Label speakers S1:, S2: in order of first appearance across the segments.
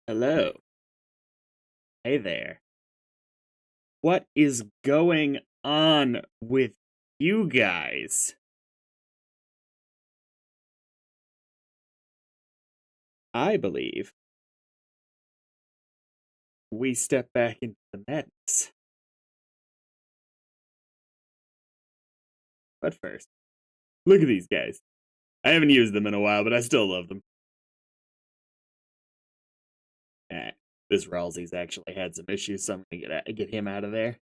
S1: Hello. Hey there. What is going on with you guys? I believe we step back into the madness. But first, look at these guys. I haven't used them in a while, but I still love them. This Ralsei's actually had some issues, so I'm gonna get him out of there.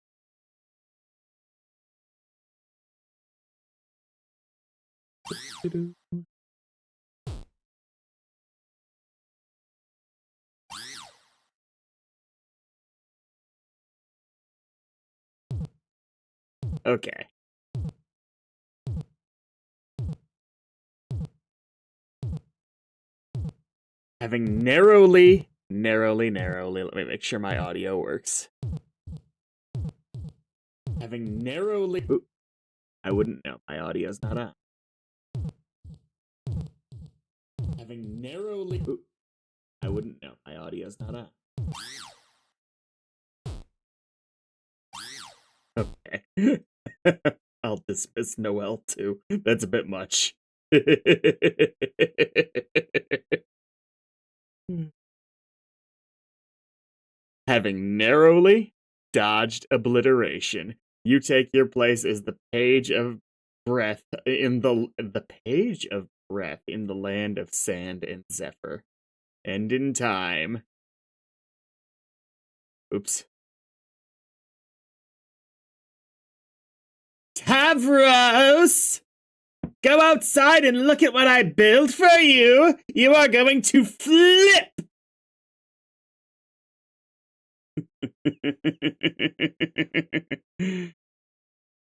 S1: Okay. Having narrowly, let me make sure my audio works. Having narrowly... Ooh, I wouldn't know. My audio's not on. Having narrowly... Ooh, I wouldn't know. My audio's not on. Okay. I'll dismiss Noel too. That's a bit much. Having narrowly dodged obliteration, you take your place as the page of breath in the page of breath in the land of sand and zephyr. And in time. Oops. Tavros! Go outside and look at what I built for you! You are going to flip!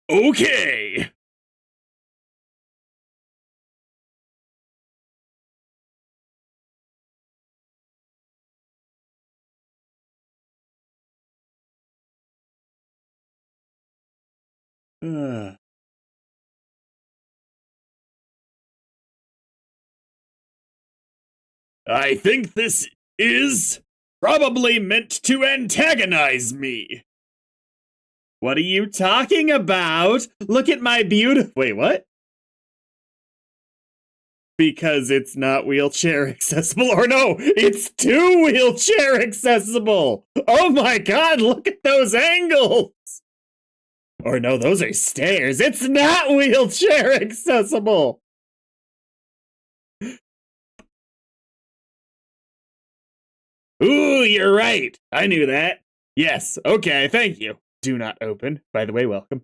S1: Okay! I think this is probably meant to antagonize me. What are you talking about? Look at my beautiful... Wait, what? Because it's not wheelchair accessible. Or no, it's too wheelchair accessible. Oh my god, look at those angles. Or no, those are stairs. It's not wheelchair accessible. Ooh, you're right. I knew that. Yes, okay, thank you. Do not open. By the way, welcome.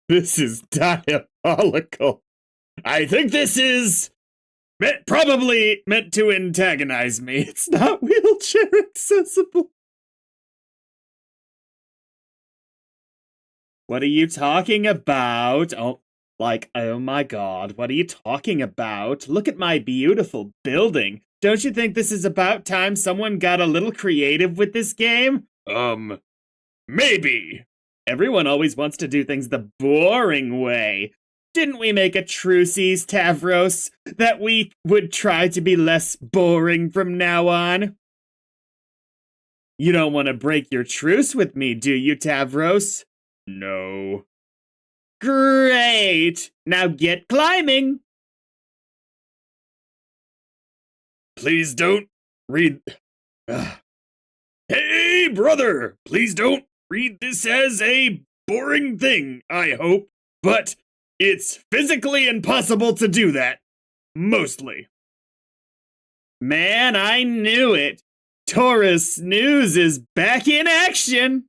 S1: This is diabolical. I think this is probably meant to antagonize me. It's not wheelchair accessible. What are you talking about? Oh my god, what are you talking about? Look at my beautiful building. Don't you think this is about time someone got a little creative with this game? Maybe. Everyone always wants to do things the boring way. Didn't we make a truces, Tavros, that we would try to be less boring from now on? You don't want to break your truce with me, do you, Tavros? No. Great! Now get climbing! Please don't read... Hey, brother! Please don't read this as a boring thing, I hope. But it's physically impossible to do that. Mostly. Man, I knew it! Taurus Snooze is back in action!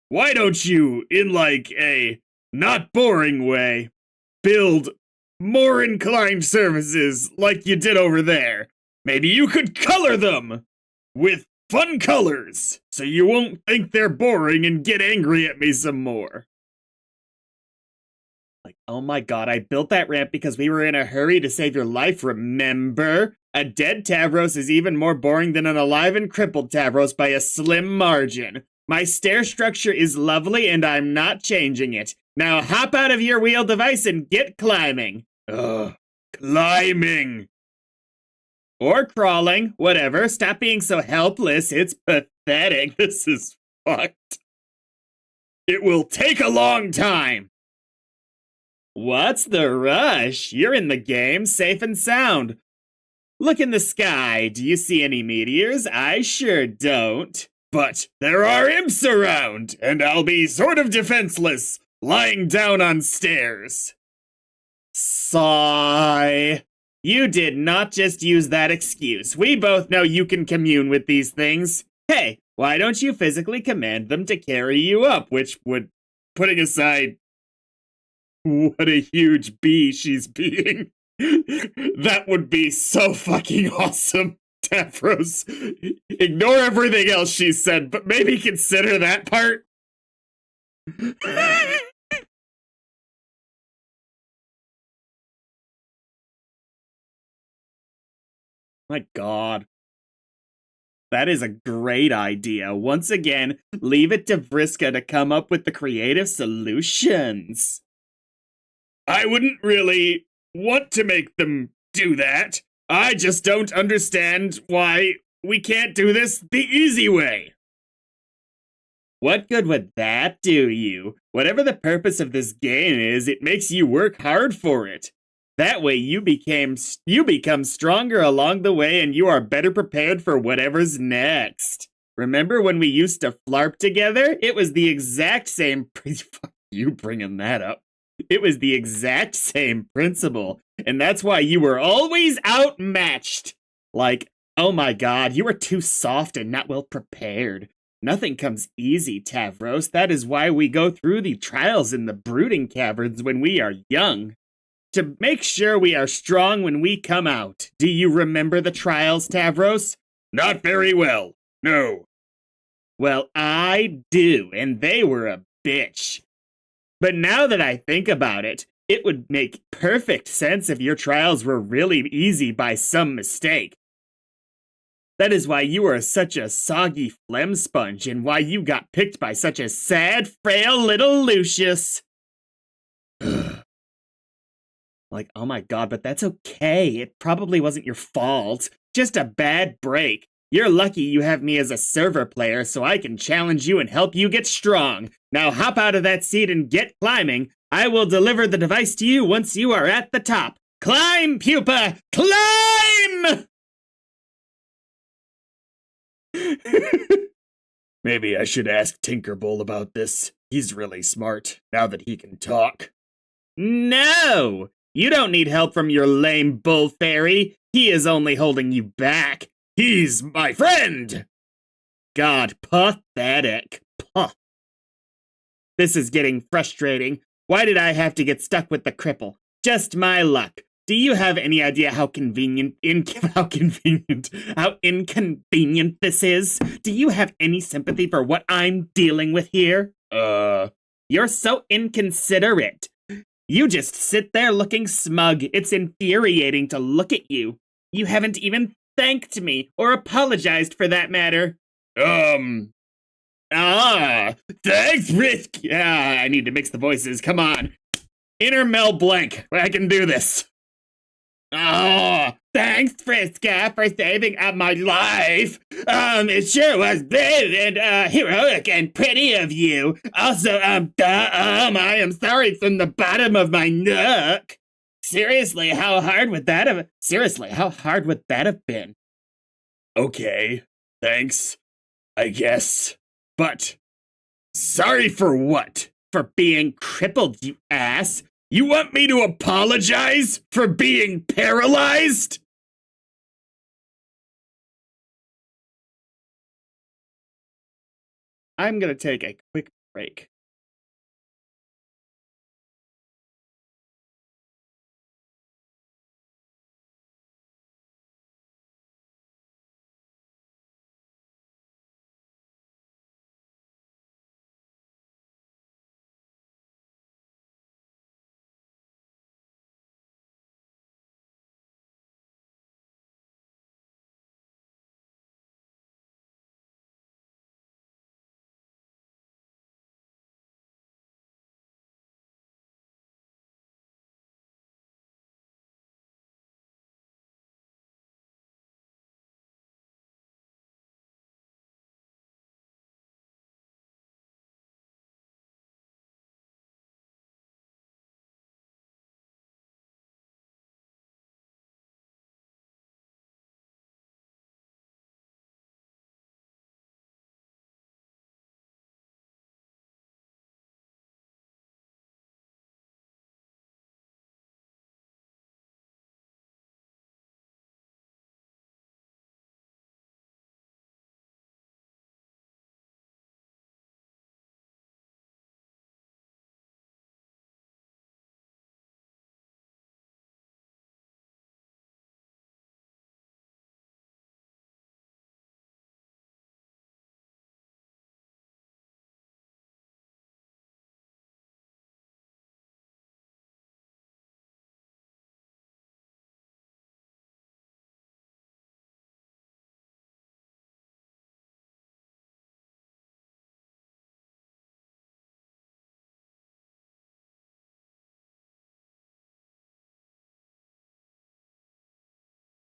S1: Why don't you, in like a not boring way, build more inclined surfaces like you did over there? Maybe you could color them with fun colors so you won't think they're boring and get angry at me some more. Like, oh my god, I built that ramp because we were in a hurry to save your life, remember? A dead Tavros is even more boring than an alive and crippled Tavros by a slim margin. My stair structure is lovely and I'm not changing it. Now hop out of your wheel device and get climbing. Ugh, climbing. Or crawling, whatever. Stop being so helpless. It's pathetic. This is fucked. It will take a long time. What's the rush? You're in the game, safe and sound. Look in the sky. Do you see any meteors? I sure don't. But there are imps around, and I'll be sort of defenseless, lying down on stairs. Sigh. You did not just use that excuse. We both know you can commune with these things. Hey, why don't you physically command them to carry you up, which would, putting aside what a huge bee she's being, that would be so fucking awesome. Tavros, ignore everything else she said, but maybe consider that part. My god. That is a great idea. Once again, leave it to Vriska to come up with the creative solutions. I wouldn't really want to make them do that. I just don't understand why we can't do this the easy way. What good would that do you? Whatever the purpose of this game is, it makes you work hard for it. That way you become stronger along the way and you are better prepared for whatever's next. Remember when we used to flarp together? It was the exact same fuck you bringing that up. It was the exact same principle, and that's why you were always outmatched. Like, oh my god, you are too soft and not well prepared. Nothing comes easy, Tavros. That is why we go through the trials in the brooding caverns when we are young. To make sure we are strong when we come out. Do you remember the trials, Tavros? Not very well, no. Well, I do, and they were a bitch. But now that I think about it, it would make perfect sense if your trials were really easy by some mistake. That is why you are such a soggy phlegm sponge and why you got picked by such a sad, frail little Lucius. Like, oh my god, but that's okay. It probably wasn't your fault. Just a bad break. You're lucky you have me as a server player so I can challenge you and help you get strong. Now hop out of that seat and get climbing. I will deliver the device to you once you are at the top. Climb, pupa! Climb! Maybe I should ask Tinkerbell about this. He's really smart, now that he can talk. No! You don't need help from your lame bull fairy. He is only holding you back. He's my friend! God, pathetic. Puh. This is getting frustrating. Why did I have to get stuck with the cripple? Just my luck. Do you have any idea how inconvenient this is? Do you have any sympathy for what I'm dealing with here? You're so inconsiderate. You just sit there looking smug. It's infuriating to look at you. You haven't even thanked me, or apologized for that matter. Thanks, Risk. I need to mix the voices. Come on. Inner Mel Blanc. I can do this. Thanks, Friska, for saving my life. It sure was brave and, heroic and pretty of you. Also, I am sorry from the bottom of my nook. Seriously, how hard would that have been? Okay, thanks, I guess. But, sorry for what? For being crippled, you ass? You want me to apologize for being paralyzed? I'm gonna take a quick break.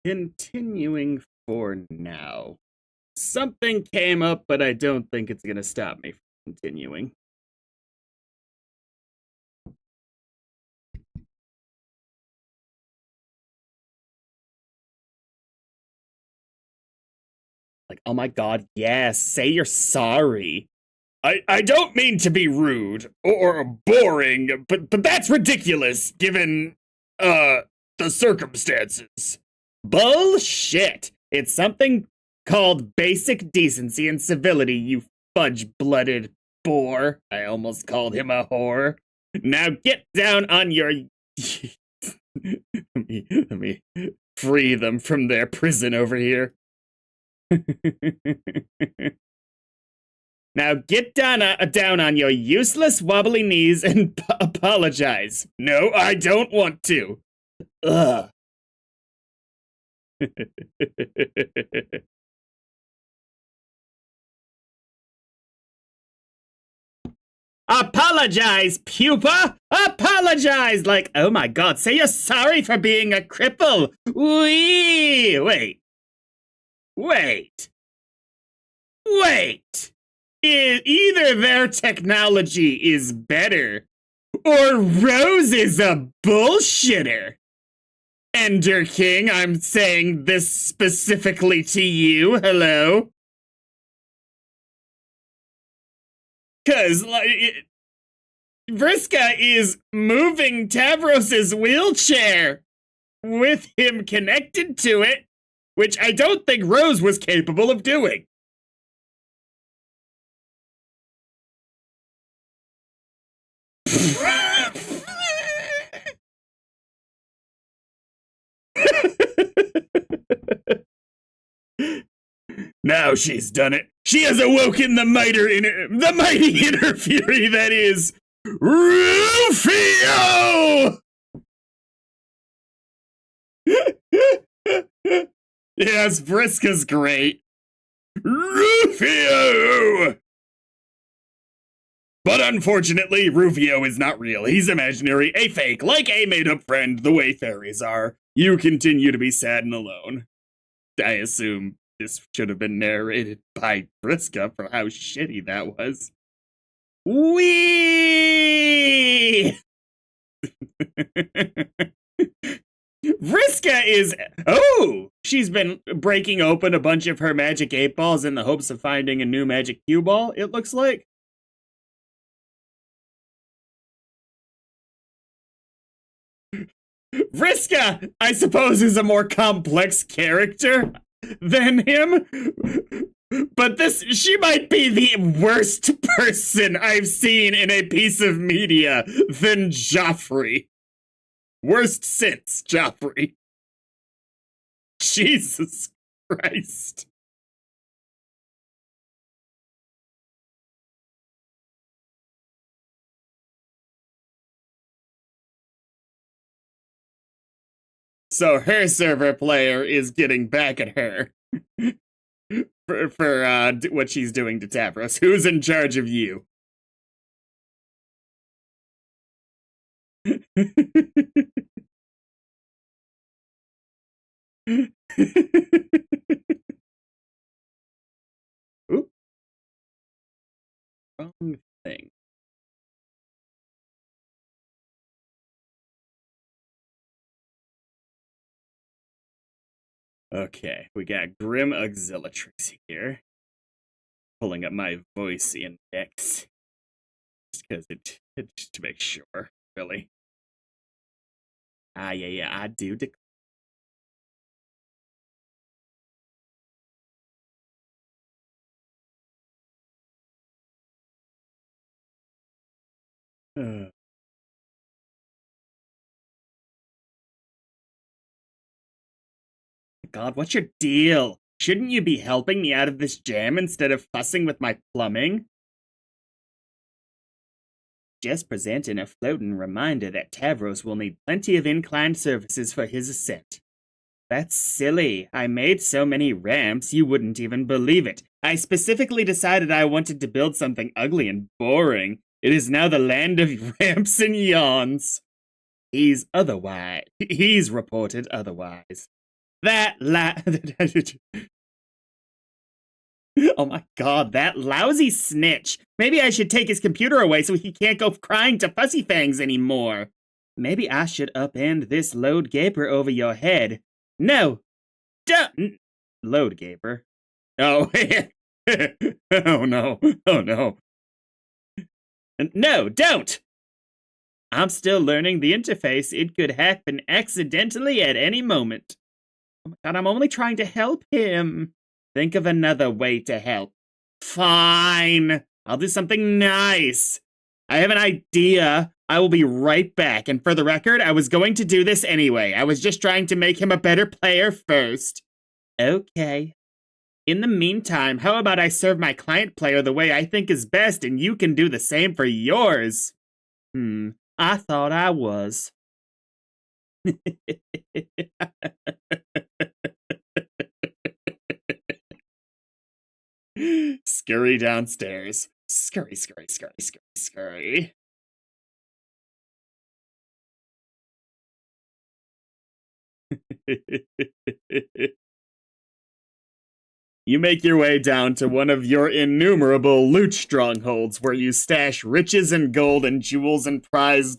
S1: continuing for now. Something came up, but I don't think it's gonna stop me from continuing. Like, oh my god, yes, say you're sorry. I don't mean to be rude or boring, but that's ridiculous given the circumstances. Bullshit. It's something called basic decency and civility, you fudge-blooded boar. I almost called him a whore. Now get down on your let me free them from their prison over here. Now get down on your useless wobbly knees and apologize. No, I don't want to. Ugh. Apologize, pupa! Apologize! Like, oh my god, say you're sorry for being a cripple! Wee! Wait! Either their technology is better, or Rose is a bullshitter. Ender King, I'm saying this specifically to you, hello? 'Cause, like, Vriska is moving Tavros's wheelchair with him connected to it, which I don't think Rose was capable of doing. Now she's done it. She has awoken the mighty inner fury that is Rufio! Yes, Vriska's great. Rufio! But unfortunately, Rufio is not real. He's imaginary, a fake, like a made-up friend, the way fairies are. You continue to be sad and alone. I assume this should have been narrated by Vriska for how shitty that was. Wee! Vriska is... Oh! She's been breaking open a bunch of her magic 8-balls in the hopes of finding a new magic cue ball, it looks like. Vriska, I suppose, is a more complex character than him. But she might be the worst person I've seen in a piece of media than Joffrey. Worst since Joffrey. Jesus Christ. So her server player is getting back at her for what she's doing to Tavros. Who's in charge of you? Oop. Wrong thing. Okay, we got Grim Auxiliatrix here. Pulling up my voice index. Just because just to make sure, really. Yeah, I do declare. God, what's your deal? Shouldn't you be helping me out of this jam instead of fussing with my plumbing? Just presenting a floating reminder that Tavros will need plenty of inclined surfaces for his ascent. That's silly. I made so many ramps you wouldn't even believe it. I specifically decided I wanted to build something ugly and boring. It is now the land of ramps and yawns. He's reported otherwise. Oh my god, that lousy snitch. Maybe I should take his computer away so he can't go crying to Fussy Fangs anymore. Maybe I should upend this load gaper over your head. No, don't. Load gaper. Oh, oh no, oh no. No, don't! I'm still learning the interface. It could happen accidentally at any moment. Oh my god, I'm only trying to help him. Think of another way to help. Fine. I'll do something nice. I have an idea. I will be right back. And for the record, I was going to do this anyway. I was just trying to make him a better player first. Okay. In the meantime, how about I serve my client player the way I think is best and you can do the same for yours? I thought I was. Scurry downstairs. Scurry, scurry, scurry, scurry, scurry. You make your way down to one of your innumerable loot strongholds where you stash riches and gold and jewels and prizes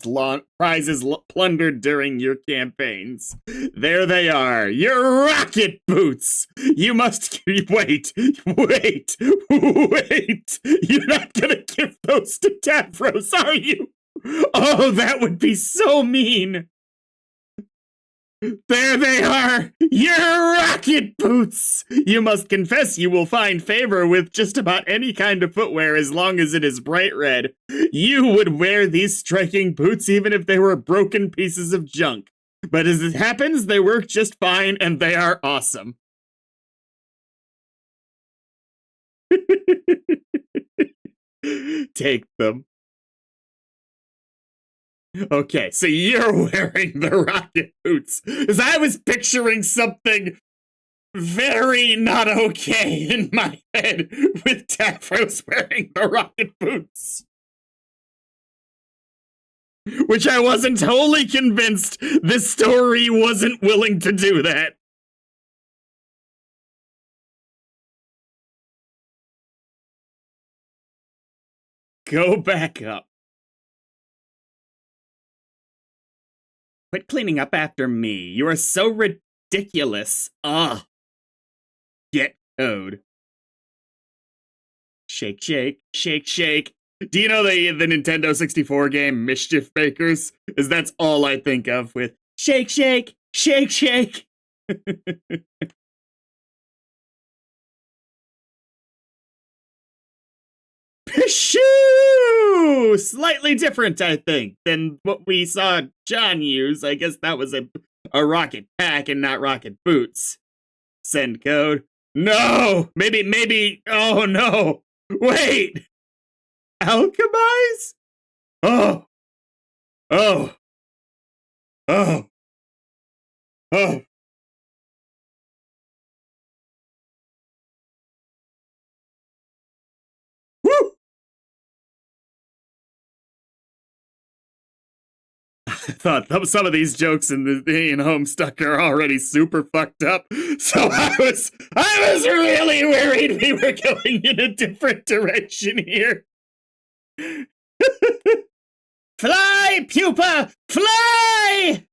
S1: plundered during your campaigns. There they are, your rocket boots! You must... Wait! You're not gonna give those to Tavros, are you? Oh, that would be so mean! There they are! Your rocket boots! You must confess you will find favor with just about any kind of footwear as long as it is bright red. You would wear these striking boots even if they were broken pieces of junk. But as it happens, they work just fine and they are awesome. Take them. Okay, so you're wearing the rocket boots. Because I was picturing something very not okay in my head with Tavros wearing the rocket boots. Which I wasn't wholly convinced this story wasn't willing to do that. Go back up. Quit cleaning up after me. You are so ridiculous. Ugh. Get code. Shake, shake, shake, shake. Do you know the Nintendo 64 game Mischief Makers? Because that's all I think of with shake, shake, shake, shake. Pshoo! Slightly different, I think, than what we saw John use. I guess that was a rocket pack and not rocket boots. Send code. No! Maybe, oh no! Wait! Alchemize? Oh! Oh! Oh! Oh! Woo! I thought some of these jokes in Homestuck are already super fucked up, so I was really worried we were going in a different direction here. Fly, pupa, fly!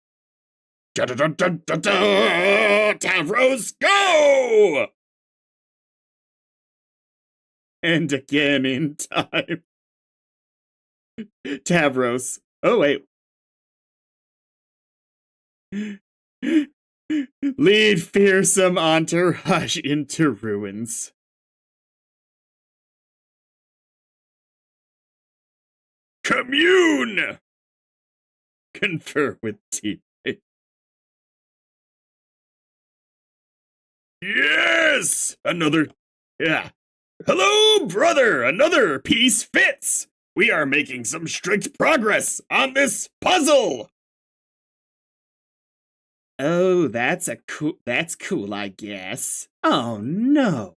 S1: Tavros, go! And again in time. Tavros. Oh, wait. Lead fearsome entourage into ruins. Commune! Confer with teammate. Yes! Another... Yeah. Hello, brother! Another piece fits! We are making some strict progress on this puzzle! Oh, that's cool, I guess. Oh, no.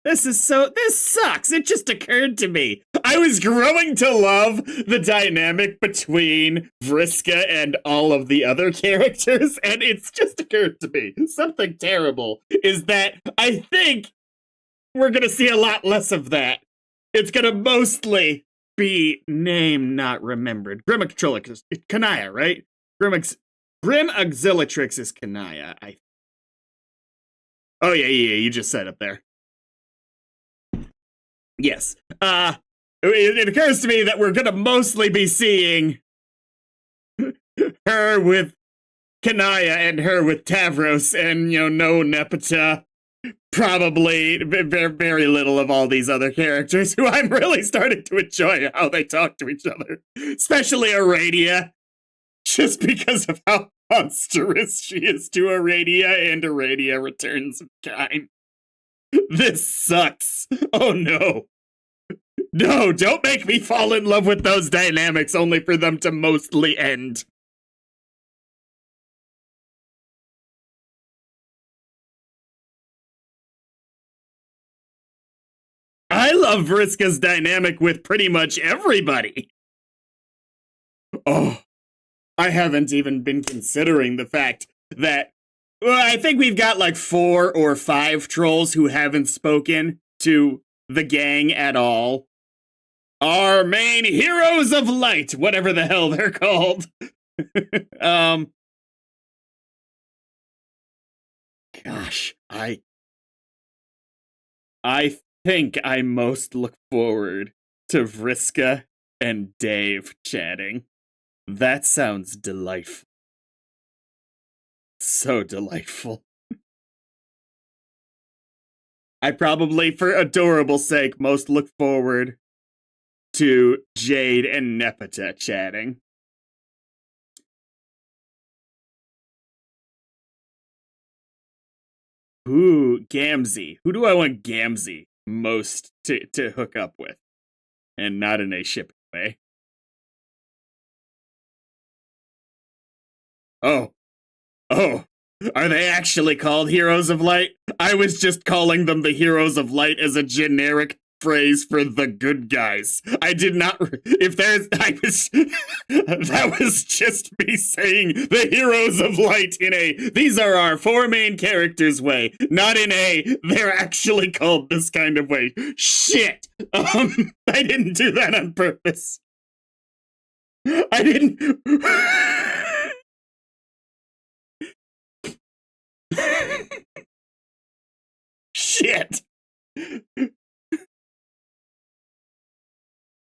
S1: This sucks. It just occurred to me. I was growing to love the dynamic between Vriska and all of the other characters, and it's just occurred to me something terrible is that I think we're gonna see a lot less of that. It's gonna mostly be name not remembered. Grim Auxiliatrix is Kanaya, right? Grim Auxiliatrix is Kanaya. Oh yeah, you just said it there. Yes. It occurs to me that we're gonna mostly be seeing her with Kanaya and her with Tavros, and no Nepeta. Probably very little of all these other characters who I'm really starting to enjoy how they talk to each other. Especially Aradia. Just because of how monstrous she is to Aradia, and Aradia returns of kind. This sucks. Oh no. No, don't make me fall in love with those dynamics only for them to mostly end. I love Vriska's dynamic with pretty much everybody. Oh, I haven't even been considering the fact that I think we've got like 4 or 5 trolls who haven't spoken to the gang at all. Our main heroes of light, whatever the hell they're called. Gosh, I think I most look forward to Vriska and Dave chatting. That sounds delightful. So delightful. I probably, for adorable sake, most look forward to Jade and Nepeta chatting. Ooh, Gamzee. Who do I want Gamzee most to hook up with? And not in a shipping way. Oh. Are they actually called Heroes of Light? I was just calling them the Heroes of Light as a generic phrase for the good guys. I did not. If there's, that was just me saying the Heroes of Light in a these are our 4 main characters way, not in a they're actually called this kind of way. Shit. I didn't do that on purpose. I didn't. Shit.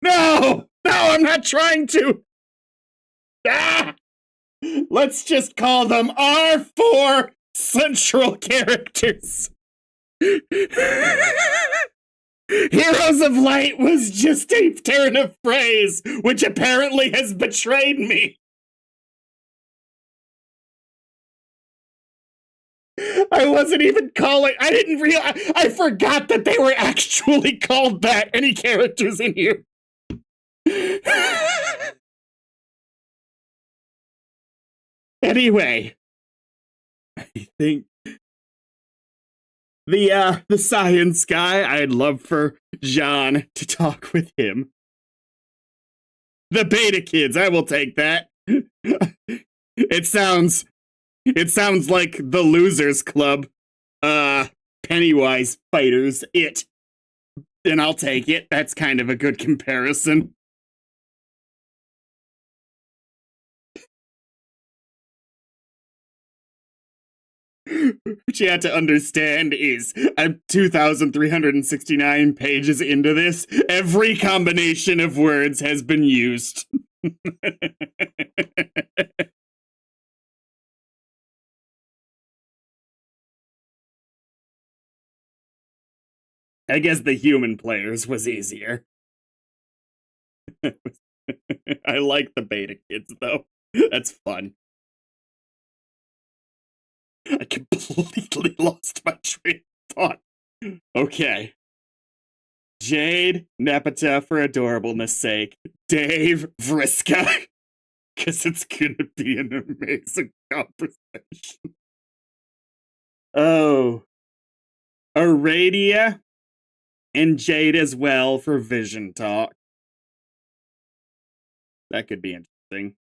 S1: No, I'm not trying to. Let's just call them our 4 central characters. Heroes of Light was just a turn of phrase, which apparently has betrayed me. I wasn't even calling. I didn't realize. I forgot that they were actually called that. Any characters in here? Anyway, I think the science guy. I'd love for John to talk with him. The beta kids. I will take that. It sounds like the Losers Club. Pennywise fighters. And I'll take it. That's kind of a good comparison. What you have to understand is I'm 2,369 pages into this. Every combination of words has been used. I guess the human players was easier. I like the beta kids, though. That's fun. I completely lost my train of thought. Okay. Jade, Nepeta for adorableness sake. Dave, Vriska. Because it's gonna be an amazing conversation. Oh. Aradia and Jade as well for Vision Talk. That could be interesting.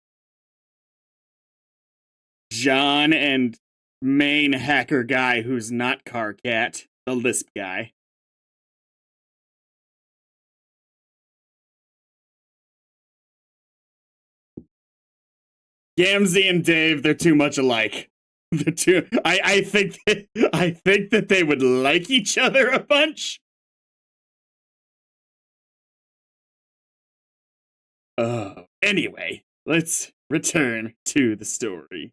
S1: John and main hacker guy who's not Carcat, the Lisp guy. Gamzee and Dave, they're too much alike. The two, I think that they would like each other a bunch. Anyway, let's return to the story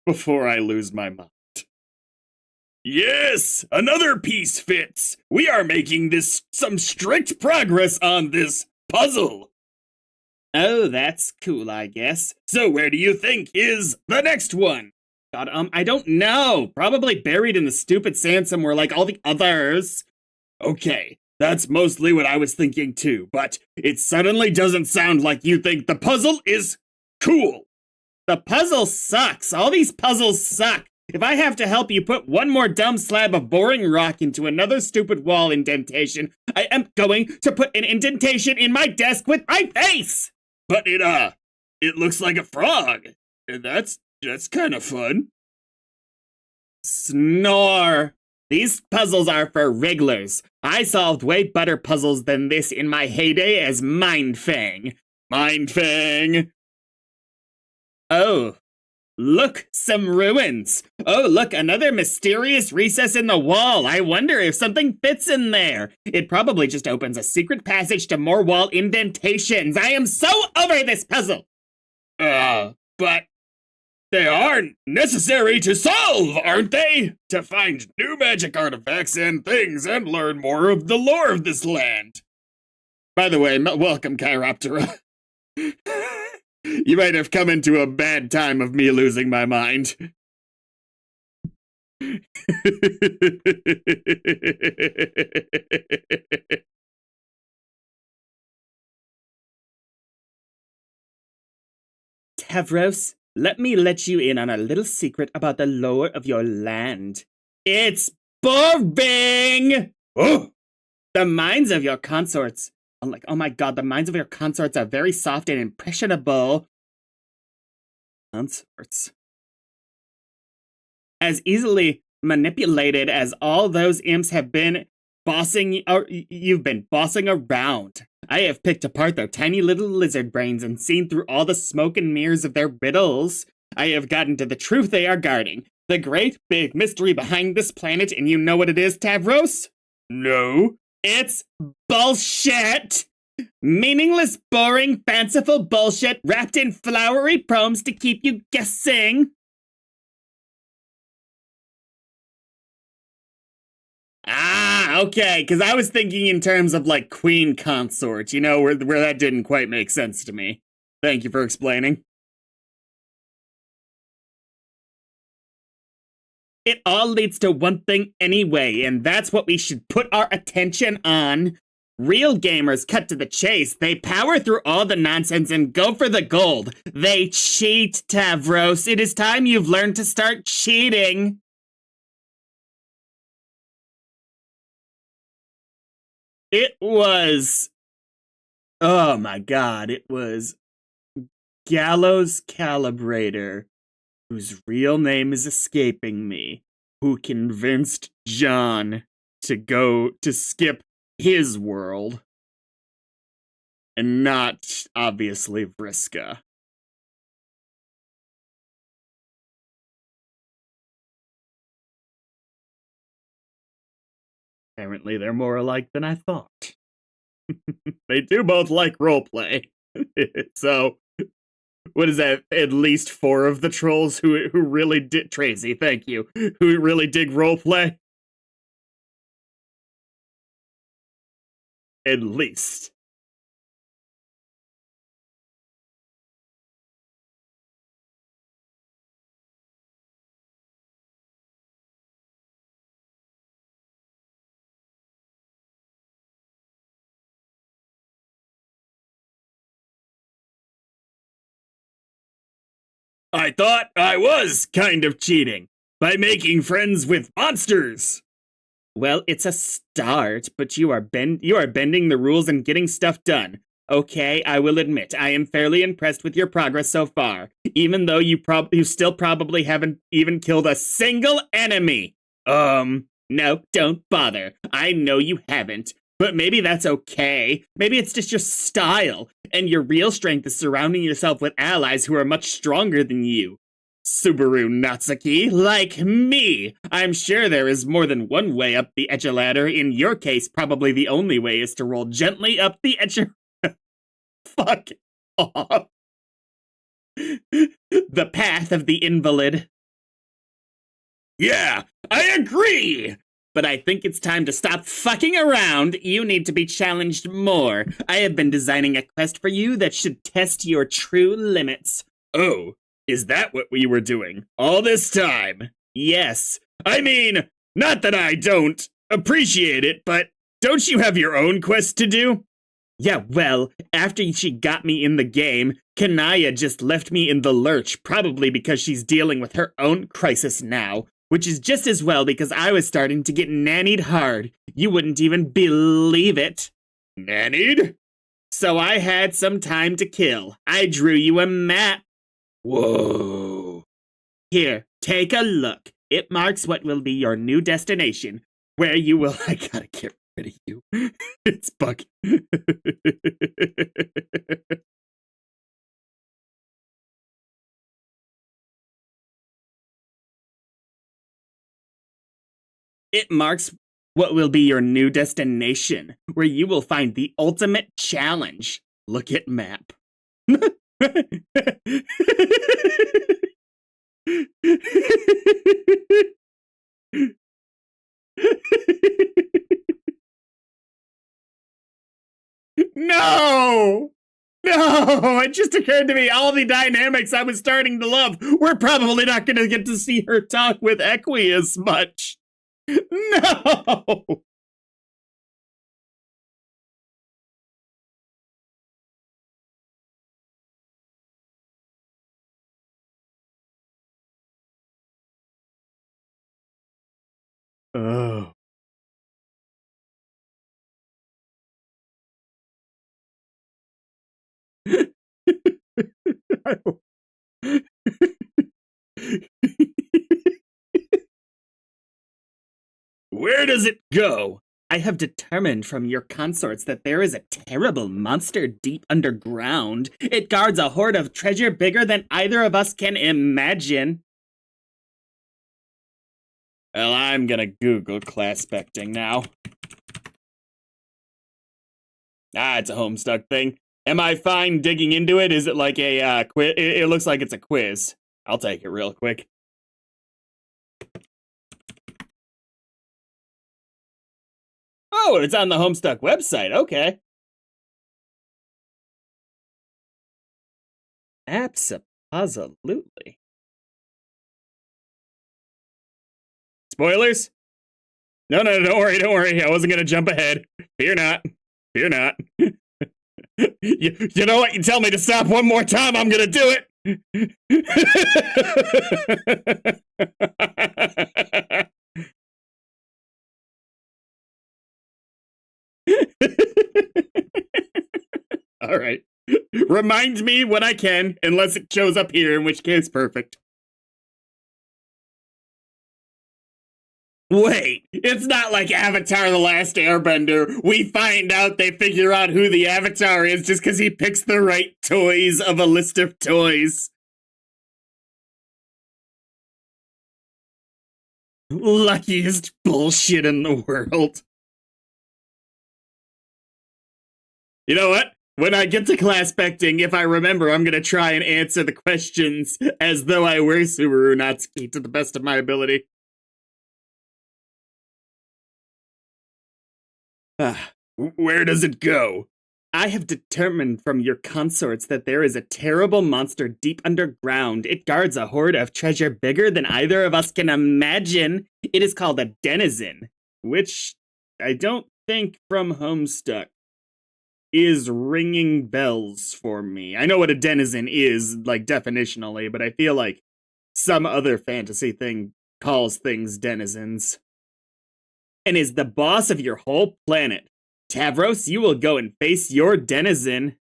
S1: before I lose my mind. Yes, another piece fits. We are making some strict progress on this puzzle. Oh, that's cool, I guess. So where do you think is the next one? God, I don't know. Probably buried in the stupid sand somewhere like all the others. Okay, that's mostly what I was thinking too, but it suddenly doesn't sound like you think the puzzle is cool. The puzzle sucks. All these puzzles suck. If I have to help you put one more dumb slab of boring rock into another stupid wall indentation, I am going to put an indentation in my desk with my face! But it looks like a frog. And that's kind of fun. Snore. These puzzles are for wrigglers. I solved way better puzzles than this in my heyday as Mindfang. Mindfang! Oh, look, some ruins. Oh, look, another mysterious recess in the wall. I wonder if something fits in there. It probably just opens a secret passage to more wall indentations. I am so over this puzzle. But they are necessary to solve, aren't they? To find new magic artifacts and things and learn more of the lore of this land. By the way, welcome, Chiroptera. You might have come into a bad time of me losing my mind. Tavros, let me let you in on a little secret about the lore of your land. It's boring! Oh! The minds of your consorts. Oh my god, the minds of your consorts are very soft and impressionable. Consorts. As easily manipulated as all those imps have been you've been bossing around. I have picked apart their tiny little lizard brains and seen through all the smoke and mirrors of their riddles. I have gotten to the truth they are guarding. The great big mystery behind this planet, and you know what it is, Tavros? No. It's bullshit! Meaningless, boring, fanciful bullshit wrapped in flowery prompts to keep you guessing. Ah, okay, because I was thinking in terms of like queen consort, you know, where that didn't quite make sense to me. Thank you for explaining. It all leads to one thing anyway, and that's what we should put our attention on. Real gamers cut to the chase. They power through all the nonsense and go for the gold. They cheat, Tavros. It is time you've learned to start cheating. It was... Oh my god, it was Gallows Calibrator, whose real name is escaping me, who convinced John to skip his world. And not, obviously, Vriska. Apparently they're more alike than I thought. They do both like roleplay. So, what is that? At least 4 of the trolls who really did... Tracy, thank you. Who really dig roleplay? At least. I thought I was kind of cheating by making friends with monsters. Well, it's a start, but you are bending the rules and getting stuff done. Okay, I will admit I am fairly impressed with your progress so far, even though you still probably haven't even killed a single enemy. No, don't bother. I know you haven't. But maybe that's okay. Maybe it's just your style, and your real strength is surrounding yourself with allies who are much stronger than you. Subaru Natsuki, like me. I'm sure there is more than one way up the ladder. In your case, probably the only way is to roll gently up the Fuck off. The path of the invalid. Yeah, I agree! But I think it's time to stop fucking around. You need to be challenged more. I have been designing a quest for you that should test your true limits. Oh, is that what we were doing all this time? Yes. I mean, not that I don't appreciate it, but don't you have your own quest to do? Yeah, well, after she got me in the game, Kanaya just left me in the lurch, probably because she's dealing with her own crisis now. Which is just as well because I was starting to get nannied hard. You wouldn't even believe it. Nannied? So I had some time to kill. I drew you a map. Whoa. Here, take a look. It marks what will be your new destination, where you will... I gotta get rid of you. It's bugging. It marks what will be your new destination, where you will find the ultimate challenge. Look at map. No! No! It just occurred to me all the dynamics I was starting to love. We're probably not going to get to see her talk with Equi as much. No! Oh. Where does it go? I have determined from your consorts that there is a terrible monster deep underground. It guards a hoard of treasure bigger than either of us can imagine. Well, I'm gonna Google class specting now. Ah, it's a Homestuck thing. Am I fine digging into it? Is it like a quiz? It looks like it's a quiz. I'll take it real quick. Oh, it's on the Homestuck website. Okay. Absolutely. Spoilers? No, don't worry. I wasn't gonna jump ahead. Fear not. You know what? You tell me to stop one more time, I'm gonna do it. All right. Remind me when I can, unless it shows up here, in which case, perfect. Wait, it's not like Avatar The Last Airbender. We find out they figure out who the Avatar is just because he picks the right toys of a list of toys. Luckiest bullshit in the world. You know what? When I get to class specting, if I remember, I'm gonna try and answer the questions as though I were Subaru Natsuki to the best of my ability. Where does it go? I have determined from your consorts that there is a terrible monster deep underground. It guards a hoard of treasure bigger than either of us can imagine. It is called a denizen, which I don't think from Homestuck is ringing bells for me. I know what a denizen is, like, definitionally, but I feel like some other fantasy thing calls things denizens. and is the boss of your whole planet. Tavros, you will go and face your denizen.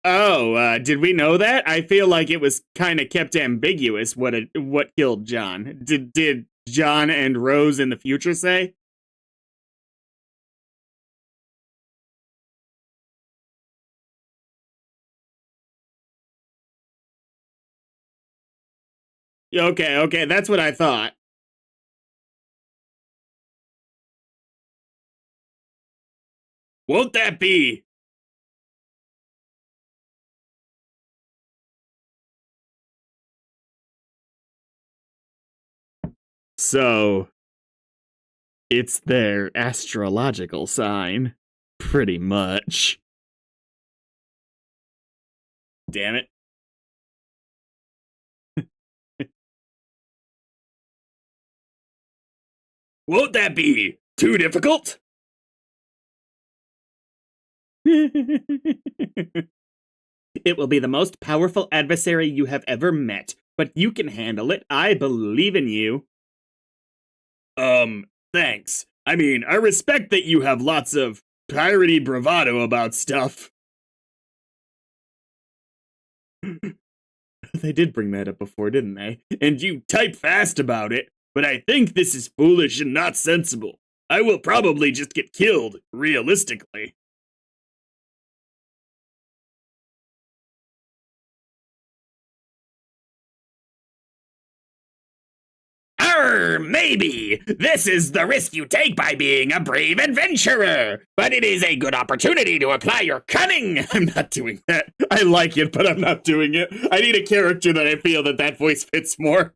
S1: Oh, did we know that? I feel like it was kind of kept ambiguous what killed John. Did John and Rose in the future say? Okay, okay, that's what I thought. Won't that be? So, it's their astrological sign. Pretty much. Damn it. Won't that be too difficult? It will be the most powerful adversary you have ever met, but you can handle it. I believe in you. Thanks. I mean, I respect that you have lots of piratey bravado about stuff. They did bring that up before, didn't they? And you type fast about it, but I think this is foolish and not sensible. I will probably just get killed, realistically. Maybe. This is the risk you take by being a brave adventurer. But it is a good opportunity to apply your cunning. I'm not doing that. I like it, but I'm not doing it. I need a character that I feel that voice fits more.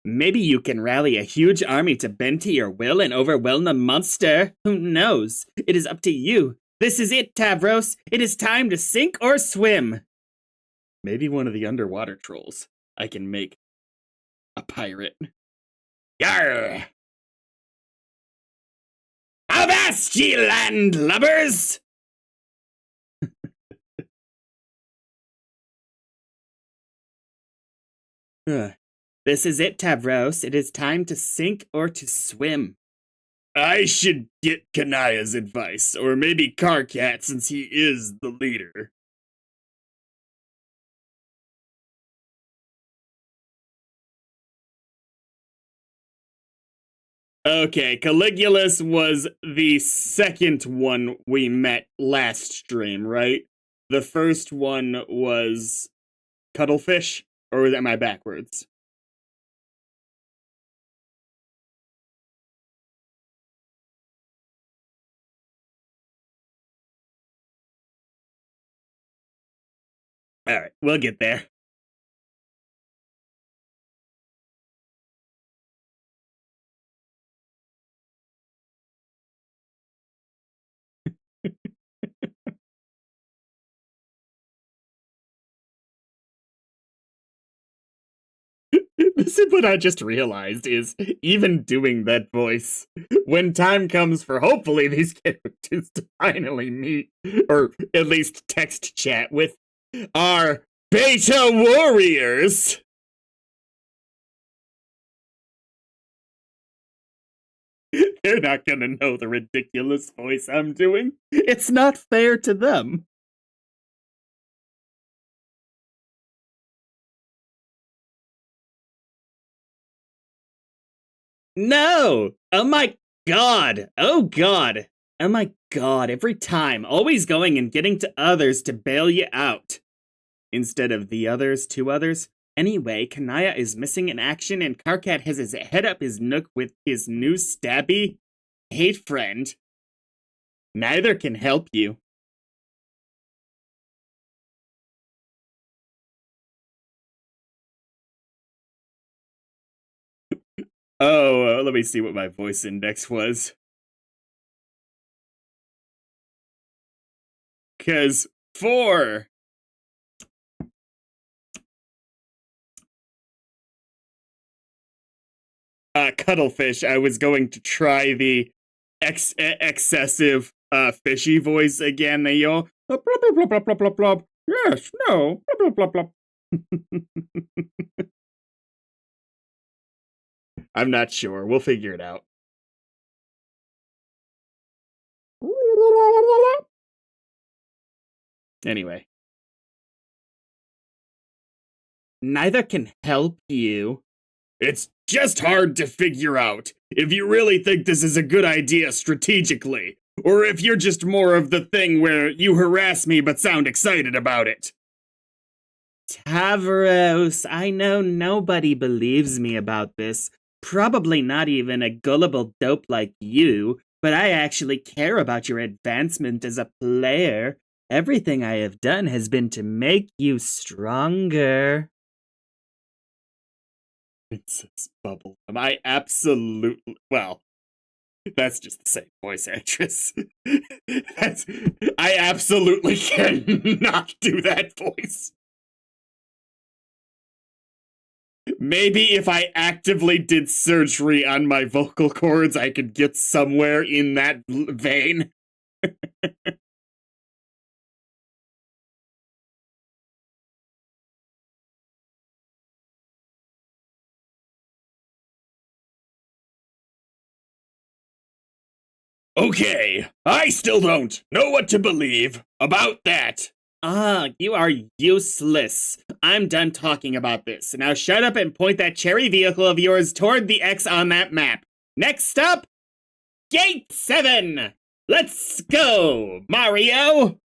S1: Maybe you can rally a huge army to bend to your will and overwhelm the monster. Who knows? It is up to you. This is it, Tavros. It is time to sink or swim. Maybe one of the underwater trolls. I can make a pirate. Yarr! Avast, ye landlubbers! This is it, Tavros. It is time to sink or to swim. I should get Kanaya's advice, or maybe Karkat since he is the leader. Okay, Caligulus was the second one we met last stream, right? The first one was Cuttlefish, or am I backwards? Alright, we'll get there. This is what I just realized is even doing that voice, when time comes for hopefully these characters to finally meet, or at least text chat with our beta warriors. They're not gonna know the ridiculous voice I'm doing. It's not fair to them. No! Oh my god! Oh god! Oh my god, every time. Always going and getting to others to bail you out. Instead of the others, two others. Anyway, Kanaya is missing in action and Karkat has his head up his nook with his new stabby hate friend. Neither can help you. Oh, let me see what my voice index was. Cause 4. Cuttlefish, I was going to try the excessive fishy voice again. They all blah, blah, blah, blah, blah, blah, blah. Yes, no, blah, blah, blah, blah. I'm not sure. We'll figure it out. Anyway. Neither can help you. It's just hard to figure out if you really think this is a good idea strategically, or if you're just more of the thing where you harass me but sound excited about it. Tavros, I know nobody believes me about this. Probably not even a gullible dope like you, but I actually care about your advancement as a player. Everything I have done has been to make you stronger. Princess Bubble. I absolutely. Well, that's just the same voice actress. I absolutely cannot do that voice. Maybe if I actively did surgery on my vocal cords, I could get somewhere in that vein. Okay, I still don't know what to believe about that. You are useless. I'm done talking about this. Now shut up and point that cherry vehicle of yours toward the X on that map. Next up, Gate 7! Let's go, Mario!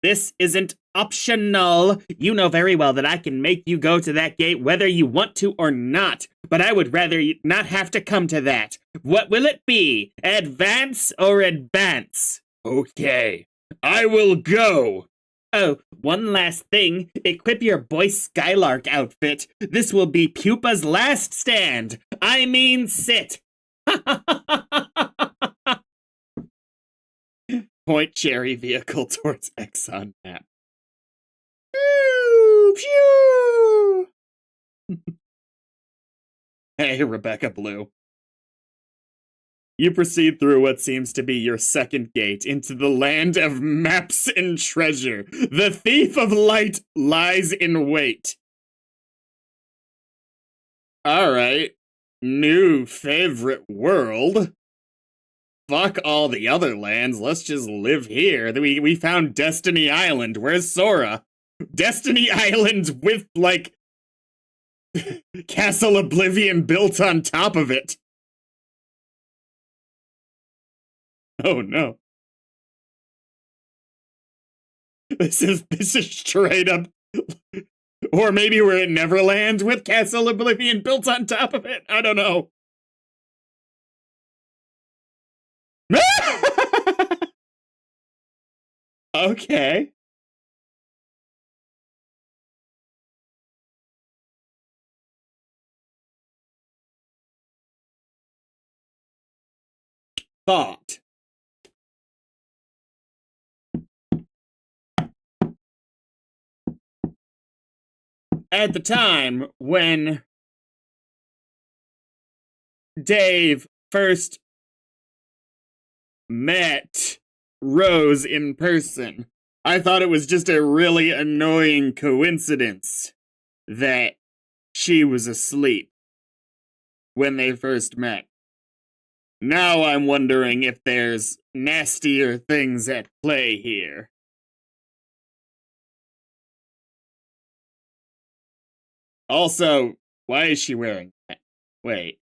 S1: This isn't optional. You know very well that I can make you go to that gate whether you want to or not, but I would rather you not have to come to that. What will it be? Advance or advance? Okay, I will go. Oh, one last thing. Equip your Boy Skylark outfit. This will be Pupa's last stand. I mean sit. Point cherry vehicle towards Exxon map. Pew, pew. Hey, Rebecca Blue. You proceed through what seems to be your second gate into the land of maps and treasure. The thief of light lies in wait. Alright. New favorite world. Fuck all the other lands. Let's just live here. We found Destiny Island. Where's Sora? Destiny Island with, like, Castle Oblivion built on top of it. Oh no. This is straight up. Or maybe we're in Neverland with Castle Oblivion built on top of it. I don't know. Okay. Thought. At the time when Dave first met Rose in person, I thought it was just a really annoying coincidence that she was asleep when they first met. Now I'm wondering if there's nastier things at play here. Also, why is she wearing that? Wait.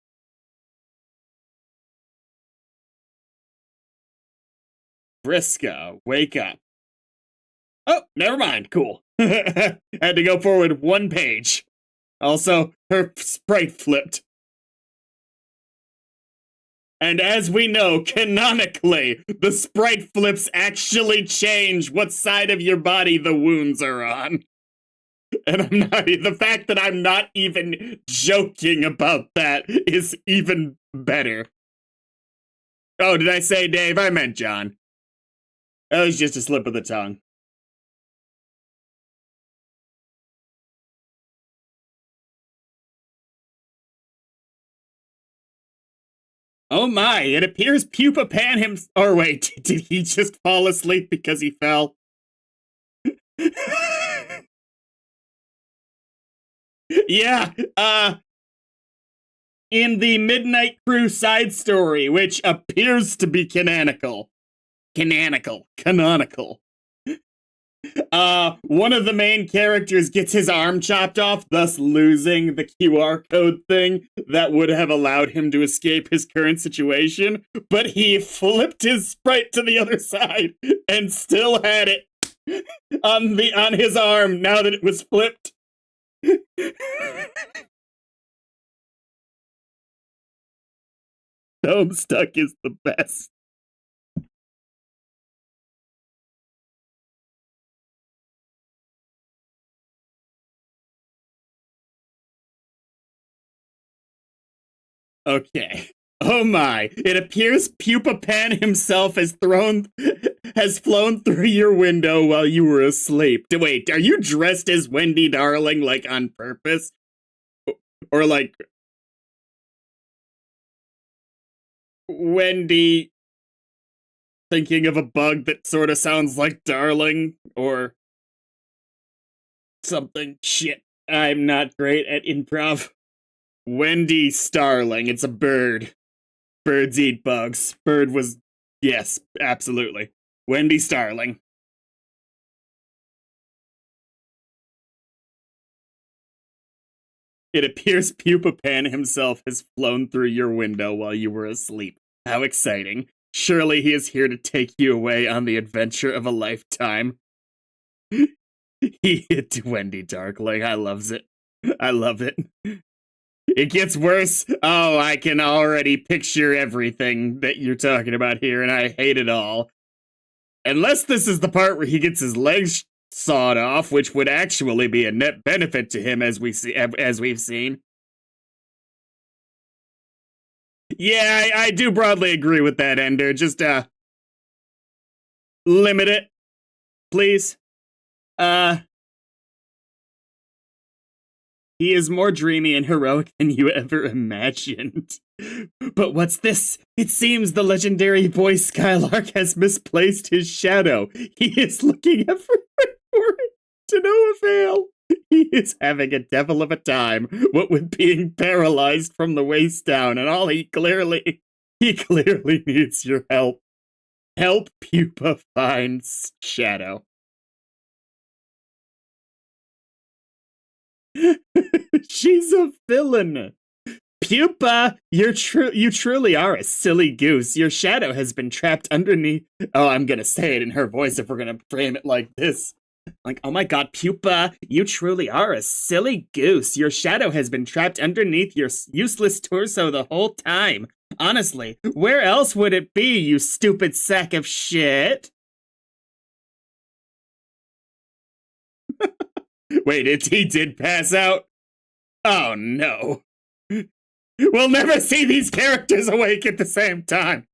S1: Vriska, wake up. Oh, never mind. Cool. Had to go forward one page. Also, her sprite flipped. And as we know, canonically, the sprite flips actually change what side of your body the wounds are on. And the fact that I'm not even joking about that is even better. Oh, did I say Dave? I meant John. That was just a slip of the tongue. Oh my, it appears Pupa Pan him. Or wait, did he just fall asleep because he fell? Yeah, in the Midnight Crew side story, which appears to be canonical. Canonical. One of the main characters gets his arm chopped off, thus losing the QR code thing that would have allowed him to escape his current situation, but he flipped his sprite to the other side and still had it on his arm now that it was flipped. Homestuck is the best. Okay. Oh my. It appears Pupa Pan himself has flown through your window while you were asleep. Wait, are you dressed as Wendy Darling, like, on purpose? Or, like, Wendy thinking of a bug that sort of sounds like Darling? Or something? Shit. I'm not great at improv. Wendy Starling. It's a bird. Birds eat bugs. Bird was... Yes, absolutely. Wendy Starling. It appears Pupa Pan himself has flown through your window while you were asleep. How exciting. Surely he is here to take you away on the adventure of a lifetime. He hit Wendy Darkling. I love it. It gets worse. Oh, I can already picture everything that you're talking about here, and I hate it all. Unless this is the part where he gets his legs sawed off, which would actually be a net benefit to him, as we've seen. Yeah, I do broadly agree with that, Ender. Just limit it, please. He is more dreamy and heroic than you ever imagined. But what's this? It seems the legendary boy Skylark has misplaced his shadow. He is looking everywhere for it, to no avail. He is having a devil of a time, what with being paralyzed from the waist down, and all he clearly needs your help. Help Pupa find Shadow. She's a villain. Pupa, you truly are a silly goose. Your shadow has been trapped underneath. Oh, I'm gonna say it in her voice if we're gonna frame it like this. Like, oh my god, Pupa, you truly are a silly goose. Your shadow has been trapped underneath your useless torso the whole time. Honestly, where else would it be, you stupid sack of shit? Wait, he did pass out? Oh no. We'll never see these characters awake at the same time.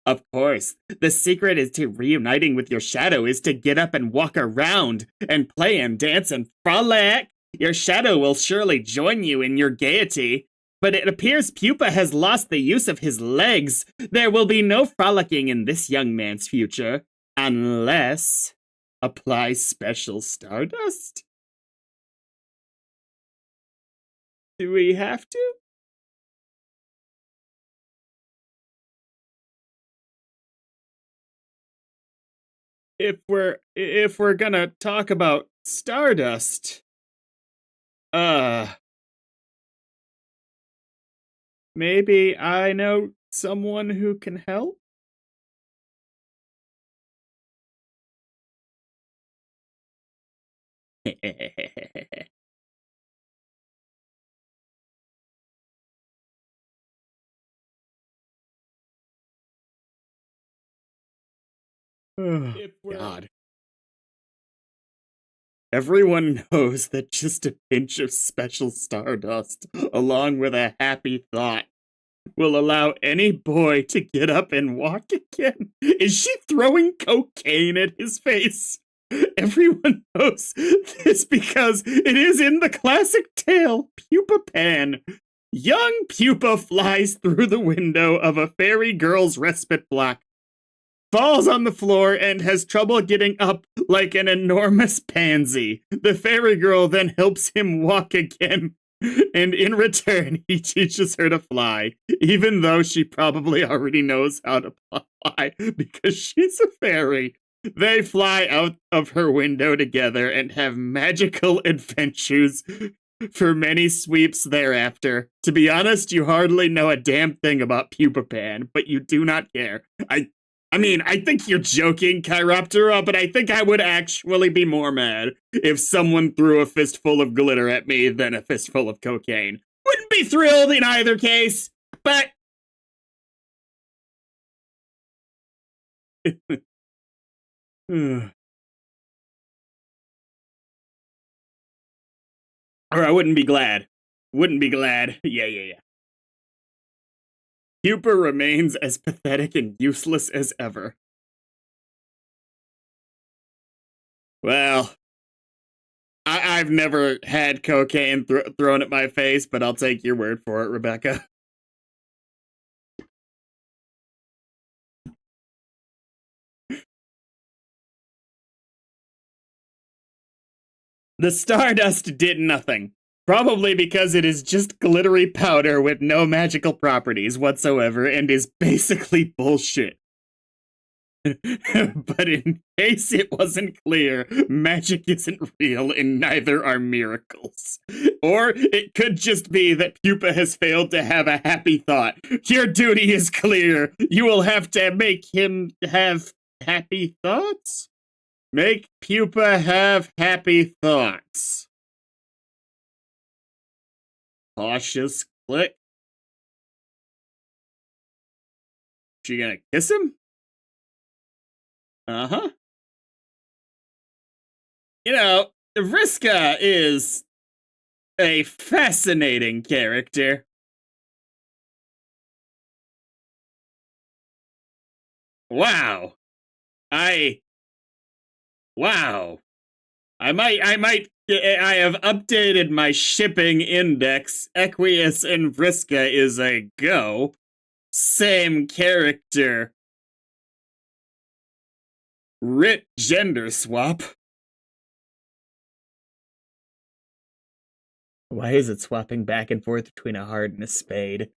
S1: Of course, the secret is to reuniting with your shadow is to get up and walk around and play and dance and frolic. Your shadow will surely join you in your gaiety. But it appears Pupa has lost the use of his legs. There will be no frolicking in this young man's future. Unless... apply special Stardust? Do we have to? If we're gonna talk about Stardust, maybe I know someone who can help? Oh, God. Everyone knows that just a pinch of special Stardust, along with a happy thought, will allow any boy to get up and walk again. Is she throwing cocaine at his face? Everyone knows this because it is in the classic tale, Pupa Pan. Young Pupa flies through the window of a fairy girl's respite block, falls on the floor, and has trouble getting up like an enormous pansy. The fairy girl then helps him walk again. And in return, he teaches her to fly, even though she probably already knows how to fly because she's a fairy. They fly out of her window together and have magical adventures for many sweeps thereafter. To be honest, you hardly know a damn thing about Pupa Pan, but you do not care. I mean, I think you're joking, Chiroptera, but I think I would actually be more mad if someone threw a fistful of glitter at me than a fistful of cocaine. Wouldn't be thrilled in either case, but... Or I wouldn't be glad. Wouldn't be glad. Yeah. Pupa remains as pathetic and useless as ever. Well, I've never had cocaine thrown at my face, but I'll take your word for it, Rebecca. The Stardust did nothing. Probably because it is just glittery powder with no magical properties whatsoever and is basically bullshit. But in case it wasn't clear, magic isn't real and neither are miracles. Or it could just be that Pupa has failed to have a happy thought. Your duty is clear. You will have to make him have happy thoughts? Make Pupa have happy thoughts. Cautious click. She gonna kiss him? Uh-huh. You know, Vriska is a fascinating character. Wow. Wow. I have updated my shipping index. Equius and Vriska is a go. Same character. Writ gender swap. Why is it swapping back and forth between a heart and a spade?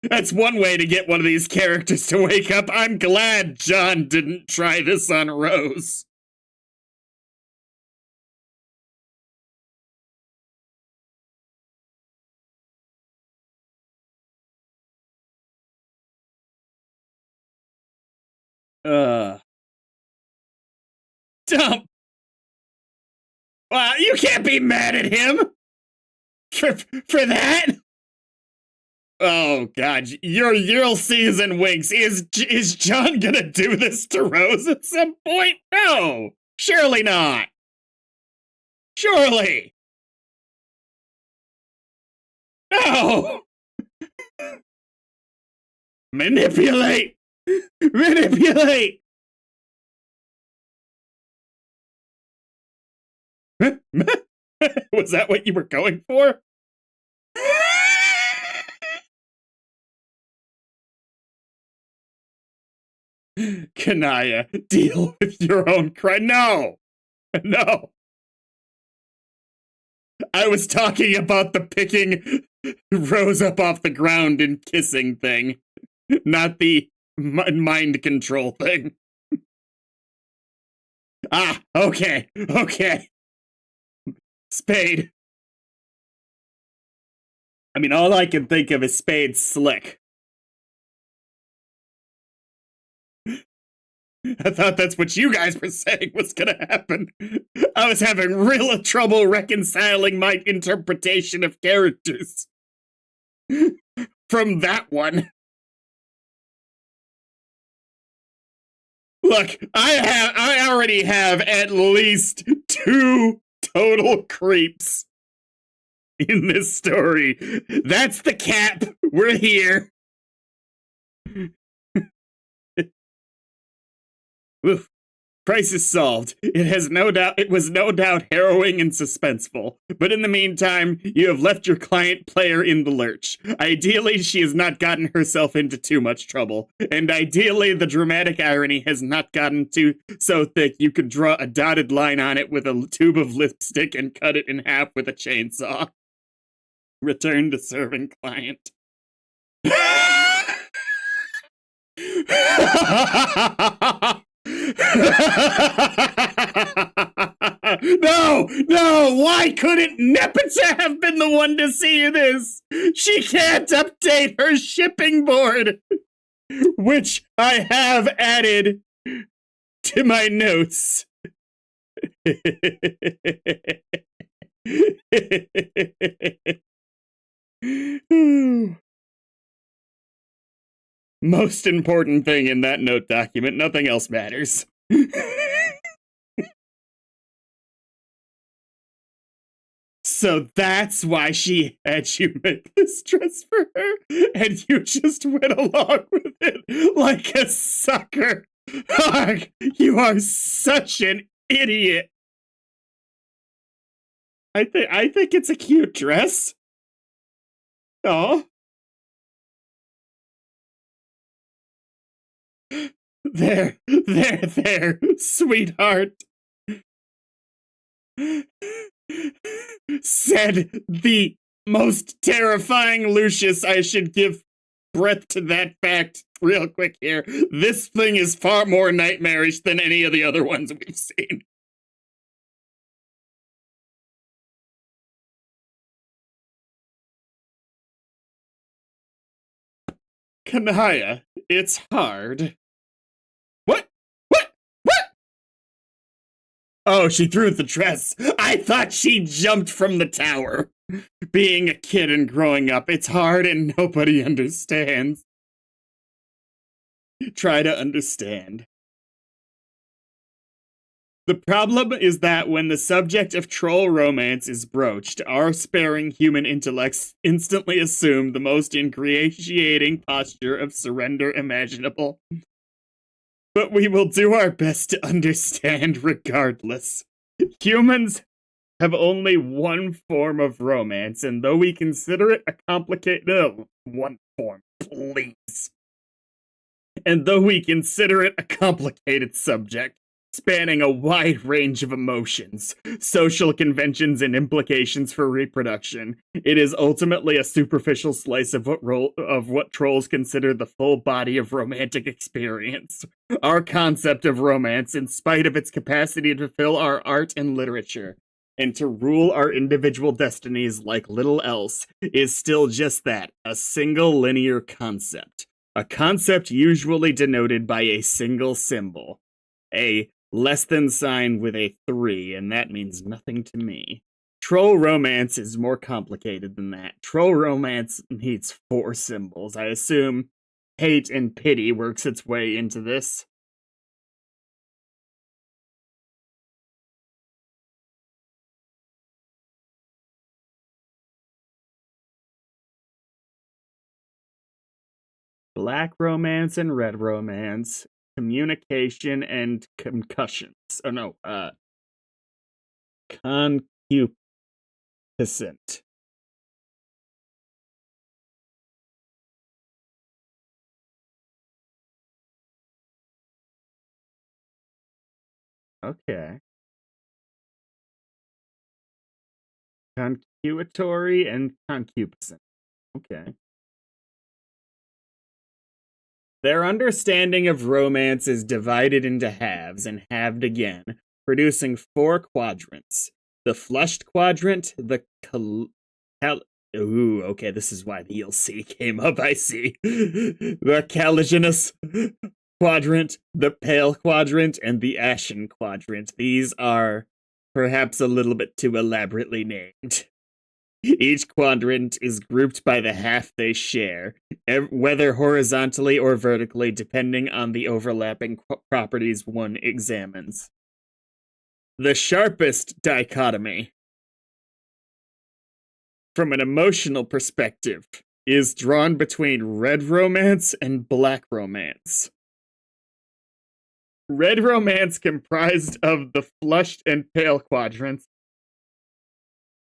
S1: That's one way to get one of these characters to wake up. I'm glad John didn't try this on Rose. Dump. Well, you can't be mad at him for that. Oh God, you'll see in winks. Is John gonna do this to Rose at some point? No, surely not. Surely. No. Manipulate. Manipulate. Was that what you were going for? Kanaya, deal with your own crime. No. No. I was talking about the picking Rose up off the ground and kissing thing, not the mind control thing. Ah, okay. Spade. I mean, all I can think of is Spade slick. I thought that's what you guys were saying was gonna happen. I was having real trouble reconciling my interpretation of characters from that one. Look, I already have at least 2 total creeps in this story. That's the cap. We're here. Oof. Crisis solved. It was no doubt harrowing and suspenseful. But in the meantime, you have left your client player in the lurch. Ideally, she has not gotten herself into too much trouble. And ideally, the dramatic irony has not gotten too so thick you could draw a dotted line on it with a tube of lipstick and cut it in half with a chainsaw. Return to serving client. No, why couldn't Nepeta have been the one to see this? She can't update her shipping board, which I have added to my notes. Most important thing in that note document, nothing else matters. So that's why she had you make this dress for her, and you just went along with it like a sucker. Arg, you are such an idiot. I think it's a cute dress. Oh. There, sweetheart. Said the most terrifying Lucius. I should give breath to that fact real quick here. This thing is far more nightmarish than any of the other ones we've seen. Kanaya, it's hard. What? Oh, she threw the dress. I thought she jumped from the tower. Being a kid and growing up, it's hard and nobody understands. Try to understand. The problem is that when the subject of troll romance is broached, our sparing human intellects instantly assume the most ingratiating posture of surrender imaginable. But we will do our best to understand regardless. Humans have only one form of romance, and though we consider it a complicated... one form, please. And though we consider it a complicated subject, spanning a wide range of emotions, social conventions, and implications for reproduction, it is ultimately a superficial slice of what trolls consider the full body of romantic experience. Our concept of romance, in spite of its capacity to fill our art and literature, and to rule our individual destinies like little else, is still just that, a single linear concept. A concept usually denoted by a single symbol. A less than sign with a 3, and that means nothing to me. Troll romance is more complicated than that. Troll romance needs 4 symbols. I assume hate and pity works its way into this. Black romance and red romance. Communication and concussions. Oh no, concupiscent. Okay. Concuitory and concupiscent. Okay. Their understanding of romance is divided into halves and halved again, producing 4 quadrants. The flushed quadrant, the ooh, okay, this is why the ELC came up, I see. The caligenous quadrant, the pale quadrant, and the ashen quadrant. These are perhaps a little bit too elaborately named. Each quadrant is grouped by the half they share, whether horizontally or vertically, depending on the overlapping properties one examines. The sharpest dichotomy, from an emotional perspective, is drawn between red romance and black romance. Red romance, comprised of the flushed and pale quadrants,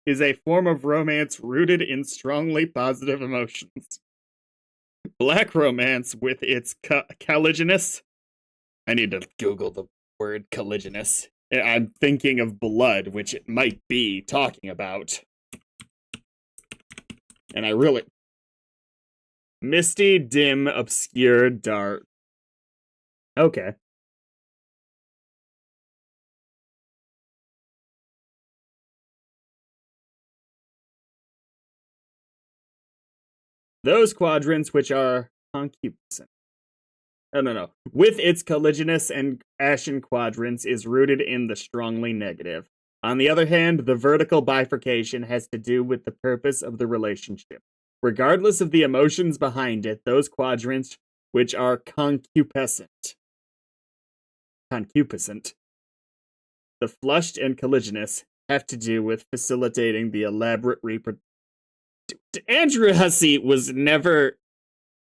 S1: is a form of romance rooted in strongly positive emotions. Black romance, with its caliginousness. I need to Google the word caliginousness. I'm thinking of blood, which it might be talking about. And I really. Misty, dim, obscure, dark. Okay. Those quadrants which are concupiscent. No. With its caliginousness and ashen quadrants is rooted in the strongly negative. On the other hand, the vertical bifurcation has to do with the purpose of the relationship. Regardless of the emotions behind it, those quadrants which are concupiscent, the flushed and caliginousness, have to do with facilitating the elaborate reproduction. Andrew Hussey was never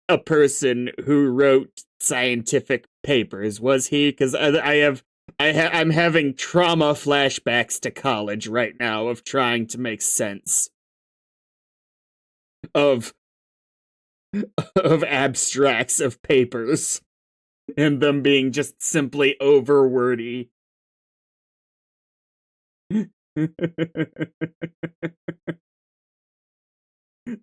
S1: a person who wrote scientific papers, was he? Because I'm having trauma flashbacks to college right now of trying to make sense of abstracts of papers and them being just simply overwordy.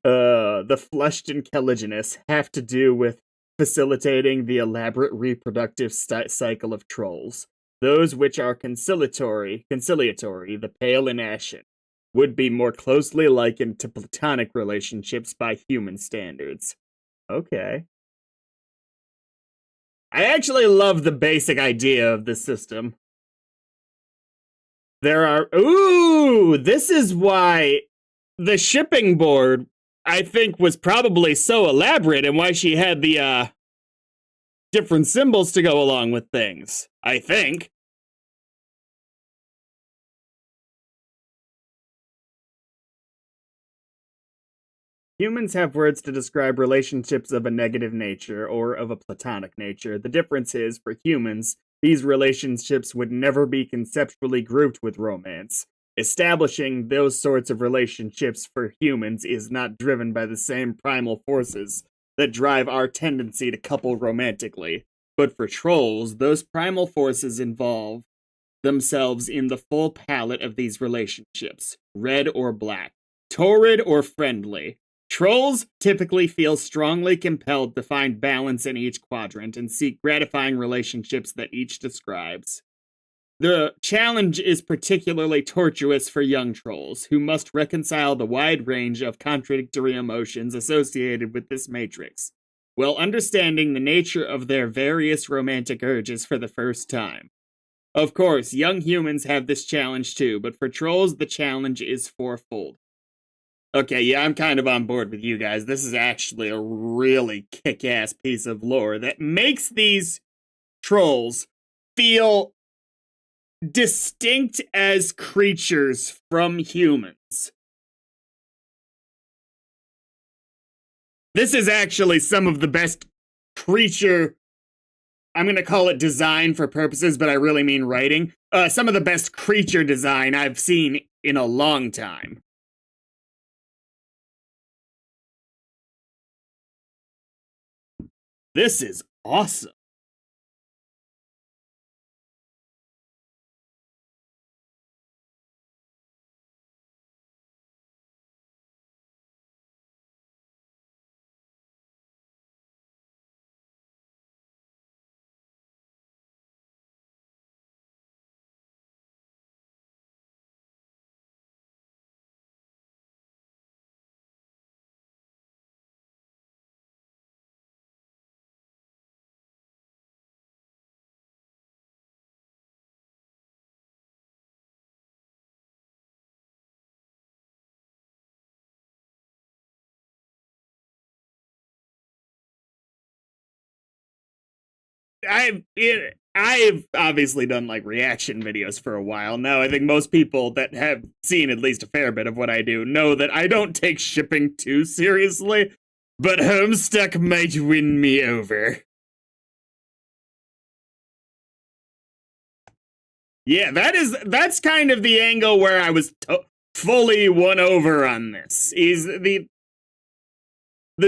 S1: The flushed and caliginousness have to do with facilitating the elaborate reproductive cycle of trolls. Those which are conciliatory, the pale and ashen, would be more closely likened to platonic relationships by human standards. Okay. I actually love the basic idea of this system. There are... Ooh! This is why the shipping board, I think, was probably so elaborate and why she had the, different symbols to go along with things. I think. Humans have words to describe relationships of a negative nature or of a platonic nature. The difference is, for humans, these relationships would never be conceptually grouped with romance. Establishing those sorts of relationships for humans is not driven by the same primal forces that drive our tendency to couple romantically. But for trolls, those primal forces involve themselves in the full palette of these relationships, red or black, torrid or friendly. Trolls typically feel strongly compelled to find balance in each quadrant and seek gratifying relationships that each describes. The challenge is particularly tortuous for young trolls, who must reconcile the wide range of contradictory emotions associated with this matrix, while understanding the nature of their various romantic urges for the first time. Of course, young humans have this challenge too, but for trolls, the challenge is fourfold. Okay, yeah, I'm kind of on board with you guys. This is actually a really kick-ass piece of lore that makes these trolls feel distinct as creatures from humans. This is actually some of the best creature, I'm going to call it design for purposes, but I really mean writing. Some of the best creature design I've seen in a long time. This is awesome. I've obviously done like reaction videos for a while now. I think most people that have seen at least a fair bit of what I do know that I don't take shipping too seriously, but Homestuck might win me over. Yeah, that's kind of the angle where I was fully won over on this. Is the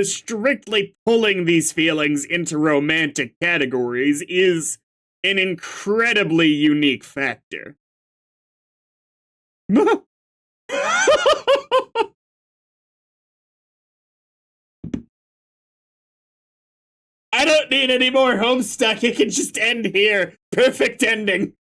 S1: strictly pulling these feelings into romantic categories is an incredibly unique factor. I don't need any more Homestuck. It can just end here. Perfect ending.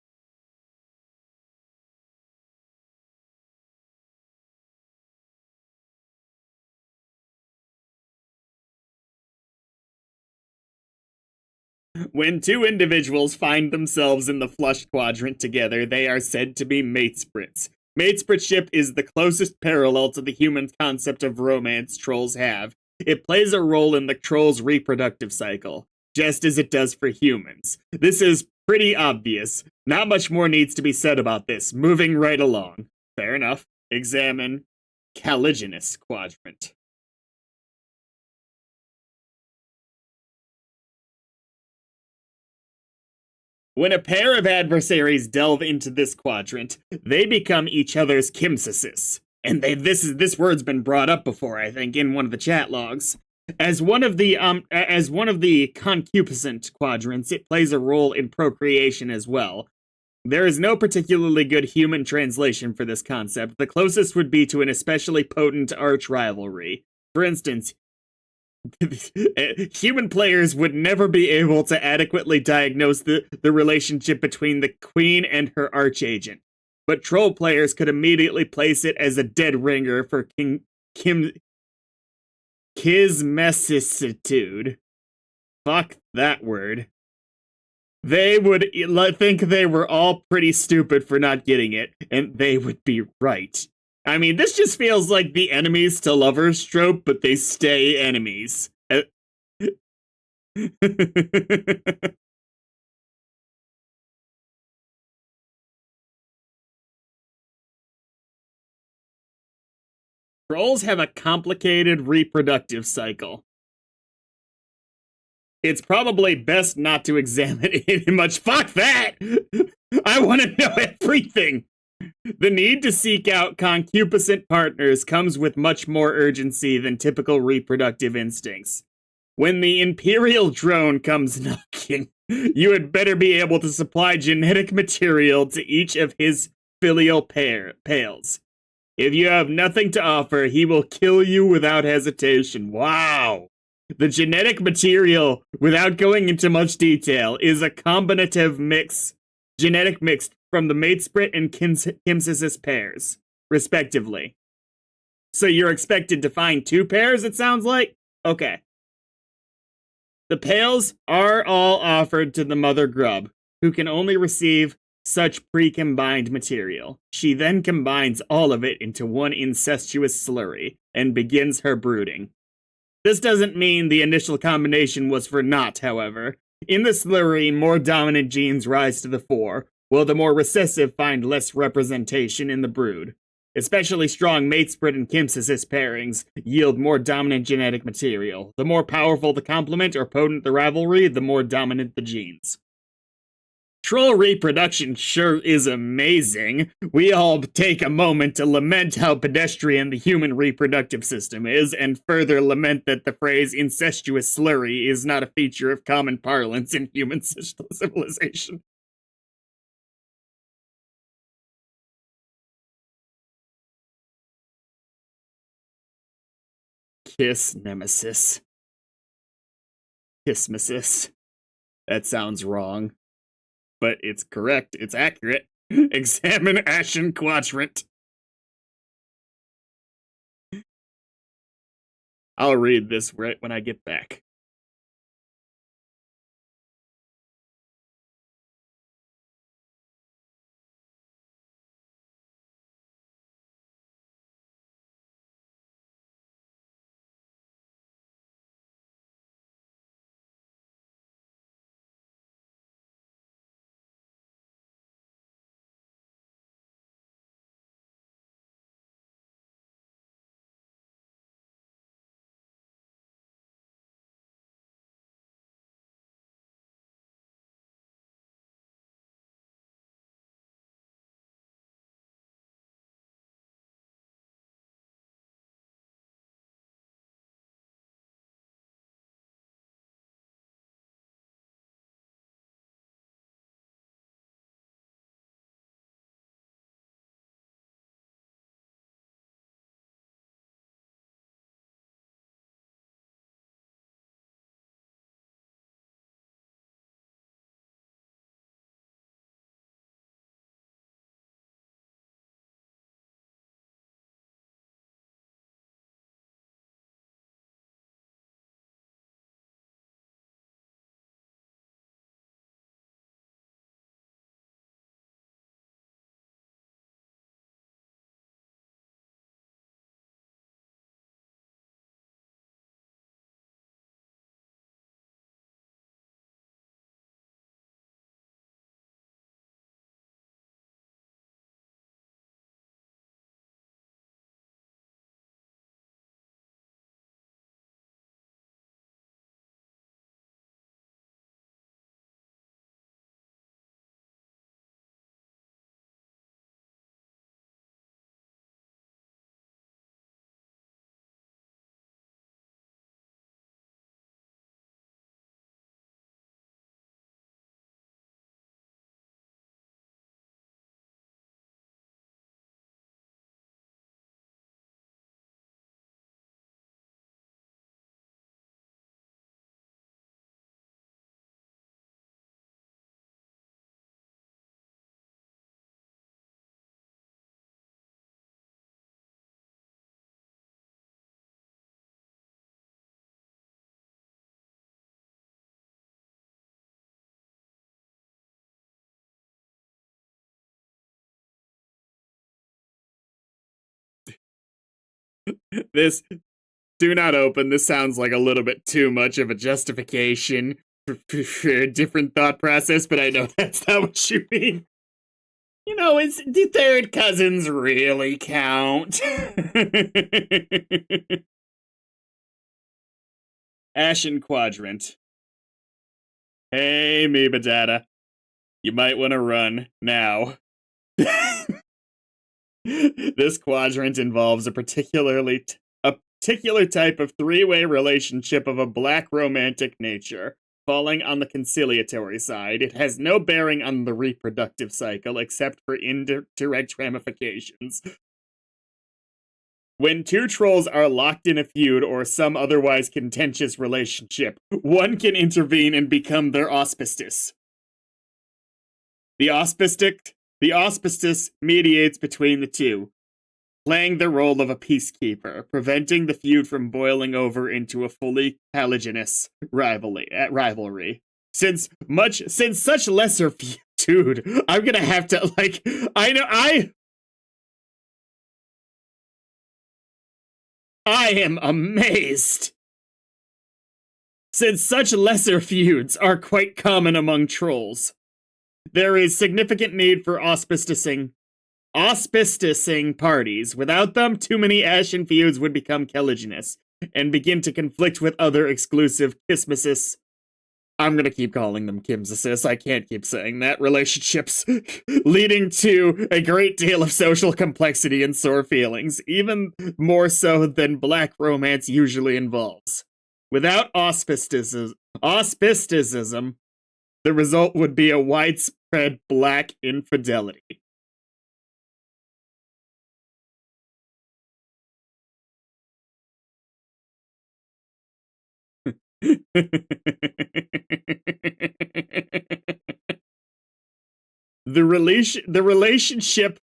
S1: When two individuals find themselves in the flush quadrant together, they are said to be matesprits. Matespritship is the closest parallel to the human concept of romance trolls have. It plays a role in the troll's reproductive cycle, just as it does for humans. This is pretty obvious. Not much more needs to be said about this. Moving right along. Fair enough. Examine Caligulous quadrant. When a pair of adversaries delve into this quadrant, they become each other's kimsisis. And this word's been brought up before, I think, in one of the chat logs. As one of the concupiscent quadrants, it plays a role in procreation as well. There is no particularly good human translation for this concept. The closest would be to an especially potent arch rivalry. For instance, human players would never be able to adequately diagnose the relationship between the queen and her archagent, but troll players could immediately place it as a dead ringer for kismecitude. Fuck that word. They would think they were all pretty stupid for not getting it, and they would be right. I mean, this just feels like the enemies to lovers trope, but they stay enemies. Trolls have a complicated reproductive cycle. It's probably best not to examine it much. Fuck that! I want to know everything! The need to seek out concupiscent partners comes with much more urgency than typical reproductive instincts. When the Imperial drone comes knocking, you had better be able to supply genetic material to each of his filial pales. If you have nothing to offer, he will kill you without hesitation. Wow. The genetic material, without going into much detail, is a combinative genetic mix from the matesprit and kimsisis pairs, respectively. So you're expected to find two pairs, it sounds like? Okay. The pales are all offered to the mother grub, who can only receive such pre-combined material. She then combines all of it into one incestuous slurry and begins her brooding. This doesn't mean the initial combination was for naught, however. In the slurry, more dominant genes rise to the fore, while the more recessive find less representation in the brood. Especially strong matesprit and kimsisis pairings yield more dominant genetic material. The more powerful the complement or potent the rivalry, the more dominant the genes. Troll reproduction sure is amazing. We all take a moment to lament how pedestrian the human reproductive system is, and further lament that the phrase incestuous slurry is not a feature of common parlance in human civilization. Kiss nemesis. Kissmesis. That sounds wrong. But it's correct. It's accurate. Examine Ashen Quadrant. I'll read this right when I get back. This do not open. This sounds like a little bit too much of a justification for a different thought process, but I know that's not what you mean. You know, is do third cousins really count? Ashen Quadrant. Hey, Amoeba Data. You might want to run now. This quadrant involves a particular type of three-way relationship of a black romantic nature. Falling on the conciliatory side, it has no bearing on the reproductive cycle except for indirect ramifications. When two trolls are locked in a feud or some otherwise contentious relationship, one can intervene and become their auspicious. The auspicious mediates between the two, playing the role of a peacekeeper, preventing the feud from boiling over into a fully halogenous rivalry. Since such lesser feud, I'm gonna have to I am amazed. Since such lesser feuds are quite common among trolls, there is significant need for auspicing parties. Without them, too many ashen feuds would become telegenous and begin to conflict with other exclusive kismesis. I'm gonna keep calling them kimsesis. I can't keep saying that. Relationships leading to a great deal of social complexity and sore feelings, even more so than black romance usually involves. Without auspicism, the result would be a widespread black infidelity. The relationship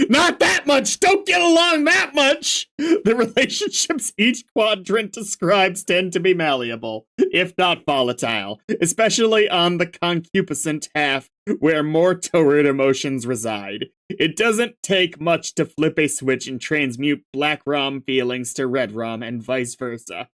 S1: not that much. Don't get along that much. The relationships each quadrant describes tend to be malleable, if not volatile, especially on the concupiscent half where more torrid emotions reside. It doesn't take much to flip a switch and transmute black rom feelings to red rom and vice versa.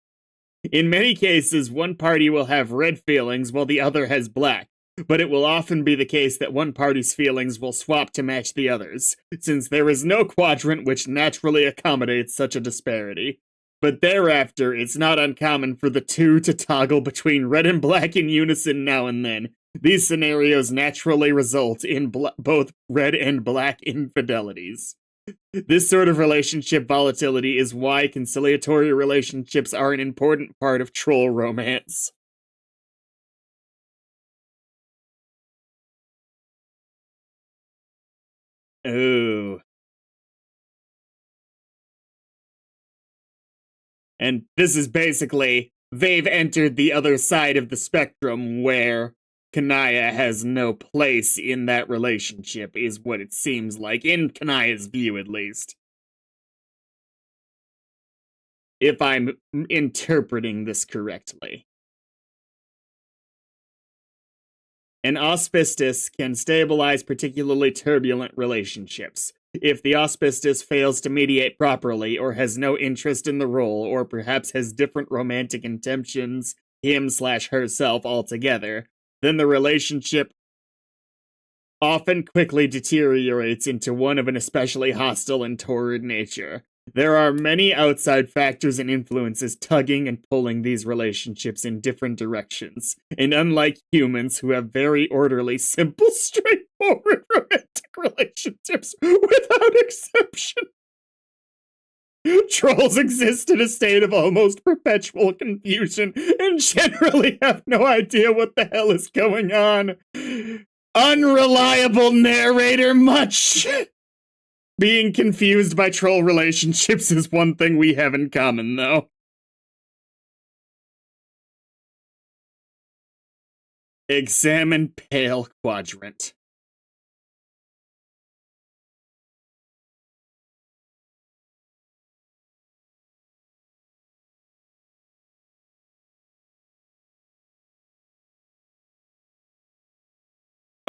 S1: In many cases, one party will have red feelings while the other has black, but it will often be the case that one party's feelings will swap to match the other's, since there is no quadrant which naturally accommodates such a disparity. But thereafter, it's not uncommon for the two to toggle between red and black in unison now and then. These scenarios naturally result in both red and black infidelities. This sort of relationship volatility is why conciliatory relationships are an important part of troll romance. Ooh. And this is basically, they've entered the other side of the spectrum where Kanaya has no place in that relationship, is what it seems like, in Kanaya's view at least. If I'm interpreting this correctly. An auspicious can stabilize particularly turbulent relationships. If the auspicious fails to mediate properly, or has no interest in the role, or perhaps has different romantic intentions, him/herself altogether, then the relationship often quickly deteriorates into one of an especially hostile and torrid nature. There are many outside factors and influences tugging and pulling these relationships in different directions. And unlike humans who have very orderly, simple, straightforward romantic relationships without exception, trolls exist in a state of almost perpetual confusion and generally have no idea what the hell is going on. Unreliable narrator much. Being confused by troll relationships is one thing we have in common, though. Examine Pale Quadrant.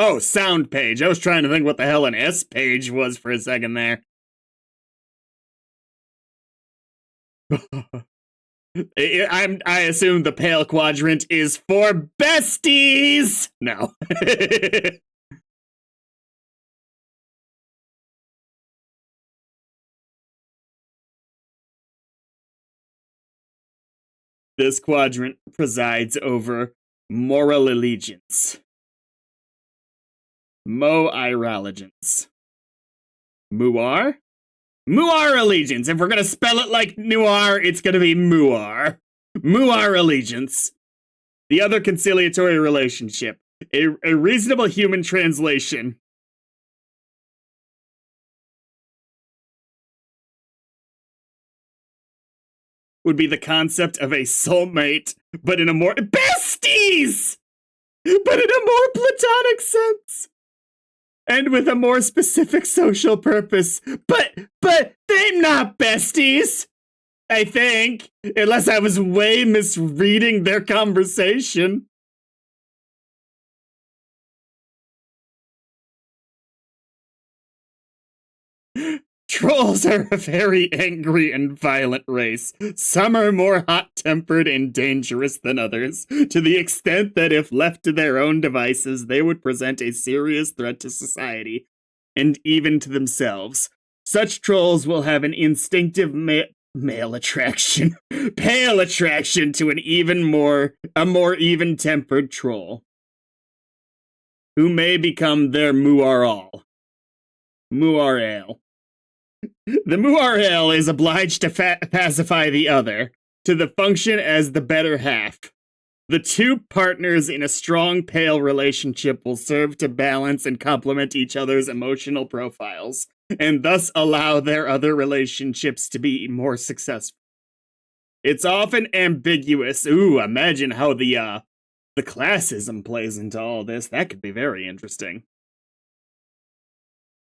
S1: Oh, sound page. I was trying to think what the hell an S page was for a second there. I assume the pale quadrant is for besties. No. This quadrant presides over moral allegiance, mo-irologence, muar, muar allegiance. If we're gonna spell it like noir, it's gonna be muar. Muar allegiance. The other conciliatory relationship. A reasonable human translation. Would be the concept of a soulmate, but in a more besties, but in a more platonic sense, and with a more specific social purpose. But they're not besties, I think, unless I was way misreading their conversation. Trolls are a very angry and violent race. Some are more hot-tempered and dangerous than others, to the extent that if left to their own devices, they would present a serious threat to society, and even to themselves. Such trolls will have an instinctive male attraction, pale attraction to a more even-tempered troll, who may become their muaral. Muaral. The muaral is obliged to pacify the other, to the function as the better half. The two partners in a strong pale relationship will serve to balance and complement each other's emotional profiles, and thus allow their other relationships to be more successful. It's often ambiguous. Ooh, imagine how the classism plays into all this. That could be very interesting.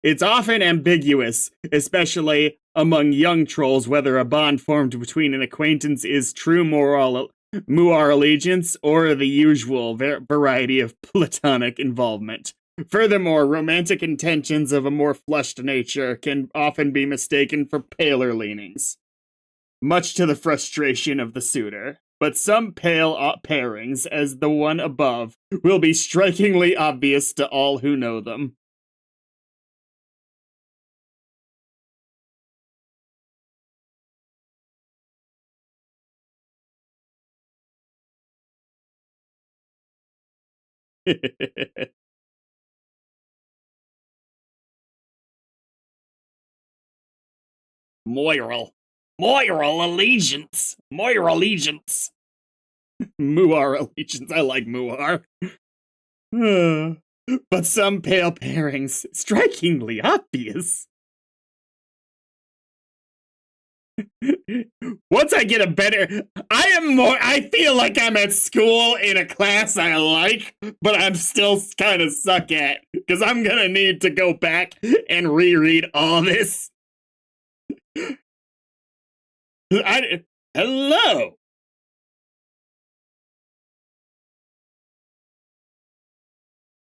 S1: It's often ambiguous, especially among young trolls, whether a bond formed between an acquaintance is true muar allegiance or the usual variety of platonic involvement. Furthermore, romantic intentions of a more flushed nature can often be mistaken for paler leanings, much to the frustration of the suitor. But some pale pairings, as the one above, will be strikingly obvious to all who know them. Moral allegiance. Moral allegiance. Muar allegiance. I like muar. But some pale pairings, strikingly obvious. Once I get a better, I feel like I'm at school in a class I like, but I'm still kind of suck at, because I'm gonna need to go back and reread all this. Hello.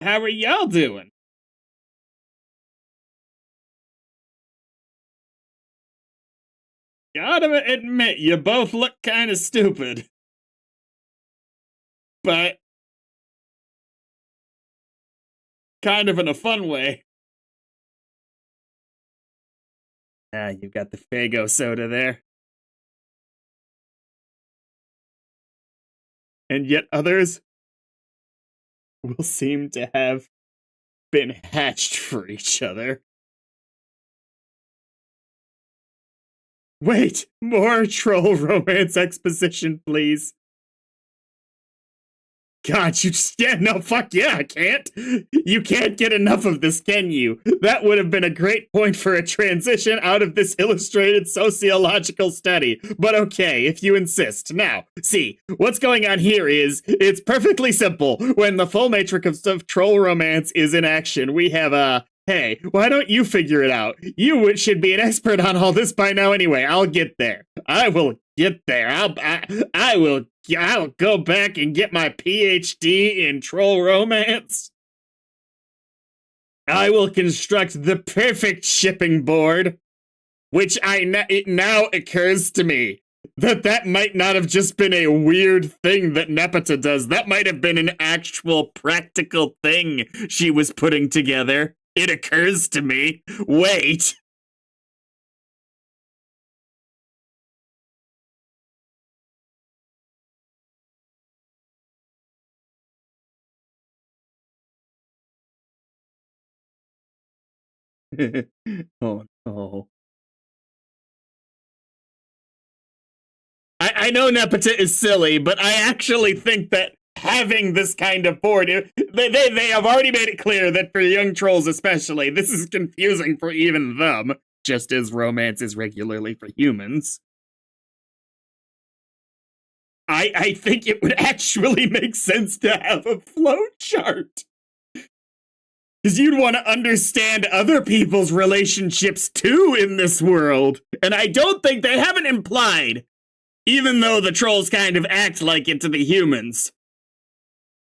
S1: How are y'all doing? Gotta admit, you both look kind of stupid. But kind of in a fun way. Ah, you've got the Faygo soda there. And yet others will seem to have been hatched for each other. Wait, more troll romance exposition, please. God, you just, yeah, no, fuck yeah, I can't. You can't get enough of this, can you? That would have been a great point for a transition out of this illustrated sociological study. But okay, if you insist. Now, see, what's going on here is, it's perfectly simple. When the full matrix of troll romance is in action, we have a, hey, why don't you figure it out? You should be an expert on all this by now anyway. I'll get there. I will get there. I'll go back and get my PhD in troll romance. I will construct the perfect shipping board, which it now occurs to me that might not have just been a weird thing that Nepeta does. That might have been an actual practical thing she was putting together. It occurs to me. Wait. Oh no. I know Nepeta is silly, but I actually think that having this kind of board, they have already made it clear that for young trolls especially, this is confusing for even them, just as romance is regularly for humans. I think it would actually make sense to have a flowchart. Because you'd want to understand other people's relationships too in this world. And I don't think they haven't implied, even though the trolls kind of act like it to the humans,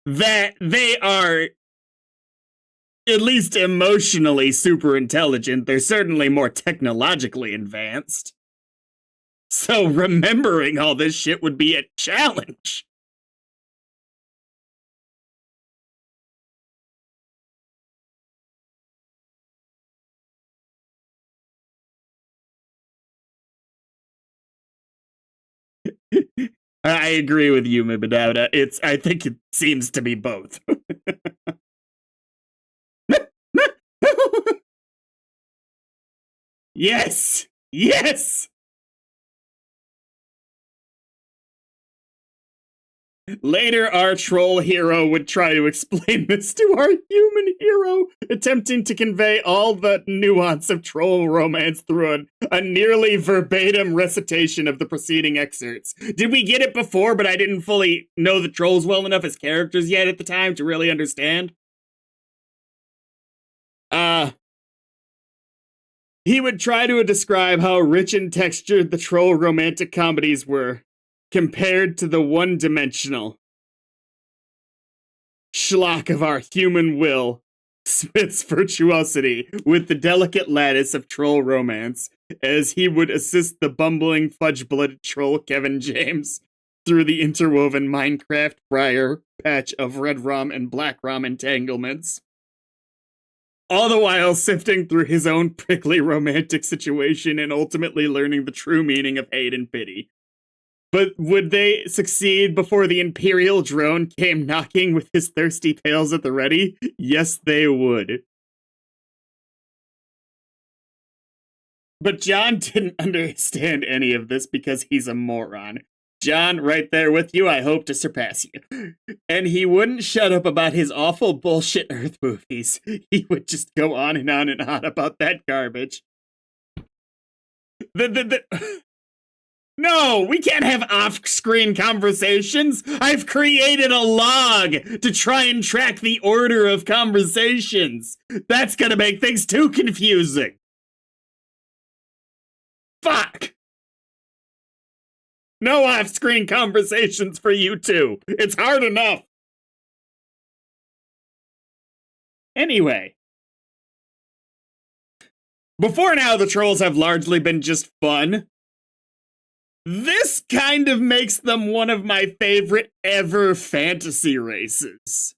S1: that they are at least emotionally super intelligent. They're certainly more technologically advanced. So remembering all this shit would be a challenge. I agree with you, Mibadauda. I think it seems to be both. Yes! Yes! Later, our troll hero would try to explain this to our human hero, attempting to convey all the nuance of troll romance through a nearly verbatim recitation of the preceding excerpts. Did we get it before, but I didn't fully know the trolls well enough as characters yet at the time to really understand? He would try to describe how rich and textured the troll romantic comedies were, compared to the one-dimensional schlock of our human will, Smith's virtuosity with the delicate lattice of troll romance, as he would assist the bumbling, fudge-blooded troll Kevin James through the interwoven Minecraft briar patch of red rum and black rum entanglements, all the while sifting through his own prickly romantic situation and ultimately learning the true meaning of hate and pity. But would they succeed before the Imperial drone came knocking with his thirsty pails at the ready? Yes, they would. But John didn't understand any of this because he's a moron. John, right there with you, I hope to surpass you. And he wouldn't shut up about his awful bullshit Earth movies. He would just go on and on and on about that garbage. No, we can't have off-screen conversations. I've created a log to try and track the order of conversations. That's gonna make things too confusing. Fuck! No off-screen conversations for you two. It's hard enough. Anyway. Before now, the trolls have largely been just fun. This kind of makes them one of my favorite ever fantasy races.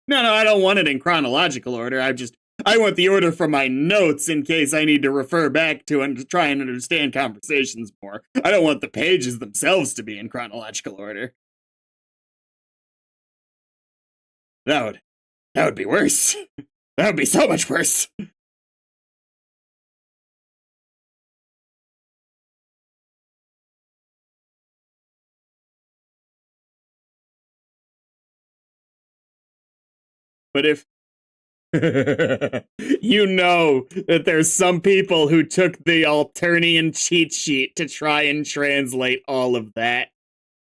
S1: No, I don't want it in chronological order. I want the order for my notes in case I need to refer back to and try and understand conversations more. I don't want the pages themselves to be in chronological order. That would be worse. That would be so much worse. But if you know that there's some people who took the Alternian cheat sheet to try and translate all of that.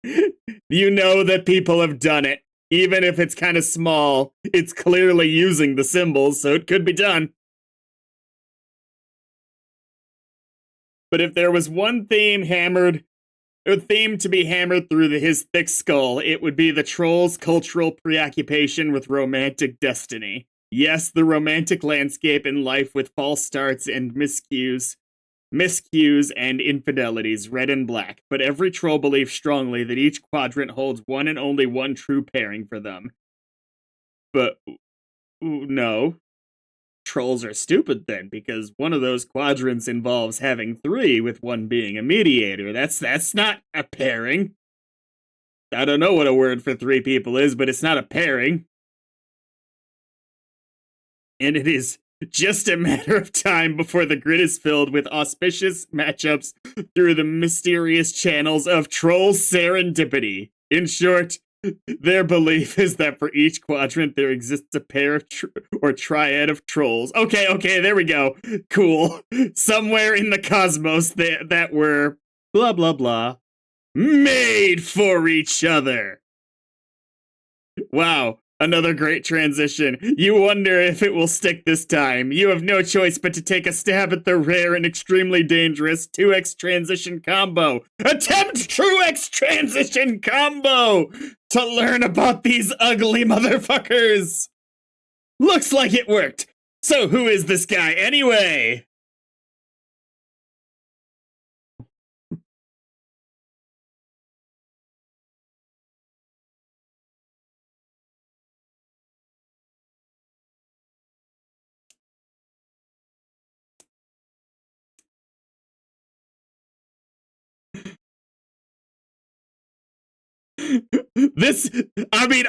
S1: You know that people have done it. Even if it's kind of small, it's clearly using the symbols, so it could be done. But if there was one theme hammered A theme to be hammered through his thick skull. It would be the troll's cultural preoccupation with romantic destiny. Yes, the romantic landscape in life with false starts and miscues and infidelities, red and black. But every troll believes strongly that each quadrant holds one and only one true pairing for them. But no. Trolls are stupid then, because one of those quadrants involves having three with one being a mediator. That's not a pairing. I don't know what a word for three people is, but it's not a pairing. And it is just a matter of time before the grid is filled with auspicious matchups through the mysterious channels of troll serendipity. In short, their belief is that for each quadrant there exists a pair of or triad of trolls. Okay, there we go. Cool. Somewhere in the cosmos that were blah blah blah made for each other. Wow, another great transition. You wonder if it will stick this time. You have no choice but to take a stab at the rare and extremely dangerous 2x transition combo. Attempt true X transition combo to learn about these ugly motherfuckers. Looks like it worked. So who is this guy anyway?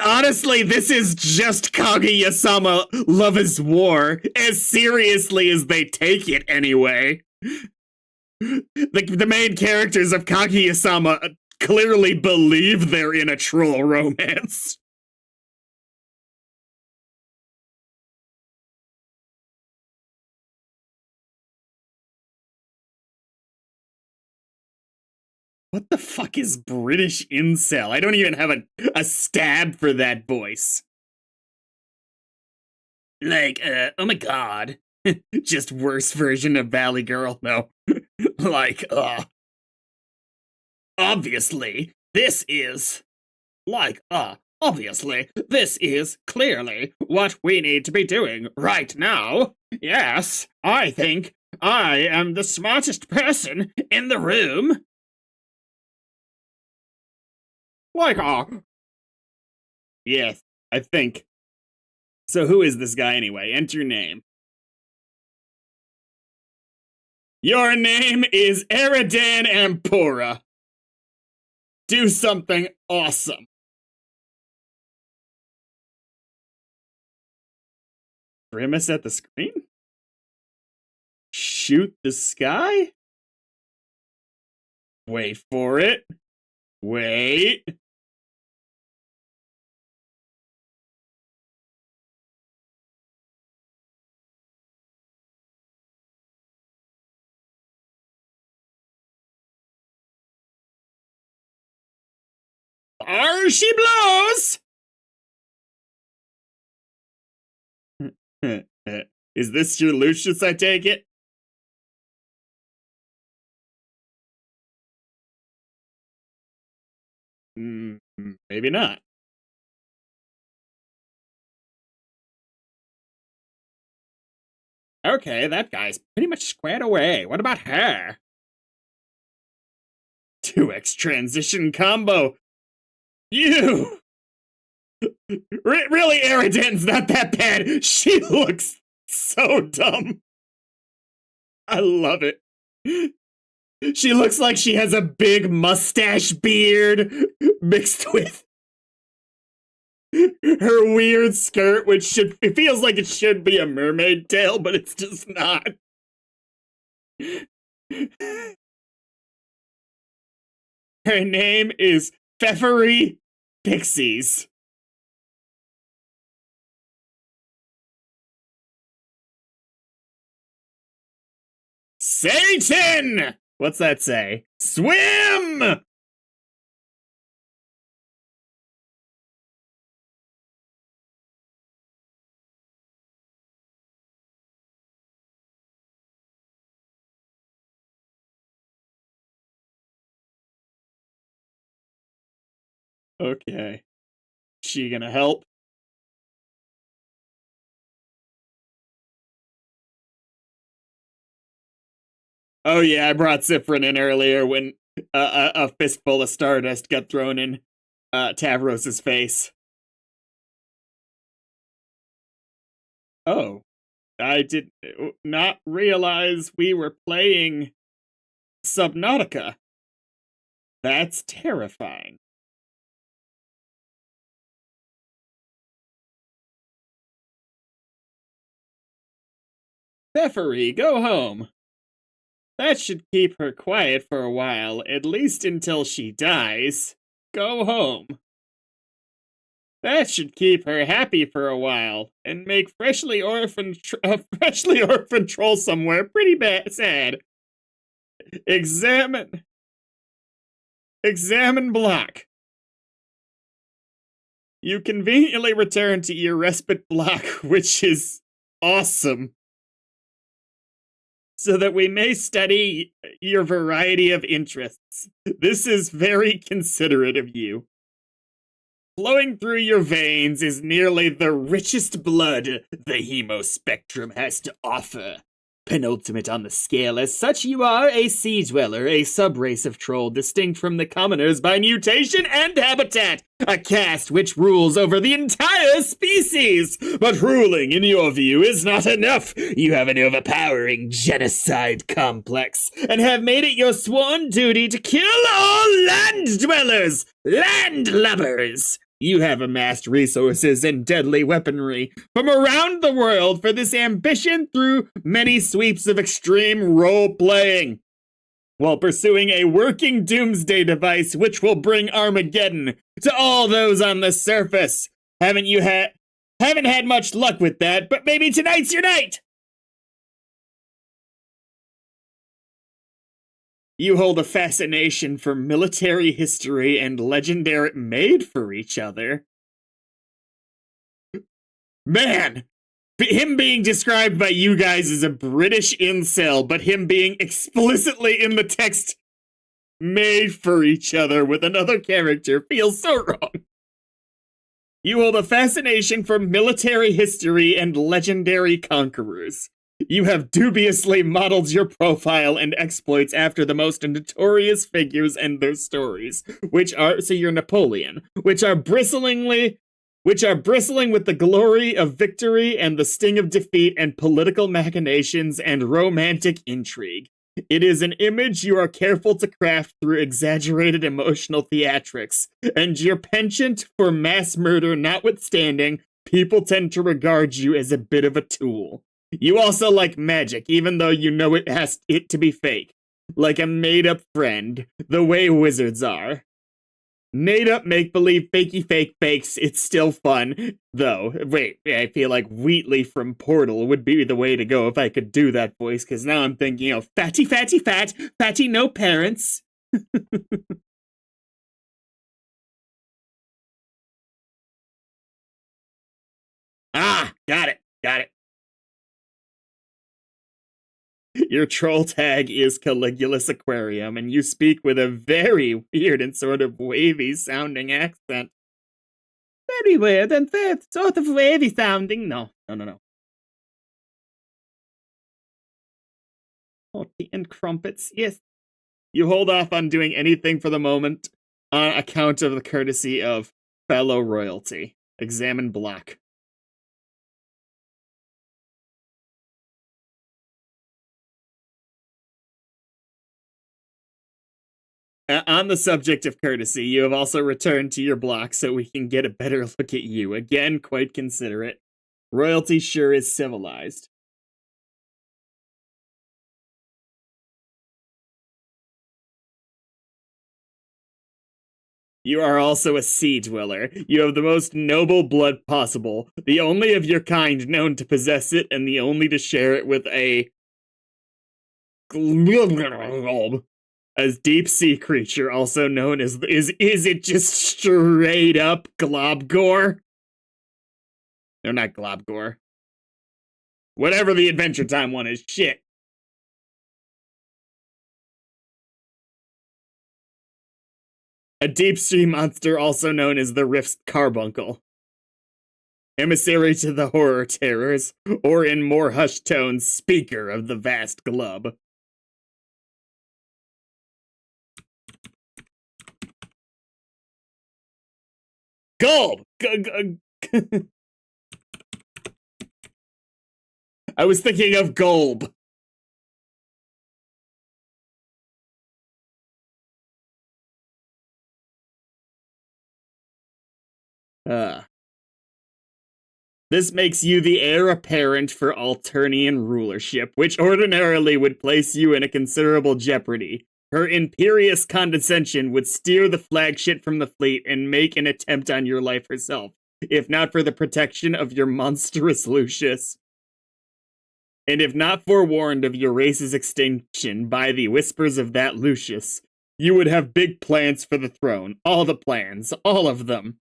S1: Honestly, this is just Kaguya-sama Love is War, as seriously as they take it anyway. The main characters of Kaguya-sama clearly believe they're in a troll romance. What the fuck is British incel? I don't even have a stab for that voice. Like, oh my god. Just worse version of Valley Girl, no. Like, obviously, this is... Like, obviously, this is clearly what we need to be doing right now. Yes, I think I am the smartest person in the room. Like, yes, I think. So who is this guy anyway? Enter your name. Your name is Eridan Ampora. Do something awesome. Grimace at the screen? Shoot the sky? Wait for it. Wait. There she blows! Is this your Lucius, I take it? Maybe not. Okay, that guy's pretty much squared away. What about her? 2x transition combo. You! Really, Eridan's not that bad. She looks so dumb. I love it. She looks like she has a big mustache beard mixed with her weird skirt, which it feels like it should be a mermaid tail, but it's just not. Her name is Pfeffery Pixies. Satan! What's that say? Swim! Okay. She gonna help? Oh yeah, I brought Sifrin in earlier when a fistful of stardust got thrown in Tavros's face. Oh, I did not realize we were playing Subnautica. That's terrifying. Theffery, go home. That should keep her quiet for a while, at least until she dies. Go home. That should keep her happy for a while, and make a freshly orphaned troll somewhere pretty sad. Examine, examine block. You conveniently return to your respite block, which is awesome, so that we may study your variety of interests. This is very considerate of you. Flowing through your veins is nearly the richest blood the hemo spectrum has to offer. Penultimate on the scale, as such, you are a sea dweller, a subrace of troll distinct from the commoners by mutation and habitat, a caste which rules over the entire species. But ruling, in your view, is not enough. You have an overpowering genocide complex, and have made it your sworn duty to kill all land dwellers, landlubbers. You have amassed resources and deadly weaponry from around the world for this ambition through many sweeps of extreme role-playing, while pursuing a working doomsday device which will bring Armageddon to all those on the surface. Haven't had much luck with that, but maybe tonight's your night! You hold a fascination for military history and legendary made for each other. Man, him being described by you guys as a British incel, but him being explicitly in the text made for each other with another character feels so wrong. You hold a fascination for military history and legendary conquerors. You have dubiously modeled your profile and exploits after the most notorious figures and their stories, so you're Napoleon, which are bristling with the glory of victory and the sting of defeat and political machinations and romantic intrigue. It is an image you are careful to craft through exaggerated emotional theatrics, and your penchant for mass murder notwithstanding, people tend to regard you as a bit of a tool. You also like magic, even though you know it has to be fake. Like a made-up friend, the way wizards are. Made-up make-believe fakey fake fakes, it's still fun. Though, wait, I feel like Wheatley from Portal would be the way to go if I could do that voice, because now I'm thinking, fatty, fatty, fat, fatty, no parents. Got it. Your troll tag is Caligula's Aquarium, and you speak with a very weird and sort of wavy sounding accent. Very weird and sort of wavy sounding. No. Oh, tea and crumpets, yes. You hold off on doing anything for the moment on account of the courtesy of fellow royalty. Examine block. On the subject of courtesy, you have also returned to your block so we can get a better look at you. Again, quite considerate. Royalty sure is civilized. You are also a sea dweller. You have the most noble blood possible, the only of your kind known to possess it, and the only to share it with a as deep sea creature, also known as is it just straight up Globgore? No, not Globgore. Whatever the Adventure Time one is, shit. A deep sea monster also known as the Rift's Carbuncle. Emissary to the horror terrors, or in more hushed tones, speaker of the vast glub. Gulb! I was thinking of Gulb. This makes you the heir apparent for Alternian rulership, which ordinarily would place you in a considerable jeopardy. Her imperious condescension would steer the flagship from the fleet and make an attempt on your life herself, if not for the protection of your monstrous Lucius. And if not forewarned of your race's extinction by the whispers of that Lucius, you would have big plans for the throne. All the plans. All of them.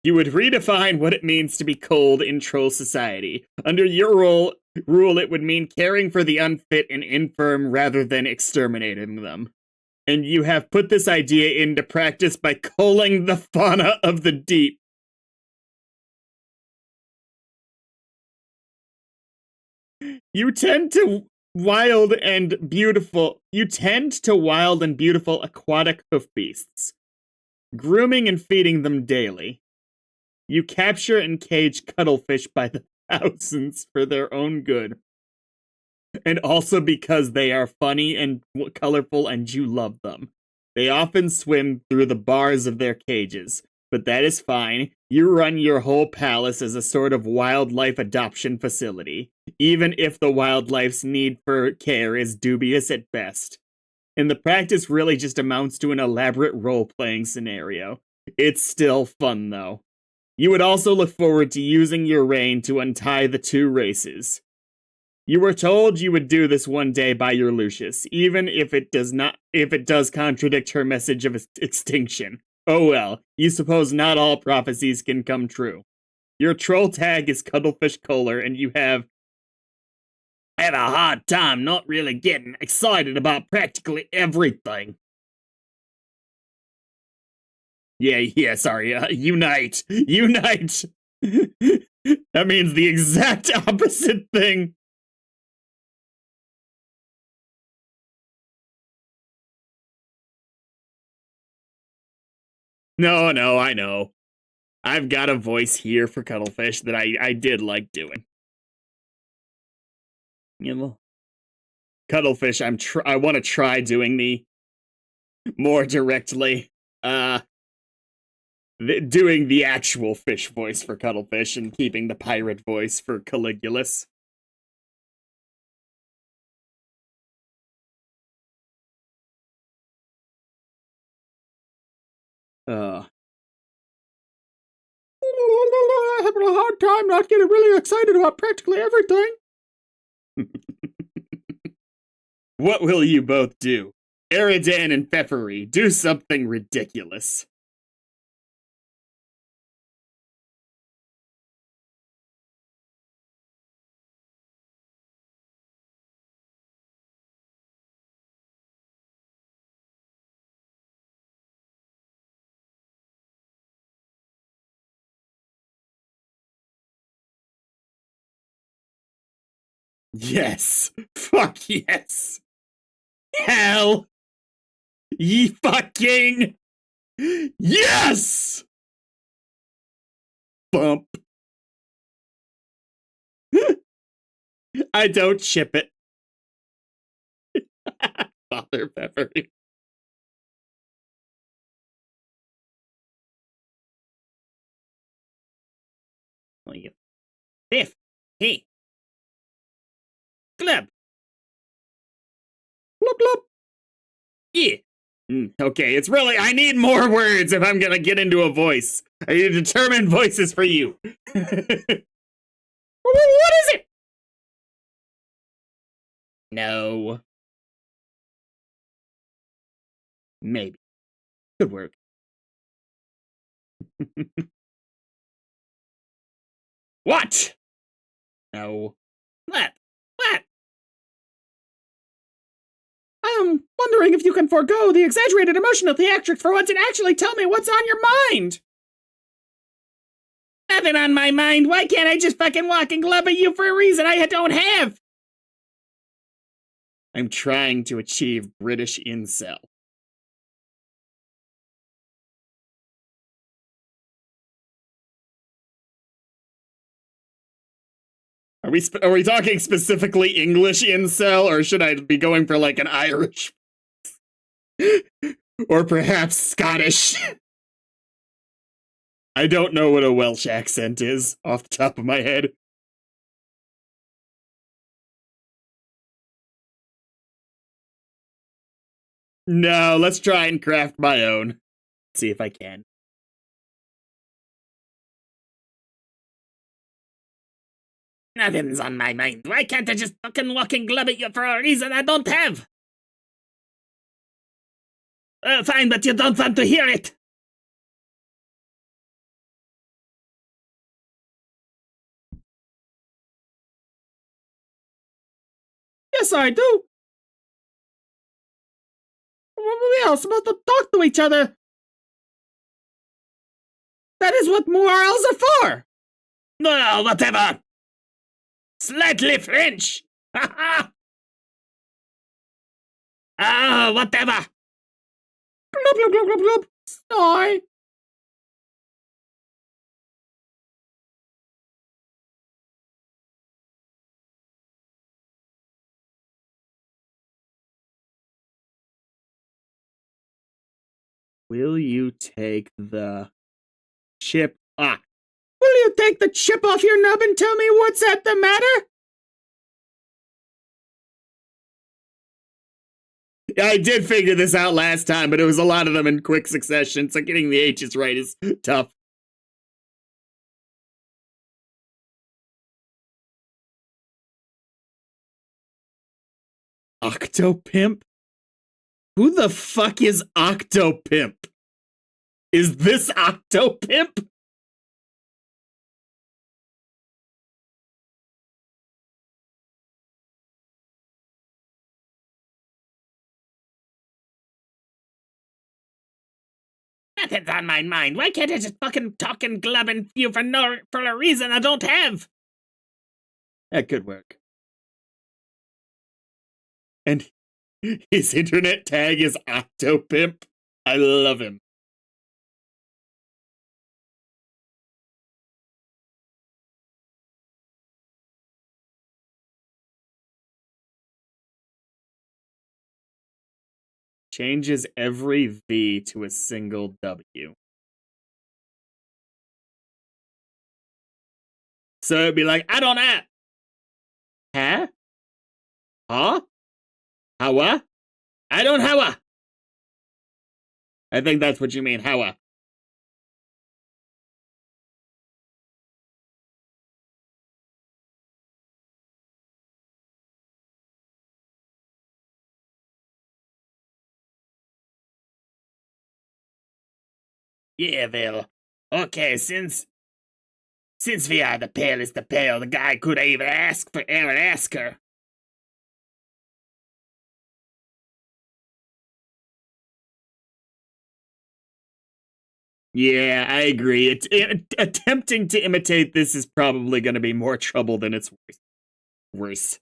S1: You would redefine what it means to be cold in troll society. Under your rule, it would mean caring for the unfit and infirm rather than exterminating them. And you have put this idea into practice by culling the fauna of the deep. You tend to wild and beautiful aquatic hoof beasts, grooming and feeding them daily. You capture and cage cuttlefish by the thousands for their own good. And also because they are funny and colorful and you love them. They often swim through the bars of their cages, but that is fine. You run your whole palace as a sort of wildlife adoption facility, even if the wildlife's need for care is dubious at best. And the practice really just amounts to an elaborate role-playing scenario. It's still fun, though. You would also look forward to using your reign to untie the two races. You were told you would do this one day by your Lucius, even if it does contradict her message of extinction. Oh well, you suppose not all prophecies can come true. Your troll tag is Cuttlefish Kohler, and you have a hard time not really getting excited about practically everything. Yeah, sorry, unite! Unite! That means the exact opposite thing. No, I know. I've got a voice here for Cuttlefish that I did like doing. You know, Cuttlefish, I want to try doing the more directly, doing the actual fish voice for Cuttlefish and keeping the pirate voice for Caligulus. I'm having a hard time not getting really excited about practically everything. What will you both do? Eridan and Pfeffery, do something ridiculous. Yes. Fuck yes. Hell. Ye fucking. Yes! Bump. I don't ship it. Father Pepper. Well, you. Biff. Hey. Glub. Glub glub. Yeah. Okay, it's really. I need more words if I'm gonna get into a voice. I need to determine voices for you. What is it? No. Maybe. Could work. What? No. What?
S2: Wondering if you can forego the exaggerated emotional theatrics for once and actually tell me what's on your mind. Nothing on my mind. Why can't I just fucking walk and glub at you for a reason I don't have?
S1: I'm trying to achieve British incel. Are we talking specifically English incel, or should I be going for like an Irish? Or perhaps Scottish? I don't know what a Welsh accent is off the top of my head. No, let's try and craft my own. See if I can.
S2: Nothing's on my mind. Why can't I just fucking walk and glub at you for a reason I don't have? Fine, but you don't want to hear it. Yes, I do. We are supposed to talk to each other. That is what morals are for. No, whatever. Slightly French. Whatever. Glub, glub, glub, glub, glub. Sigh.
S1: Will you take the chip off?
S2: Will you take the chip off your nub and tell me what's at the matter?
S1: I did figure this out last time, but it was a lot of them in quick succession, so getting the H's right is tough. Octopimp? Who the fuck is Octopimp? Is this Octopimp?
S2: Nothing's on my mind. Why can't I just fucking talk and glub at you for a reason I don't have?
S1: That could work. And his internet tag is Octopimp. I love him. Changes every V to a single W. So it'd be like, I don't know. Huh? Huh? Howa? I don't howa. I think that's what you mean, howa.
S2: Yeah, well, okay, since we are the palest of pale, the guy could even ask for Aaron Asker.
S1: Yeah, I agree. Attempting to imitate this is probably going to be more trouble than it's worse.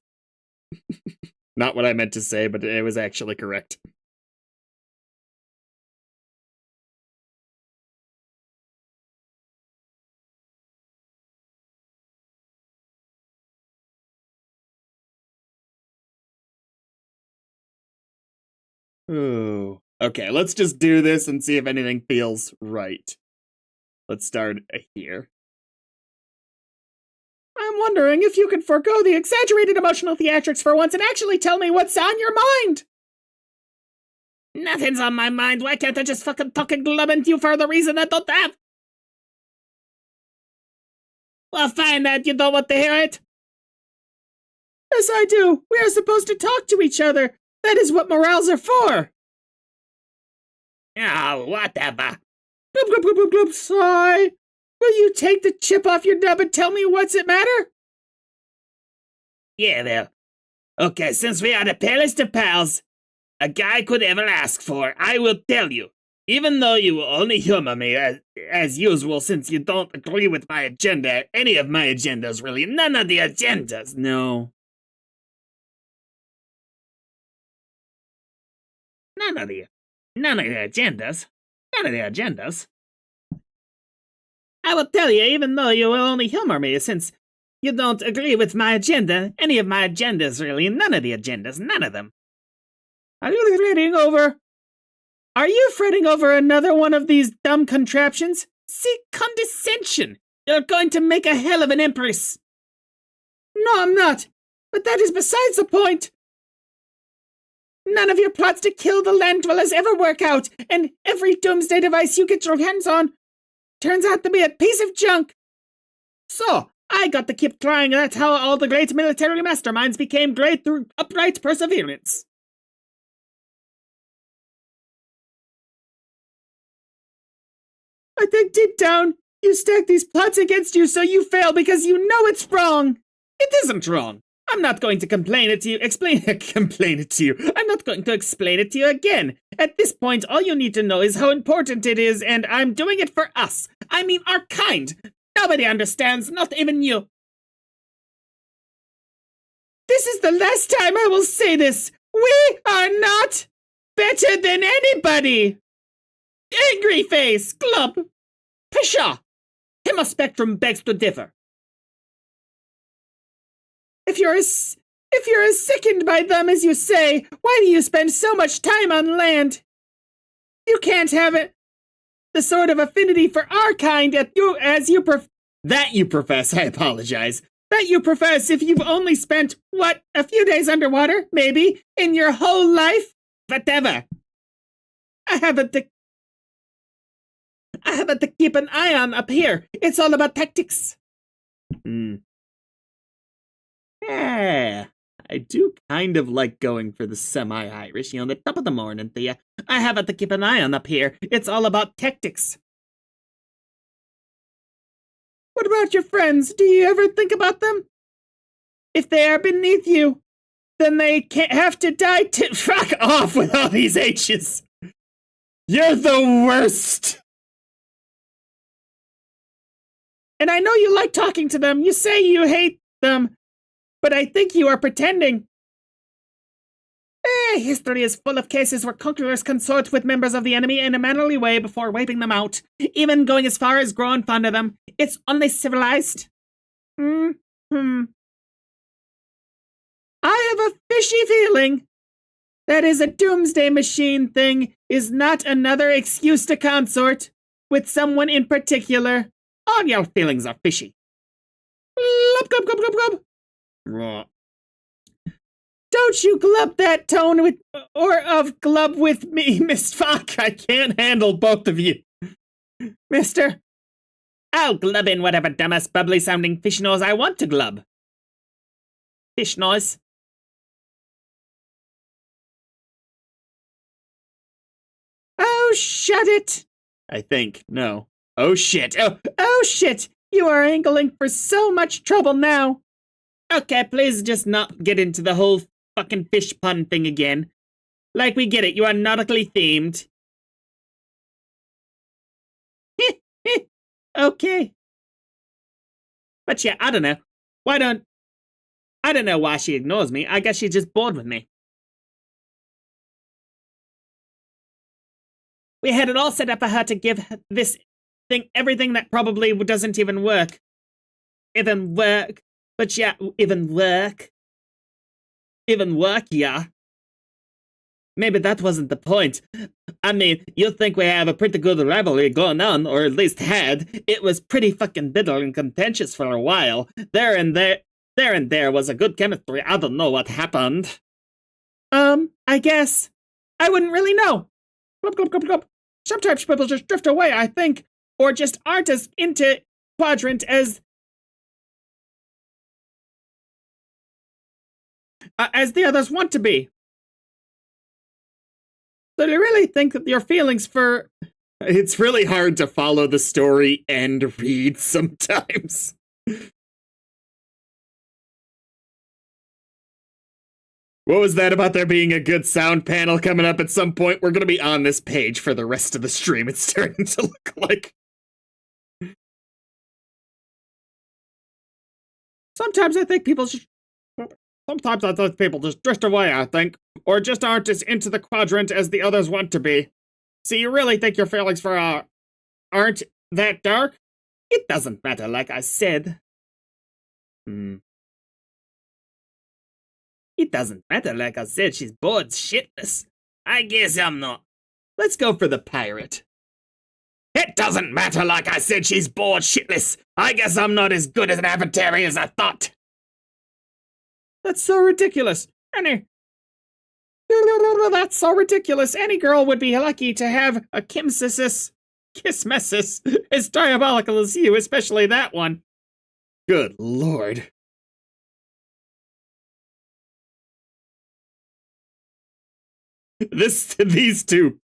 S1: Not what I meant to say, but it was actually correct. Ooh. Okay, let's just do this and see if anything feels right. Let's start here.
S2: I'm wondering if you could forego the exaggerated emotional theatrics for once and actually tell me what's on your mind. Nothing's on my mind. Why can't I just fucking talk and glub at you for the reason I don't have? Well, fine that you don't want to hear it. Yes, I do. We are supposed to talk to each other. That is what morals are for. Oh, whatever. Glub, glub, glub, glub, glub, sigh. Will you take the chip off your nub and tell me what's it matter? Yeah, well. Okay, since we are the palest of pals, a guy could ever ask for, I will tell you. Even though you will only humor me as usual since you don't agree with my agenda, any of my agendas really, none of the agendas, no. None of the agendas. None of the agendas. I will tell you, even though you will only humor me since you don't agree with my agenda, any of my agendas really, none of the agendas, none of them. Are you fretting over another one of these dumb contraptions? See, condescension! You're going to make a hell of an empress! No, I'm not. But that is besides the point. None of your plots to kill the land dwellers ever work out, and every doomsday device you get your hands on turns out to be a piece of junk. So, I got to keep trying. That's how all the great military masterminds became great through upright perseverance. I think deep down, you stack these plots against you so you fail because you know it's wrong. It isn't wrong. I'm not going to complain it to you. Complain it to you. I'm not going to explain it to you again. At this point, all you need to know is how important it is, and I'm doing it for us. I mean, our kind. Nobody understands, not even you. This is the last time I will say this. We are not better than anybody. Angry face, glub. Pshaw. Hemospectrum begs to differ. If you're as sickened by them as you say, why do you spend so much time on land? You can't have it. The sort of affinity for our kind that you profess, I apologize. That you profess if you've only spent, a few days underwater, maybe, in your whole life? Whatever. I haven't to keep an eye on up here. It's all about tactics. Yeah, I do kind of like going for the semi-Irish, the top of the morning to you. I have it to keep an eye on up here. It's all about tactics. What about your friends? Do you ever think about them? If they are beneath you, then they can't have to die to— Fuck off with all these H's! You're the worst! And I know you like talking to them. You say you hate them. But I think you are pretending. History is full of cases where conquerors consort with members of the enemy in a mannerly way before wiping them out, even going as far as growing fond of them. It's only civilized. I have a fishy feeling that is a doomsday machine thing is not another excuse to consort with someone in particular. All your feelings are fishy. Glub, glub, glub, glub, glub. Don't you glub that tone with glub with me, Miss Fuck. I can't handle both of you. Mister, I'll glub in whatever dumbass bubbly sounding fish noise I want to glub. Fish noise. Oh, shut it. I think. No. Oh, shit. Oh, shit. You are angling for so much trouble now. Okay, please just not get into the whole fucking fish pun thing again. Like, we get it, you are nautically themed. Okay. But yeah, I don't know. I don't know why she ignores me. I guess she's just bored with me. We had it all set up for her to give this thing everything that probably doesn't even work. Even work. But yeah, even work, yeah. Maybe that wasn't the point. I mean, you think we have a pretty good rivalry going on, or at least had. It was pretty fucking bitter and contentious for a while. There and there was a good chemistry. I don't know what happened. I guess. I wouldn't really know. Glub, glub, glub, glub. Sometimes people just drift away, I think, or just aren't as into Quadrant as the others want to be. So do you really think that your feelings for— It's really hard to follow the story and read sometimes.
S1: What was that about there being a good sound panel coming up at some point? We're gonna be on this page for the rest of the stream. It's starting to look like.
S2: Sometimes I think people just drift away, I think. Or just aren't as into the quadrant as the others want to be. So you really think your feelings for aren't that dark? It doesn't matter, like I said. It doesn't matter, like I said, she's bored shitless. I guess I'm not. Let's go for the pirate. It doesn't matter, like I said, she's bored shitless. I guess I'm not as good as an avatar as I thought. That's so ridiculous. That's so ridiculous. Any girl would be lucky to have a Kismesis as diabolical as you, especially that one.
S1: Good lord. These two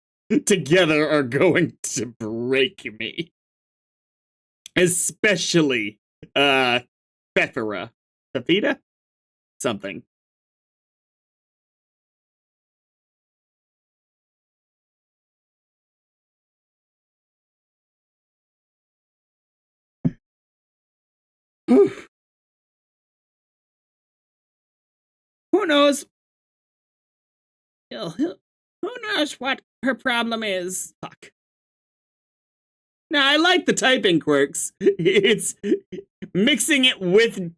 S1: together are going to break me. Especially, Fefira. Fefita? Something. Who knows? Who knows what her problem is? Fuck. Now, I like the typing quirks. It's mixing it with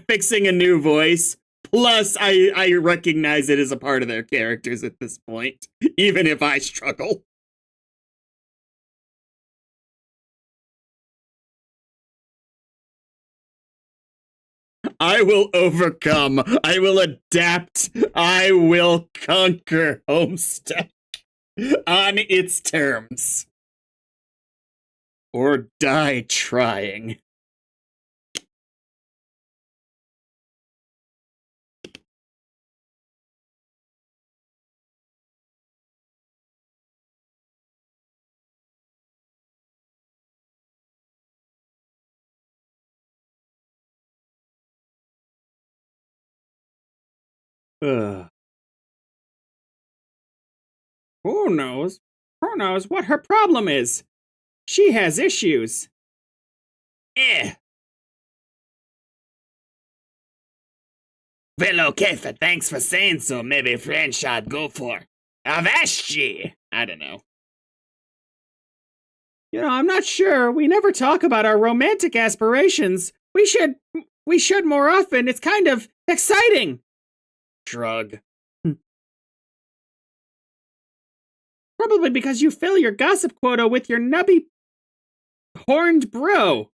S1: fixing a new voice. Plus, I recognize it as a part of their characters at this point, even if I struggle. I will overcome. I will adapt. I will conquer Homestuck on its terms. Or die trying. Who knows? Who knows what her problem is? She has issues. Well, okay, thanks for saying so. Maybe French I'd go for. Avashji! I don't know. You know, I'm not sure. We never talk about our romantic aspirations. We should more often. It's kind of exciting. Shrug. Probably because you fill your gossip quota with your nubby horned bro.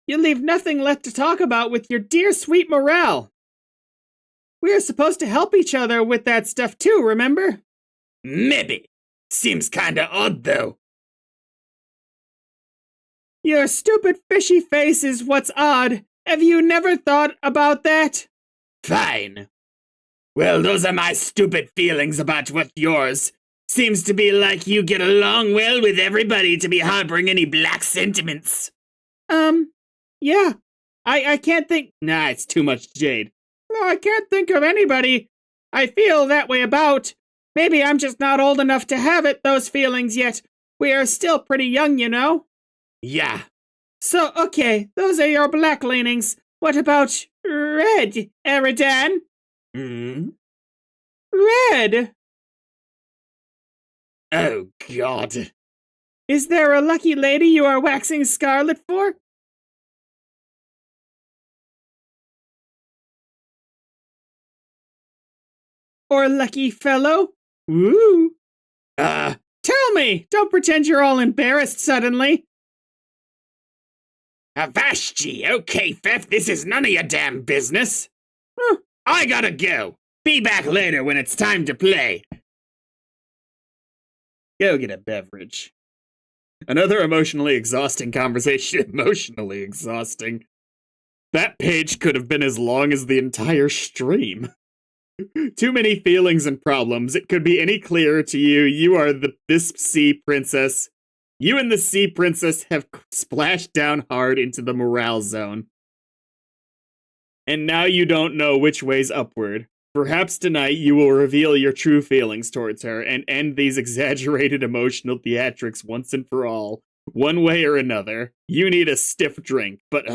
S1: You leave nothing left to talk about with your dear sweet morale. We are supposed to help each other with that stuff too, remember? Maybe. Seems kinda odd though. Your stupid fishy face is what's odd. Have you never thought about that? Fine. Well, those are my stupid feelings about what yours. Seems to be like you get along well with everybody to be harboring any black sentiments. Yeah. I can't think. Nah, it's too much jade. No, I can't think of anybody I feel that way about. Maybe I'm just not old enough to have those feelings yet. We are still pretty young, you know? Yeah. So, okay, those are your black leanings. What about red, Eridan? Red? Oh, God. Is there a lucky lady you are waxing scarlet for? Or lucky fellow? Woo! Tell me! Don't pretend you're all embarrassed suddenly. Avashji, okay, Fef, this is none of your damn business. I gotta go. Be back later when it's time to play. Go get a beverage. Another emotionally exhausting conversation. Emotionally exhausting. That page could have been as long as the entire stream. Too many feelings and problems. It could be any clearer to you. You are this sea princess. You and the sea princess have splashed down hard into the morale zone. And now you don't know which way's upward. Perhaps tonight you will reveal your true feelings towards her and end these exaggerated emotional theatrics once and for all. One way or another, you need a stiff drink, but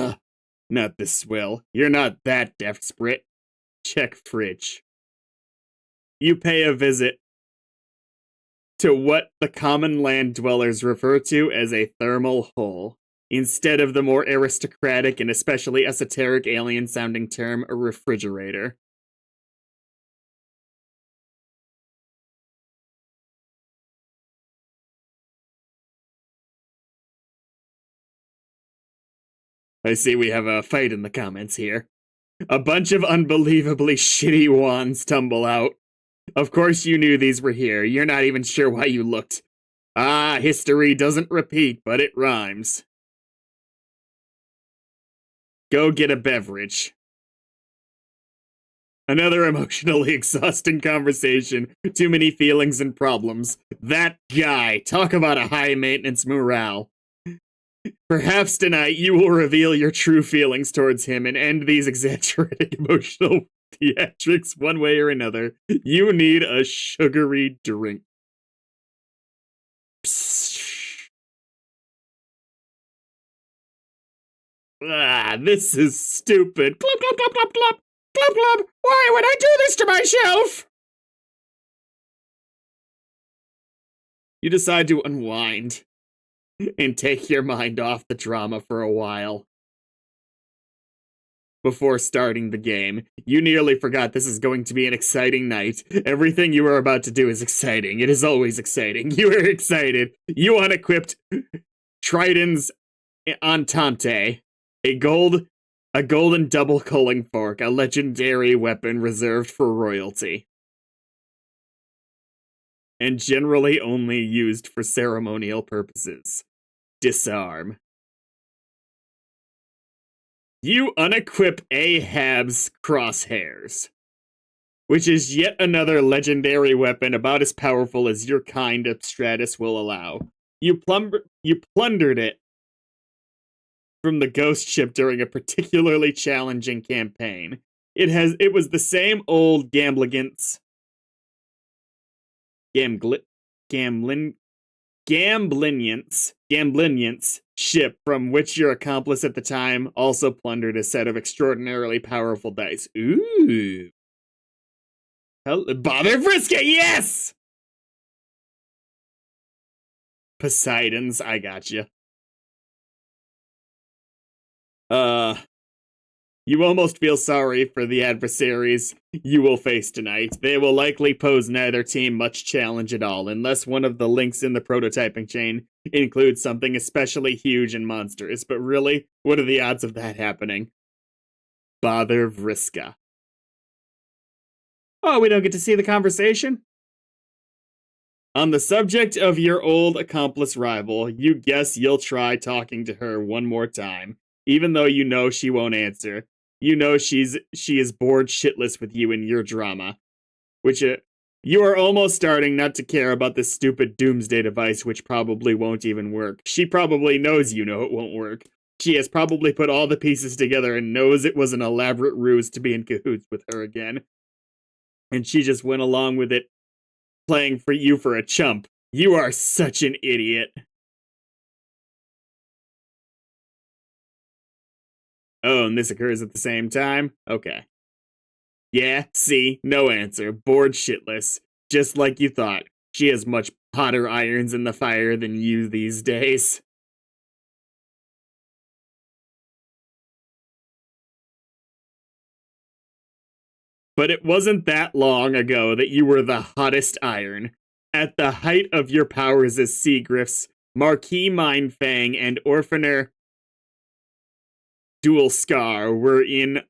S1: not this swill. You're not that desperate. Check fridge. You pay a visit to what the common land dwellers refer to as a thermal hole, instead of the more aristocratic and especially esoteric alien-sounding term, a refrigerator. I see we have a fight in the comments here. A bunch of unbelievably shitty wands tumble out. Of course you knew these were here. You're not even sure why you looked. Ah, history doesn't repeat, but it rhymes. Go get a beverage. Another emotionally exhausting conversation. Too many feelings and problems. That guy. Talk about a high maintenance morale. Perhaps tonight you will reveal your true feelings towards him and end these exaggerated emotional theatrics one way or another. You need a sugary drink. Psst. Ah, this is stupid. Glub, glub, glub, glub, glub. Glub, glub. Why would I do this to myself? You decide to unwind and take your mind off the drama for a while. Before starting the game, you nearly forgot this is going to be an exciting night. Everything you are about to do is exciting. It is always exciting. You are excited. You unequipped Triton's Entente, a golden double culling fork, a legendary weapon reserved for royalty, and generally only used for ceremonial purposes. Disarm. You unequip Ahab's crosshairs, which is yet another legendary weapon about as powerful as your kind of Stratus will allow. You plundered it from the ghost ship during a particularly challenging campaign. It was the same old Gambliance ship from which your accomplice at the time also plundered a set of extraordinarily powerful dice. Ooh. Bother Vriska, yes! Poseidon's, I gotcha. You almost feel sorry for the adversaries you will face tonight. They will likely pose neither team much challenge at all, unless one of the links in the prototyping chain includes something especially huge and monstrous. But really, what are the odds of that happening? Bother Vriska. Oh, we don't get to see the conversation? On the subject of your old accomplice rival, you guess you'll try talking to her one more time, even though you know she won't answer. You know she is bored shitless with you and your drama, which you are almost starting not to care about this stupid doomsday device, which probably won't even work. She probably knows you know it won't work. She has probably put all the pieces together and knows it was an elaborate ruse to be in cahoots with her again. And she just went along with it, playing for you for a chump. You are such an idiot. Oh, and this occurs at the same time? Okay. Yeah, see, no answer. Bored shitless. Just like you thought. She has much hotter irons in the fire than you these days. But it wasn't that long ago that you were the hottest iron. At the height of your powers as Seagriffs, Marquis Mindfang and Orphaner Dual Scar were in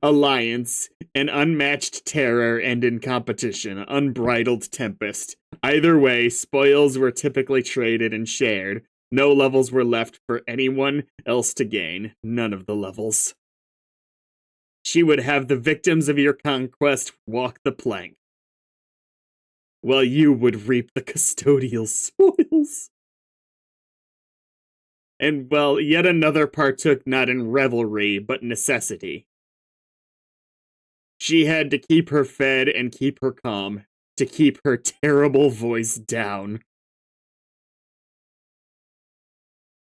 S1: alliance, an unmatched terror, and in competition, unbridled tempest. Either way, spoils were typically traded and shared. No levels were left for anyone else to gain. None of the levels. She would have the victims of your conquest walk the plank, while you would reap the custodial spoils. And, well, yet another partook not in revelry, but necessity. She had to keep her fed and keep her calm to keep her terrible voice down.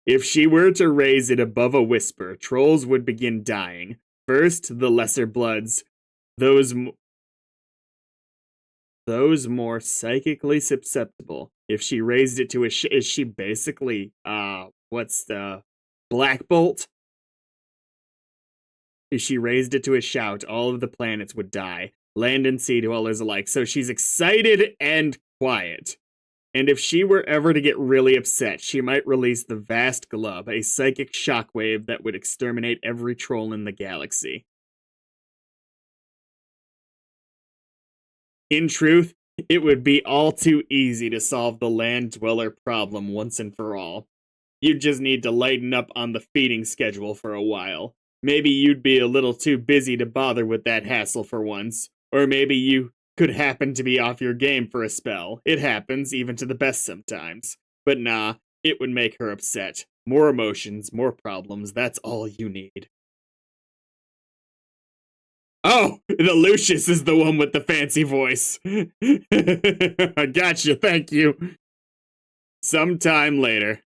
S1: If she were to raise it above a whisper, trolls would begin dying. First, the lesser bloods, those those more psychically susceptible. If she raised it to a is she basically what's the Black Bolt? If she raised it to a shout, all of the planets would die, land and sea dwellers alike. So she's excited and quiet. And if she were ever to get really upset, she might release the vast glub, a psychic shockwave that would exterminate every troll in the galaxy. In truth, it would be all too easy to solve the land dweller problem once and for all. You'd just need to lighten up on the feeding schedule for a while. Maybe you'd be a little too busy to bother with that hassle for once. Or maybe you could happen to be off your game for a spell. It happens, even to the best sometimes. But nah, it would make her upset. More emotions, more problems, that's all you need. Oh, the Lucius is the one with the fancy voice. I gotcha, thank you. Sometime later.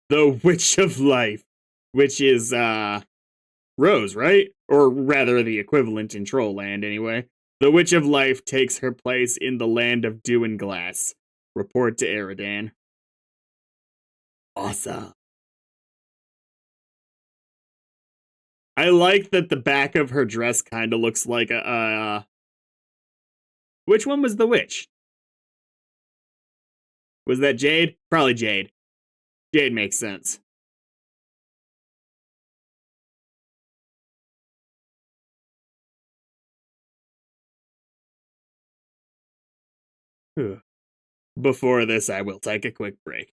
S1: The Witch of Life, which is, Rose, right? Or rather, the equivalent in Trollland, anyway. The Witch of Life takes her place in the land of dew and glass. Report to Eridan. Awesome. I like that the back of her dress kind of looks like a, which one was the witch? Was that Jade? Probably Jade. Jade makes sense. Before this, I will take a quick break.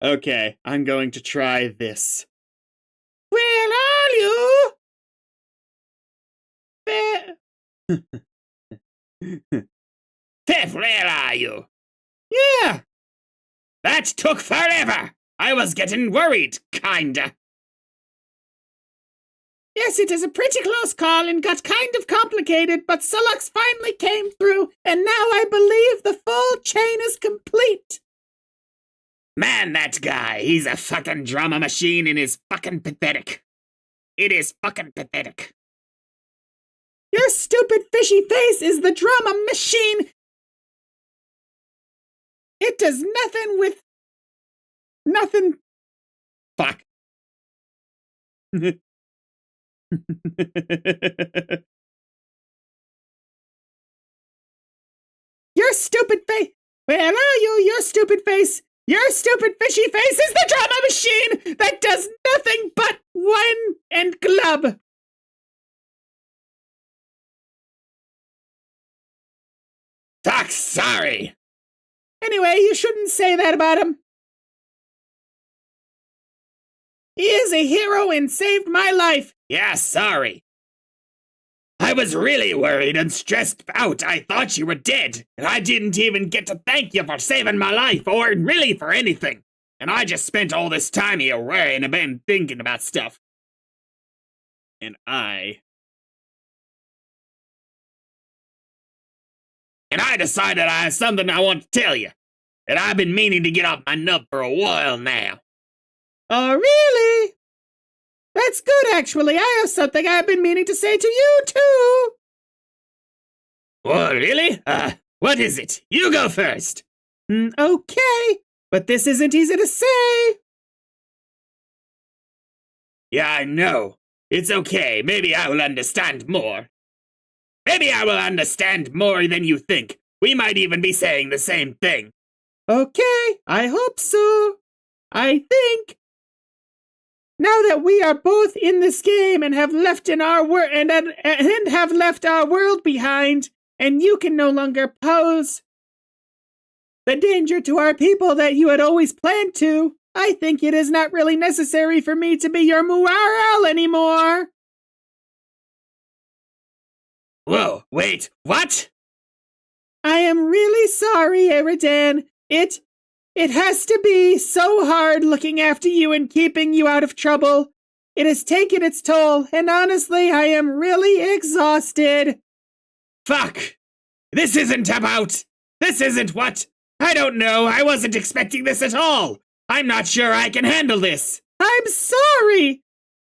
S1: Okay, I'm going to try this.
S2: Where are you?
S1: Tiff, where are you?
S2: Yeah.
S1: That took forever! I was getting worried, kinda.
S2: Yes, it is a pretty close call and got kind of complicated, but Sulux finally came through, and now I believe the full chain is complete.
S1: Man, that guy, he's a fucking drama machine and is fucking pathetic. It is fucking pathetic.
S2: Your stupid fishy face is the drama machine. It does nothing with... nothing.
S1: Fuck.
S2: Your stupid face. Where are you, your stupid face? Your stupid fishy face is the drama machine that does nothing but whine and glub.
S1: Fuck, sorry.
S2: Anyway, you shouldn't say that about him. He is a hero and saved my life.
S1: Yeah, sorry. I was really worried and stressed out. I thought you were dead, and I didn't even get to thank you for saving my life, or really for anything. And I just spent all this time here worrying and thinking about stuff. And I decided I have something I want to tell you. And I've been meaning to get off my nut for a while now.
S2: Oh, really? That's good, actually. I have something I've been meaning to say to you, too.
S1: Oh, really? What is it? You go first.
S2: Okay, but this isn't easy to say.
S1: Yeah, I know. It's okay. Maybe I will understand more. Maybe I will understand more than you think. We might even be saying the same thing.
S2: Okay, I hope so. I think. Now that we are both in this game and have left our world behind, and you can no longer pose the danger to our people that you had always planned to, I think it is not really necessary for me to be your Muarl anymore.
S1: Whoa, wait, what?
S2: I am really sorry, Eridan. It has to be so hard looking after you and keeping you out of trouble. It has taken its toll, and honestly, I am really exhausted.
S1: Fuck! This isn't what? I don't know, I wasn't expecting this at all. I'm not sure I can handle this.
S2: I'm sorry.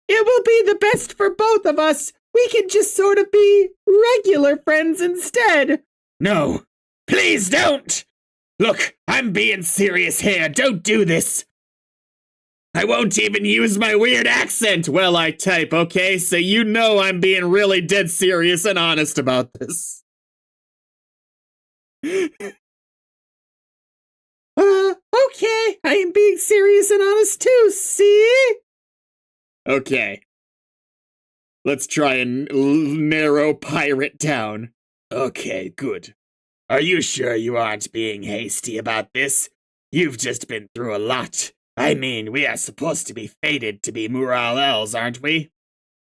S2: It will be the best for both of us. We can just sort of be regular friends instead.
S1: No, please don't! Look, I'm being serious here. Don't do this. I won't even use my weird accent while I type, okay? So you know I'm being really dead serious and honest about this.
S2: Okay. I am being serious and honest too, see?
S1: Okay. Let's try and narrow pirate down. Okay, good. Are you sure you aren't being hasty about this? You've just been through a lot. I mean, we are supposed to be fated to be Mural-Els, aren't we?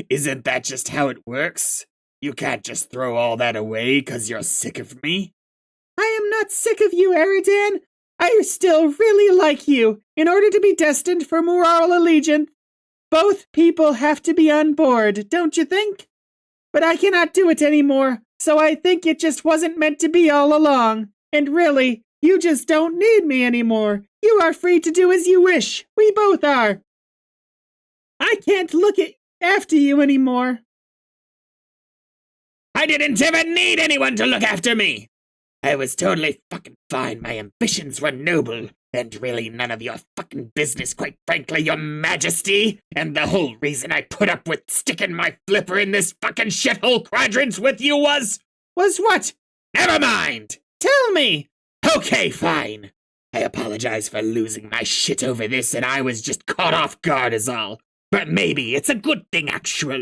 S1: Isn't that just how it works? You can't just throw all that away because you're sick of me?
S2: I am not sick of you, Eridan. I still really like you. In order to be destined for Mural allegiance, both people have to be on board, don't you think? But I cannot do it anymore. So I think it just wasn't meant to be all along. And really, you just don't need me anymore. You are free to do as you wish. We both are. I can't look after you anymore.
S1: I didn't even need anyone to look after me. I was totally fucking fine. My ambitions were noble. And really none of your fucking business, quite frankly, your majesty. And the whole reason I put up with sticking my flipper in this fucking shithole quadrant with you was
S2: what?
S1: Never mind!
S2: Tell me!
S1: Okay, fine. I apologize for losing my shit over this, and I was just caught off guard is all. But maybe it's a good thing,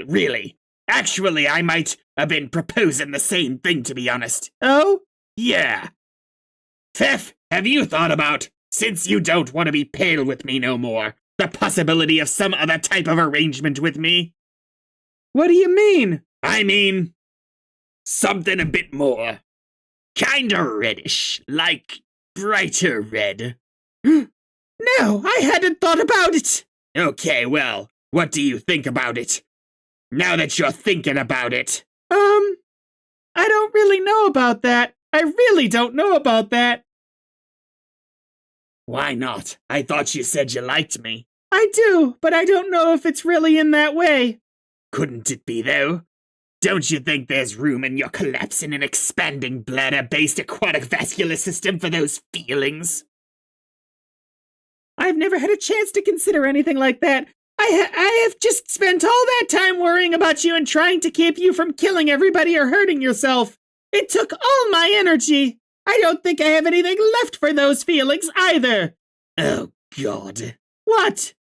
S1: really. Actually, I might have been proposing the same thing, to be honest.
S2: Oh?
S1: Yeah. Pfeff, have you thought about Since you don't want to be pale with me no more, the possibility of some other type of arrangement with me?
S2: What do you mean?
S1: I mean, something a bit more. Kinda reddish, like brighter red.
S2: No, I hadn't thought about it.
S1: Okay, well, what do you think about it? Now that you're thinking about it.
S2: I don't really know about that. I really don't know about that.
S1: Why not? I thought you said you liked me.
S2: I do, but I don't know if it's really in that way.
S1: Couldn't it be, though? Don't you think there's room in your collapsing and expanding bladder-based aquatic vascular system for those feelings?
S2: I've never had a chance to consider anything like that. I have just spent all that time worrying about you and trying to keep you from killing everybody or hurting yourself. It took all my energy. I don't think I have anything left for those feelings either.
S1: Oh, God.
S2: What?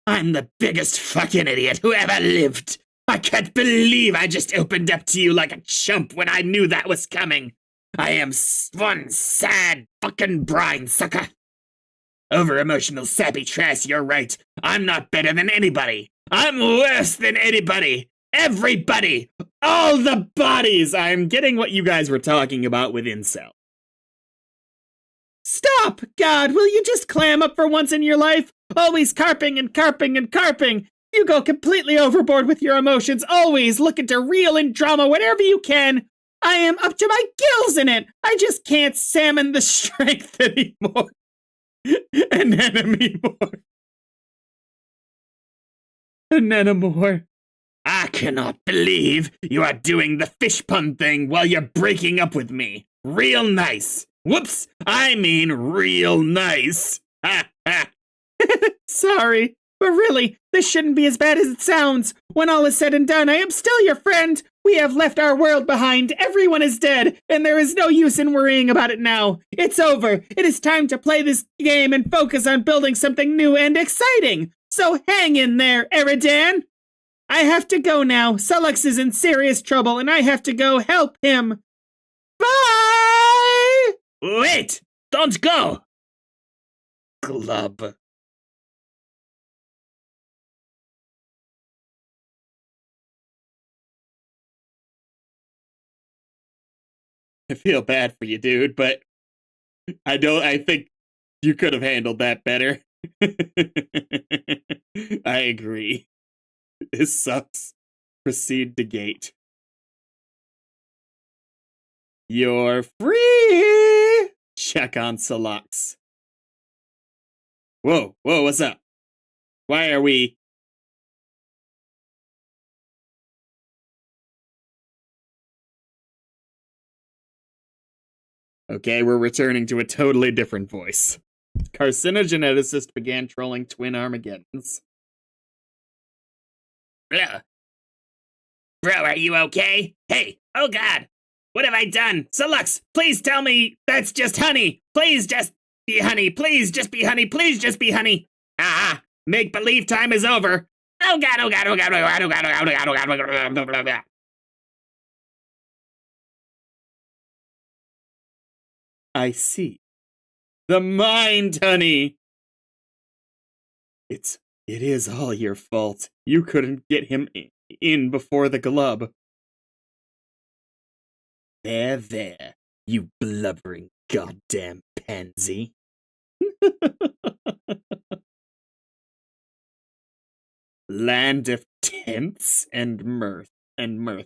S1: I'm the biggest fucking idiot who ever lived. I can't believe I just opened up to you like a chump when I knew that was coming. I am one sad fucking brine sucker. Over-emotional sappy trash, you're right. I'm not better than anybody. I'm worse than anybody. Everybody. All the bodies. I'm getting what you guys were talking about with incel.
S2: Stop! God, will you just clam up for once in your life? Always carping and carping and carping. You go completely overboard with your emotions, always looking to reel in drama whenever you can. I am up to my gills in it. I just can't salmon the strength anymore. Anemone more.
S1: I cannot believe you are doing the fish pun thing while you're breaking up with me. Real nice. Whoops, I mean real nice. Ha ha.
S2: Sorry, but really, this shouldn't be as bad as it sounds. When all is said and done, I am still your friend. We have left our world behind. Everyone is dead, and there is no use in worrying about it now. It's over. It is time to play this game and focus on building something new and exciting. So hang in there, Eridan. I have to go now. Sullux is in serious trouble, and I have to go help him. Bye!
S1: Wait! Don't go! Glub. I feel bad for you, dude, but I think you could have handled that better. I agree. This sucks. Proceed to gate. You're free! Check on Salux. Whoa, what's up? Why are we... Okay, we're returning to a totally different voice. Carcinogeneticist began trolling twin Armageddons. Bro, are you okay? Hey, oh God, what have I done? Salux, please tell me that's just honey. Please just be honey. Please just be honey. Please just be honey. Ah, make believe time is over. Oh God, oh God, oh God, oh God, oh God, oh God, oh God, oh God, oh God, oh God. I see. The mind, honey. It is all your fault. You couldn't get him in before the glub. There, you blubbering goddamn pansy. Land of tents and mirth.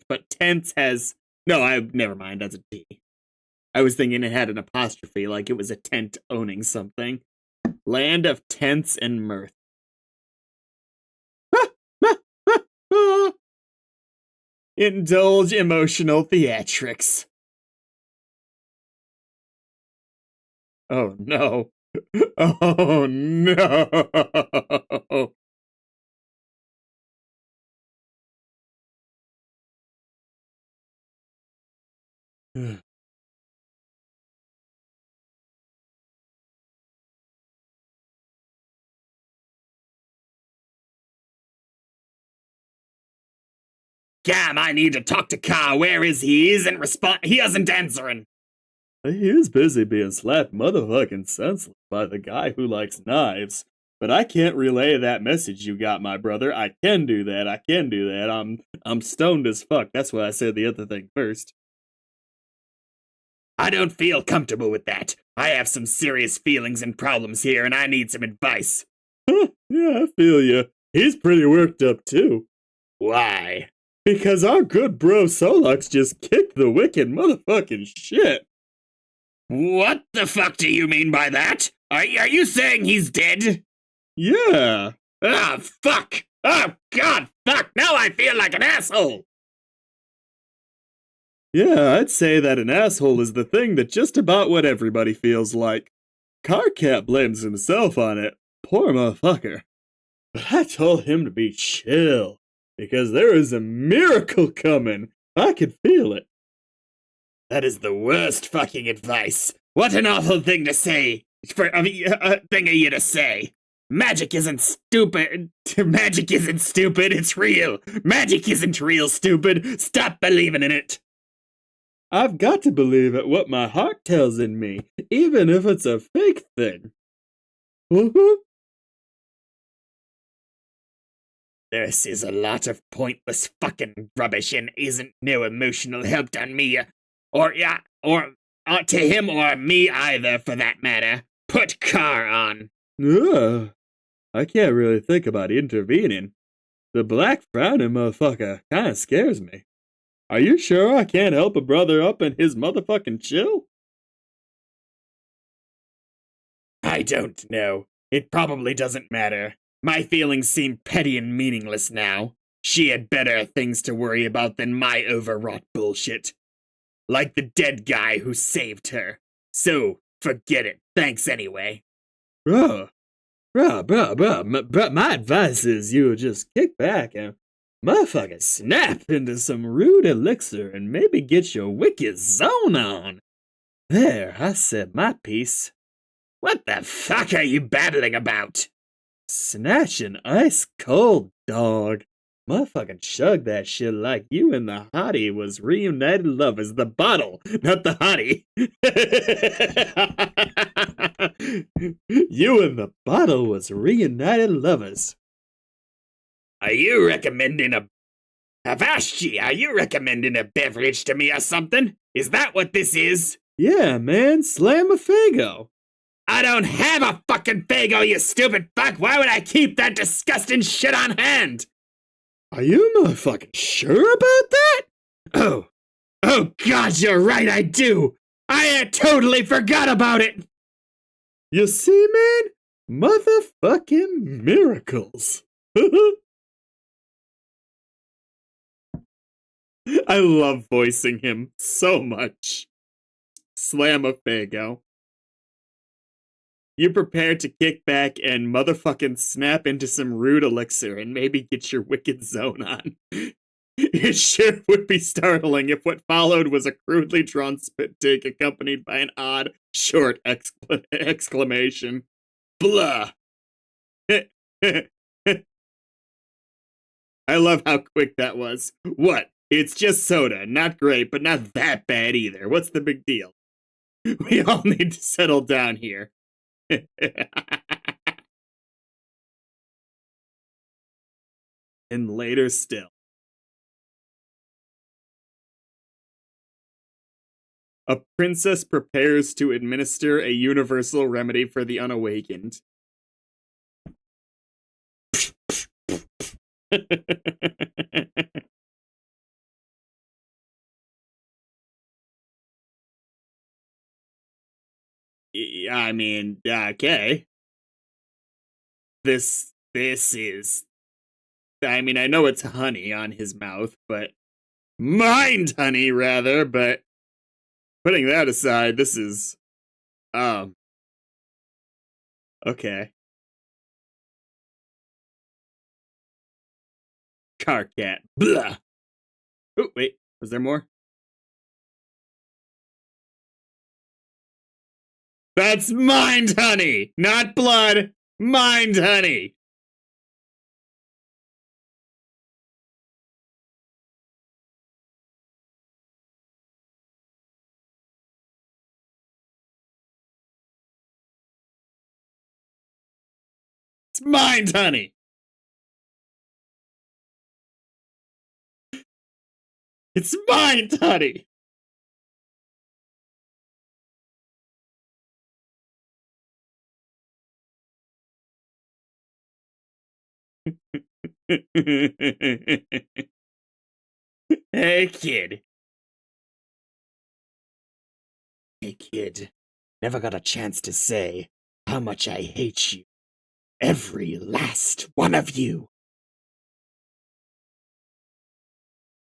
S1: But tents has... No, never mind, that's a T. I was thinking it had an apostrophe, like it was a tent owning something. Land of tents and mirth. Indulge emotional theatrics. Oh no. Oh no. Gam, I need to talk to Ka. Where is he? He isn't answering. He is busy being slapped motherfucking senseless by the guy who likes knives. But I can't relay that message you got, my brother. I can do that. I can do that. I'm stoned as fuck. That's why I said the other thing first. I don't feel comfortable with that. I have some serious feelings and problems here, and I need some advice. Yeah, I feel you. He's pretty worked up, too. Why? Because our good bro Solux just kicked the wicked motherfucking shit. What the fuck do you mean by that? Are you saying he's dead? Yeah. Ah, fuck! Oh, God, fuck! Now I feel like an asshole! Yeah, I'd say that an asshole is the thing that just about what everybody feels like. Carcat blames himself on it. Poor motherfucker. But I told him to be chill, because there is a miracle coming. I could feel it. That is the worst fucking advice. What an awful thing to say. Thing of you to say. Magic isn't stupid. Magic isn't stupid. It's real. Magic isn't real, stupid. Stop believing in it. I've got to believe at what my heart tells in me, even if it's a fake thing. This is a lot of pointless fucking rubbish and isn't no emotional help done me. Or to him or me either, for that matter. Put Car on. Ugh. I can't really think about intervening. The black frowning motherfucker kinda scares me. Are you sure I can't help a brother up in his motherfucking chill? I don't know. It probably doesn't matter. My feelings seem petty and meaningless now. She had better things to worry about than my overwrought bullshit. Like the dead guy who saved her. So, forget it. Thanks anyway. Bruh. My advice is you just kick back and motherfucker snap into some rude elixir and maybe get your wicked zone on. There, I said my piece. What the fuck are you babbling about? Snatch an ice cold, dog. Motherfucking chug that shit like you and the hottie was reunited lovers. The bottle, not the hottie. You and the bottle was reunited lovers. Are you recommending a Avashji, are you recommending a beverage to me or something? Is that what this is? Yeah, man, slam a Fago. I don't have a fucking Fago, you stupid fuck! Why would I keep that disgusting shit on hand? Are you motherfucking sure about that? Oh god, you're right, I do! I totally forgot about it! You see, man? Motherfucking miracles. I love voicing him so much. Slam a Fago. You prepare to kick back and motherfucking snap into some rude elixir and maybe get your wicked zone on. It sure would be startling if what followed was a crudely drawn spit take accompanied by an odd, short exclamation. Blah. I love how quick that was. What? It's just soda. Not great, but not that bad either. What's the big deal? We all need to settle down here. And later still. A princess prepares to administer a universal remedy for the unawakened. I mean, okay. This is. I mean, I know it's honey on his mouth, but mind honey rather. But putting that aside, this is, okay. Carcat. Blah. Oh wait, was there more? That's mind honey, not blood. Mind honey. It's mine, honey. It's mine, honey. Hey, kid. Hey, kid. Never got a chance to say how much I hate you. Every last one of you.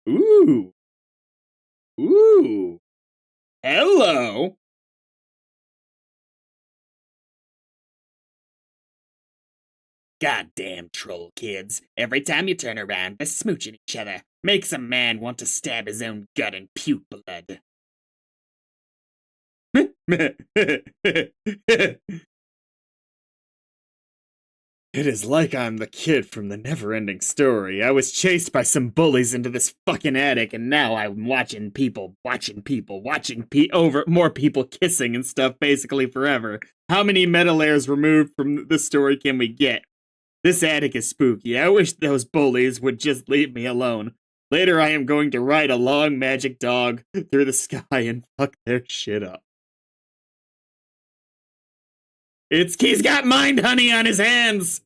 S1: Ooh. Ooh. Hello. Goddamn troll kids. Every time you turn around, they're smooching each other. Makes a man want to stab his own gut and puke blood. It is like I'm the kid from the never-ending story. I was chased by some bullies into this fucking attic, and now I'm watching over more people kissing and stuff basically forever. How many meta layers removed from this story can we get? This attic is spooky. I wish those bullies would just leave me alone. Later I am going to ride a long magic dog through the sky and fuck their shit up. He's got mind honey on his hands!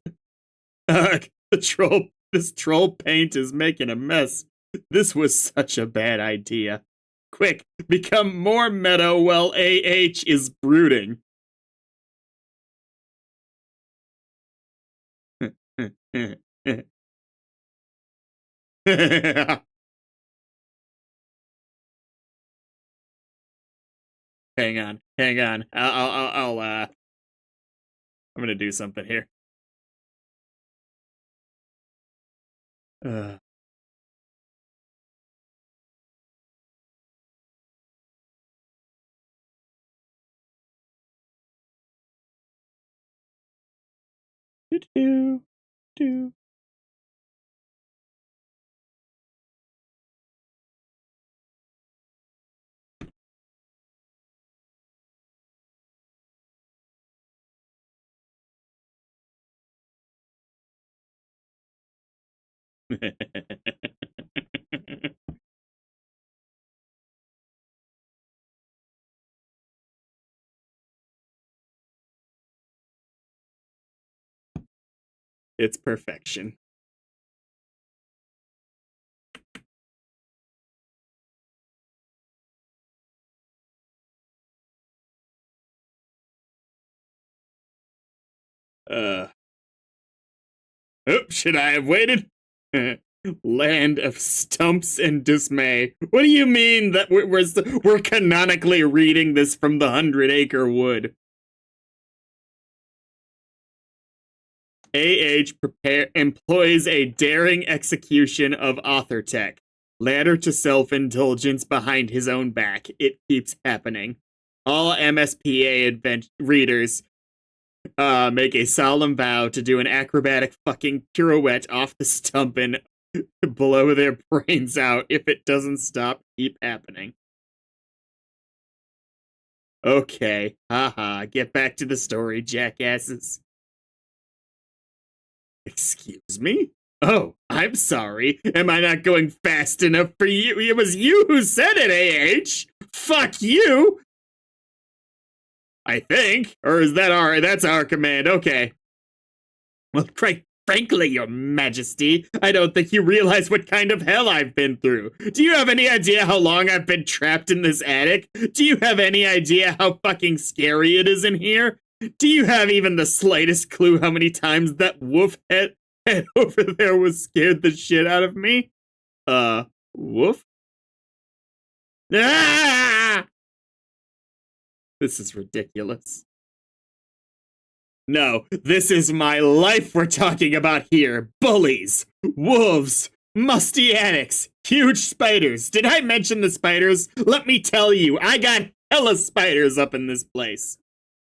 S1: This troll paint is making a mess. This was such a bad idea. Quick, become more meta while AH is brooding. Hang on. I'm gonna do something here. Do. It's perfection. Oops, should I have waited? Land of stumps and dismay. What do you mean that we're canonically reading this from the 100-Acre Wood? Employs a daring execution of author tech. Ladder to self-indulgence behind his own back. It keeps happening. All MSPA readers make a solemn vow to do an acrobatic fucking pirouette off the stump and blow their brains out. If it doesn't stop, keep happening. Okay, haha, get back to the story, jackasses. Excuse me? Oh, I'm sorry. Am I not going fast enough for you? It was you who said it, AH! Fuck you! I think. Or is that's our command, okay. Well, quite frankly, your majesty, I don't think you realize what kind of hell I've been through. Do you have any idea how long I've been trapped in this attic? Do you have any idea how fucking scary it is in here? Do you have even the slightest clue how many times that wolf head over there was scared the shit out of me? Wolf? Ah! This is ridiculous. No, this is my life we're talking about here. Bullies, wolves, musty attics, huge spiders. Did I mention the spiders? Let me tell you, I got hella spiders up in this place.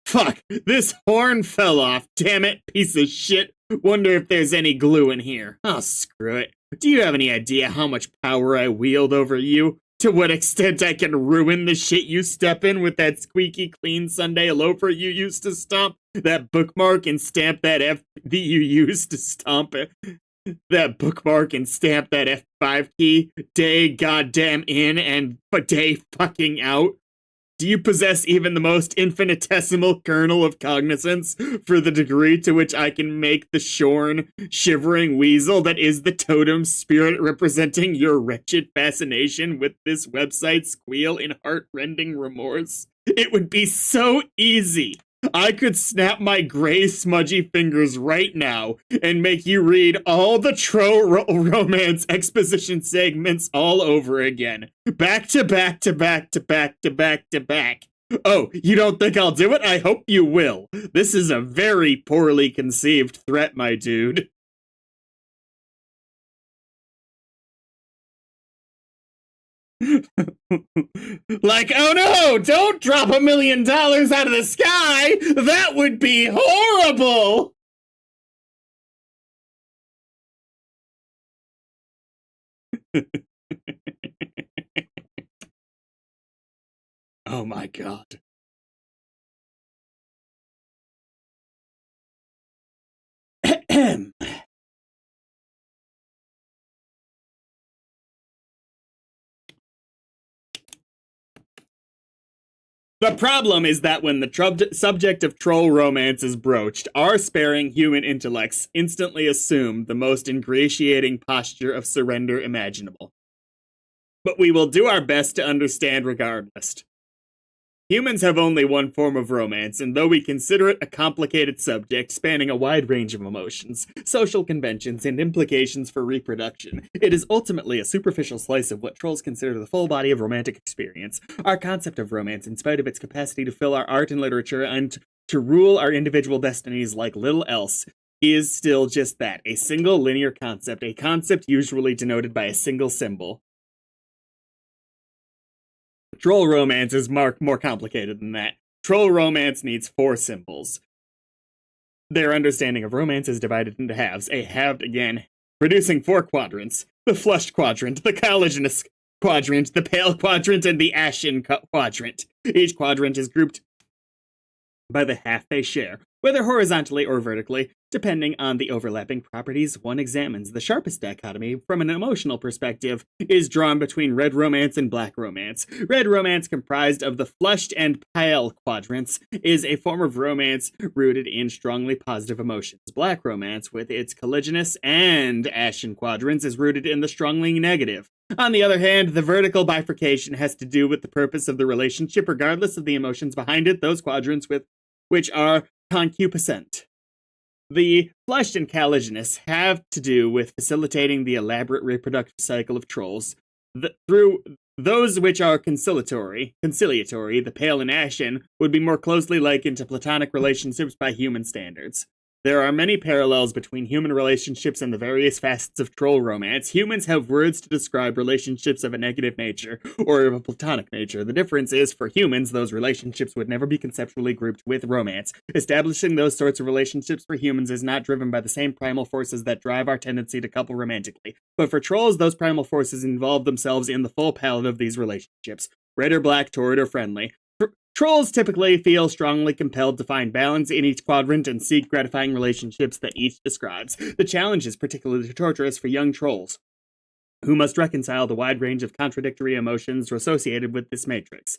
S1: Fuck, this horn fell off. Damn it, piece of shit. Wonder if there's any glue in here. Oh, screw it. Do you have any idea how much power I wield over you? to what extent I can ruin the shit you step in with that squeaky clean Sunday loafer you used to stomp, that bookmark and stamp that F that you used to stomp it. That bookmark and stamp that F5 key day goddamn in and day fucking out. Do you possess even the most infinitesimal kernel of cognizance for the degree to which I can make the shorn, shivering weasel that is the totem spirit representing your wretched fascination with this website squeal in heart-rending remorse? It would be so easy. I could snap my gray, smudgy fingers right now and make you read all the romance exposition segments all over again. Back to back to back to back to back to back. Oh, you don't think I'll do it? I hope you will. This is a very poorly conceived threat, my dude. Like, oh no, don't drop $1 million out of the sky! That would be horrible! Oh my god. The problem is that when the subject of troll romance is broached, our sparing human intellects instantly assume the most ingratiating posture of surrender imaginable. But we will do our best to understand regardless. Humans have only one form of romance, and though we consider it a complicated subject spanning a wide range of emotions, social conventions, and implications for reproduction, it is ultimately a superficial slice of what trolls consider the full body of romantic experience. Our concept of romance, in spite of its capacity to fill our art and literature and to rule our individual destinies like little else, is still just that, a single linear concept, a concept usually denoted by a single symbol. Troll romance is more complicated than that. Troll romance needs 4 symbols. Their understanding of romance is divided into halves. A halved, again, producing 4 quadrants. The flushed quadrant, the collagenous quadrant, the pale quadrant, and the ashen quadrant. Each quadrant is grouped by the half they share, whether horizontally or vertically, depending on the overlapping properties one examines. The sharpest dichotomy, from an emotional perspective, is drawn between red romance and black romance. Red romance, comprised of the flushed and pale quadrants, is a form of romance rooted in strongly positive emotions. Black romance, with its collagenous and ashen quadrants, is rooted in the strongly negative. On the other hand, the vertical bifurcation has to do with the purpose of the relationship, regardless of the emotions behind it, those quadrants which are concupiscent. The flushed and collagenous have to do with facilitating the elaborate reproductive cycle of trolls. Through those which are conciliatory, the pale and ashen, would be more closely likened to platonic relationships by human standards. There are many parallels between human relationships and the various facets of troll romance. Humans have words to describe relationships of a negative nature, or of a platonic nature. The difference is, for humans, those relationships would never be conceptually grouped with romance. Establishing those sorts of relationships for humans is not driven by the same primal forces that drive our tendency to couple romantically. But for trolls, those primal forces involve themselves in the full palette of these relationships. Red or black, torrid or friendly. Trolls typically feel strongly compelled to find balance in each quadrant and seek gratifying relationships that each describes. The challenge is particularly torturous for young trolls, who must reconcile the wide range of contradictory emotions associated with this matrix,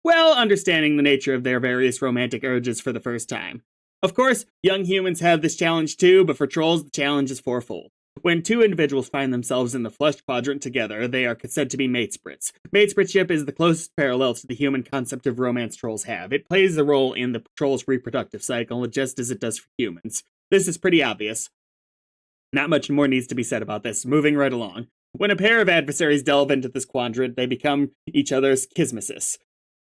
S1: while understanding the nature of their various romantic urges for the first time. Of course, young humans have this challenge too, but for trolls, the challenge is fourfold. When 2 individuals find themselves in the flushed quadrant together, they are said to be matesprits. Matespritship is the closest parallel to the human concept of romance trolls have. It plays a role in the troll's reproductive cycle, just as it does for humans. This is pretty obvious. Not much more needs to be said about this. Moving right along. When a pair of adversaries delve into this quadrant, they become each other's kismesis.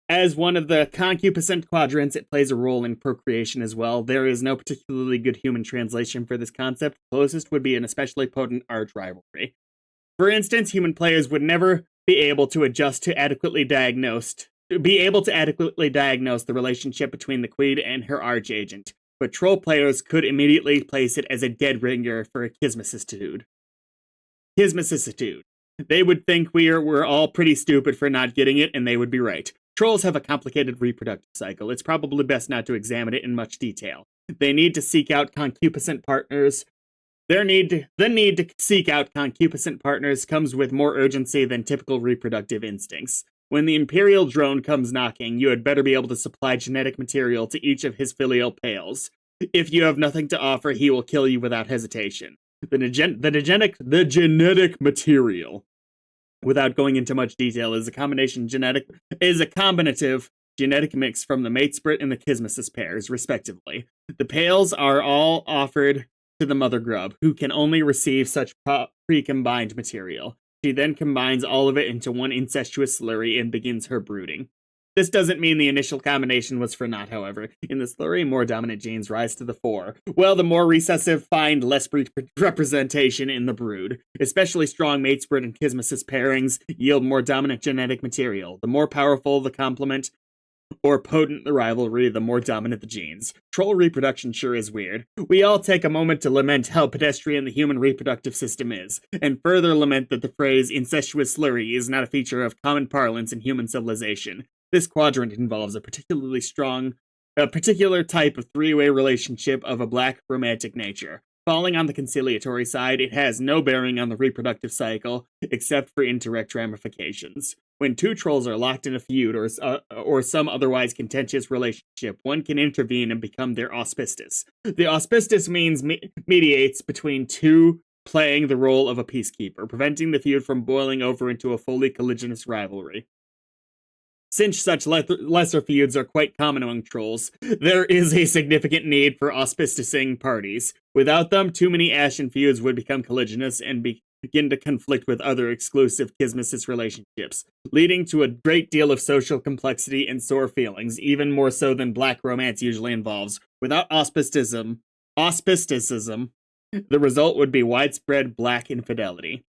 S1: As one of the concupiscent quadrants, it plays a role in procreation as well. There is no particularly good human translation for this concept. Closest would be an especially potent arch rivalry. For instance, human players would never be able to adequately diagnose the relationship between the queen and her arch agent, but troll players could immediately place it as a dead ringer for a kismicissitude. They would think we're all pretty stupid for not getting it, and they would be right. Trolls have a complicated reproductive cycle. It's probably best not to examine it in much detail. They need to seek out concupiscent partners. The need to seek out concupiscent partners comes with more urgency than typical reproductive instincts. When the Imperial drone comes knocking, you had better be able to supply genetic material to each of his filial pales. If you have nothing to offer, he will kill you without hesitation. The genetic material, without going into much detail, is a combinative genetic mix from the matesprit and the Kismesis pairs, respectively. The pales are all offered to the mother grub, who can only receive such pre-combined material. She then combines all of it into one incestuous slurry and begins her brooding. This doesn't mean the initial combination was for naught, however. In the slurry, more dominant genes rise to the fore, while the more recessive find less representation in the brood. Especially strong matesprit and Kismesis pairings yield more dominant genetic material. The more powerful the complement or potent the rivalry, the more dominant the genes. Troll reproduction sure is weird. We all take a moment to lament how pedestrian the human reproductive system is, and further lament that the phrase incestuous slurry is not a feature of common parlance in human civilization. This quadrant involves a particular type of three-way relationship of a black romantic nature. Falling on the conciliatory side, it has no bearing on the reproductive cycle, except for indirect ramifications. When two trolls are locked in a feud or some otherwise contentious relationship, one can intervene and become their auspicious. The auspicious means mediates between two playing the role of a peacekeeper, preventing the feud from boiling over into a fully colliginous rivalry. Since such lesser feuds are quite common among trolls, there is a significant need for auspicing parties. Without them, too many ashen feuds would become colliginous and begin to conflict with other exclusive Kismesis relationships, leading to a great deal of social complexity and sore feelings, even more so than black romance usually involves. Without auspicism, the result would be widespread black infidelity.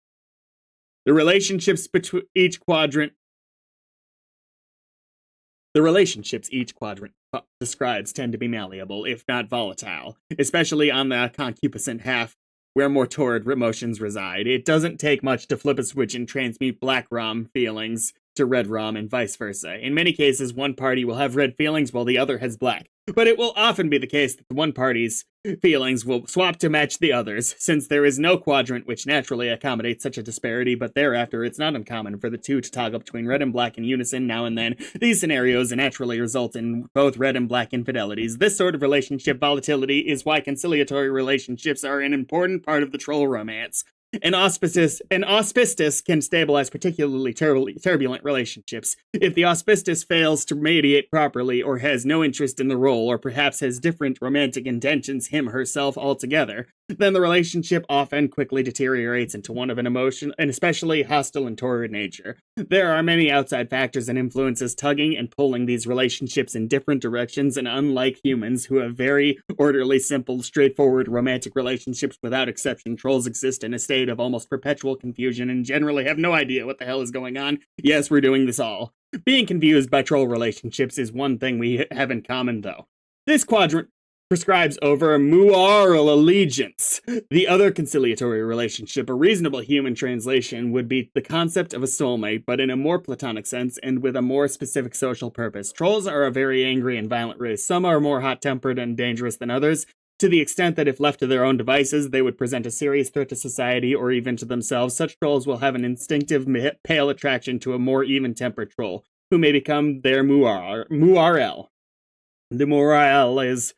S1: The relationships each quadrant describes tend to be malleable, if not volatile, especially on the concupiscent half, where more torrid emotions reside. It doesn't take much to flip a switch and transmute black rom feelings to red rom and vice versa. In many cases, one party will have red feelings while the other has black. But it will often be the case that one party's feelings will swap to match the other's, since there is no quadrant which naturally accommodates such a disparity, but thereafter it's not uncommon for the two to toggle between red and black in unison now and then. These scenarios naturally result in both red and black infidelities. This sort of relationship volatility is why conciliatory relationships are an important part of the troll romance. An auspicious can stabilize particularly turbulent relationships. If the auspicious fails to mediate properly, or has no interest in the role, or perhaps has different romantic intentions herself altogether, then the relationship often quickly deteriorates into one of an especially hostile and torrid nature. There are many outside factors and influences tugging and pulling these relationships in different directions, and unlike humans, who have very orderly, simple, straightforward romantic relationships without exception, trolls exist in a state of almost perpetual confusion and generally have no idea what the hell is going on. Yes, we're doing this all. Being confused by troll relationships is one thing we have in common, though. This quadrant prescribes over mutual allegiance. The other conciliatory relationship, a reasonable human translation, would be the concept of a soulmate, but in a more platonic sense and with a more specific social purpose. Trolls are a very angry and violent race. Some are more hot-tempered and dangerous than others, to the extent that if left to their own devices, they would present a serious threat to society or even to themselves. Such trolls will have an instinctive pale attraction to a more even-tempered troll, who may become their muarel. The muarel is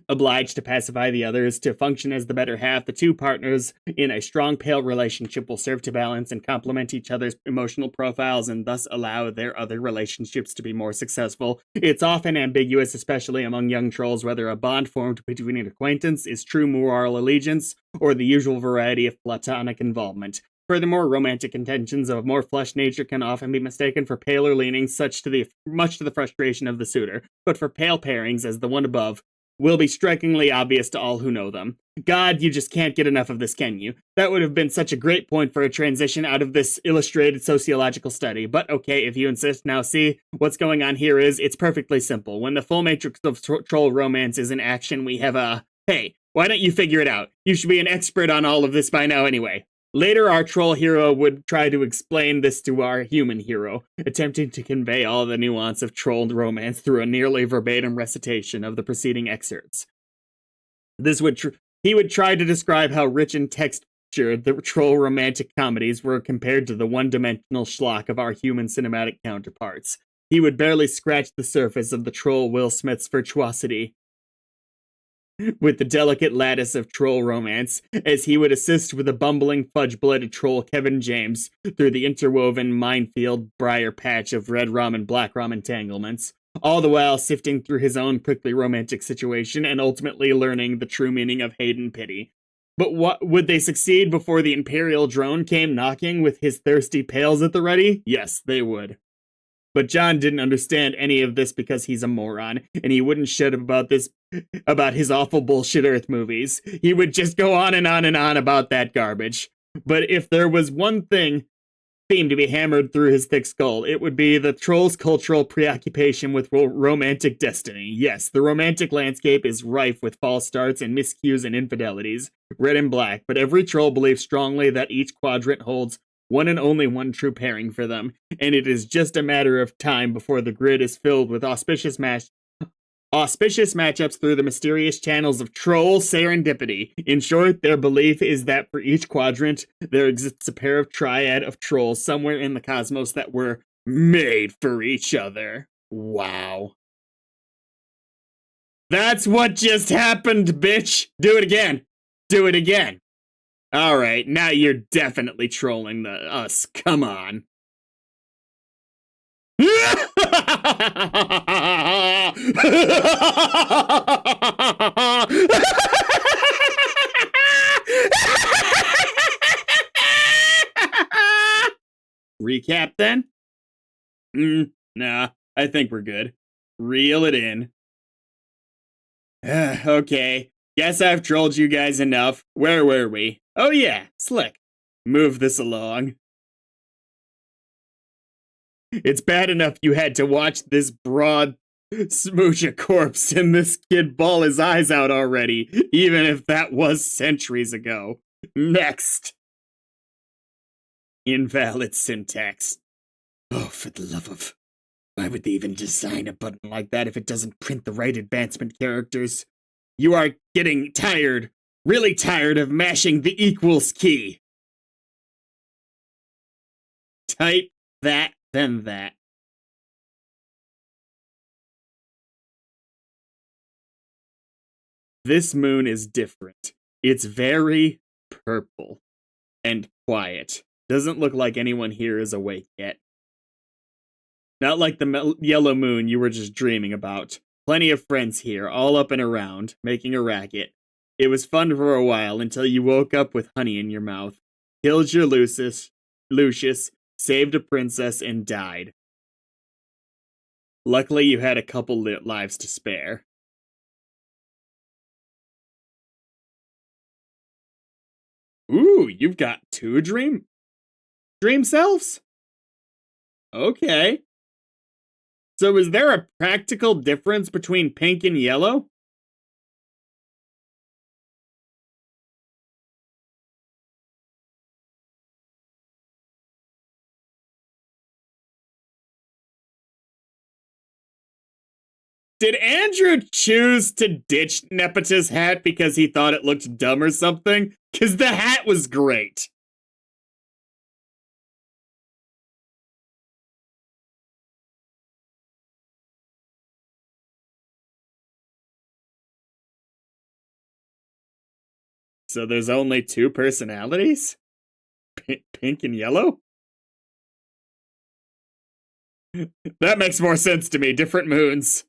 S1: obliged to pacify the others. To function as the better half, the two partners in a strong pale relationship will serve to balance and complement each other's emotional profiles and thus allow their other relationships to be more successful. It's often ambiguous, especially among young trolls, whether a bond formed between an acquaintance is true moral allegiance or the usual variety of platonic involvement. Furthermore, romantic intentions of a more flesh nature can often be mistaken for paler leanings, much to the frustration of the suitor. But for pale pairings, as the one above, will be strikingly obvious to all who know them. God, you just can't get enough of this, can you? That would have been such a great point for a transition out of this illustrated sociological study. But okay, if you insist. Now see, what's going on here is, it's perfectly simple. When the full matrix of troll romance is in action, we have a, hey, why don't you figure it out? You should be an expert on all of this by now anyway. Later, our troll hero would try to explain this to our human hero, attempting to convey all the nuance of troll romance through a nearly verbatim recitation of the preceding excerpts. He would try to describe how rich in texture the troll romantic comedies were compared to the one-dimensional schlock of our human cinematic counterparts. He would barely scratch the surface of the troll Will Smith's virtuosity with the delicate lattice of troll romance, as he would assist with the bumbling, fudge-blooded troll Kevin James through the interwoven minefield briar patch of red rum and black rum entanglements, all the while sifting through his own prickly romantic situation and ultimately learning the true meaning of hate and pity. But what would they succeed before the Imperial drone came knocking with his thirsty pails at the ready? Yes, they would. But John didn't understand any of this because he's a moron, and he wouldn't shut up about his awful bullshit Earth movies. He would just go on and on and on about that garbage. But if there was one theme to be hammered through his thick skull, it would be the troll's cultural preoccupation with romantic destiny. Yes, the romantic landscape is rife with false starts and miscues and infidelities, red and black, but every troll believes strongly that each quadrant holds one and only one true pairing for them, and it is just a matter of time before the grid is filled with auspicious matchups through the mysterious channels of troll serendipity. In short, their belief is that for each quadrant, there exists a pair of triad of trolls somewhere in the cosmos that were made for each other. Wow. That's what just happened, bitch! Do it again! Do it again! Alright, now you're definitely trolling us. Come on. Recap then? Nah, I think we're good. Reel it in. Okay, guess I've trolled you guys enough. Where were we? Oh yeah, Slick. Move this along. It's bad enough you had to watch this broad smooch a corpse and this kid bawl his eyes out already, even if that was centuries ago. Next. Invalid syntax. Oh, for the love of... Why would they even design a button like that if it doesn't print the right advancement characters? You are getting tired, really tired of mashing the equals key. Type that, then that. This moon is different. It's very purple and quiet. Doesn't look like anyone here is awake yet. Not like the yellow moon you were just dreaming about. Plenty of friends here, all up and around, making a racket. It was fun for a while until you woke up with honey in your mouth, killed your Lucius, saved a princess, and died. Luckily, you had a couple lives to spare. Ooh, you've got two dream selves? Okay. So is there a practical difference between pink and yellow? Did Andrew choose to ditch Nepeta's hat because he thought it looked dumb or something? Because the hat was great. So there's only two personalities? Pink and yellow? That makes more sense to me. Different moons.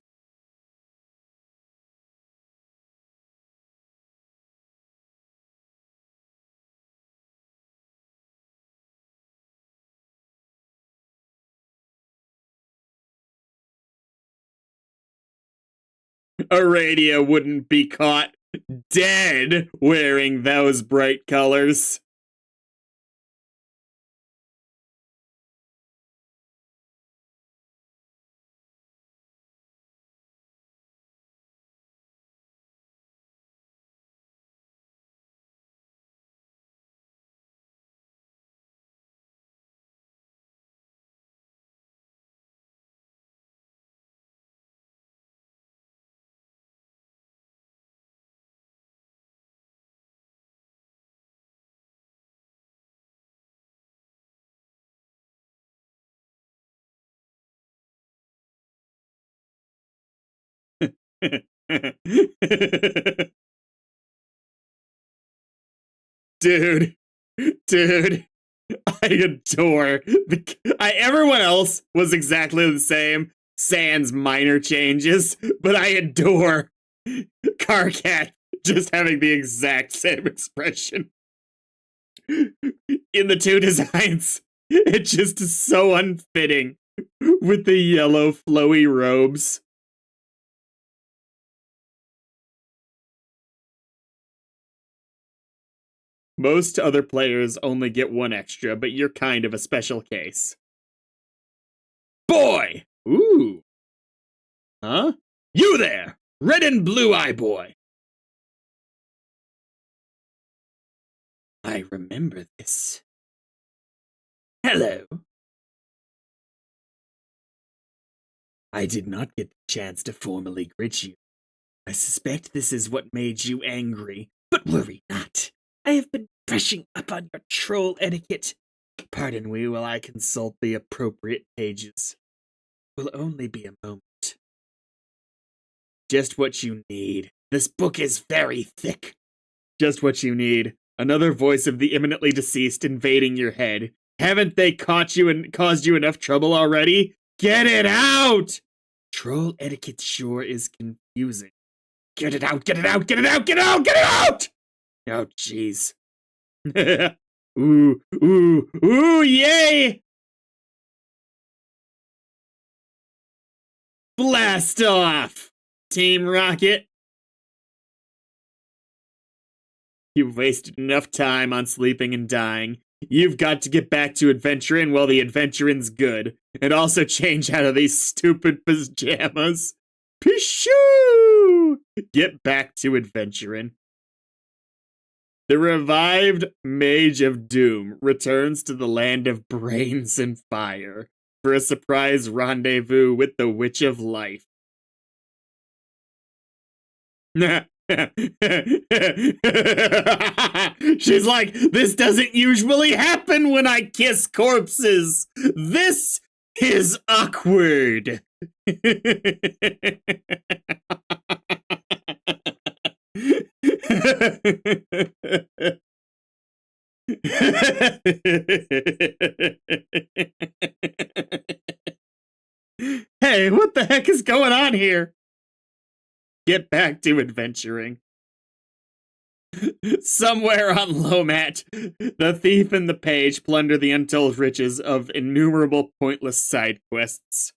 S1: Aradia wouldn't be caught dead wearing those bright colors. Dude, dude, I adore everyone else was exactly the same, sans minor changes, but I adore Carcat just having the exact same expression in the two designs. It just is so unfitting with the yellow flowy robes. Most other players only get one extra, but you're kind of a special case. Boy! Ooh. Huh? You there! Red and blue eye boy! I remember this. Hello. I did not get the chance to formally greet you. I suspect this is what made you angry, but worry not. I have been brushing up on your troll etiquette. Pardon me while I consult the appropriate pages. Will only be a moment. Just what you need. This book is very thick. Just what you need. Another voice of the imminently deceased invading your head. Haven't they caught you and caused you enough trouble already? Get it out! Troll etiquette sure is confusing. Get it out, get it out, get it out, get it out, get it out! Oh, jeez. Ooh, ooh, ooh, yay! Blast off, Team Rocket. You've wasted enough time on sleeping and dying. You've got to get back to adventuring while the adventuring's good. And also change out of these stupid pajamas. Pishoo! Get back to adventuring. The revived Mage of Doom returns to the land of brains and fire for a surprise rendezvous with the Witch of Life. She's like, this doesn't usually happen when I kiss corpses. This is awkward. Hey, what the heck is going on here? Get back to adventuring. Somewhere on Lomat, the thief and the page plunder the untold riches of innumerable pointless side quests.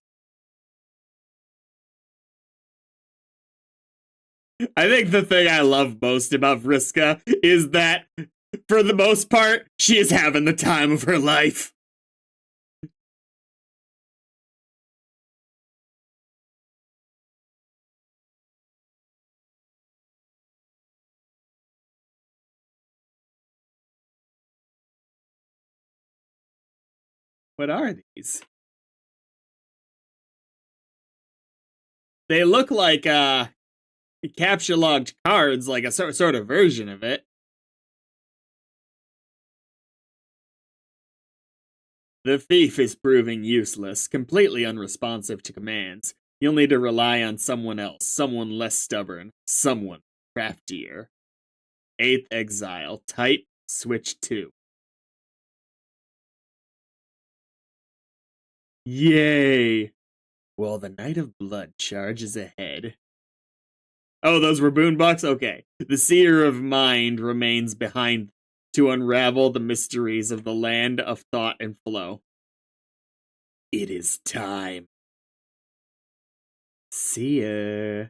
S1: I think the thing I love most about Vriska is that, for the most part, she is having the time of her life. What are these? They look like capture logged cards, like a sort of version of it. The thief is proving useless, completely unresponsive to commands. You'll need to rely on someone else, someone less stubborn, someone craftier. 8th Exile, type, switch 2. Yay! Well, the Knight of Blood charges ahead. Oh, those were boonbucks? Okay. The Seer of Mind remains behind to unravel the mysteries of the land of thought and flow. It is time. See ya.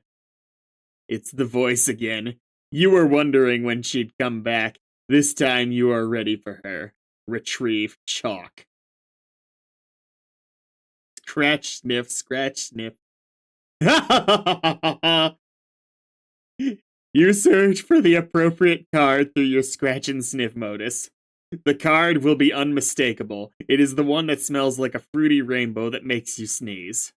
S1: It's the voice again. You were wondering when she'd come back. This time you are ready for her. Retrieve chalk. Scratch, sniff, scratch, sniff. You search for the appropriate card through your scratch and sniff modus. The card will be unmistakable. It is the one that smells like a fruity rainbow that makes you sneeze.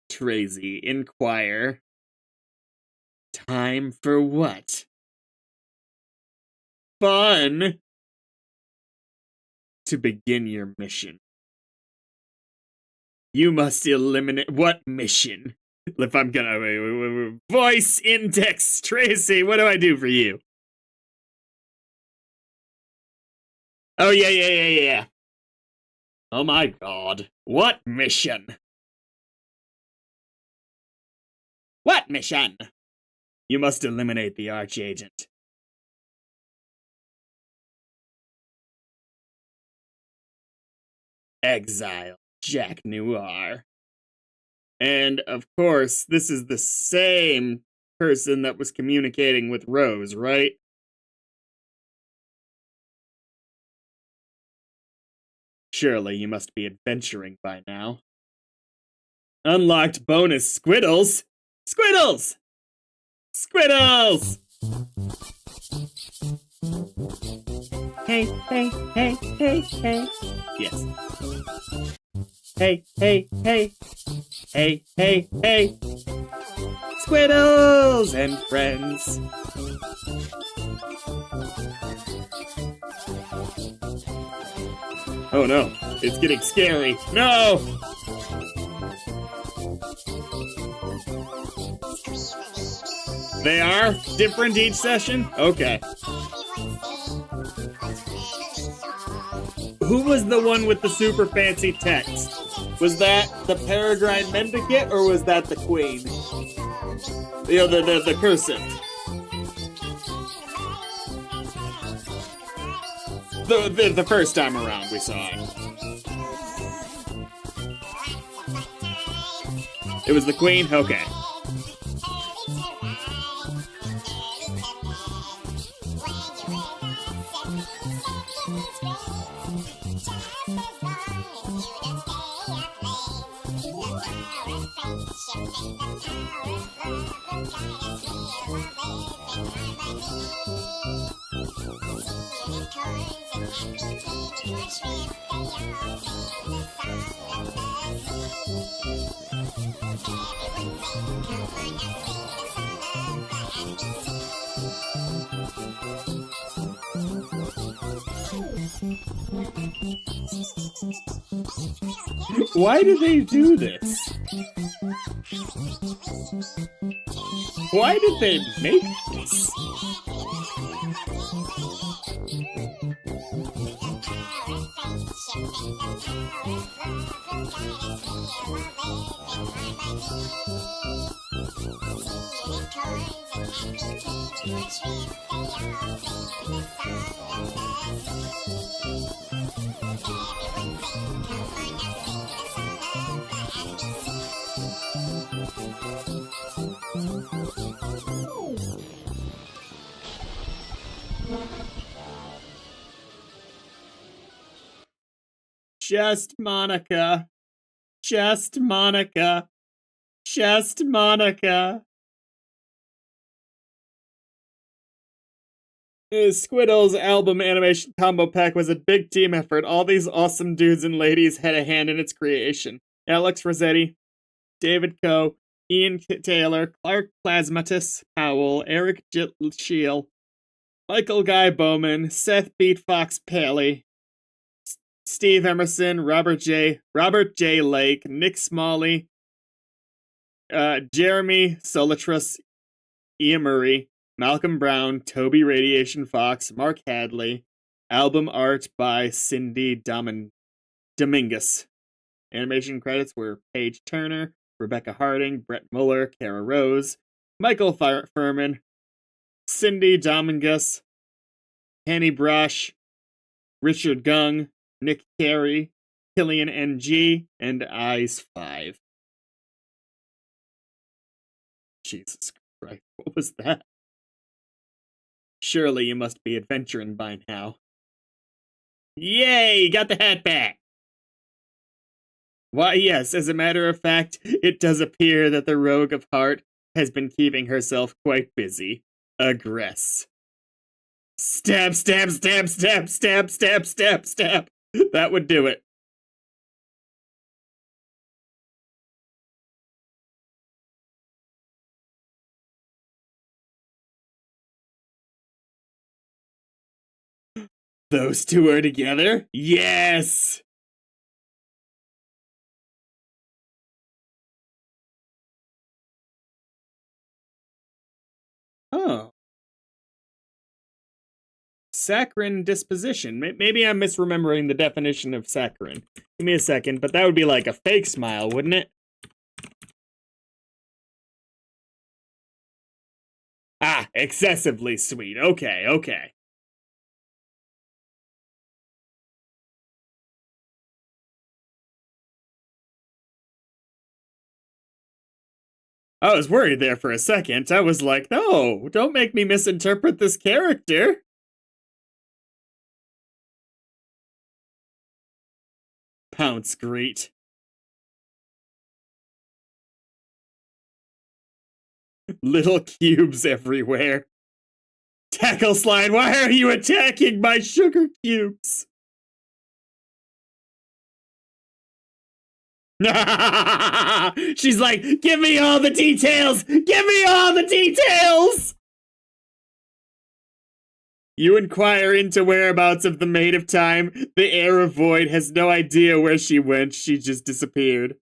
S1: Tracy, inquire. Time for what? Fun! To begin your mission. You must eliminate what mission? If I'm gonna voice index Tracy, what do I do for you? Oh yeah. Oh my god. What mission? What mission? You must eliminate the Archagent. Exile Jack Noir. And of course, this is the same person that was communicating with Rose, right? Surely you must be adventuring by now. Unlocked bonus Squiddles! Squiddles! Squiddles! Hey. Yes. Hey. Squiddles and friends. Oh no, it's getting scary. No! They are different each session? Okay. Who was the one with the super fancy text? Was that the Peregrine Mendicant or was that the Queen? You know, the cursive. The first time around we saw it. It was the Queen? Okay. Why did they do this? Why did they make this? Just Monica. Just Monica. Just Monica. Squiddle's album animation combo pack was a big team effort. All these awesome dudes and ladies had a hand in its creation. Alex Rossetti, David Coe, Ian Taylor, Clark Plasmatus Powell, Eric Scheel, Michael Guy Bowman, Seth Beat Fox Paley, Steve Emerson, Robert J. Lake, Nick Smalley, Jeremy Solitras, Ian Murray, Malcolm Brown, Toby Radiation Fox, Mark Hadley. Album art by Cindy Dominguez. Animation credits were Paige Turner, Rebecca Harding, Brett Muller, Kara Rose, Michael Furman, Cindy Dominguez, Penny Brush, Richard Gung, Nick Carey, Killian NG, and Eyes 5. Jesus Christ, what was that? Surely you must be adventuring by now. Yay, got the hat back! Why, yes, as a matter of fact, it does appear that the Rogue of Heart has been keeping herself quite busy. Aggress. Stab. That would do it. Those two are together? Yes! saccharine disposition. Maybe I'm misremembering the definition of saccharine. Give me a second, but that would be like a fake smile, wouldn't it? Ah, excessively sweet. Okay, okay. I was worried there for a second. I was like, no, don't make me misinterpret this character. Pounce greet. Little cubes everywhere. Tackle slide, why are you attacking my sugar cubes? She's like, give me all the details! Give me all the details! You inquire into whereabouts of the Maid of Time. The Heir of Void has no idea where she went. She just disappeared.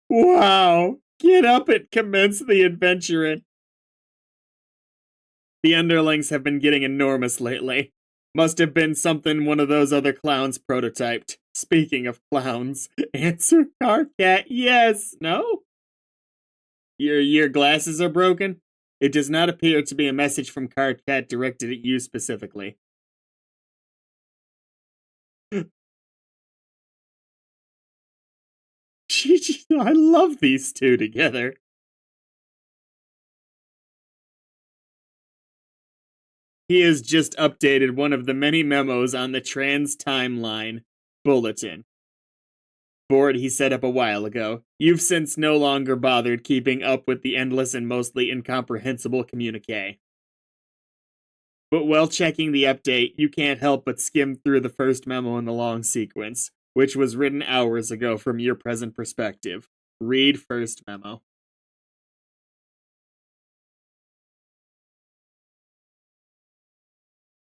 S1: Wow. Get up and commence the adventuring. The underlings have been getting enormous lately. Must have been something one of those other clowns prototyped. Speaking of clowns, answer Carcat, yes, no? Your glasses are broken? It does not appear to be a message from Carcat directed at you specifically. I love these two together. He has just updated one of the many memos on the Trans Timeline bulletin board he set up a while ago. You've since no longer bothered keeping up with the endless and mostly incomprehensible communique. But while checking the update, you can't help but skim through the first memo in the long sequence, which was written hours ago from your present perspective. Read first memo.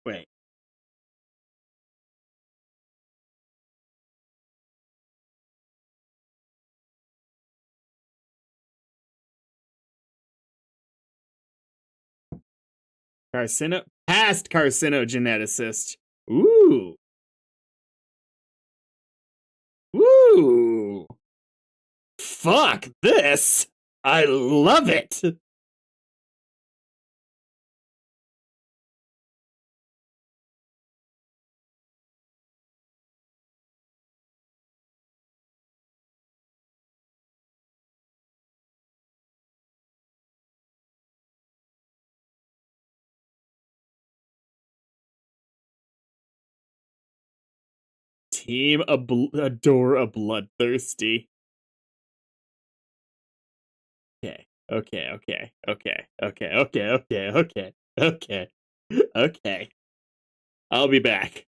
S1: Wait. Past carcinogeneticist. Ooh. Ooh. Fuck this. I love it. Team adore a bloodthirsty. Okay. Okay. Okay. Okay. Okay. Okay. Okay. Okay. Okay. Okay. I'll be back.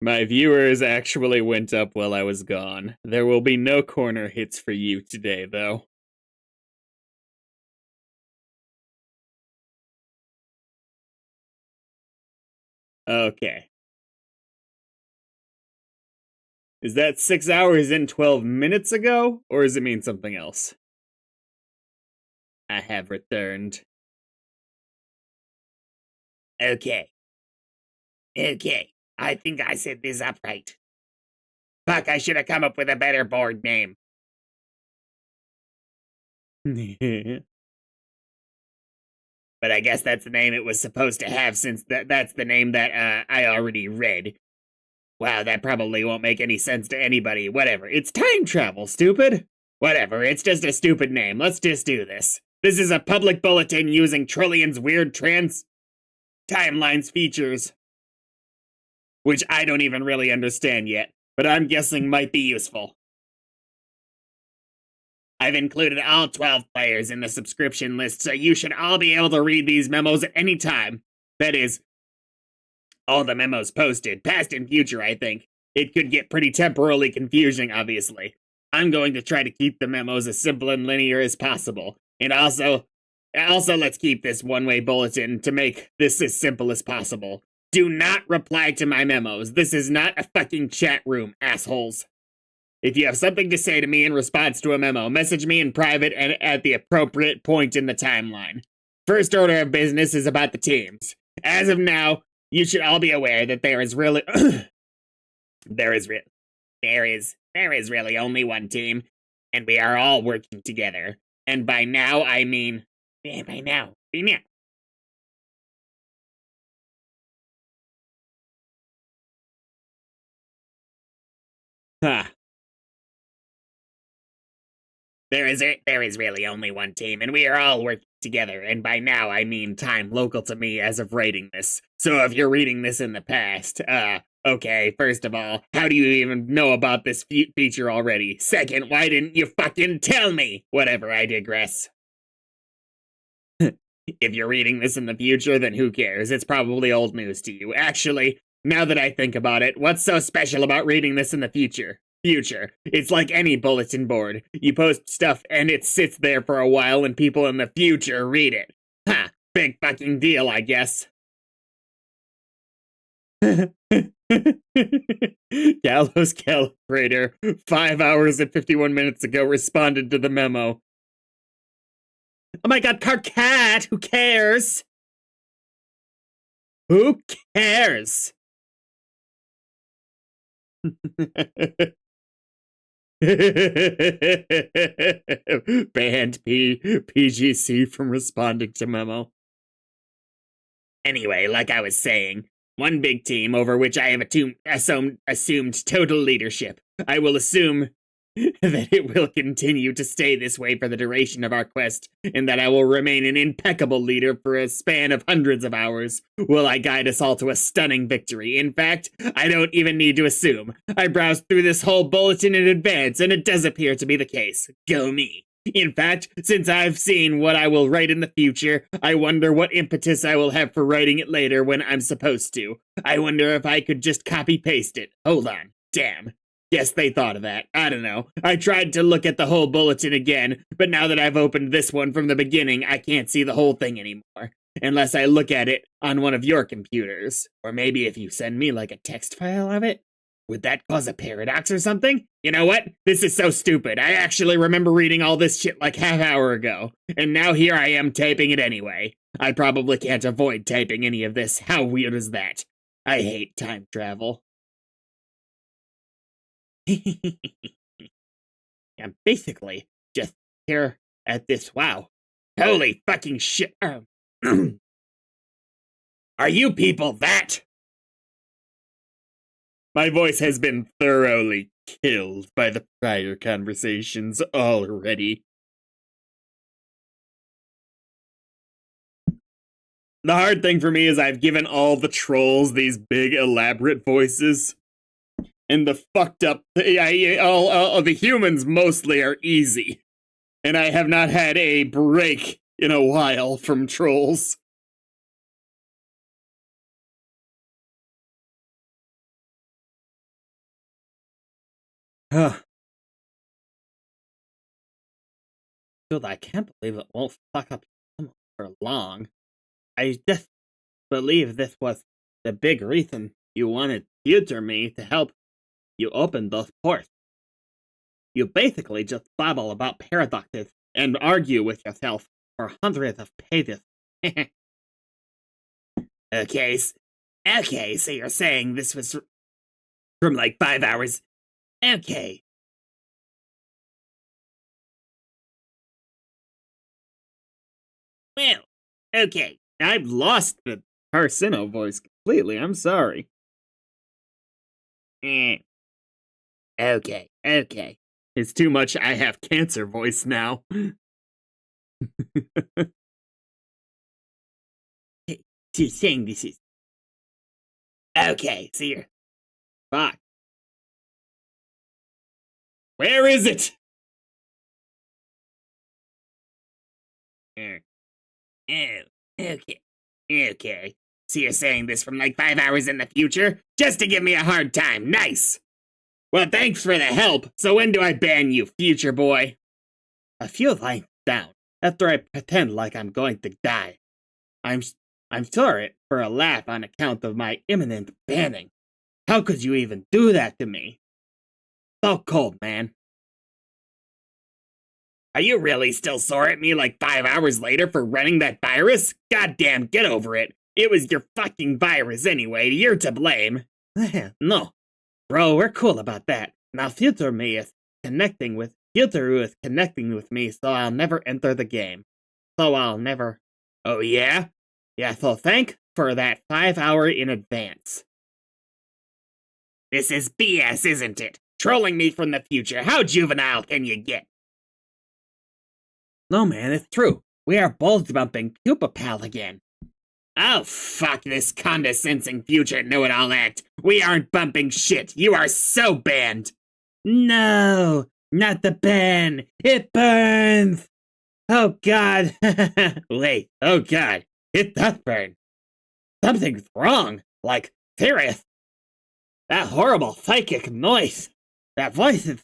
S1: My viewers actually went up while I was gone. There will be no corner hits for you today, though. Okay. Is that 6 hours and 12 minutes ago, or does it mean something else? I have returned.
S2: Okay. Okay. I think I set this up right. Fuck, I should have come up with a better board name. But I guess that's the name it was supposed to have, since that's the name that I already read. Wow, that probably won't make any sense to anybody. Whatever. It's time travel, stupid. Whatever, it's just a stupid name. Let's just do this. This is a public bulletin using Trillian's weird timelines features, which I don't even really understand yet, but I'm guessing might be useful. I've included all 12 players in the subscription list, so you should all be able to read these memos at any time. That is, all the memos posted, past and future, I think. It could get pretty temporally confusing, obviously. I'm going to try to keep the memos as simple and linear as possible. And also let's keep this one-way bulletin to make this as simple as possible. Do not reply to my memos. This is not a fucking chat room, assholes. If you have something to say to me in response to a memo, message me in private and at the appropriate point in the timeline. First order of business is about the teams. As of now, you should all be aware that there is really only one team, and we are all working together. And by now, I mean by now. Huh. There is really only one team, and we are all working together, and by now I mean time local to me as of writing this. So if you're reading this in the past, okay, first of all, how do you even know about this feature already? Second, why didn't you fucking tell me? Whatever, I digress. If you're reading this in the future, then who cares? It's probably old news to you. Actually, now that I think about it, what's so special about reading this in the future? It's like any bulletin board. You post stuff and it sits there for a while and people in the future read it. Ha! Big fucking deal, I guess. Gallows Calibrator, 5 hours and 51 minutes ago, responded to the memo. Oh my god, Carcat! Who cares? Who cares? Banned PGC from responding to memo. Anyway, like I was saying, one big team over which I have assumed total leadership. I will assume that it will continue to stay this way for the duration of our quest, and that I will remain an impeccable leader for a span of hundreds of hours, while I guide us all to a stunning victory. In fact, I don't even need to assume. I browsed through this whole bulletin in advance, and it does appear to be the case. Go me. In fact, since I've seen what I will write in the future, I wonder what impetus I will have for writing it later when I'm supposed to. I wonder if I could just copy-paste it. Hold on. Damn. Guess they thought of that. I don't know. I tried to look at the whole bulletin again, but now that I've opened this one from the beginning, I can't see the whole thing anymore. Unless I look at it on one of your computers. Or maybe if you send me like a text file of it? Would that cause a paradox or something? You know what? This is so stupid. I actually remember reading all this shit like half hour ago. And now here I am typing it anyway. I probably can't avoid typing any of this. How weird is that? I hate time travel. I'm basically just here at this. Wow. Holy fucking shit. Are you people that? My voice has been thoroughly killed by the prior conversations already. The hard thing for me is I've given all the trolls these big elaborate voices. And the fucked up, all the humans mostly are easy. And I have not had a break in a while from trolls. Ugh. Dude, I can't believe it won't fuck up for long. I just believe this was the big reason you wanted to tutor me to help you open those ports. You basically just babble about paradoxes and argue with yourself for hundreds of pages. Okay, so you're saying this was from like 5 hours? Okay. Well, okay. I've lost the Arsino voice completely. I'm sorry. Okay. It's too much I have cancer voice now. She's saying this is... Okay, so you're... Fuck. Where is it? Okay. So you're saying this from like 5 hours in the future? Just to give me a hard time. Nice. Well, thanks for the help. So when do I ban you, future boy? A few lines down, after I pretend like I'm going to die. I'm sorry for a laugh on account of my imminent banning. How could you even do that to me? So cold, man. Are you really still sore at me like 5 hours later for running that virus? Goddamn, get over it. It was your fucking virus anyway. You're to blame. No. Bro, we're cool about that. Now Future is connecting with me, so I'll never enter the game. Oh yeah? Yeah, so thank for that 5 hour in advance. This is BS, isn't it? Trolling me from the future. How juvenile can you get? No, man, it's true. We are bulge bumping Pupa Pal again. Oh, fuck this condescending future know-it-all act. We aren't bumping shit. You are so banned. No, not the ban. It burns. Oh, God. Wait, oh, God. It does burn. Something's wrong. Like, serious. That horrible psychic noise. That voices.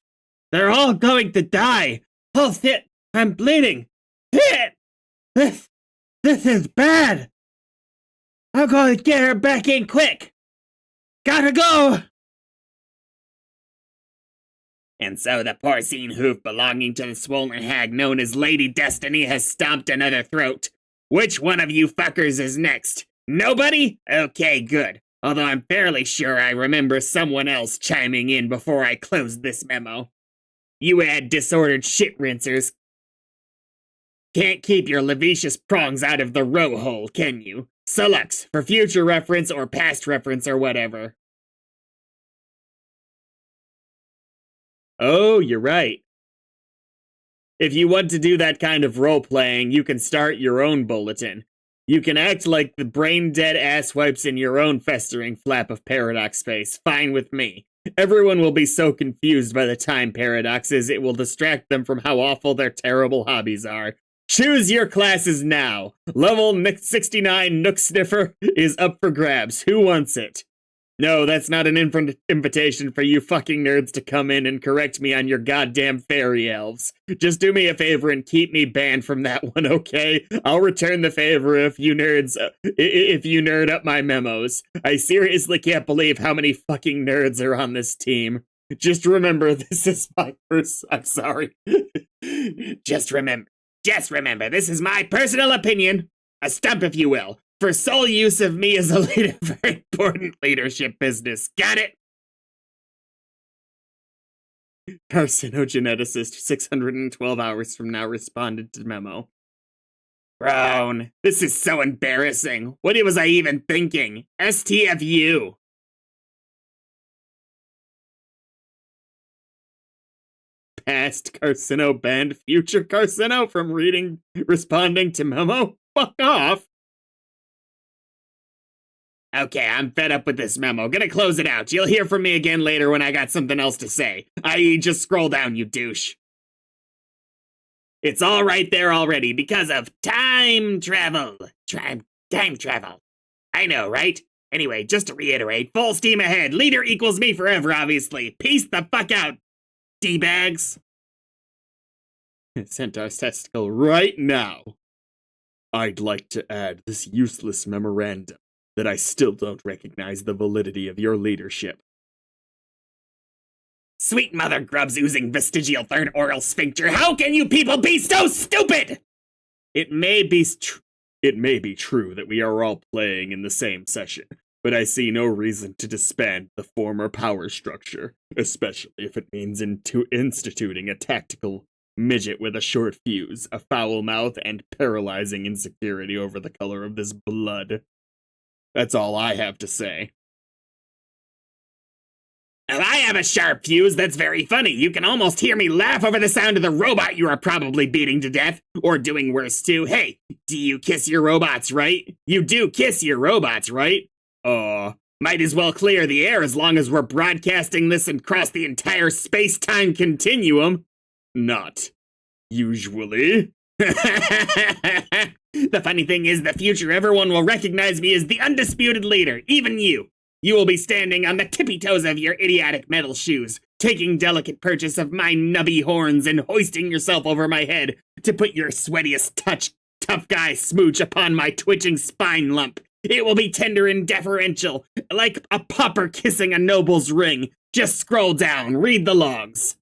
S2: They're all going to die. Oh, shit. I'm bleeding. Shit. This is bad. I'm going to get her back in quick. Gotta go. And so the porcine hoof belonging to the swollen hag known as Lady Destiny has stomped another throat. Which one of you fuckers is next? Nobody? Okay, good. Although I'm fairly sure I remember someone else chiming in before I closed this memo. You disordered shit rinsers can't keep your levacious prongs out of the row hole, can you? Select for future reference or past reference or whatever. Oh, you're right. If you want to do that kind of role-playing, you can start your own bulletin. You can act like the brain-dead asswipes in your own festering flap of paradox space. Fine with me. Everyone will be so confused by the time paradoxes, it will distract them from how awful their terrible hobbies are. Choose your classes now. Level 69 Nook Sniffer is up for grabs. Who wants it? No, that's not an invitation for you fucking nerds to come in and correct me on your goddamn fairy elves. Just do me a favor and keep me banned from that one, okay? I'll return the favor if you nerds, if you nerd up my memos. I seriously can't believe how many fucking nerds are on this team. Just remember, this is my first... I'm sorry. Just remember, this is my personal opinion. A stump, if you will. For sole use of me as a leader for important leadership business. Got it? Carcinogeneticist 612 hours from now responded to memo. Brown, this is so embarrassing. What was I even thinking? STFU. Past Carcino banned future Carcino from responding to memo? Fuck off. Okay, I'm fed up with this memo. Gonna close it out. You'll hear from me again later when I got something else to say. I.e., just scroll down, you douche. It's all right there already because of time travel. Time travel. I know, right? Anyway, just to reiterate, full steam ahead. Leader equals me forever, obviously. Peace the fuck out.
S1: D-bags. Centaur's testicle right now. I'd like to add this useless memorandum that I still don't recognize the validity of your leadership. Sweet mother grubs oozing vestigial third oral sphincter, how can you people be so stupid? It may be true that we are all playing in the same session, but I see no reason to disband the former power structure, especially if it means instituting a tactical midget with a short fuse, a foul mouth, and paralyzing insecurity over the color of this blood. That's all I have to say. Well, I have a sharp fuse that's very funny. You can almost hear me laugh over the sound of the robot you are probably beating to death, or doing worse too. Hey, do you kiss your robots, right? You do kiss your robots, right? Might as well clear the air as long as we're broadcasting this across the entire space-time continuum. Not usually. The funny thing is, the future everyone will recognize me as the undisputed leader, even you. You will be standing on the tippy toes of your idiotic metal shoes, taking delicate purchase of my nubby horns and hoisting yourself over my head to put your sweatiest tough guy smooch upon my twitching spine lump. It will be tender and deferential, like a pauper kissing a noble's ring. Just scroll down, read the logs.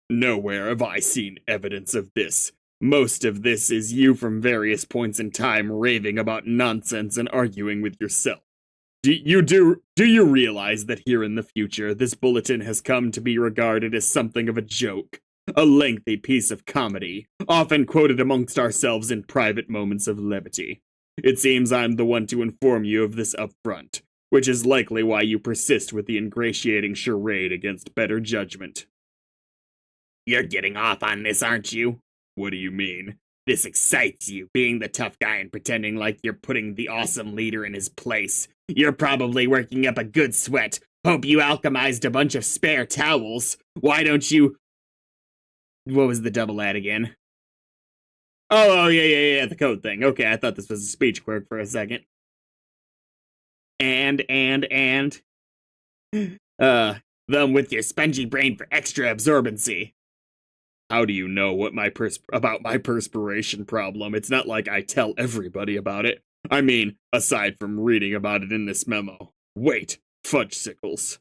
S1: Nowhere have I seen evidence of this. Most of this is you from various points in time raving about nonsense and arguing with yourself. Do you realize that here in the future, this bulletin has come to be regarded as something of a joke? A lengthy piece of comedy, often quoted amongst ourselves in private moments of levity. It seems I'm the one to inform you of this up front, which is likely why you persist with the ingratiating charade against better judgment. You're getting off on this, aren't you? What do you mean? This excites you, being the tough guy and pretending like you're putting the awesome leader in his place. You're probably working up a good sweat. Hope you alchemized a bunch of spare towels. Why don't you... What was the double ad again? Oh, yeah, the code thing. Okay, I thought this was a speech quirk for a second. And. Them with your spongy brain for extra absorbency. How do you know what about my perspiration problem? It's not like I tell everybody about it. I mean, aside from reading about it in this memo. Wait, fudgesicles.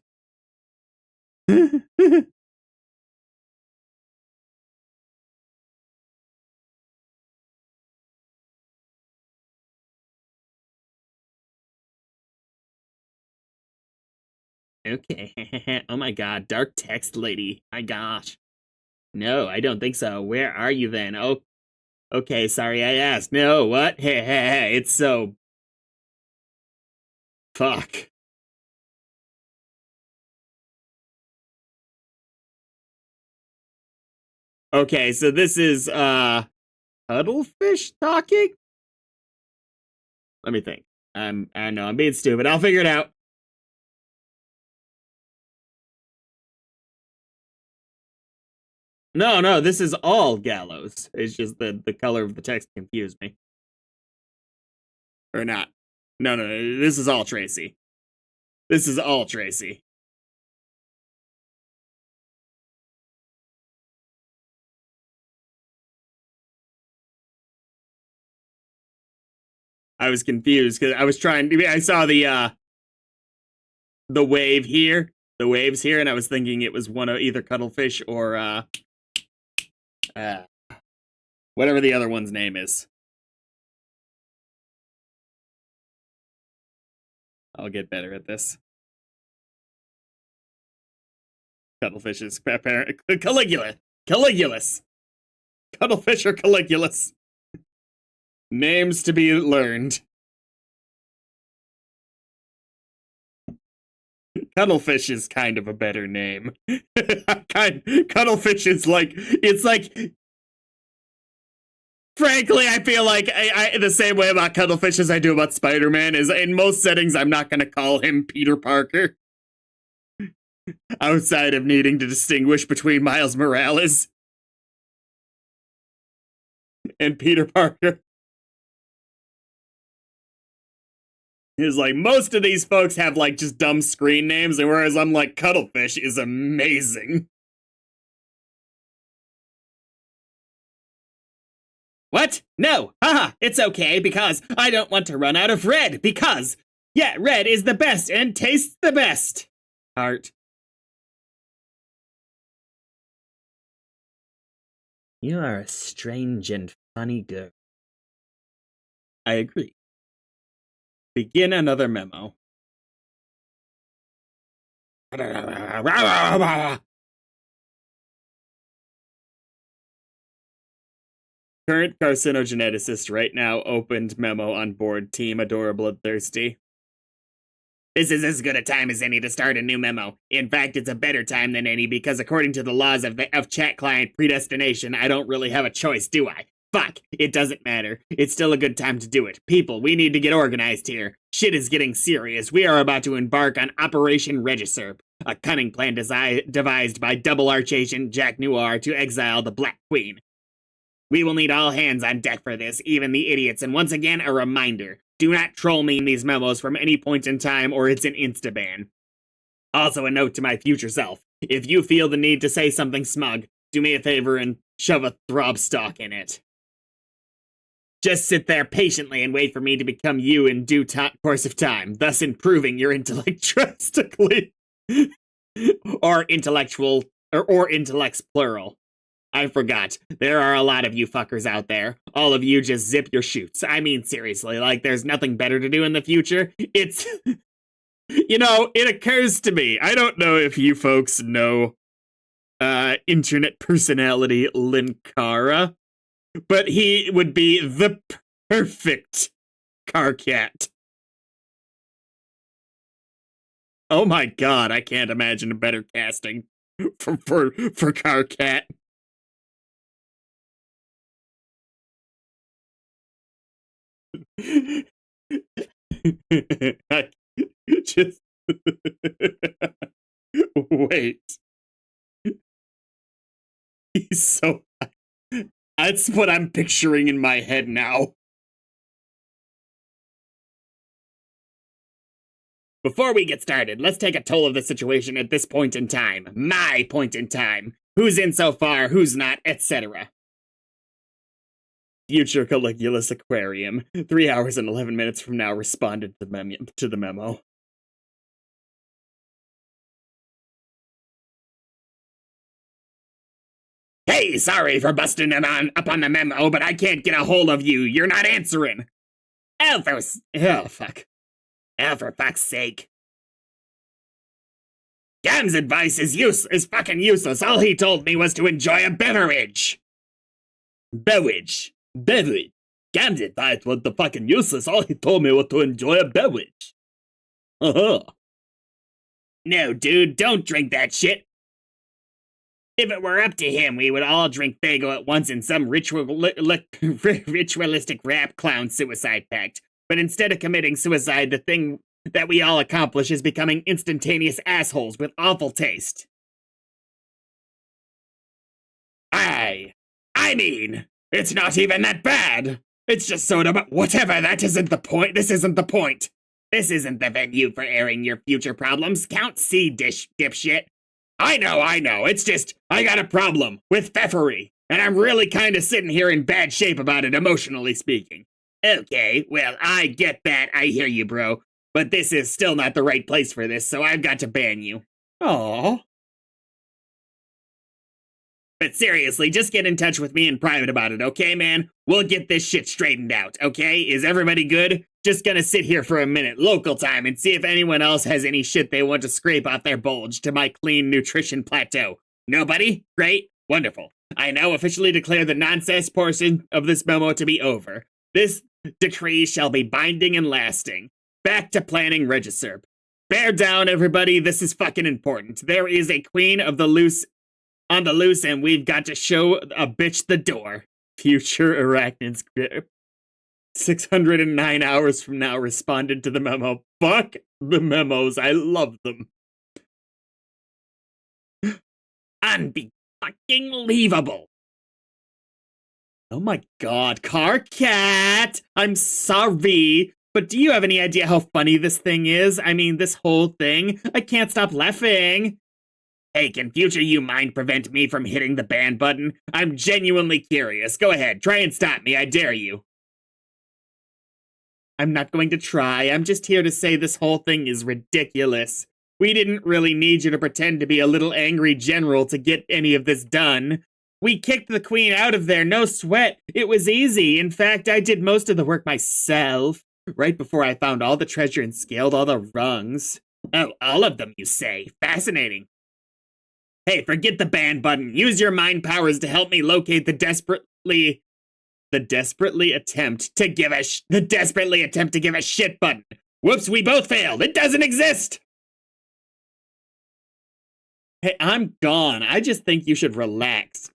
S1: Okay. Oh my god, dark text lady. My gosh. No, I don't think so. Where are you then? Oh, okay, sorry I asked. No, what? Hey, it's so... Fuck. Okay, so this is, Cuddlefish talking? Let me think. I know, I'm being stupid. I'll figure it out. No, this is all Gallows. It's just the color of the text confused me. Or not. No, this is all Tracy. This is all Tracy. I was confused because I was I saw the wave here, the waves here, and I was thinking it was one of either Cuddlefish or whatever the other one's name is. I'll get better at this. Cuddlefish is Caligulus. Cuddlefish or Caligulus. Names to be learned. Cuddlefish is kind of a better name. Cuddlefish is like, it's like, frankly, I feel like I the same way about Cuddlefish as I do about Spider-Man is in most settings I'm not going to call him Peter Parker. Outside of needing to distinguish between Miles Morales and Peter Parker. Is like, most of these folks have like just dumb screen names, and whereas I'm like, Cuddlefish is amazing.
S2: What? No. Haha, it's okay because I don't want to run out of red because, yeah, red is the best and tastes the best. Heart. You are a strange and funny girl. I agree. Begin another memo. Current carcinogeneticist right now opened memo on board Team Adorable and Thirsty. This is as good a time as any to start a new memo. In fact, it's a better time than any because according to the laws of chat client predestination, I don't really have a choice, do I? Fuck, it doesn't matter. It's still a good time to do it. People, we need to get organized here. Shit is getting serious. We are about to embark on Operation Regisurp, a cunning plan devised by double archagent Jack Noir to exile the Black Queen. We will need all hands on deck for this, even the idiots, and once again, a reminder. Do not troll me in these memos from any point in time or it's an insta-ban. Also a note to my future self. If you feel the need to say something smug, do me a favor and shove a throb stock in it. Just sit there patiently and wait for me to become you in due course of time, thus improving your intellect drastically. Or intellectual, or intellects plural. I forgot. There are a lot of you fuckers out there. All of you just zip your shoots. I mean, seriously, like there's nothing better to do in the future. It's... You know, it occurs to me. I don't know if you folks know internet personality Linkara, but he would be the perfect car cat. Oh my god, I can't imagine a better casting for car cat. Just wait. He's so... That's what I'm picturing in my head now. Before we get started, let's take a toll of the situation at this point in time. My point in time. Who's in so far, who's not, etc. Future Caligulus Aquarium. 3 hours and 11 minutes from now responded to the memo. Hey, sorry for busting up on the memo, but I can't get a hold of you. You're not answering. Oh, fuck. Oh, for fuck's sake. Gam's advice is fucking useless. All he told me was to enjoy a beverage. Beverage. Gam's advice was the fucking useless. All he told me was to enjoy a beverage. No, dude, don't drink that shit. If it were up to him, we would all drink Fago at once in some ritualistic rap clown suicide pact. But instead of committing suicide, the thing that we all accomplish is becoming instantaneous assholes with awful taste. I mean, it's not even that bad. It's just soda, but whatever, that isn't the point. This isn't the point. This isn't the venue for airing your future problems. Count C, dipshit. I know. It's just, I got a problem with pfeffery, and I'm really kind of sitting here in bad shape about it, emotionally speaking. Okay, well, I get that. I hear you, bro. But this is still not the right place for this, so I've got to ban you. Aww. But seriously, just get in touch with me in private about it, okay, man? We'll get this shit straightened out, okay? Is everybody good? Just gonna sit here for a minute, local time, and see if anyone else has any shit they want to scrape off their bulge to my clean nutrition plateau. Nobody? Great. Wonderful. I now officially declare the nonsense portion of this memo to be over. This decree shall be binding and lasting. Back to planning Regisurp. Bear down, everybody. This is fucking important. There is a queen of the loose on the loose, and we've got to show a bitch the door. Future arachnids 609 hours from now responded to the memo. Fuck the memos. I love them. Unbe-fucking-leavable. Oh my god, Car Cat! I'm sorry, but do you have any idea how funny this thing is? I mean, this whole thing? I can't stop laughing.
S1: Hey, can future you mind prevent me from hitting the ban button? I'm genuinely curious. Go ahead, try and stop me, I dare you. I'm not going to try. I'm just here to say this whole thing is ridiculous. We didn't really need you to pretend to be a little angry general to get any of this done. We kicked the queen out of there, no sweat. It was easy. In fact, I did most of the work myself, right before I found all the treasure and scaled all the rungs. Oh, all of them, you say? Fascinating. Hey, forget the ban button. Use your mind powers to help me locate the desperately attempt to give a shit button. Whoops, we both failed. It doesn't exist. Hey, I'm gone. I just think you should relax.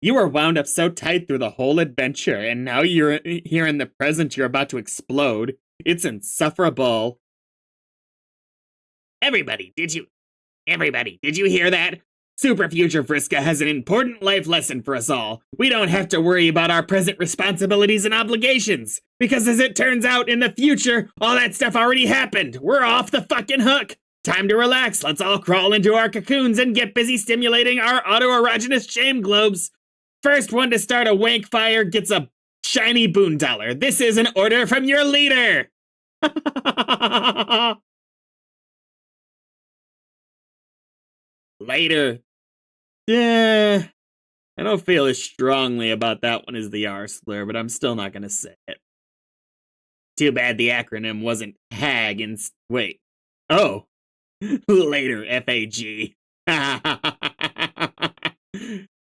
S1: You were wound up so tight through the whole adventure, and now you're here in the present, you're about to explode. It's insufferable. Everybody, did you hear that? Super Future Vriska has an important life lesson for us all. We don't have to worry about our present responsibilities and obligations. Because as it turns out, in the future, all that stuff already happened. We're off the fucking hook. Time to relax. Let's all crawl into our cocoons and get busy stimulating our autoerogenous shame globes. First one to start a wank fire gets a shiny $1. This is an order from your leader. Later. Yeah, I don't feel as strongly about that one as the R slur, but I'm still not gonna say it. Too bad the acronym wasn't HAG and wait. Oh. Later, FAG.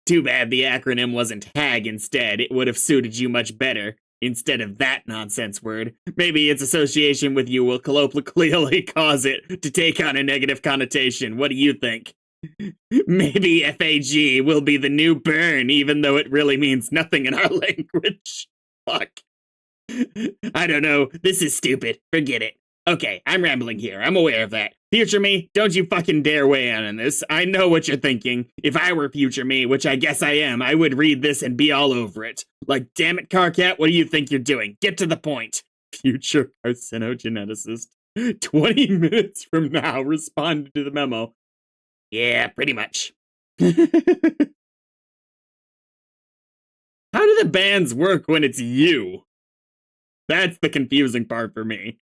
S1: Too bad the acronym wasn't HAG instead. It would have suited you much better. Instead of that nonsense word. Maybe its association with you will colloquially cause it to take on a negative connotation. What do you think? Maybe FAG will be the new burn, even though it really means nothing in our language. Fuck. I don't know. This is stupid. Forget it. Okay, I'm rambling here. I'm aware of that. Future me, don't you fucking dare weigh in on this. I know what you're thinking. If I were future me, which I guess I am, I would read this and be all over it. Like, damn it, Carcat, what do you think you're doing? Get to the point. Future carcinogeneticist. 20 minutes from now, responded to the memo. Yeah, pretty much. How do the bans work when it's you? That's the confusing part for me.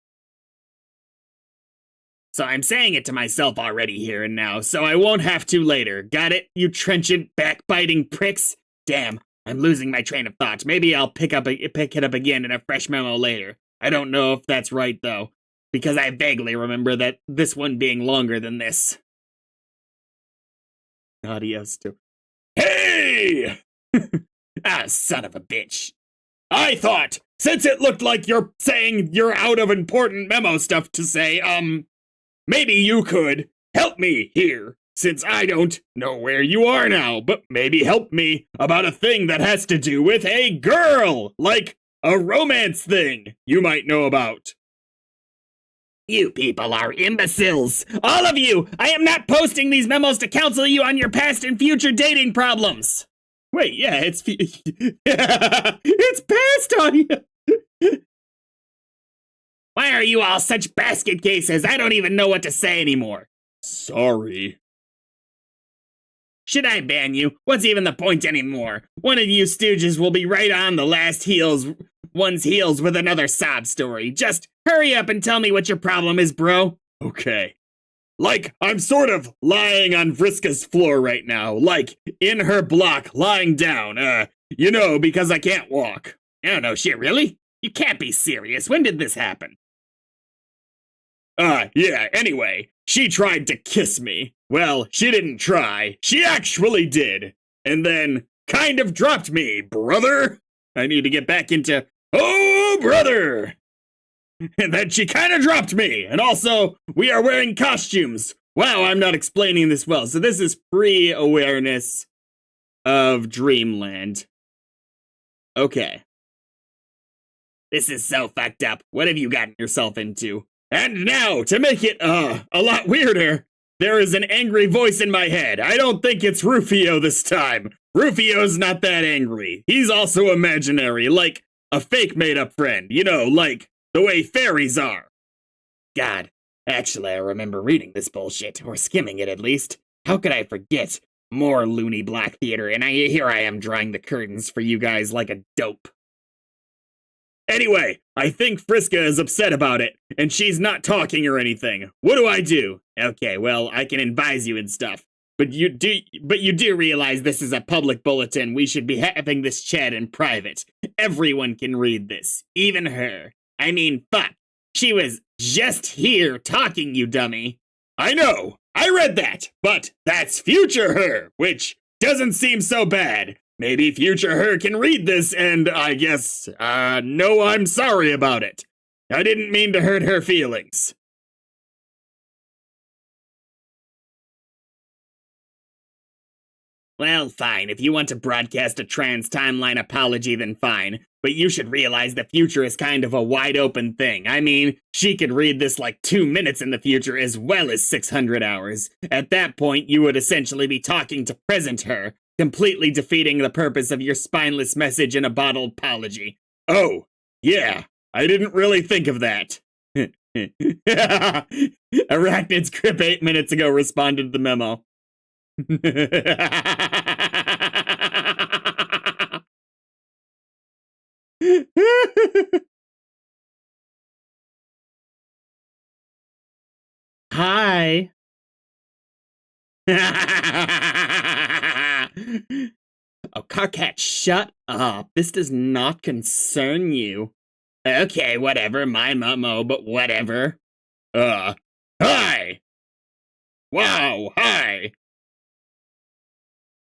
S1: So I'm saying it to myself already here and now, so I won't have to later. Got it, you trenchant, backbiting pricks? Damn, I'm losing my train of thought. Maybe I'll pick it up again in a fresh memo later. I don't know if that's right, though, because I vaguely remember that this one being longer than this. Adios to... Hey! Ah, son of a bitch. I thought, since it looked like you're saying you're out of important memo stuff to say, maybe you could help me here, since I don't know where you are now, but maybe help me about a thing that has to do with a girl, like a romance thing you might know about. You people are imbeciles. All of you! I am not posting these memos to counsel you on your past and future dating problems. Wait, yeah, it's passed on you. Why are you all such basket cases? I don't even know what to say anymore. Sorry. Should I ban you? What's even the point anymore? One of you stooges will be right on the last one's heels with another sob story. Just hurry up and tell me what your problem is, bro. Okay. Like, I'm sort of lying on Vriska's floor right now. Like, in her block, lying down. Because I can't walk. I don't know, shit, really? You can't be serious. When did this happen? Yeah, anyway, she tried to kiss me. Well, she didn't try. She actually did. And then kind of dropped me, brother. I need to get back into, oh, brother. And then she kind of dropped me. And also, we are wearing costumes. Wow, I'm not explaining this well. So this is pre-awareness of Dreamland. Okay. This is so fucked up. What have you gotten yourself into? And now, to make it, a lot weirder, there is an angry voice in my head. I don't think it's Rufio this time. Rufio's not that angry. He's also imaginary, like a fake made-up friend. You know, like the way fairies are. God, actually, I remember reading this bullshit, or skimming it at least. How could I forget? More loony black theater, and here I am drawing the curtains for you guys like a dope. Anyway, I think Friska is upset about it, and she's not talking or anything. What do I do? Okay, well, I can advise you and stuff. But you do realize this is a public bulletin. We should be having this chat in private. Everyone can read this, even her. I mean, fuck. She was just here talking, you dummy. I know. I read that. But that's future her, which doesn't seem so bad. Maybe future her can read this and, I guess, no, I'm sorry about it. I didn't mean to hurt her feelings. Well, fine. If you want to broadcast a trans timeline apology, then fine. But you should realize the future is kind of a wide open thing. I mean, she could read this like 2 minutes in the future as well as 600 hours. At that point, you would essentially be talking to present her, completely defeating the purpose of your spineless message in a bottled apology. Oh, yeah. I didn't really think of that. Arachnid's Crip 8 minutes ago responded to the memo. Hi. Oh, Carcat, shut up. This does not concern you. Okay, whatever. My memo, but whatever. Hi! Wow, hi!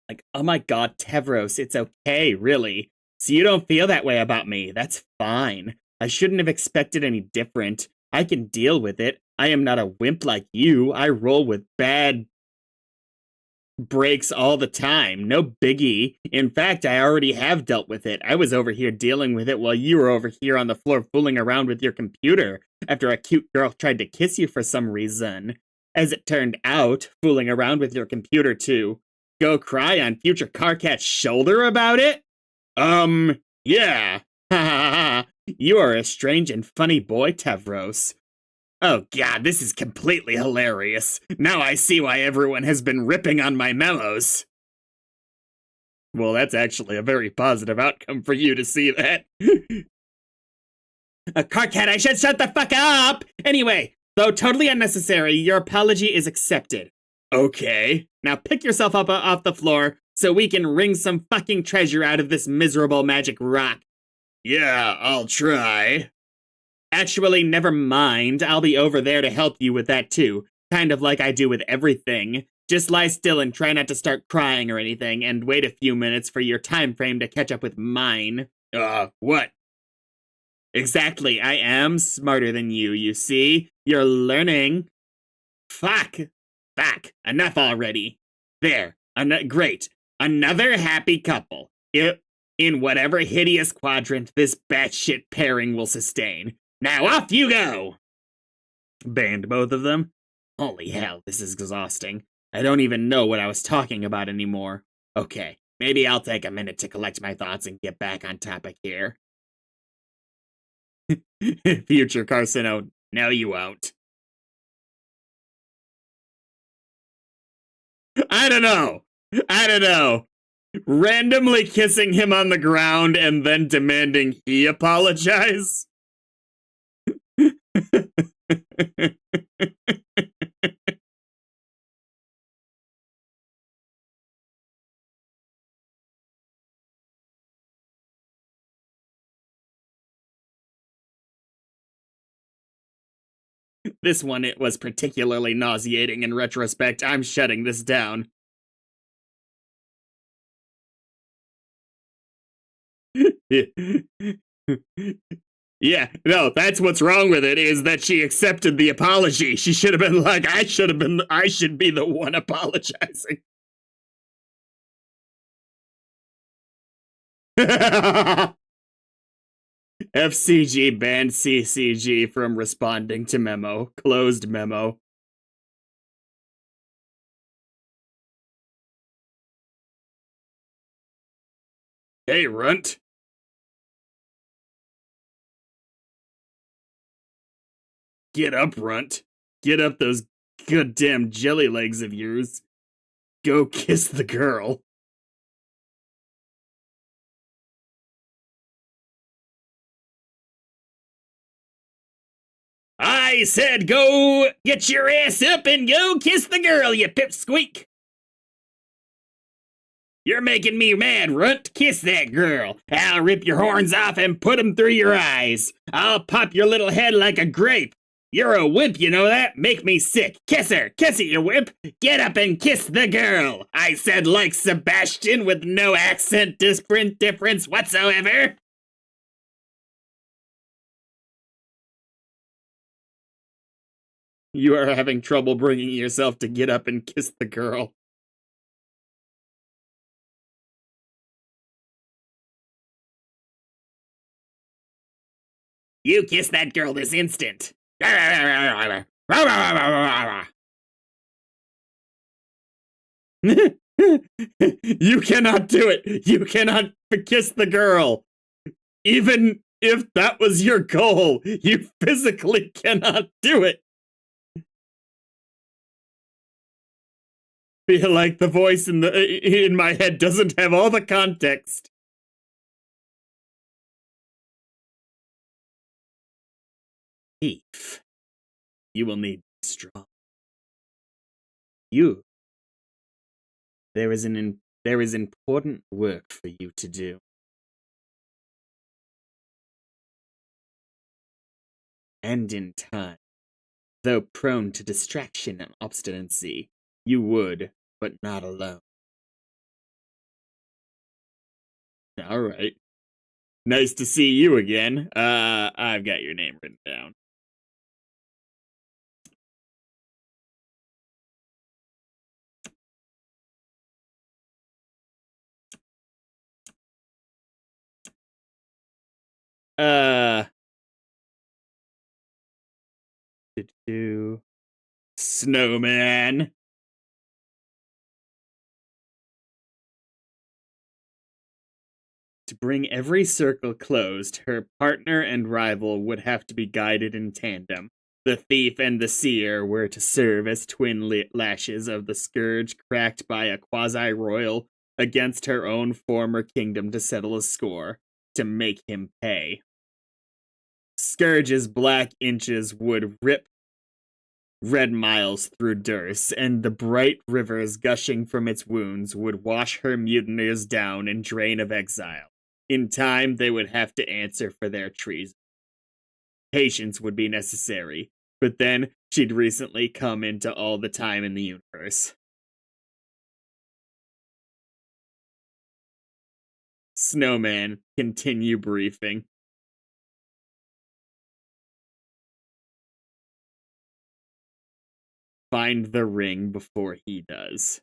S1: Like, oh my god, Tevros, it's okay, really. So you don't feel that way about me. That's fine. I shouldn't have expected any different. I can deal with it. I am not a wimp like you. I roll with bad breaks all the time. No biggie. In fact, I already have dealt with it. I was over here dealing with it while you were over here on the floor fooling around with your computer after a cute girl tried to kiss you for some reason. As it turned out, fooling around with your computer too. Go cry on future Carcat's shoulder about it? Yeah. Ha ha ha. You are a strange and funny boy, Tevros. Oh god, this is completely hilarious. Now I see why everyone has been ripping on my memos. Well, that's actually a very positive outcome for you to see that. Carcat, I should shut the fuck up! Anyway, though totally unnecessary, your apology is accepted. Okay. Now pick yourself up off the floor so we can wring some fucking treasure out of this miserable magic rock. Yeah, I'll try. Actually, never mind. I'll be over there to help you with that too. Kind of like I do with everything. Just lie still and try not to start crying or anything, and wait a few minutes for your time frame to catch up with mine. What? Exactly, I am smarter than you see? You're learning. Fuck. Enough already. There. Great. Another happy couple. In whatever hideous quadrant this batshit pairing will sustain. Now off you go! Banned both of them? Holy hell, this is exhausting. I don't even know what I was talking about anymore. Okay, maybe I'll take a minute to collect my thoughts and get back on topic here. Future Carcino, no you won't. I don't know. Randomly kissing him on the ground and then demanding he apologize? This one, it was particularly nauseating in retrospect. I'm shutting this down. Yeah, no, that's what's wrong with it, is that she accepted the apology. She should have been like, I should be the one apologizing. FCG banned CCG from responding to memo. Closed memo. Hey, Runt. Get up, Runt. Get up those goddamn jelly legs of yours. Go kiss the girl. I said go get your ass up and go kiss the girl, you pipsqueak. You're making me mad, Runt. Kiss that girl. I'll rip your horns off and put 'em through your eyes. I'll pop your little head like a grape. You're a wimp, you know that? Make me sick. Kiss her. Kiss it, you wimp. Get up and kiss the girl. I said like Sebastian with no accent difference whatsoever. You are having trouble bringing yourself to get up and kiss the girl. You kiss that girl this instant. You cannot do it. You cannot kiss the girl. Even if that was your goal, you physically cannot do it. Feel like the voice in my head doesn't have all the context. Thief, you will need strong. You. There is important work for you to do. And in time, though prone to distraction and obstinacy, you would, but not alone. All right. Nice to see you again. I've got your name written down. Snowman. To bring every circle closed, her partner and rival would have to be guided in tandem. The thief and the seer were to serve as twin lashes of the scourge cracked by a quasi-royal against her own former kingdom to settle a score, to make him pay. Scourge's black inches would rip red miles through Durst, and the bright rivers gushing from its wounds would wash her mutineers down in drain of exile. In time, they would have to answer for their treason. Patience would be necessary, but then she'd recently come into all the time in the universe. Snowman, continue briefing. Find the ring before he does.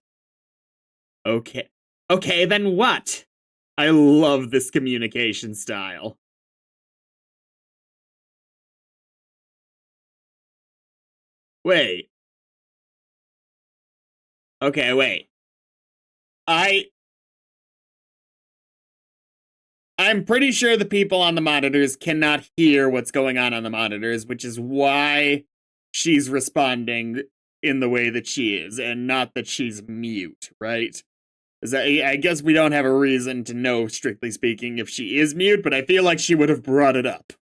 S1: Okay. Okay, then what? I love this communication style. Wait. Okay, wait. I'm pretty sure the people on the monitors cannot hear what's going on the monitors, which is why she's responding in the way that she is, and not that she's mute, right? I guess we don't have a reason to know, strictly speaking, if she is mute, but I feel like she would have brought it up.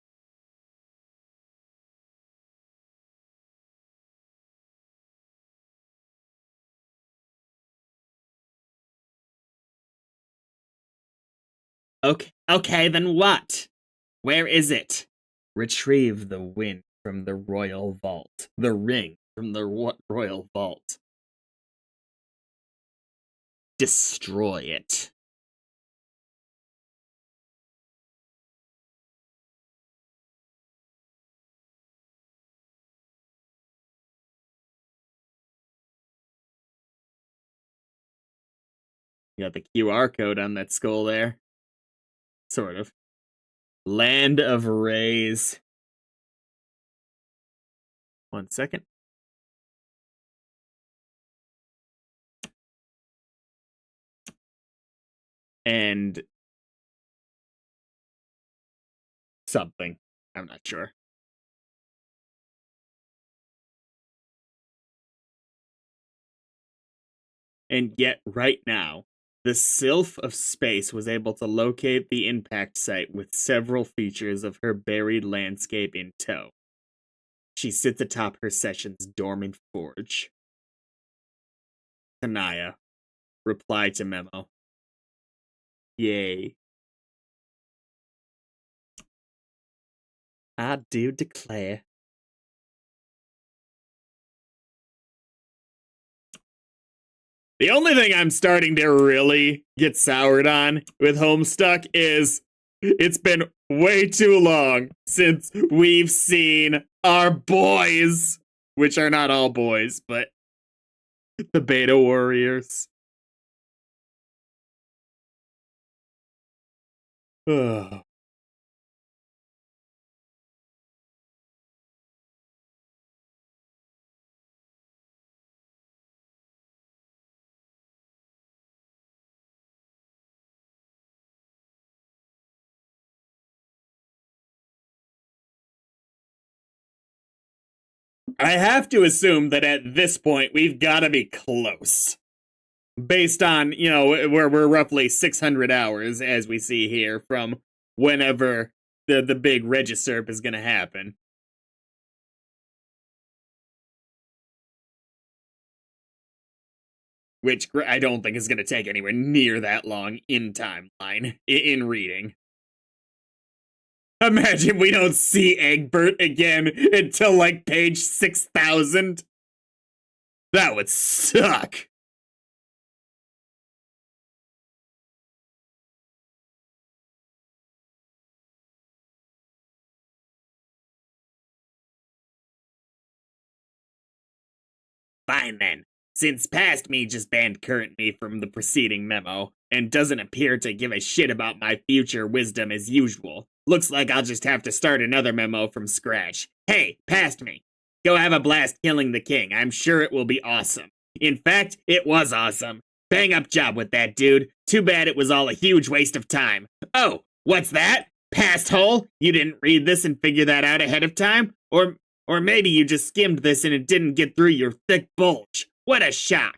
S1: Okay, then what? Where is it? Retrieve the wind from the royal vault. The ring from the royal vault. Destroy it. You got the QR code on that skull there. Sort of. Land of Rays. 1 second. And something. I'm not sure. And yet, right now, the Sylph of Space was able to locate the impact site with several features of her buried landscape in tow. She sits atop her session's dormant forge. Kanaya. Reply to memo. Yay. I do declare. The only thing I'm starting to really get soured on with Homestuck is it's been way too long since we've seen our boys, which are not all boys, but the Beta Warriors. Ugh. I have to assume that at this point we've got to be close. Based on, where we're roughly 600 hours, as we see here, from whenever the big Regisurp is going to happen. Which I don't think is going to take anywhere near that long in timeline, in reading. Imagine we don't see Egbert again until, like, page 6,000. That would suck. Fine then. Since past me just banned current me from the preceding memo, and doesn't appear to give a shit about my future wisdom as usual, looks like I'll just have to start another memo from scratch. Hey, past me. Go have a blast killing the king. I'm sure it will be awesome. In fact, it was awesome. Bang up job with that, dude. Too bad it was all a huge waste of time. Oh, what's that? Past hole? You didn't read this and figure that out ahead of time? Or maybe you just skimmed this and it didn't get through your thick bulge. What a shock.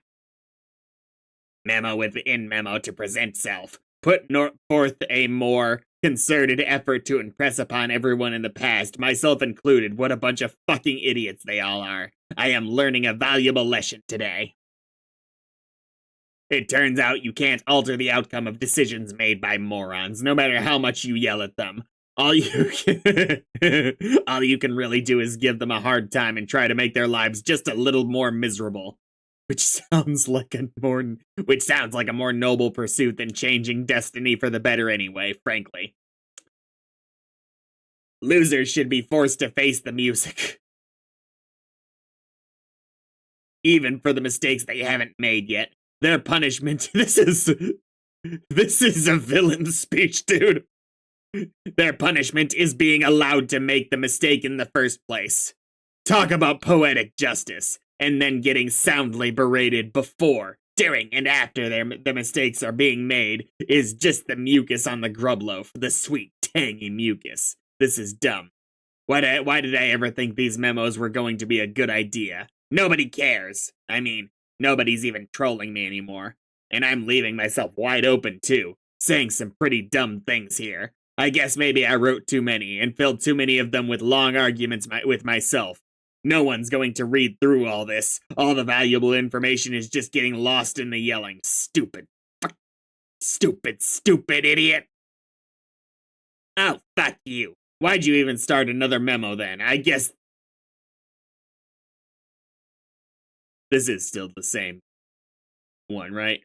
S1: Memo within memo to present self. Put forth a more concerted effort to impress upon everyone in the past, myself included, what a bunch of fucking idiots they all are. I am learning a valuable lesson today. It turns out you can't alter the outcome of decisions made by morons, no matter how much you yell at them. All you can really do is give them a hard time and try to make their lives just a little more miserable. Which sounds like a more noble pursuit than changing destiny for the better anyway, frankly. Losers should be forced to face the music. Even for the mistakes they haven't made yet. Their punishment, this is a villain's speech, dude. Their punishment is being allowed to make the mistake in the first place. Talk about poetic justice. And then getting soundly berated before, during, and after the mistakes are being made is just the mucus on the grub loaf, the sweet, tangy mucus. This is dumb. Why did I ever think these memos were going to be a good idea? Nobody cares. I mean, nobody's even trolling me anymore. And I'm leaving myself wide open, too, saying some pretty dumb things here. I guess maybe I wrote too many and filled too many of them with long arguments with myself. No one's going to read through all this. All the valuable information is just getting lost in the yelling. Stupid idiot. Oh, fuck you. Why'd you even start another memo then? I guess this is still the same one, right?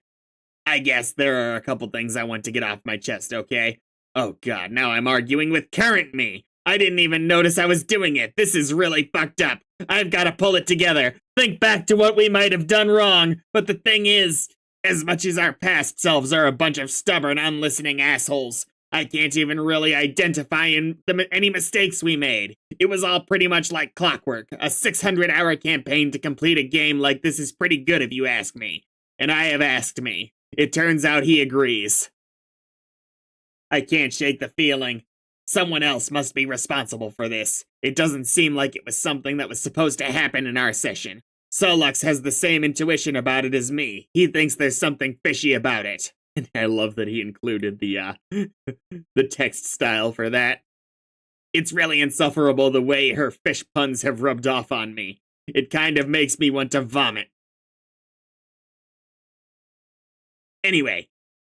S1: I guess there are a couple things I want to get off my chest, okay? Oh god, now I'm arguing with current me. I didn't even notice I was doing it. This is really fucked up. I've got to pull it together. Think back to what we might have done wrong. But the thing is, as much as our past selves are a bunch of stubborn, unlistening assholes, I can't even really identify any mistakes we made. It was all pretty much like clockwork. A 600-hour campaign to complete a game like this is pretty good if you ask me. And I have asked me. It turns out he agrees. I can't shake the feeling. Someone else must be responsible for this. It doesn't seem like it was something that was supposed to happen in our session. Solux has the same intuition about it as me. He thinks there's something fishy about it. And I love that he included the the text style for that. It's really insufferable the way her fish puns have rubbed off on me. It kind of makes me want to vomit. Anyway,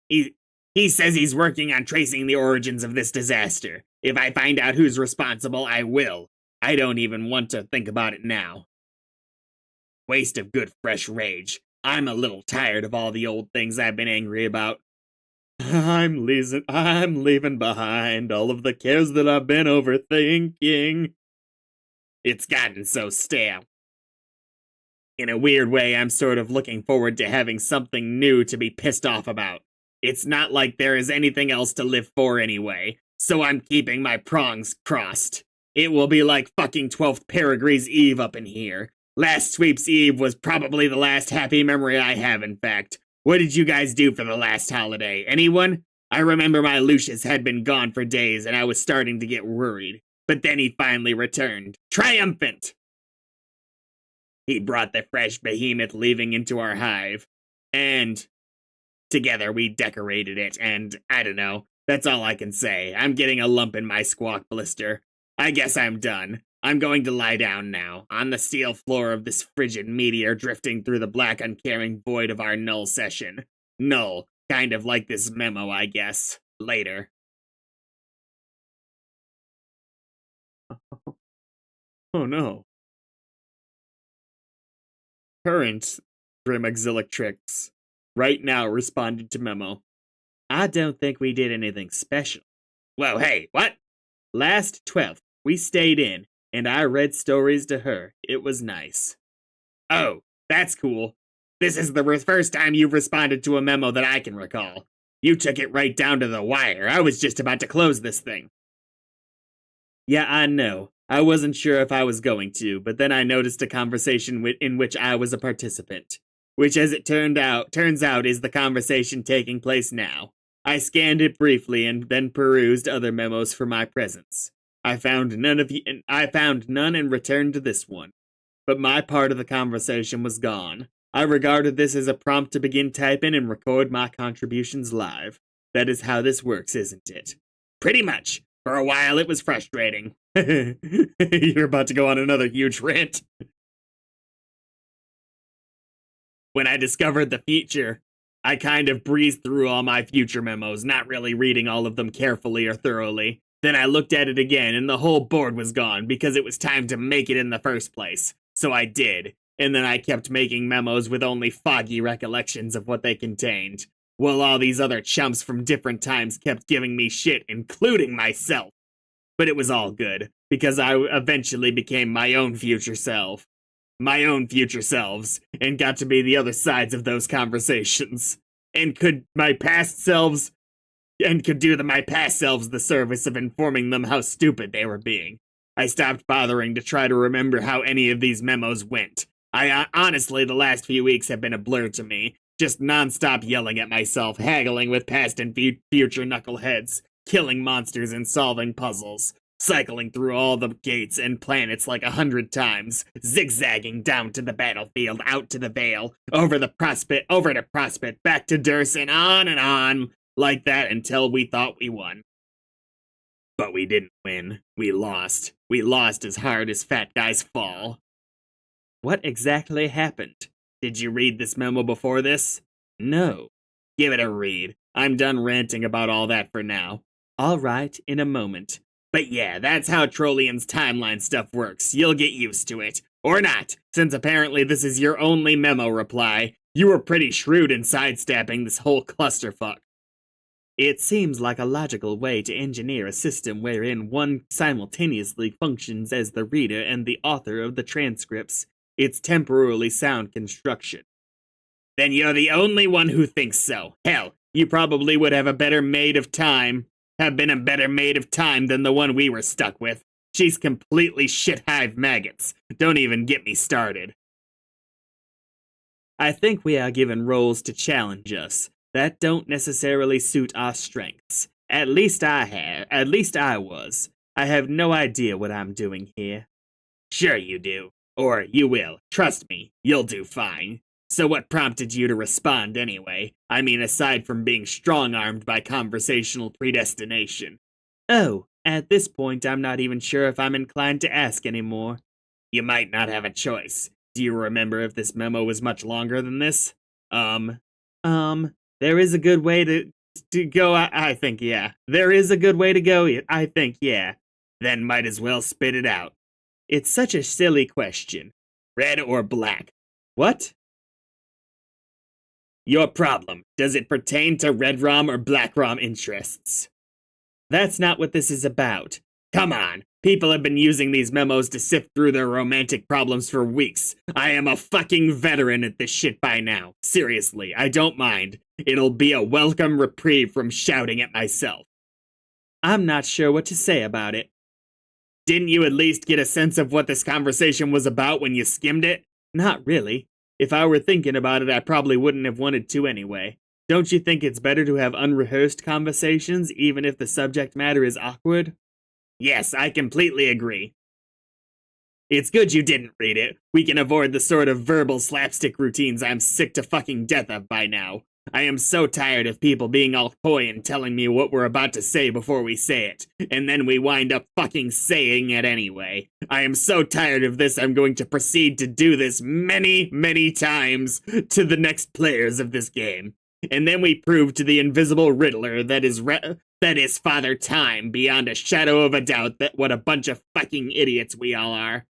S1: he says he's working on tracing the origins of this disaster. If I find out who's responsible, I will. I don't even want to think about it now. Waste of good fresh rage. I'm a little tired of all the old things I've been angry about. I'm leaving behind all of the cares that I've been overthinking. It's gotten so stale. In a weird way, I'm sort of looking forward to having something new to be pissed off about. It's not like there is anything else to live for anyway, so I'm keeping my prongs crossed. It will be like fucking 12th Perigree's Eve up in here. Last Sweep's Eve was probably the last happy memory I have, in fact. What did you guys do for the last holiday? Anyone? I remember my Lucius had been gone for days and I was starting to get worried. But then he finally returned. Triumphant! He brought the fresh behemoth leaving into our hive. And together we decorated it and, I don't know. That's all I can say. I'm getting a lump in my squawk blister. I guess I'm done. I'm going to lie down now, on the steel floor of this frigid meteor drifting through the black uncaring void of our null session. Null, kind of like this memo, I guess. Later. Oh no. Current Grim Exilic Tricks. Right now responded to memo. I don't think we did anything special. Whoa, hey, what? Last 12th, we stayed in. And I read stories to her. It was nice. Oh, that's cool. This is the first time you've responded to a memo that I can recall. You took it right down to the wire. I was just about to close this thing. Yeah, I know. I wasn't sure if I was going to, but then I noticed a conversation in which I was a participant. Which, as it turns out, is the conversation taking place now. I scanned it briefly and then perused other memos for my presence. I found none and returned to this one. But my part of the conversation was gone. I regarded this as a prompt to begin typing and record my contributions live. That is how this works, isn't it? Pretty much. For a while it was frustrating. You're about to go on another huge rant. When I discovered the feature, I kind of breezed through all my future memos, not really reading all of them carefully or thoroughly. Then I looked at it again, and the whole board was gone because it was time to make it in the first place. So I did, and then I kept making memos with only foggy recollections of what they contained, while all these other chumps from different times kept giving me shit, including myself. But it was all good, because I eventually became my own future self. My own future selves, and got to be the other sides of those conversations. And could do my past selves the service of informing them how stupid they were being. I stopped bothering to try to remember how any of these memos went. Honestly, the last few weeks have been a blur to me. Just non-stop yelling at myself, haggling with past and future knuckleheads, killing monsters and solving puzzles, cycling through all the gates and planets like 100 times, zigzagging down to the battlefield, out to the Vale, over to Prospect, back to Durst, and on. Like that until we thought we won. But we didn't win. We lost. We lost as hard as fat guys fall. What exactly happened? Did you read this memo before this? No. Give it a read. I'm done ranting about all that for now. All right, in a moment. But yeah, that's how Trollian's timeline stuff works. You'll get used to it. Or not, since apparently this is your only memo reply. You were pretty shrewd in sidestepping this whole clusterfuck. It seems like a logical way to engineer a system wherein one simultaneously functions as the reader and the author of the transcripts. It's temporally sound construction. Then you're the only one who thinks so. Hell, you probably would have been a better maid of time than the one we were stuck with. She's completely shit-hive maggots. Don't even get me started. I think we are given roles to challenge us that don't necessarily suit our strengths. At least I was. I have no idea what I'm doing here. Sure you do. Or you will. Trust me, you'll do fine. So what prompted you to respond anyway? I mean, aside from being strong-armed by conversational predestination. Oh, at this point I'm not even sure if I'm inclined to ask anymore. You might not have a choice. Do you remember if this memo was much longer than this? There is a good way to go, I think, yeah. There is a good way to go, I think, yeah. Then might as well spit it out. It's such a silly question. Red or black? What? Your problem. Does it pertain to Red Rom or Black Rom interests? That's not what this is about. Come on. People have been using these memos to sift through their romantic problems for weeks. I am a fucking veteran at this shit by now. Seriously, I don't mind. It'll be a welcome reprieve from shouting at myself. I'm not sure what to say about it. Didn't you at least get a sense of what this conversation was about when you skimmed it? Not really. If I were thinking about it, I probably wouldn't have wanted to anyway. Don't you think it's better to have unrehearsed conversations, even if the subject matter is awkward? Yes, I completely agree. It's good you didn't read it. We can avoid the sort of verbal slapstick routines I'm sick to fucking death of by now. I am so tired of people being all coy and telling me what we're about to say before we say it, and then we wind up fucking saying it anyway. I am so tired of this, I'm going to proceed to do this many, many times to the next players of this game. And then we prove to the invisible Riddler that is Father Time beyond a shadow of a doubt that what a bunch of fucking idiots we all are.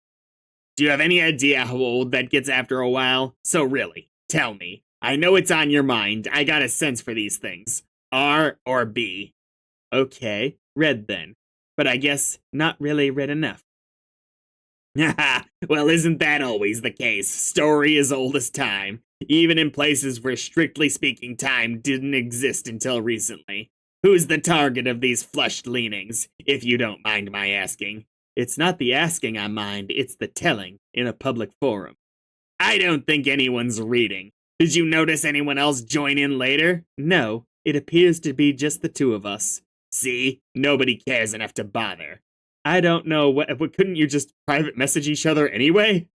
S1: Do you have any idea how old that gets after a while? So really, tell me. I know it's on your mind. I got a sense for these things. R or B? Okay, red then. But I guess not really red enough. Haha, well, isn't that always the case? Story as old as time. Even in places where strictly speaking time didn't exist until recently. Who's the target of these flushed leanings, if you don't mind my asking? It's not the asking I mind, it's the telling, in a public forum. I don't think anyone's reading. Did you notice anyone else join in later? No, it appears to be just the two of us. See? Nobody cares enough to bother. I don't know, couldn't you just private message each other anyway?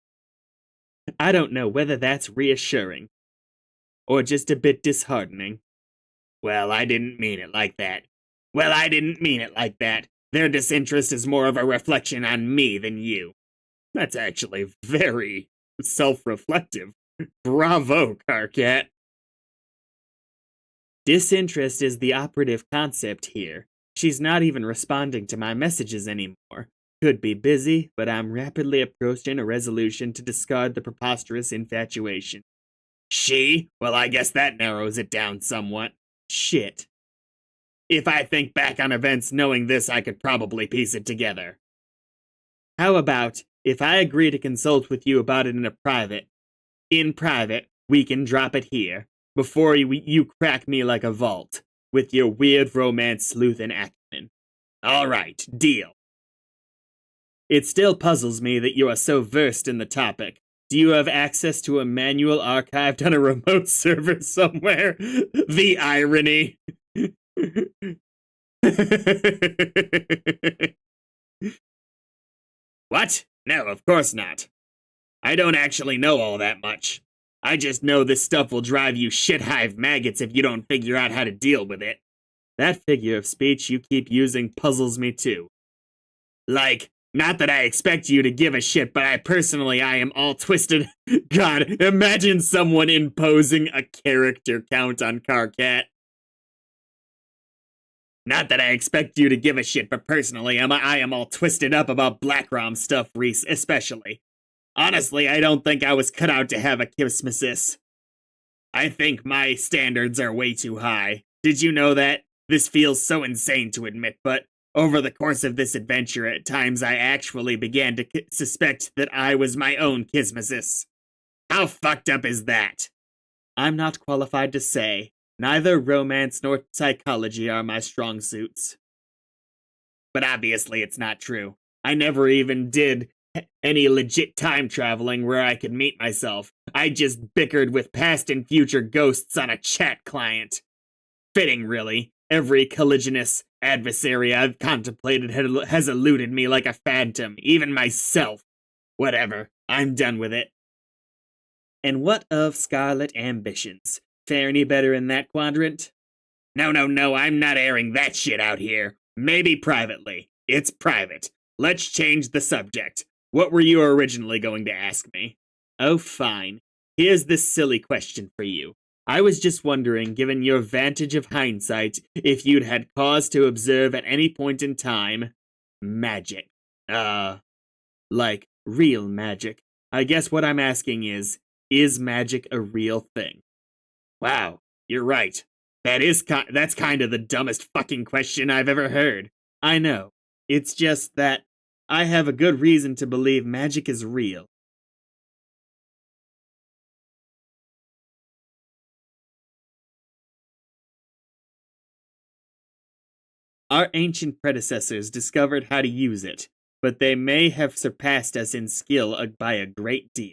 S1: I don't know whether that's reassuring. Or just a bit disheartening. Well, I didn't mean it like that. Their disinterest is more of a reflection on me than you. That's actually very self-reflective. Bravo, Carcat. Disinterest is the operative concept here. She's not even responding to my messages anymore. Could be busy, but I'm rapidly approaching a resolution to discard the preposterous infatuation. She? Well, I guess that narrows it down somewhat. Shit. If I think back on events knowing this, I could probably piece it together. How about, if I agree to consult with you about it in private, we can drop it here, before you crack me like a vault, with your weird romance sleuth and acumen. All right, deal. It still puzzles me that you are so versed in the topic. Do you have access to a manual archived on a remote server somewhere? The irony. What? No, of course not. I don't actually know all that much. I just know this stuff will drive you shit-hive maggots if you don't figure out how to deal with it. That figure of speech you keep using puzzles me too. Like, not that I expect you to give a shit, but I am all twisted. God, imagine someone imposing a character count on Carcat. Not that I expect you to give a shit, but personally, I am all twisted up about Black Rom stuff, Reese, especially. Honestly, I don't think I was cut out to have a Christmas. I think my standards are way too high. Did you know that? This feels so insane to admit, but over the course of this adventure, at times I actually began to suspect that I was my own Kismesis. How fucked up is that? I'm not qualified to say. Neither romance nor psychology are my strong suits. But obviously it's not true. I never even did any legit time traveling where I could meet myself. I just bickered with past and future ghosts on a chat client. Fitting, really. Every colliginous adversary I've contemplated has eluded me like a phantom, even myself. Whatever. I'm done with it. And what of Scarlet Ambitions? Fare any better in that quadrant? No, no, no, I'm not airing that shit out here. Maybe privately. It's private. Let's change the subject. What were you originally going to ask me? Oh, fine. Here's this silly question for you. I was just wondering, given your vantage of hindsight, if you'd had cause to observe at any point in time magic. Like real magic. I guess what I'm asking is magic a real thing? Wow, you're right. That's kind of the dumbest fucking question I've ever heard. I know. It's just that I have a good reason to believe magic is real. Our ancient predecessors discovered how to use it, but they may have surpassed us in skill by a great deal.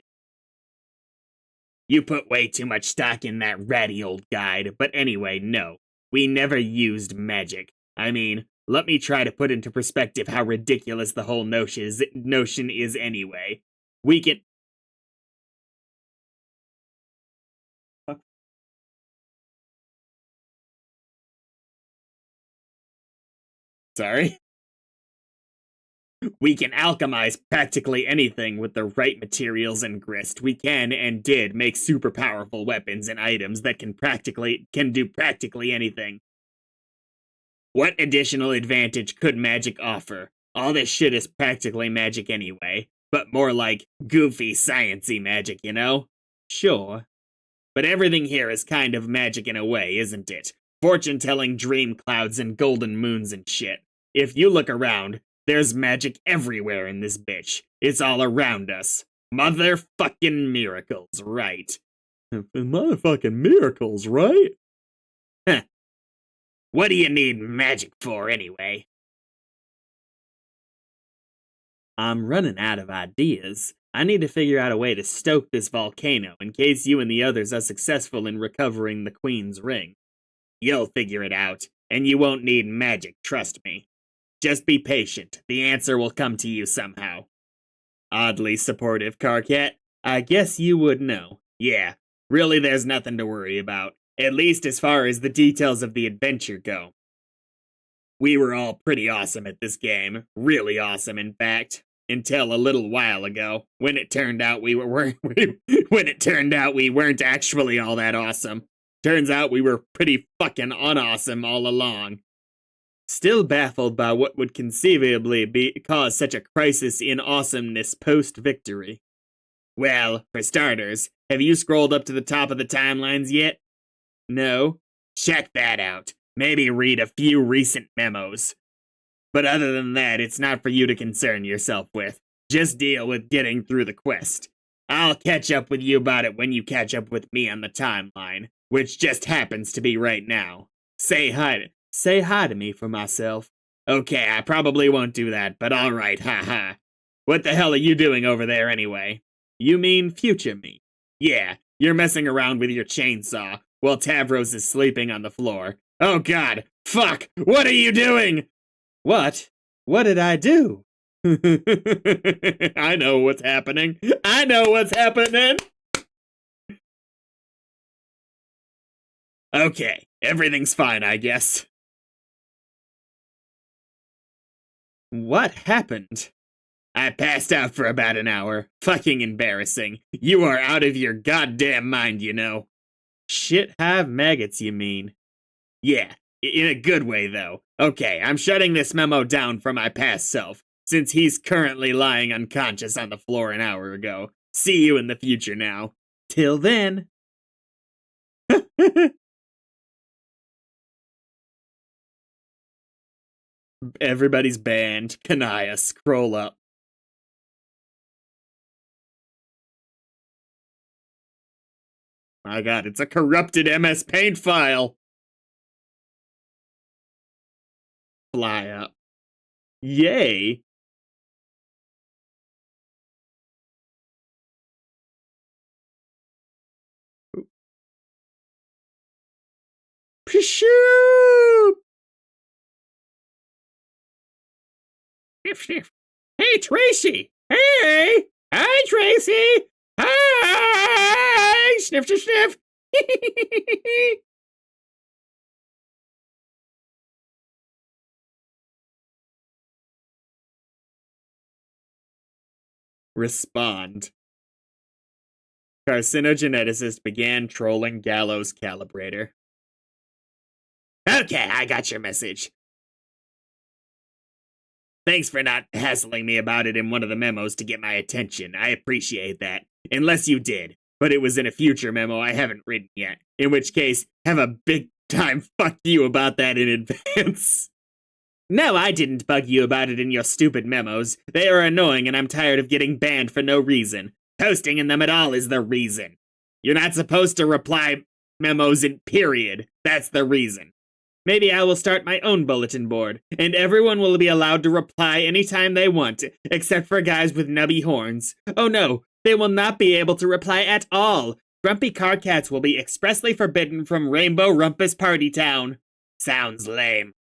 S1: You put way too much stock in that ratty old guide, but anyway, no. We never used magic. I mean, let me try to put into perspective how ridiculous the whole notion is anyway. We can... Sorry? We can alchemize practically anything with the right materials and grist. We can and did make super powerful weapons and items that can do practically anything. What additional advantage could magic offer? All this shit is practically magic anyway, but more like goofy, science-y magic, you know? Sure. But everything here is kind of magic in a way, isn't it? Fortune-telling dream clouds and golden moons and shit. If you look around, there's magic everywhere in this bitch. It's all around us. Motherfucking miracles, right? Motherfucking miracles, right? Huh. What do you need magic for, anyway? I'm running out of ideas. I need to figure out a way to stoke this volcano in case you and the others are successful in recovering the Queen's ring. You'll figure it out, and you won't need magic, trust me. Just be patient. The answer will come to you somehow. Oddly supportive, Carcat. I guess you would know. Yeah, really there's nothing to worry about, at least as far as the details of the adventure go. We were all pretty awesome at this game, really awesome in fact, until a little while ago, when it turned out we weren't actually all that awesome. Turns out we were pretty fucking unawesome all along. Still baffled by what would conceivably cause such a crisis in awesomeness post-victory. Well, for starters, have you scrolled up to the top of the timelines yet? No? Check that out. Maybe read a few recent memos. But other than that, it's not for you to concern yourself with. Just deal with getting through the quest. I'll catch up with you about it when you catch up with me on the timeline, which just happens to be right now. Say hi to me for myself. Okay, I probably won't do that, but alright, haha. What the hell are you doing over there anyway? You mean future me? Yeah, you're messing around with your chainsaw while Tavros is sleeping on the floor. Oh god, fuck, what are you doing? What? What did I do? I know what's happening. I know what's happening! Okay, everything's fine, I guess. What happened? I passed out for about an hour. Fucking embarrassing. You are out of your goddamn mind, you know. Shit hive maggots, you mean? Yeah, in a good way, though. Okay, I'm shutting this memo down for my past self, since he's currently lying unconscious on the floor an hour ago. See you in the future now. Till then. Everybody's banned. Kanaya, scroll up. My god, it's a corrupted MS Paint file! Fly up. Yay! Pshoo! Hey, Tracy! Hey!
S2: Hi, Tracy! Hi! Sniff, sniff, sniff!
S1: Respond. Carcinogeneticist began trolling Gallows Calibrator. Okay, I got your message. Thanks for not hassling me about it in one of the memos to get my attention. I appreciate that. Unless you did. But it was in a future memo I haven't written yet. In which case, have a big time fuck you about that in advance. No, I didn't bug you about it in your stupid memos. They are annoying and I'm tired of getting banned for no reason. Posting in them at all is the reason. You're not supposed to reply memos in period. That's the reason. Maybe I will start my own bulletin board, and everyone will be allowed to reply anytime they want, except for guys with nubby horns. Oh no, they will not be able to reply at all. Grumpy car cats will be expressly forbidden from Rainbow Rumpus Party Town. Sounds lame.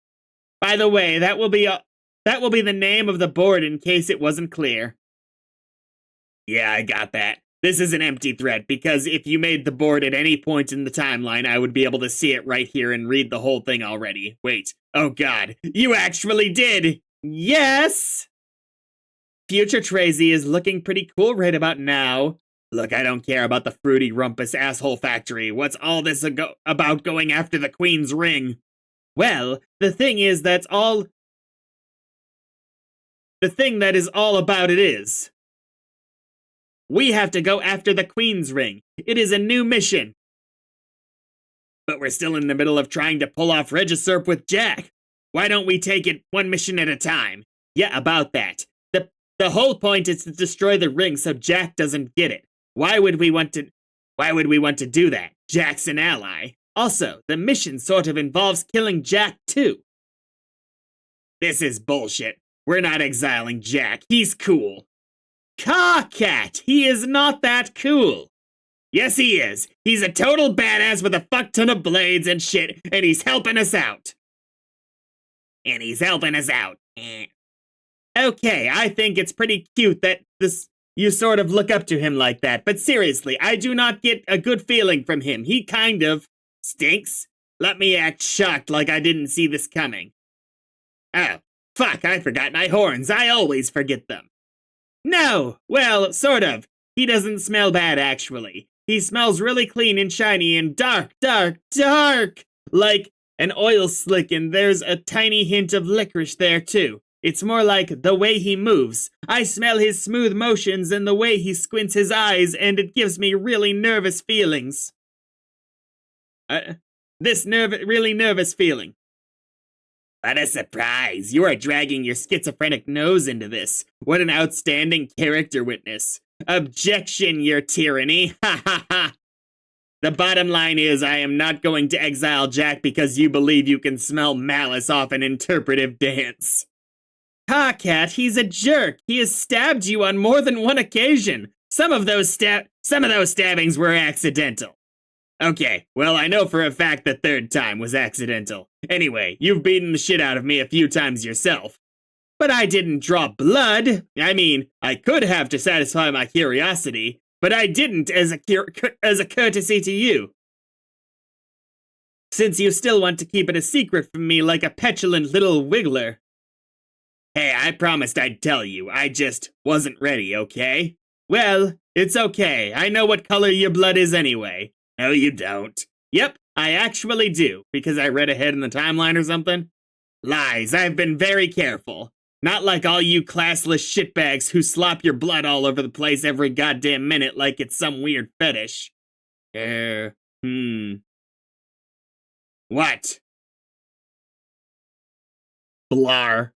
S1: By the way, that will be the name of the board in case it wasn't clear. Yeah, I got that. This is an empty threat because if you made the board at any point in the timeline, I would be able to see it right here and read the whole thing already. Wait. Oh god. You actually did! Yes! Future Tracy is looking pretty cool right about now. Look, I don't care about the Fruity Rumpus asshole factory. What's all this about going after the Queen's ring? Well, the thing that is all about it is. We have to go after the Queen's ring. It is a new mission. But we're still in the middle of trying to pull off Regisurp with Jack. Why don't we take it one mission at a time? Yeah, about that. The whole point is to destroy the ring so Jack doesn't get it. Why would we want to do that? Jack's an ally. Also, the mission sort of involves killing Jack too. This is bullshit. We're not exiling Jack. He's cool. Cat, he is not that cool. Yes, he is. He's a total badass with a fuck ton of blades and shit, and he's helping us out. Okay, I think it's pretty cute that you sort of look up to him like that, but seriously, I do not get a good feeling from him. He kind of stinks. Let me act shocked like I didn't see this coming. Oh, fuck, I forgot my horns. I always forget them. No, well, sort of. He doesn't smell bad, actually. He smells really clean and shiny and dark. Like an oil slick, and there's a tiny hint of licorice there, too. It's more like the way he moves. I smell his smooth motions and the way he squints his eyes, and it gives me really nervous feelings. Really nervous feeling. What a surprise! You are dragging your schizophrenic nose into this. What an outstanding character witness. Objection, your tyranny. Ha ha ha! The bottom line is I am not going to exile Jack because you believe you can smell malice off an interpretive dance. Ha, Cat, he's a jerk. He has stabbed you on more than one occasion. Some of those stabbings were accidental. Okay, well, I know for a fact the third time was accidental. Anyway, you've beaten the shit out of me a few times yourself. But I didn't draw blood. I mean, I could have to satisfy my curiosity, but I didn't as a courtesy to you. Since you still want to keep it a secret from me like a petulant little wiggler. Hey, I promised I'd tell you. I just wasn't ready, okay? Well, it's okay. I know what color your blood is anyway. No, you don't. Yep, I actually do, because I read ahead in the timeline or something. Lies, I've been very careful. Not like all you classless shitbags who slop your blood all over the place every goddamn minute like it's some weird fetish. What? Blar.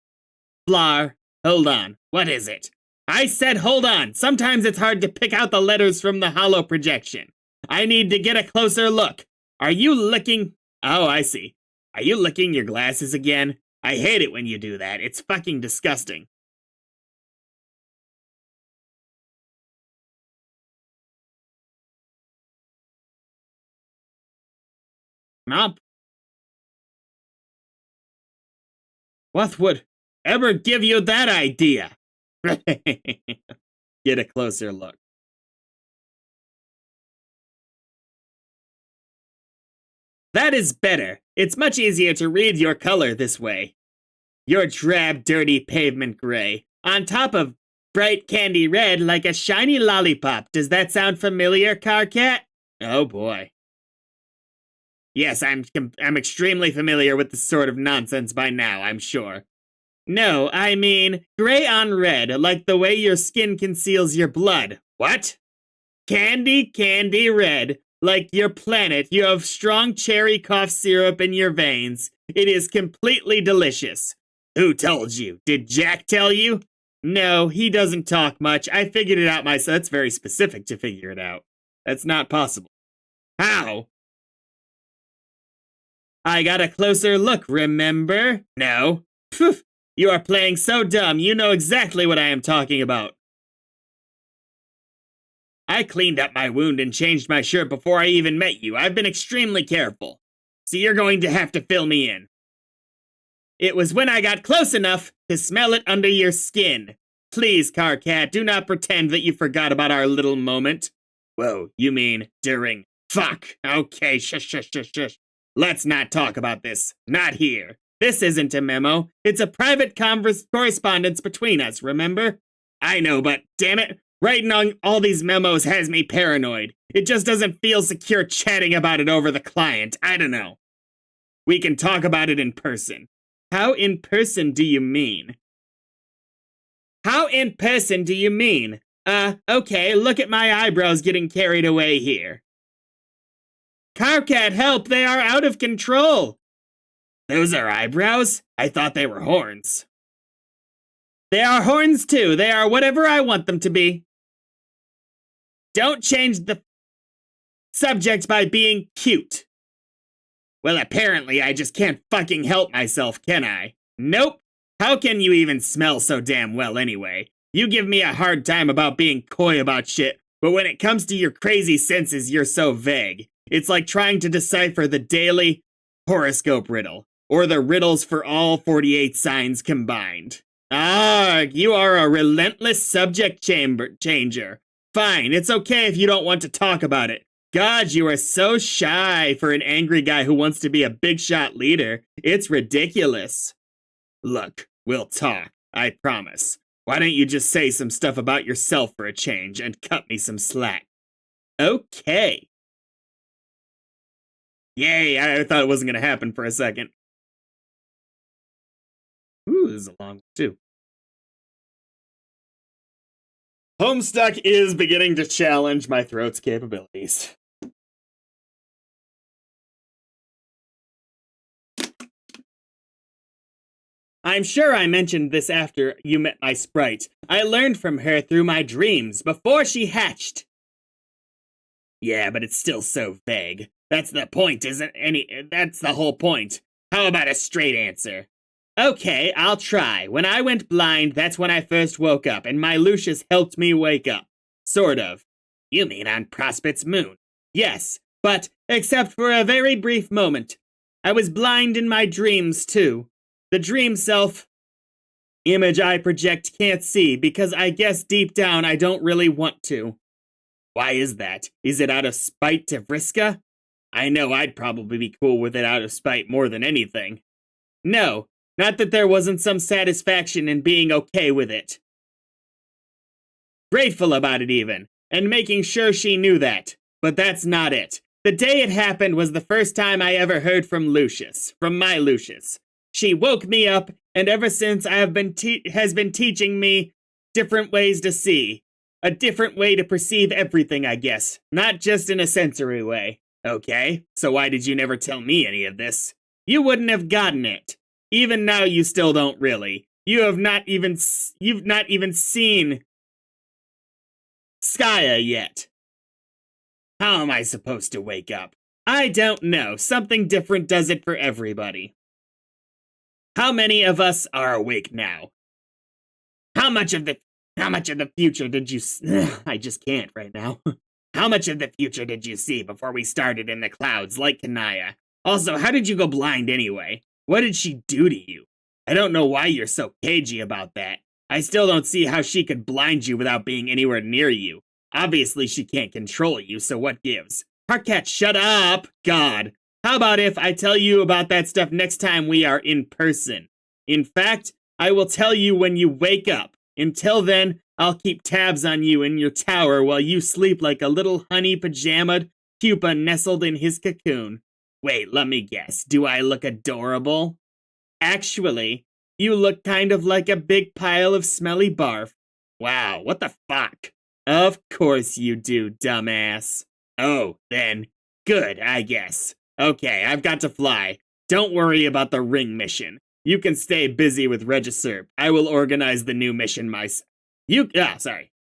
S1: Hold on. What is it? I said hold on. Sometimes it's hard to pick out the letters from the hollow projection. I need to get a closer look. Are you licking? Oh, I see. Are you licking your glasses again? I hate it when you do that. It's fucking disgusting. Nope. What would ever give you that idea?
S2: get a closer look. That is better. It's much easier to read your color this way. Your drab, dirty pavement gray, on top of bright candy red like a shiny lollipop. Does that sound familiar, Carcat? Oh boy. Yes, I'm extremely familiar with this sort of nonsense by now, I'm sure. No, I mean gray on red, like the way your skin conceals your blood. What? Candy red, like your planet. You have strong cherry cough syrup in your veins. It is completely delicious. Who told you? Did Jack tell you? No, he doesn't talk much. I figured it out myself. That's very specific to figure it out. That's not possible. How? I got a closer look, remember? No. Phew, you are playing so dumb. You know exactly what I am talking about. I cleaned up my wound and changed my shirt before I even met you. I've been extremely careful. So you're going to have to fill me in. It was when I got close enough to smell it under your skin. Please, Carcat, do not pretend that you forgot about our little moment. Whoa, you mean during... Fuck. Okay, shush. Let's not talk about this. Not here. This isn't a memo. It's a private correspondence between us, remember? I know, but damn it, writing on all these memos has me paranoid. It just doesn't feel secure chatting about it over the client. I don't know. We can talk about it in person. How in person do you mean? How in person do you mean? Okay, look at my eyebrows getting carried away here. Carcat, help! They are out of control! Those are eyebrows? I thought they were horns. They are horns too. They are whatever I want them to be. Don't change the subject by being cute. Well, apparently I just can't fucking help myself, can I? Nope. How can you even smell so damn well anyway? You give me a hard time about being coy about shit, but when it comes to your crazy senses, you're so vague. It's like trying to decipher the daily horoscope riddle, or the riddles for all 48 signs combined. Ah, you are a relentless subject changer. Fine, it's okay if you don't want to talk about it. God, you are so shy for an angry guy who wants to be a big shot leader. It's ridiculous. Look, we'll talk, I promise. Why don't you just say some stuff about yourself for a change and cut me some slack? Okay. Yay, I thought it wasn't going to happen for a second. Ooh, this is a long one, too. Homestuck is beginning to challenge my throat's capabilities. I'm sure I mentioned this after you met my sprite. I learned from her through my dreams before she hatched. Yeah, but it's still so vague. That's the point, isn't any? That's the whole point. How about a straight answer? Okay, I'll try. When I went blind, that's when I first woke up, and my Lucius helped me wake up. Sort of. You mean on Prospect's moon? Yes, but except for a very brief moment. I was blind in my dreams, too. The dream self image I project can't see because I guess deep down I don't really want to. Why is that? Is it out of spite to Vriska? I know I'd probably be cool with it out of spite more than anything. No, not that there wasn't some satisfaction in being okay with it. Grateful about it even, and making sure she knew that. But that's not it. The day it happened was the first time I ever heard from Lucius, from my Lucius. She woke me up, and ever since has been teaching me different ways to see. A different way to perceive everything, I guess. Not just in a sensory way. Okay, so why did you never tell me any of this? You wouldn't have gotten it. Even now you still don't really. You've not even seen Skya yet. How am I supposed to wake up? I don't know. Something different does it for everybody. How many of us are awake now? How much of the future did you... I just can't right now. How much of the future did you see before we started in the clouds like Kanaya? Also, how did you go blind anyway? What did she do to you? I don't know why you're so cagey about that. I still don't see how she could blind you without being anywhere near you. Obviously, she can't control you, so what gives? Carcat, shut up! God. How about if I tell you about that stuff next time we are in person? In fact, I will tell you when you wake up. Until then, I'll keep tabs on you in your tower while you sleep like a little honey pajamaed pupa nestled in his cocoon. Wait, let me guess. Do I look adorable? Actually, you look kind of like a big pile of smelly barf. Wow, what the fuck? Of course you do, dumbass. Oh, then, good, I guess. Okay, I've got to fly. Don't worry about the ring mission. You can stay busy with Regisurp. I will organize the new mission myself. Sorry.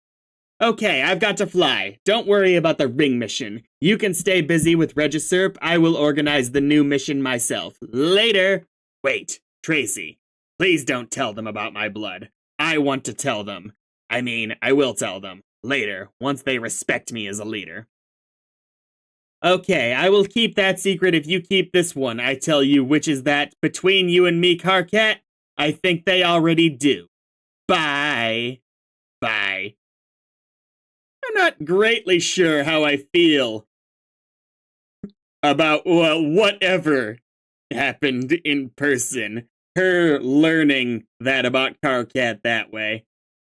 S2: Okay, I've got to fly. Don't worry about the ring mission. You can stay busy with Regisurp. I will organize the new mission myself. Later. Wait, Tracy. Please don't tell them about my blood. I want to tell them. I mean, I will tell them. Later, once they respect me as a leader. Okay, I will keep that secret if you keep this one. I tell you, which is that between you and me, Carcat, I think they already do. Bye. Bye. I'm not greatly sure how I feel about, well, whatever happened in person. Her learning that about Carcat that way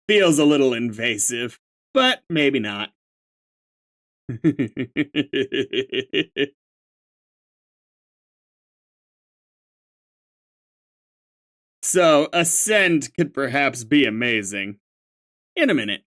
S2: feels a little invasive, but maybe not. So, Ascend could perhaps be amazing. In a minute.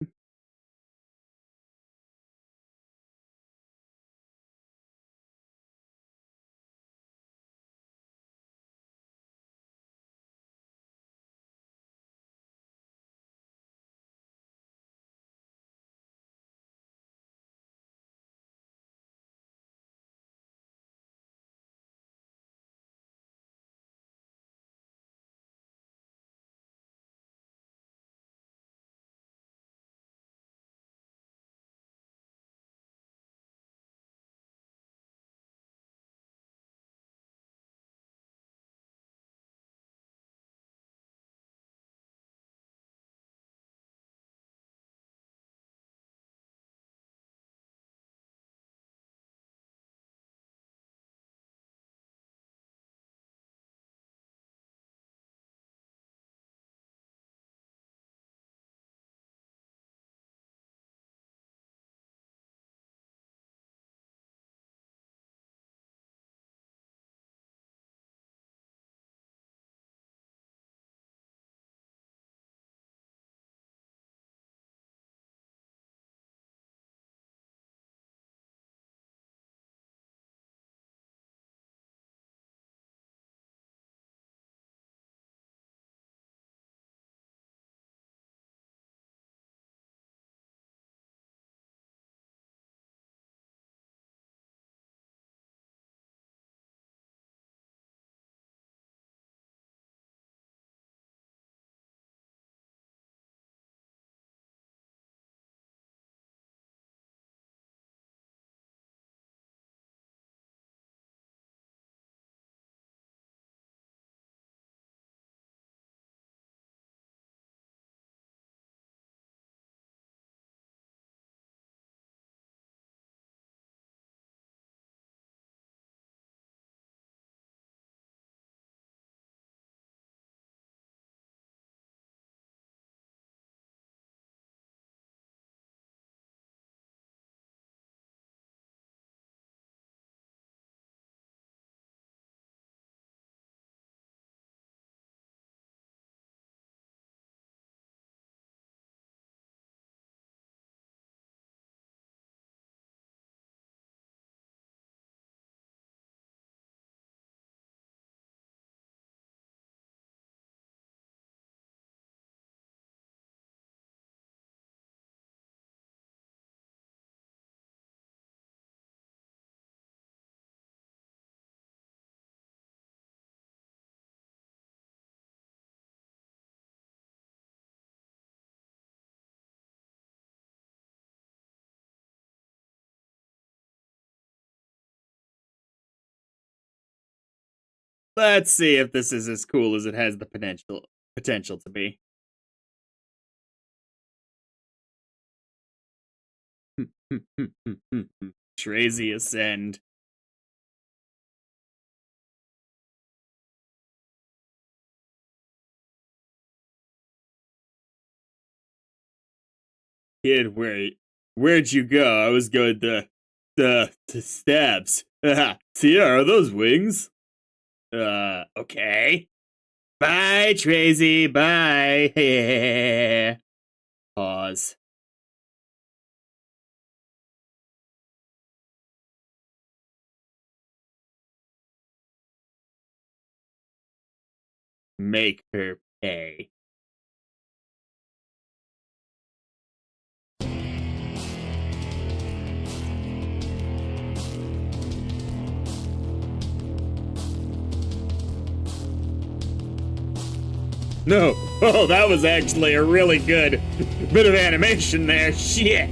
S2: Let's see if this is as cool as it has the potential to be.
S1: Tracy ascend. Kid, where'd you go? I was going to steps. See, are those wings? Okay. Bye, Tracy. Bye. Pause. Make her pay. No. Oh, that was actually a really good bit of animation there. Shit.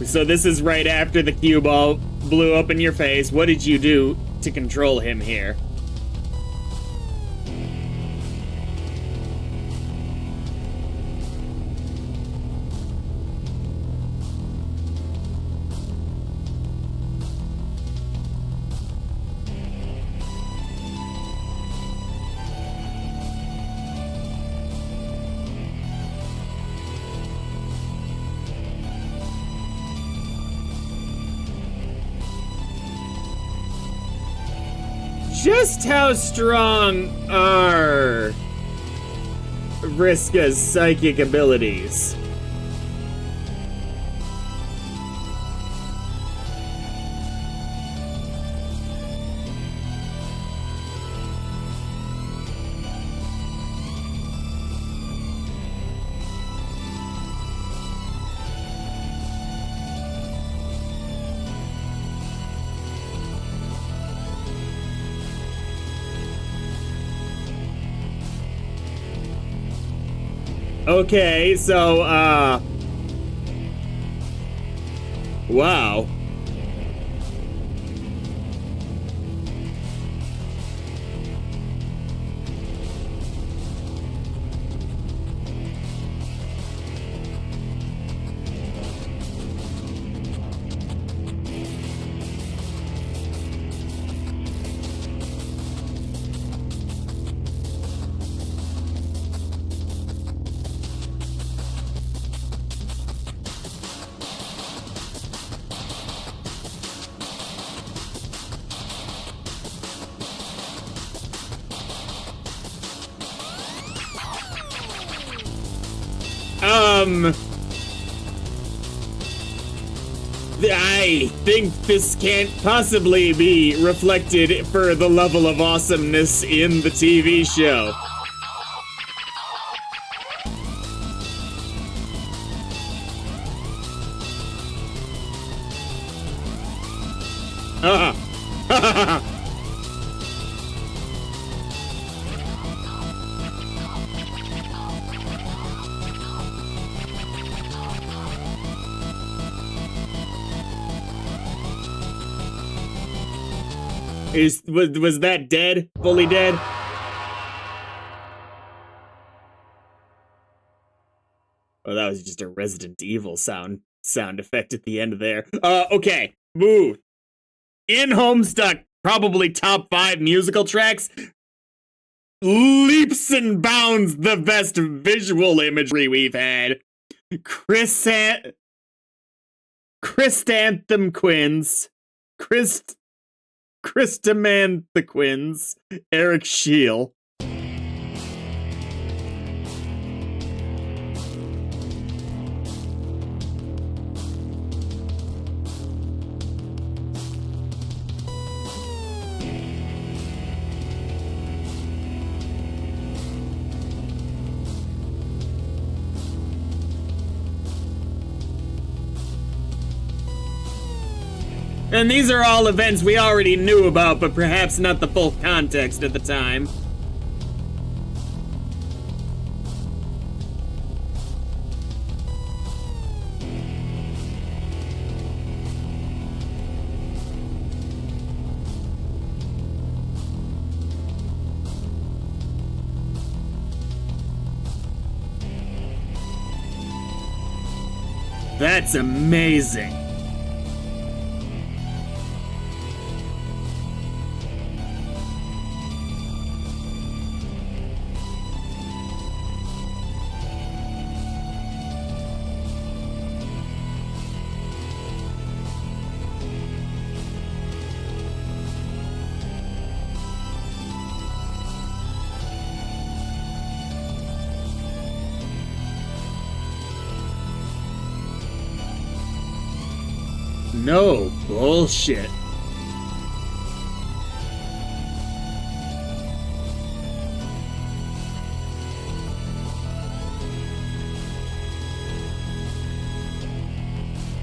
S1: So this is right after the cue ball blew up in your face. What did you do to control him here? Just how strong are Vriska's psychic abilities? Okay, so, wow. I think this can't possibly be reflected for the level of awesomeness in the TV show. Was that dead? Fully dead? Oh, that was just a Resident Evil sound effect at the end of there. Okay, move. In Homestuck, probably top 5 musical tracks, leaps and bounds the best visual imagery we've had. Chrysanthemum Quins. Christamanthequins, Eric Scheel. And these are all events we already knew about, but perhaps not the full context at the time. That's amazing. No bullshit.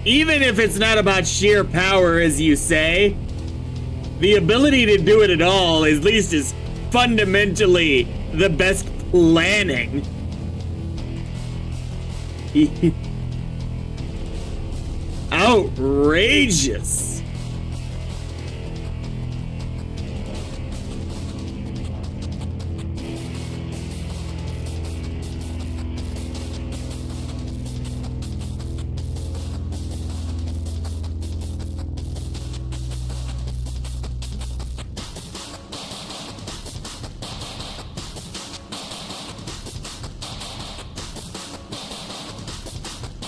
S1: Even if it's not about sheer power, as you say, the ability to do it at all, at least, is fundamentally the best planning. Outrageous.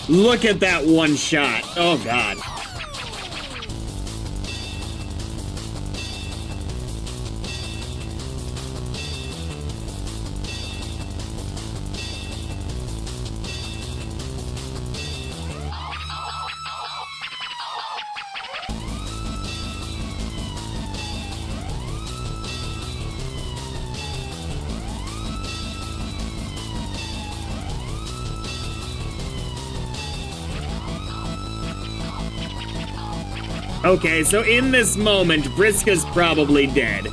S1: Look at that one shot. Oh, God. Okay, so in this moment, Vriska's probably dead.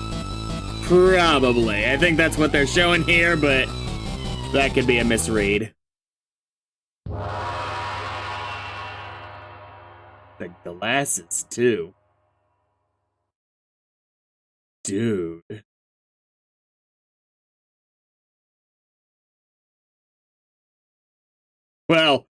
S1: Probably. I think that's what they're showing here, but that could be a misread. The glasses, too. Dude. Well,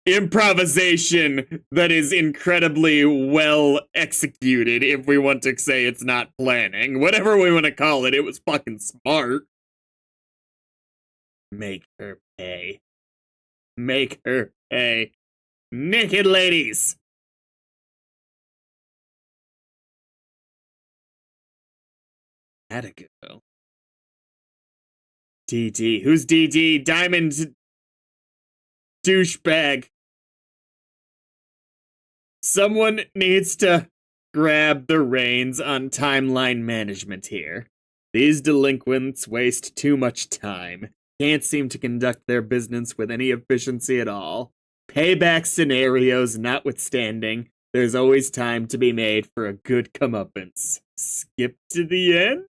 S1: improvisation that is incredibly well executed, if we want to say it's not planning. Whatever we want to call it, it was fucking smart. Make her pay. Make her pay. Naked ladies! Atta girl. DD. Who's DD? Diamond douchebag. Someone needs to grab the reins on timeline management here. These delinquents waste too much time. Can't seem to conduct their business with any efficiency at all. Payback scenarios notwithstanding, there's always time to be made for a good comeuppance. Skip to the end?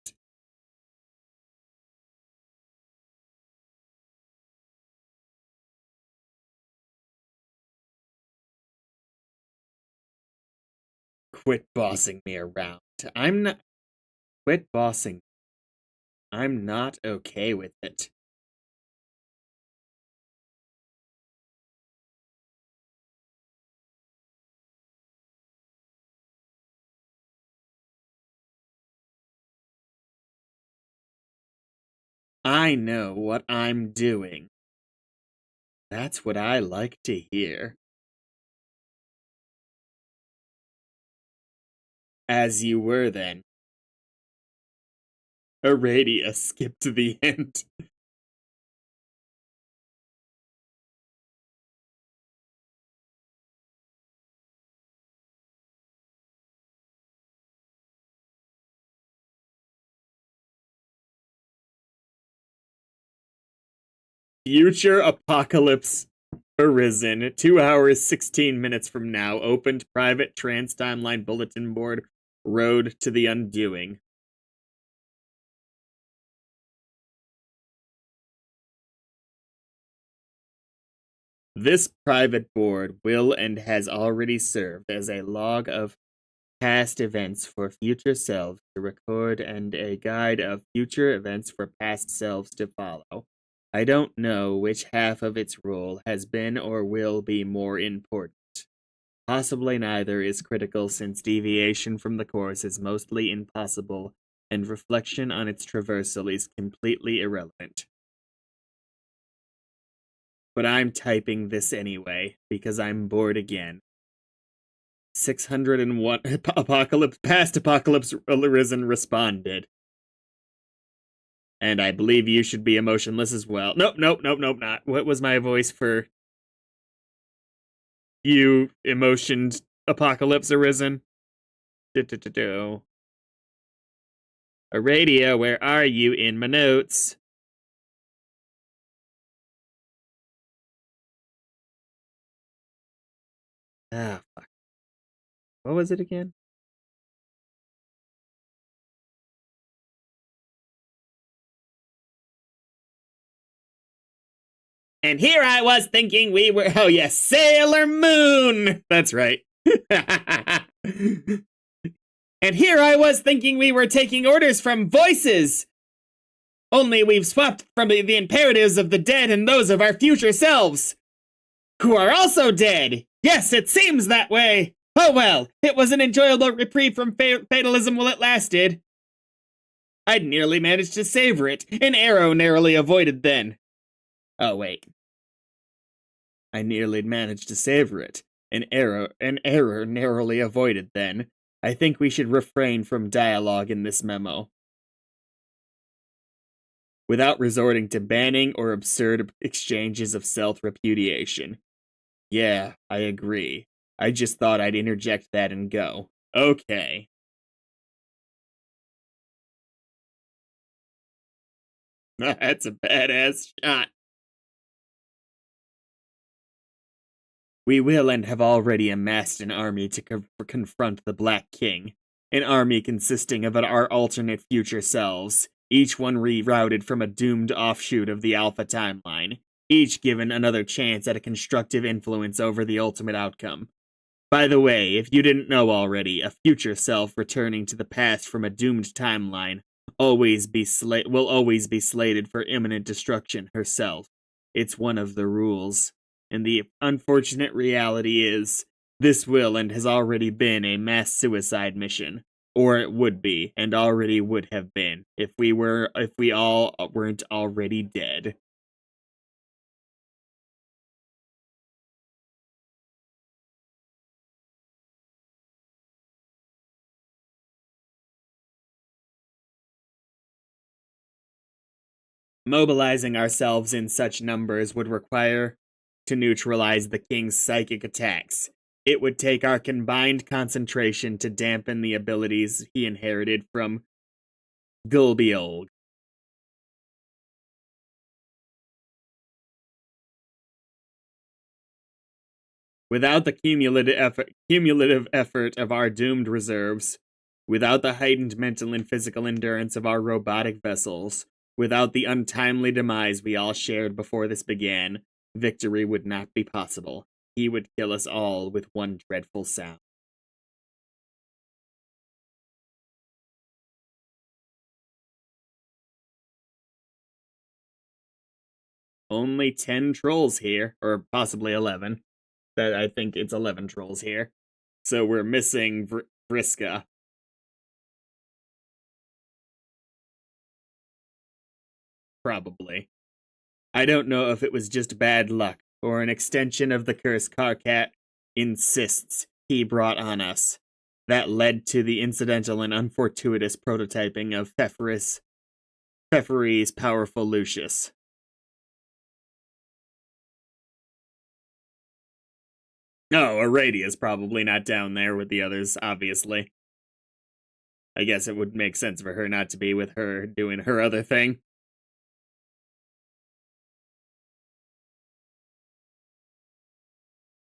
S1: Quit bossing me around. I'm not. Quit bossing. I'm not okay with it. I know what I'm doing. That's what I like to hear. As you were then. Aradia, skip to the end. Future apocalypse arisen. 2 hours, 16 minutes from now. Opened private trans-timeline bulletin board. Road to the undoing. This private board will and has already served as a log of past events for future selves to record and a guide of future events for past selves to follow.
S2: I don't know which half of its role has been or will be more important. Possibly neither is critical since deviation from the course is mostly impossible and reflection on its traversal is completely irrelevant. But I'm typing this anyway, because I'm bored again. 601 past apocalypse arisen responded. And I believe you should be emotionless as well. Nope, not. What was my voice for you emotioned apocalypse arisen? Aradia, where are you in my notes? Ah, fuck. What was it again? And here I was thinking we were, oh yes, Sailor Moon! That's right. And here I was thinking we were taking orders from voices! Only we've swapped from the imperatives of the dead and those of our future selves! Who are also dead! Yes, it seems that way! Oh well, it was an enjoyable reprieve from fatalism while it lasted. I'd nearly managed to savor it, an arrow narrowly avoided then. Oh wait. I nearly managed to savor it, an error narrowly avoided then. I think we should refrain from dialogue in this memo. Without resorting to banning or absurd exchanges of self-repudiation. Yeah, I agree. I just thought I'd interject that and go. Okay. That's a badass shot. We will and have already amassed an army to confront the Black King. An army consisting of our alternate future selves, each one rerouted from a doomed offshoot of the Alpha timeline, each given another chance at a constructive influence over the ultimate outcome. By the way, if you didn't know already, a future self returning to the past from a doomed timeline will always be slated for imminent destruction herself. It's one of the rules. And the unfortunate reality is, this will and has already been a mass suicide mission. Or it would be, and already would have been, if we all weren't already dead. Mobilizing ourselves in such numbers would require to neutralize the king's psychic attacks. It would take our combined concentration to dampen the abilities he inherited from Gulbiolg. Without the cumulative effort of our doomed reserves, without the heightened mental and physical endurance of our robotic vessels, without the untimely demise we all shared before this began, victory would not be possible. He would kill us all with one dreadful sound. Only 10 trolls here, or possibly 11. I think it's 11 trolls here. So we're missing Vriska. Probably. I don't know if it was just bad luck, or an extension of the curse Karkat insists he brought on us. That led to the incidental and unfortuitous prototyping of Pfeffery's powerful Lucius. No, Aradia's probably not down there with the others, obviously. I guess it would make sense for her not to be with her doing her other thing.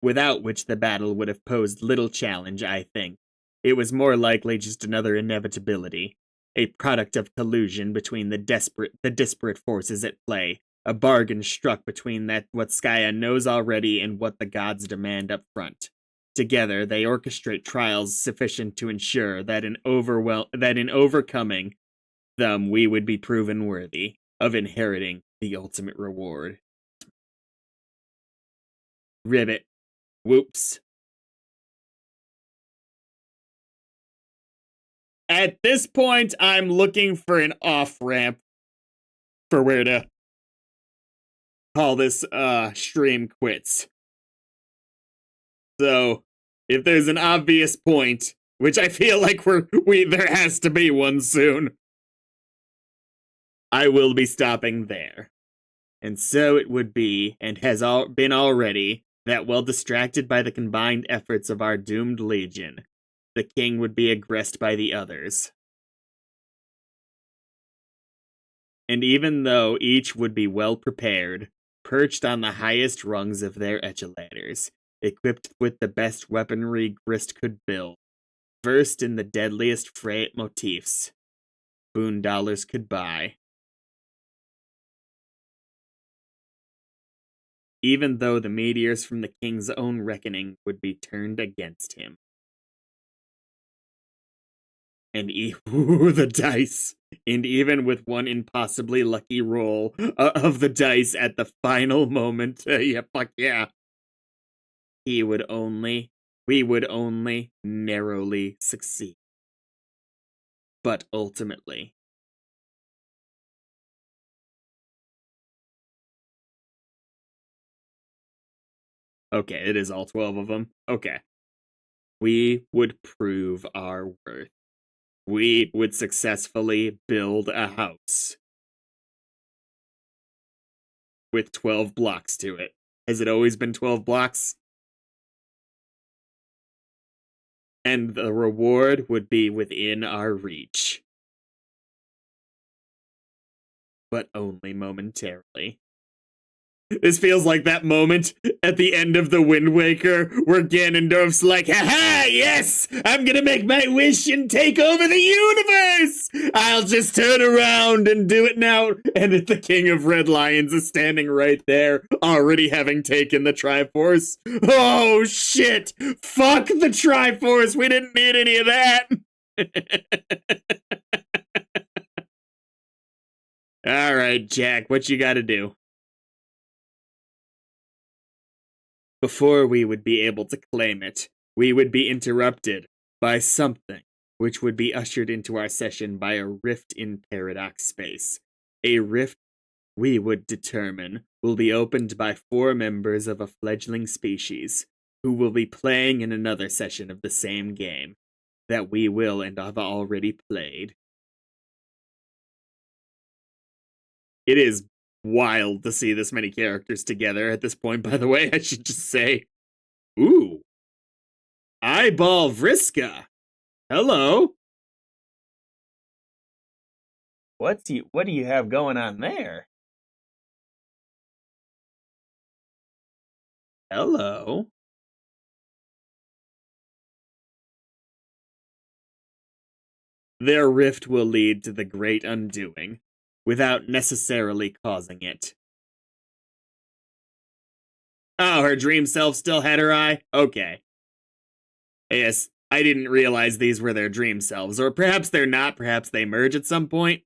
S2: Without which the battle would have posed little challenge, I think. It was more likely just another inevitability, a product of collusion between the disparate forces at play, a bargain struck between what Skya knows already and what the gods demand up front. Together, they orchestrate trials sufficient to ensure that in overcoming them we would be proven worthy of inheriting
S1: The ultimate reward. Ribbit. Whoops. At this point, I'm looking for an off-ramp for where to call this stream quits. So, if there's an obvious point, which I feel like there has to be one soon, I will be stopping there. And so it would be, and has been already, that while distracted by the combined efforts of our doomed legion, the king would be aggressed by the others. And even though each would be well prepared, perched on the highest rungs of their echelators, equipped with the best weaponry Grist could build, versed in the deadliest frayet motifs $1 could buy. Even though the meteors from the king's own reckoning would be turned against him. And the dice. And even with one impossibly lucky roll of the dice at the final moment, yeah, fuck yeah. We would only narrowly succeed. But ultimately. Okay, it is all 12 of them. Okay. We would prove our worth. We would successfully build a house. With 12 blocks to it. Has it always been 12 blocks? And the reward would be within our reach. But only momentarily. This feels like that moment at the end of the Wind Waker where Ganondorf's like, haha, yes! I'm gonna make my wish and take over the universe! I'll just turn around and do it now. And the King of Red Lions is standing right there, already having taken the Triforce. Oh, shit! Fuck the Triforce! We didn't need any of that! Alright, Jack, what you gotta do? Before we would be able to claim it, we would be interrupted by something, which would be ushered into our session by a rift in paradox space. A rift we would determine will be opened by 4 members of a fledgling species, who will be playing in another session of the same game, that we will and have already played. It is wild to see this many characters together at this point, by the way, I should just say. Ooh. Eyeball Vriska. Hello. What do you have going on there? Hello. Their rift will lead to the great undoing, without necessarily causing it. Oh, her dream self still had her eye? Okay. Yes, I didn't realize these were their dream selves, or perhaps they're not, perhaps they merge at some point.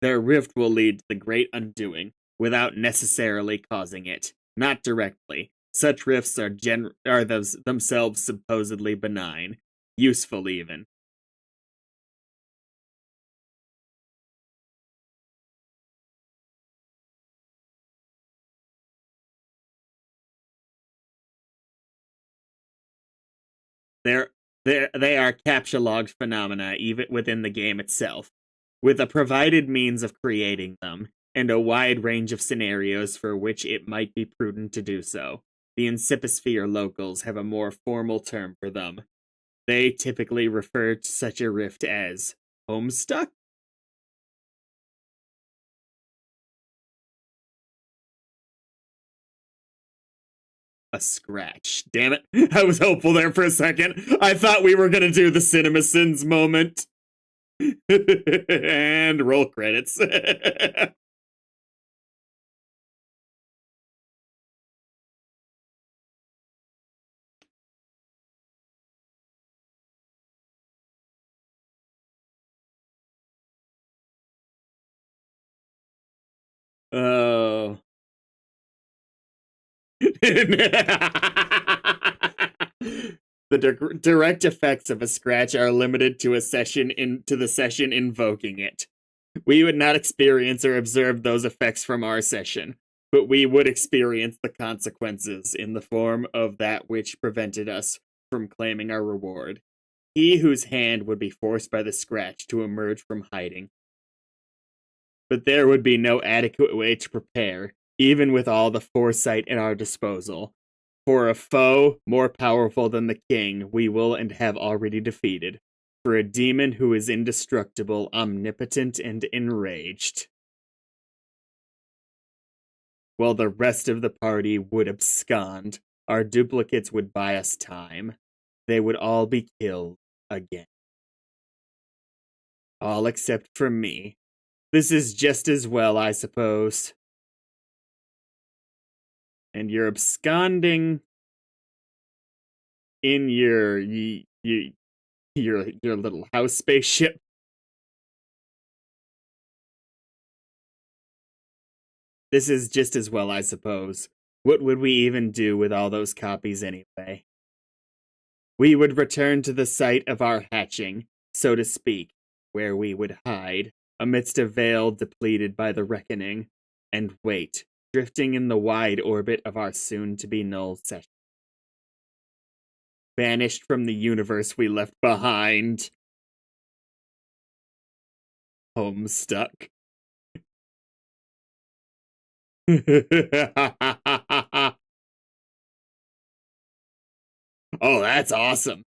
S1: Their rift will lead to the great undoing, without necessarily causing it. Not directly. Such rifts are themselves supposedly benign. Useful, even. They are captcha-logged phenomena even within the game itself, with a provided means of creating them, and a wide range of scenarios for which it might be prudent to do so. The Inciposphere locals have a more formal term for them. They typically refer to such a rift as Homestuck? A scratch. Damn it. I was hopeful there for a second. I thought we were going to do the CinemaSins moment. And roll credits. Oh. The direct effects of a scratch are limited to the session invoking it. We would not experience or observe those effects from our session, but we would experience the consequences in the form of that which prevented us from claiming our reward. He whose hand would be forced by the scratch to emerge from hiding. But there would be no adequate way to prepare, even with all the foresight at our disposal, for a foe more powerful than the king we will and have already defeated, for a demon who is indestructible, omnipotent, and enraged. While the rest of the party would abscond, our duplicates would buy us time. They would all be killed again. All except for me. This is just as well, I suppose. And you're absconding in your little house spaceship. This is just as well, I suppose. What would we even do with all those copies anyway? We would return to the site of our hatching, so to speak, where we would hide, amidst a veil depleted by the reckoning, and wait, drifting in the wide orbit of our soon-to-be null session. Banished from the universe we left behind. Homestuck. Oh, that's awesome.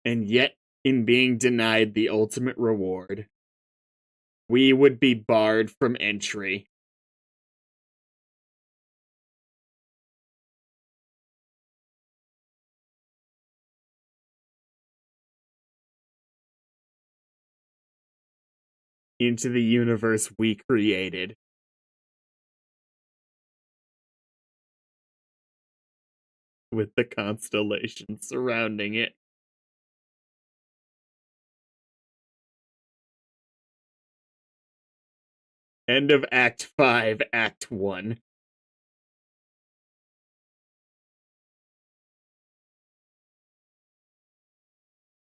S1: And yet, in being denied the ultimate reward, we would be barred from entry. Into the universe we created. With the constellations surrounding it. End of Act 5, Act 1.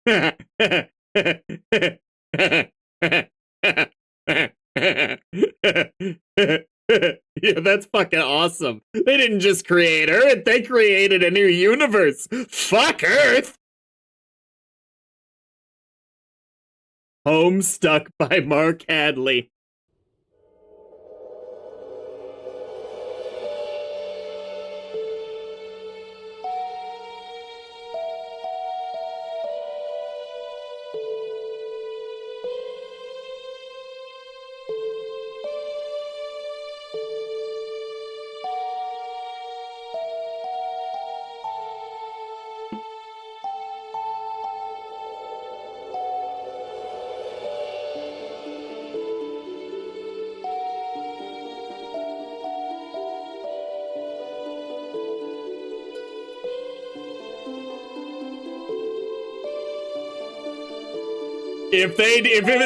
S1: Yeah, that's fucking awesome. They didn't just create Earth, they created a new universe. Fuck Earth! Homestuck by Mark Hadley.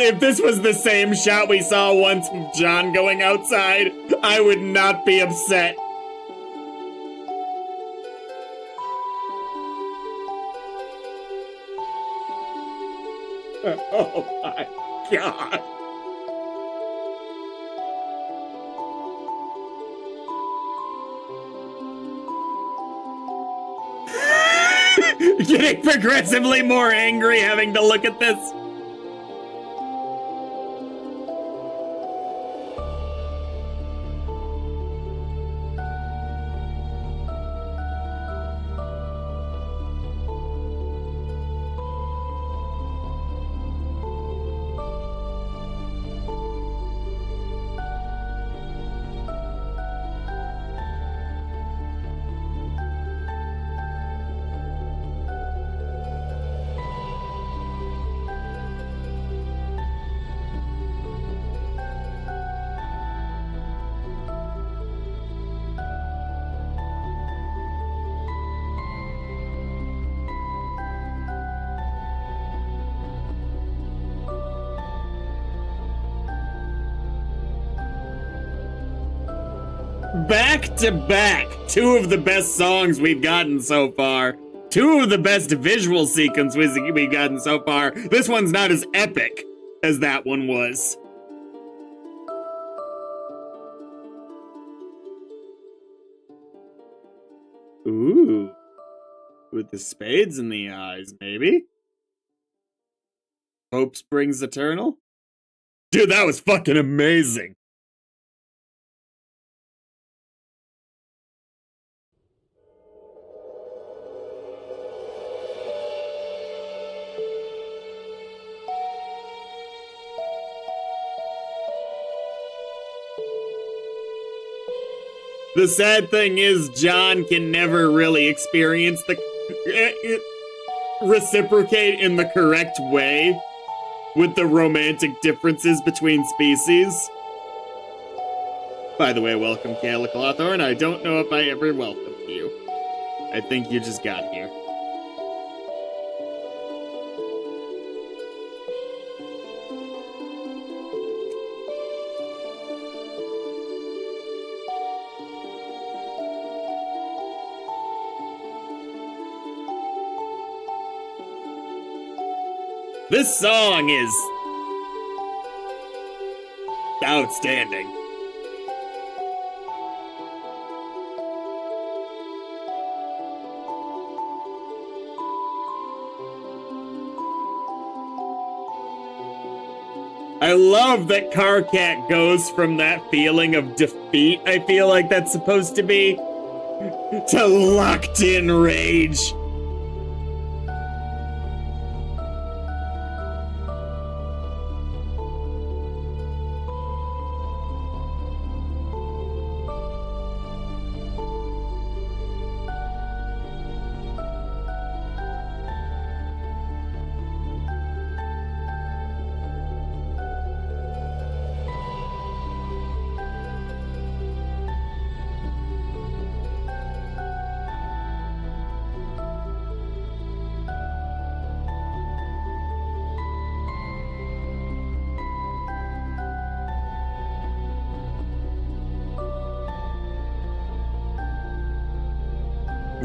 S1: If this was the same shot we saw once of John going outside, I would not be upset. Oh my god. Getting progressively more angry having to look at this. Back to back, two of the best songs we've gotten so far. Two of the best visual sequences we've gotten so far. This one's not as epic as that one was. Ooh. With the spades in the eyes, maybe? Hope springs eternal? Dude, that was fucking amazing. The sad thing is, John can never really experience the reciprocate in the correct way with the romantic differences between species. By the way, welcome, Kayla Clawthorn. I don't know if I ever welcomed you. I think you just got here. This song is outstanding. I love that Carcat goes from that feeling of defeat, I feel like that's supposed to be, to locked in rage.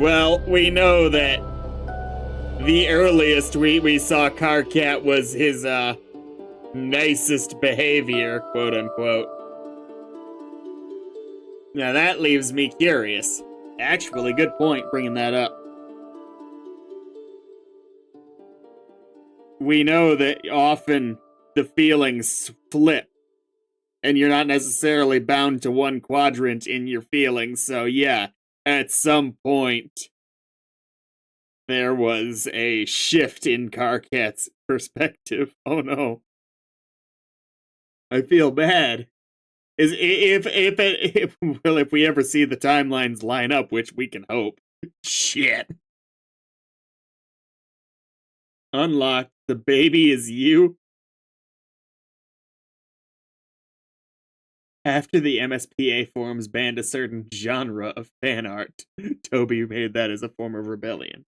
S1: Well, we know that the earliest we saw Carcat was his, nicest behavior, quote unquote. Now that leaves me curious. Actually, good point bringing that up. We know that often the feelings flip, and you're not necessarily bound to one quadrant in your feelings, so yeah, at some point, there was a shift in Carcat's perspective. Oh no. I feel bad. If we ever see the timelines line up, which we can hope. Shit. Unlocked. The baby is you. After the MSPA forums banned a certain genre of fan art, Toby made that as a form of rebellion.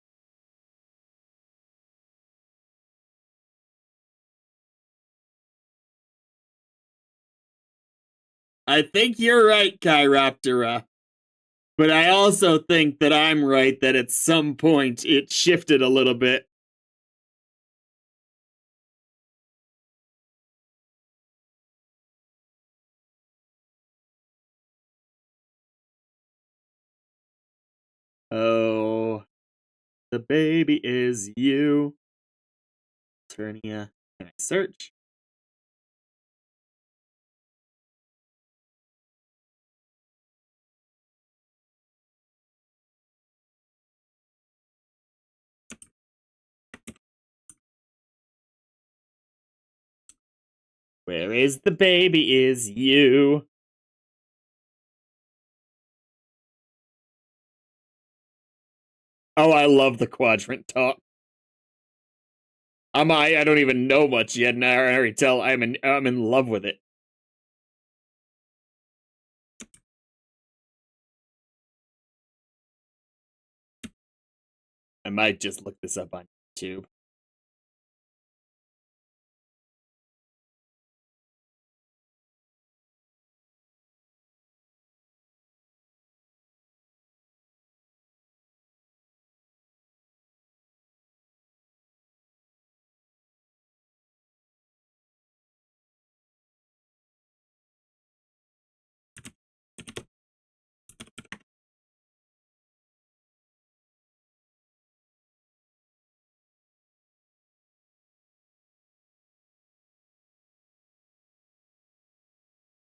S1: I think you're right, Chiroptera. But I also think that I'm right that at some point it shifted a little bit. Oh, the baby is you. Eternia. Can I search? Where is the baby is you. Oh, I love the quadrant talk. I don't even know much yet, and I already tell I'm in love with it. I might just look this up on YouTube.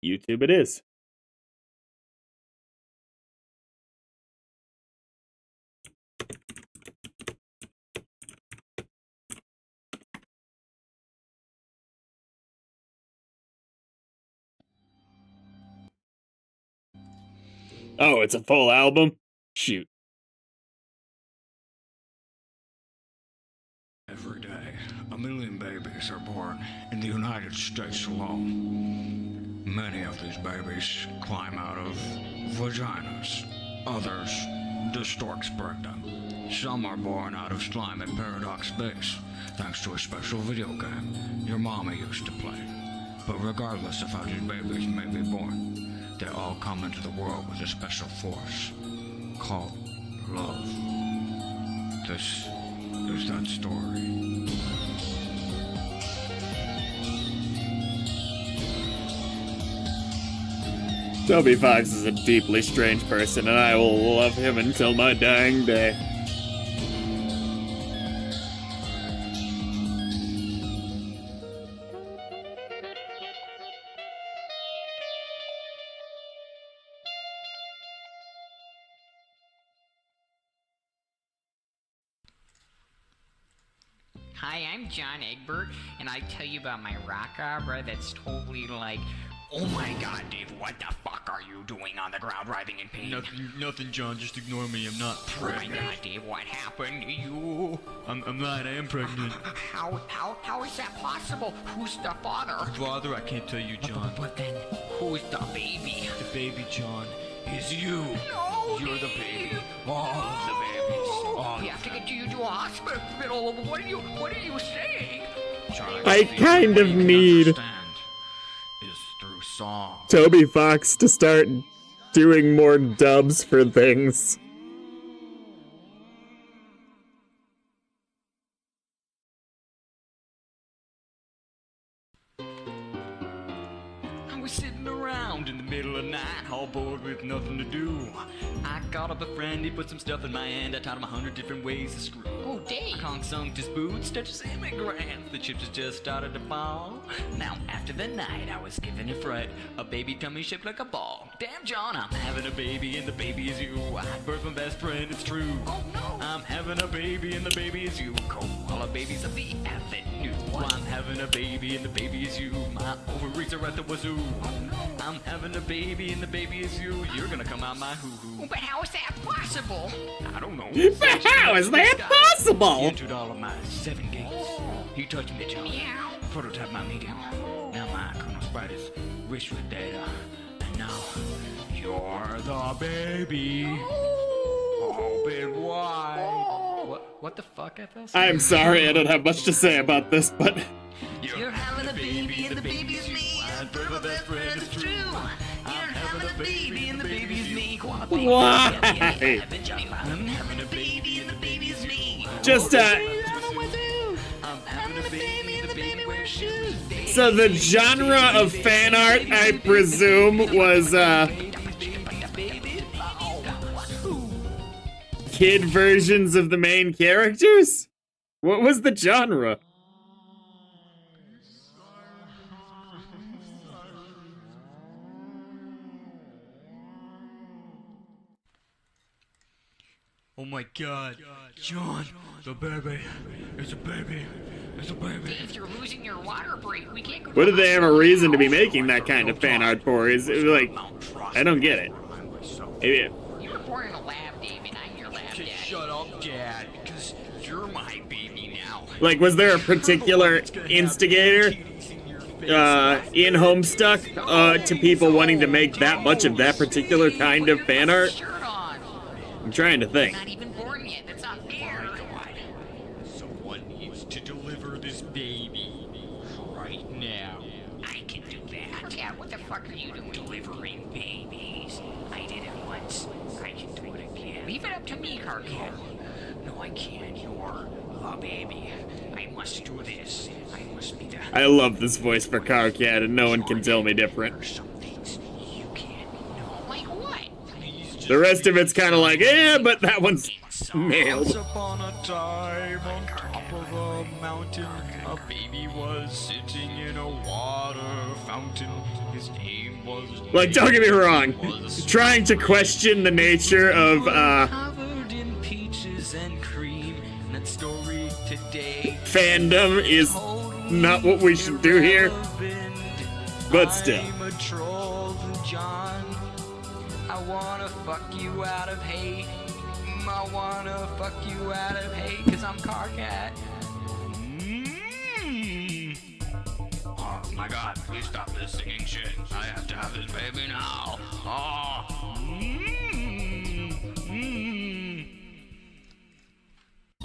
S1: YouTube it is. Oh, it's a full album? Shoot.
S3: Every day, 1 million babies are born in the United States alone. Many of these babies climb out of vaginas. Others, the storks bring them. Some are born out of slime at Paradox Base, thanks to a special video game your mama used to play. But regardless of how these babies may be born, they all come into the world with a special force called love. This is that story.
S1: Toby Fox is a deeply strange person, and I will love him until my dying day.
S4: Hi, I'm John Egbert, and I tell you about my rock opera that's totally like, oh my god, Dave, what the fuck are you doing on the ground writhing in pain?
S5: Nothing, John. Just ignore me. I'm not
S4: Oh my
S5: pregnant.
S4: god, Dave, what happened to you?
S5: I'm not. I am pregnant.
S4: How is that possible? Who's the father?
S5: Father, I can't tell you, John.
S4: But then, who's the baby?
S5: The baby, John, is you.
S4: No,
S5: You're the
S4: Dave.
S5: baby. All of the babies. All
S4: We have to get you to a hospital. What are you saying?
S5: John,
S1: I kind of need
S3: Understand is through song.
S1: Toby Fox to start doing more dubs for things.
S3: I was sitting around in the middle of the night, all bored with nothing to do. I called up a friend, he put some stuff in my hand, I taught him 100 different ways to screw.
S4: Oh, Dave.
S3: Kong sunk his boots, touched his immigrants, the chips had just started to fall. Now, after the night, I was given a fright, a baby tummy shaped like a ball. Damn, John, I'm having a baby, and the baby is you. I birthed my best friend, it's true.
S4: Oh, no.
S3: I'm having a baby, and the baby is you. Koala babies of the avenue. I'm having a baby, and the baby is you. My ovaries are at the wazoo. I'm having a baby, and the baby is you. You're gonna come out my hoo-hoo.
S4: But how is that possible?
S3: I don't know.
S1: How is that
S3: He
S1: possible?
S3: entered all of my 7 gates. He touched me, John.
S4: Meow.
S3: Prototype my medium. Now my Colonel Spiders wish with data. And now you're the baby. Open wide. What the fuck, FLC?
S1: I'm sorry, I don't have much to say about this, but
S3: You're having a baby and the baby is me. I'm the best friend, it's true. I'm having a baby and the baby is me.
S1: why?
S3: I'm having a baby and the baby is me.
S1: Just,
S3: I'm having a baby and the baby wears shoes.
S1: so the genre of fan art, I presume, was, kid versions of the main characters? What was the genre?
S5: Oh my God, John, the baby. It's a baby. It's a baby.
S4: Dave, you're losing your water break. We can't go to
S1: What did they have a reason to be
S4: hospital.
S1: making that kind of fan art for? Is it like, I don't get it. Maybe
S4: You were born in a lab, Dave, and I'm your lab daddy.
S3: Shut up, Dad, because you're my baby now.
S1: like, was there a particular instigator in Homestuck to people wanting to make that much of that particular kind of fan art?
S4: Shirt on.
S1: I'm trying to think.
S4: Not even born yet. That's not fair.
S3: Someone needs to deliver this baby right now.
S4: I can do that. Dad, what the fuck are you doing?
S3: Delivering babies. I did it once. I can do it again.
S4: Leave it up to me, Carcat.
S3: No, I can't. You're the baby. I must do this. I must be the.
S1: I love this voice for Carcat, and no one can tell me different.
S3: There's some things you can't know.
S4: Like what?
S3: Please just
S1: The rest of it's kind of like, eh, but that one's
S3: Once
S1: nailed.
S3: upon a time on top of a a mountain. A baby was sitting in a water fountain. His name was.
S1: Like, don't get me wrong. Trying to question the nature of,
S3: covered in peaches and cream. And that story today.
S1: fandom is not what we should do here. But still.
S3: I'm a troll, John. I wanna fuck you out of hate. I wanna fuck you out of hate, cause I'm Carcat. Oh my god, please stop this singing shit. I have to have this baby now. Oh.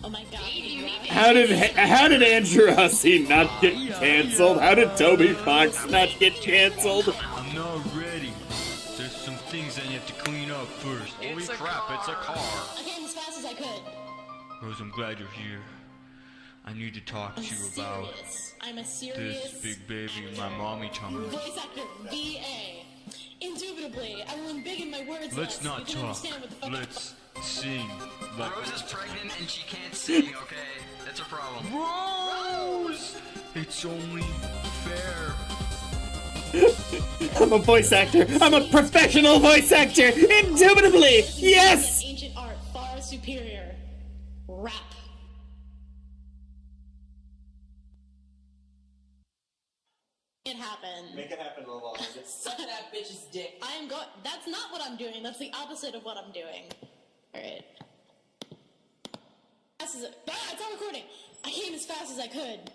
S6: Oh my god.
S1: How did Andrew Hussey not get canceled? How did Toby Fox not get canceled?
S5: I'm not ready. There's some things I have to clean up first.
S3: Holy crap, it's a car.
S6: I came as fast as I could.
S5: Rose, I'm glad you're here. I need to talk to
S6: I'm
S5: you about
S6: serious. I'm a serious
S5: this big baby in my mommy tummy.
S6: voice actor, VA. Indubitably, I will embiggen my words
S5: Let's
S6: less.
S5: not
S6: You can
S5: talk.
S6: understand what the fuck
S5: Let's sing. Like
S3: Rose is pregnant and she can't sing, okay? That's a problem.
S5: Rose! It's only fair.
S1: I'm a voice actor. I'm a professional voice actor. Indubitably, yes.
S6: Ancient art far superior. Rap. It happened.
S7: Make it happen, Lalonde.
S8: Suck that bitch's dick.
S6: I am going. That's not what I'm doing. That's the opposite of what I'm doing. All right. This is it. Ah, it's not recording. I came as fast as I could.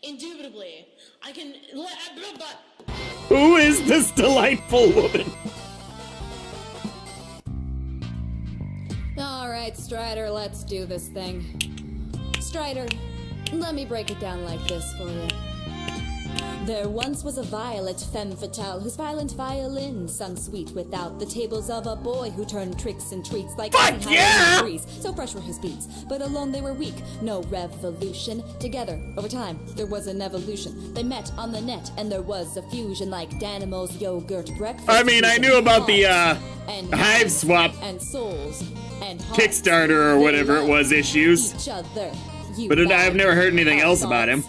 S6: Indubitably, I can. But
S1: Who is this delightful woman?
S9: Alright, Strider, let's do this thing. Strider, let me break it down like this for you. There once was a violet femme fatale whose violent violin sung sweet without the tables of a boy who turned tricks and treats like
S1: Fuck yeah!
S9: breeze. So fresh were his beats, but alone they were weak. No revolution. Together, over time, there was an evolution. They met on the net and there was a fusion like Danimo's yogurt breakfast.
S1: I mean, I knew about the
S9: and
S1: Hive Swap
S9: and souls and hearts.
S1: Kickstarter or whatever it was issues.
S9: Each other. You
S1: But I've
S9: bad
S1: never heard anything else about him.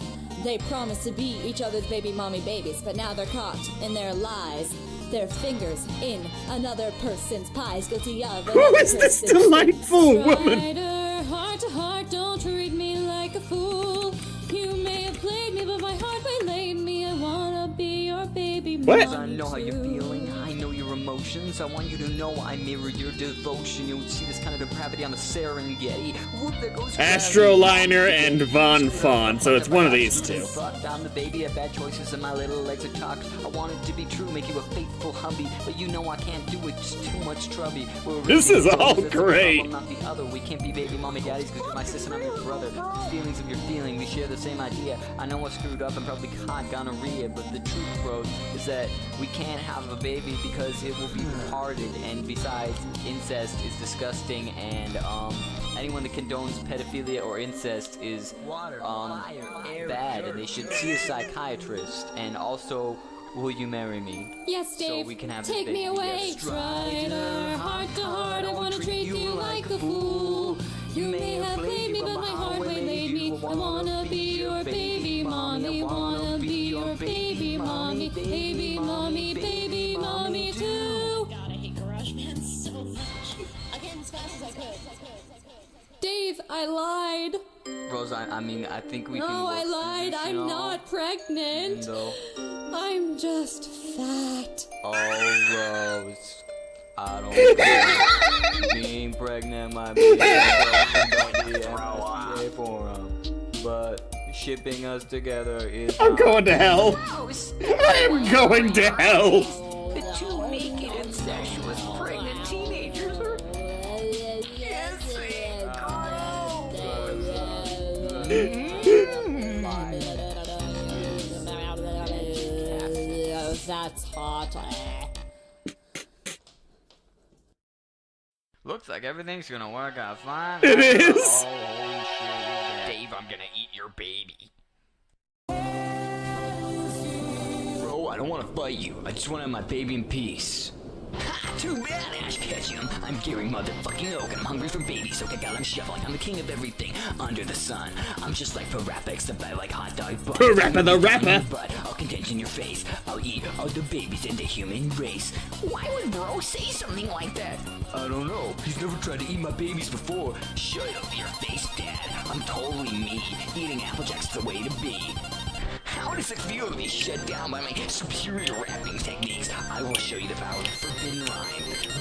S9: They promised to be each other's baby mommy babies, but now they're caught in their lies. Their fingers in another person's pies, guilty of
S1: Who
S9: another
S1: is this
S9: person's
S1: delightful woman?
S9: Strider, heart to heart, don't treat me like a fool. You may have played me, but my heart waylaid me. I wanna be your baby
S1: What?
S9: mommy
S4: I know how you're
S9: too.
S4: feeling. I know your emotions. I want you to know I mirror your devotion. You'll see this kind of depravity on the Serengeti. Whoop, there goes
S1: Astroliner and Von Fawn, so it's one of these two.
S4: Fuck, I'm the baby of bad choices and my little legs are cocked. I want it to be true, make you a faithful hubby, but you know I can't do it, just too much trouble.
S1: This is all great.
S4: I'm not the other. We can't be baby mommy daddies because you're my sister and I'm your brother. The feelings of your feeling, we share the same idea. I know I screwed up and probably caught gonorrhea, but the truth, bros, is that we can't have a baby because it will be retarded, and besides, incest is disgusting, and anyone that condones pedophilia or incest is bad, and they should see a psychiatrist. And also, will you marry me?
S9: Yes, Dave.
S4: So we can have
S9: take
S4: this
S9: me
S4: baby
S9: away,
S4: together.
S9: Strider. Heart to heart, I wanna treat you like a fool. You may have played me, but my heart waylaid me. I wanna be your baby mommy. Wanna be your baby mommy. Baby mommy, baby mommy too.
S6: God, I hate Garage Band so much. I came as fast as I could.
S9: Dave, I lied.
S4: Rose, I mean, I think we can.
S9: No, I
S4: work through
S9: lied.
S4: this, you
S9: I'm
S4: know?
S9: not pregnant.
S4: No.
S9: I'm just fat.
S4: Oh, Rose. I don't care. Being pregnant might be a for 'em, but shipping us together is.
S1: I'm going to hell. I'm going to hell.
S4: The two naked incestuous pregnant teenagers are
S9: That's hot.
S4: Looks like everything's gonna work out fine.
S1: It is.
S4: Oh, holy shit. Dave, I'm gonna eat your baby. Bro, I don't wanna fight you. I just wanna have my baby in peace. Too bad, Ash Ketchum. I'm Gary motherfucking Oak, and I'm hungry for babies, so kick out I'm shuffling. I'm the king of everything under the sun. I'm just like Parappa, except I like hot dog butt.
S1: Parappa the Rapper.
S4: But I'll content in your face. I'll eat all the babies in the human race. Why would bro say something like that? I don't know. He's never tried to eat my babies before. Shut up your face, Dad. I'm totally me. Eating Applejack's the way to be. How does it feel to be shut down by my superior rapping techniques? I will show you the power of forbidden rhyme.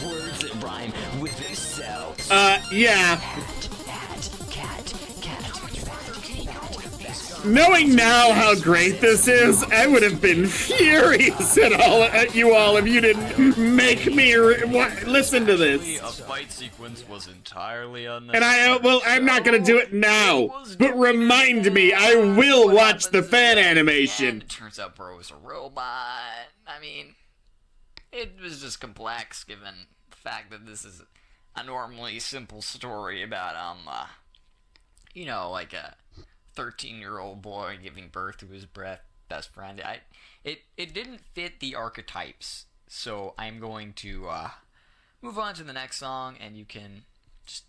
S4: Words that rhyme with themselves.
S1: Yeah.
S4: Cat.
S1: Knowing now how great this is, I would have been furious at you all if you didn't make me listen to this.
S7: A fight sequence was entirely
S1: And
S7: unnecessary.
S1: I'm not gonna do it now. But remind me, I will watch the fan animation.
S4: It turns out bro is a robot. I mean, it was just complex given the fact that this is a normally simple story about, like a 13-year-old boy giving birth to his best friend. It didn't fit the archetypes, so I'm going to move on to the next song, and you can just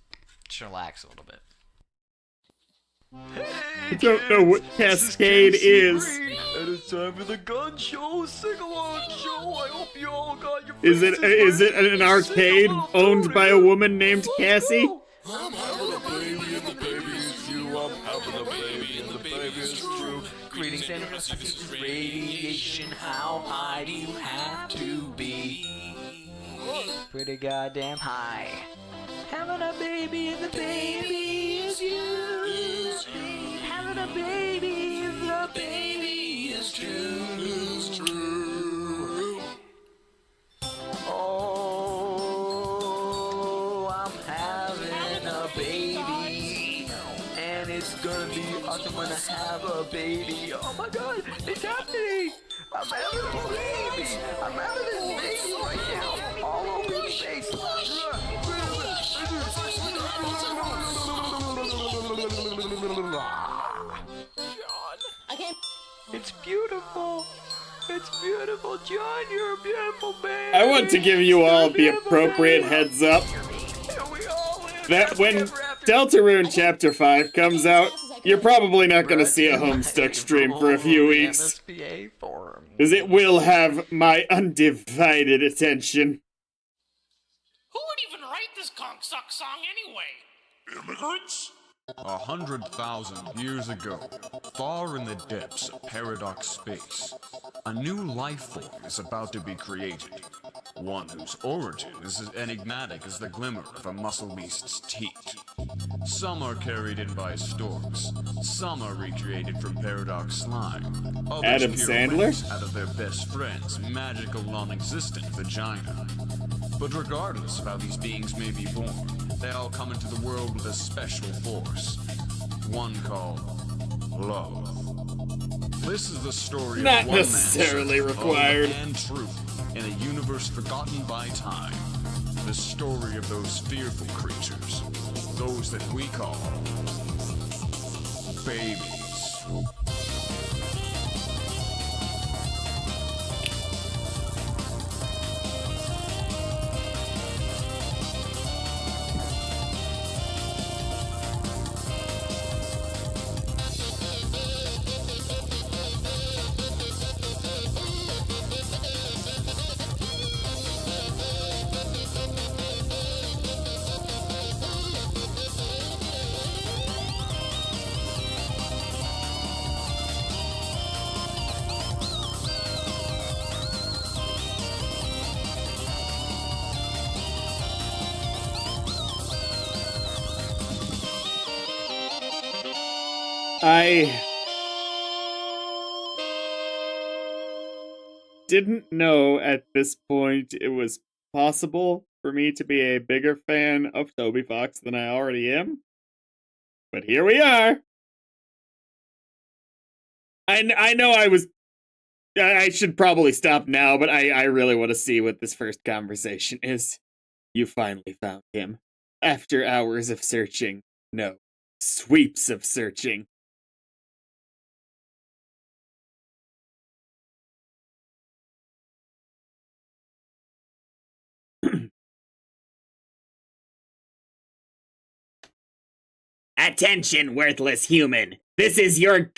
S4: chillax a little bit.
S1: I don't know what Cascade is.
S7: And it's time for the gun show, sing-along show. I hope you all got your
S1: Is it an arcade owned by a woman named Cassie?
S7: I'm having a baby and the baby is you. I'm having a baby and the baby is true.
S4: Greetings and radiation, how high do you have to be? Pretty goddamn high. Having a baby and the baby is you. Having a baby and the baby is true. Oh, I'm having a baby, and it's gonna be awesome when I have a baby. Oh my god, it's happening! I'm having a baby! I'm having this baby right now, all over the face.
S6: Okay.
S4: It's beautiful. It's beautiful, John. You're a beautiful baby.
S1: I want to give you all the appropriate heads up that when Deltarune Chapter 5 comes out, you're probably not going to see a Homestuck stream for a few weeks. Because it will have my undivided attention.
S10: Who would even write this Kongsuck song anyway?
S3: Immigrants?
S11: 100,000 years ago, far in the depths of Paradox Space, a new life form is about to be created. One whose origin is as enigmatic as the glimmer of a muscle beast's teeth. Some are carried in by storks, some are recreated from Paradox slime. Others
S1: Adam
S11: pirouette
S1: Sandler?
S11: out of their best friend's magical non-existent vagina. But regardless of how these beings may be born, they all come into the world with a special force. One called love. This is the story
S1: Not
S11: of one
S1: necessarily
S11: man's search for
S1: required.
S11: love and truth in a universe forgotten by time. The story of those fearful creatures. Those that we call babies.
S1: I didn't know at this point it was possible for me to be a bigger fan of Toby Fox than I already am. But here we are. I know I should probably stop now, but I really want to see what this first conversation is. You finally found him. After hours of searching. No, sweeps of searching.
S2: Attention, worthless human. This is your...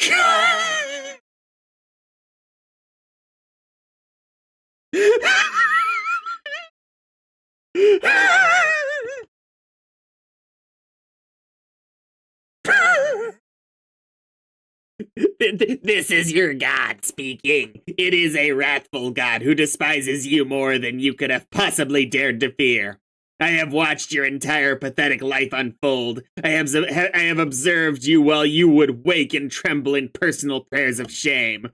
S2: This is your god speaking. It is a wrathful god who despises you more than you could have possibly dared to fear. I have watched your entire pathetic life unfold. I have observed you while you would wake and tremble in personal prayers of shame.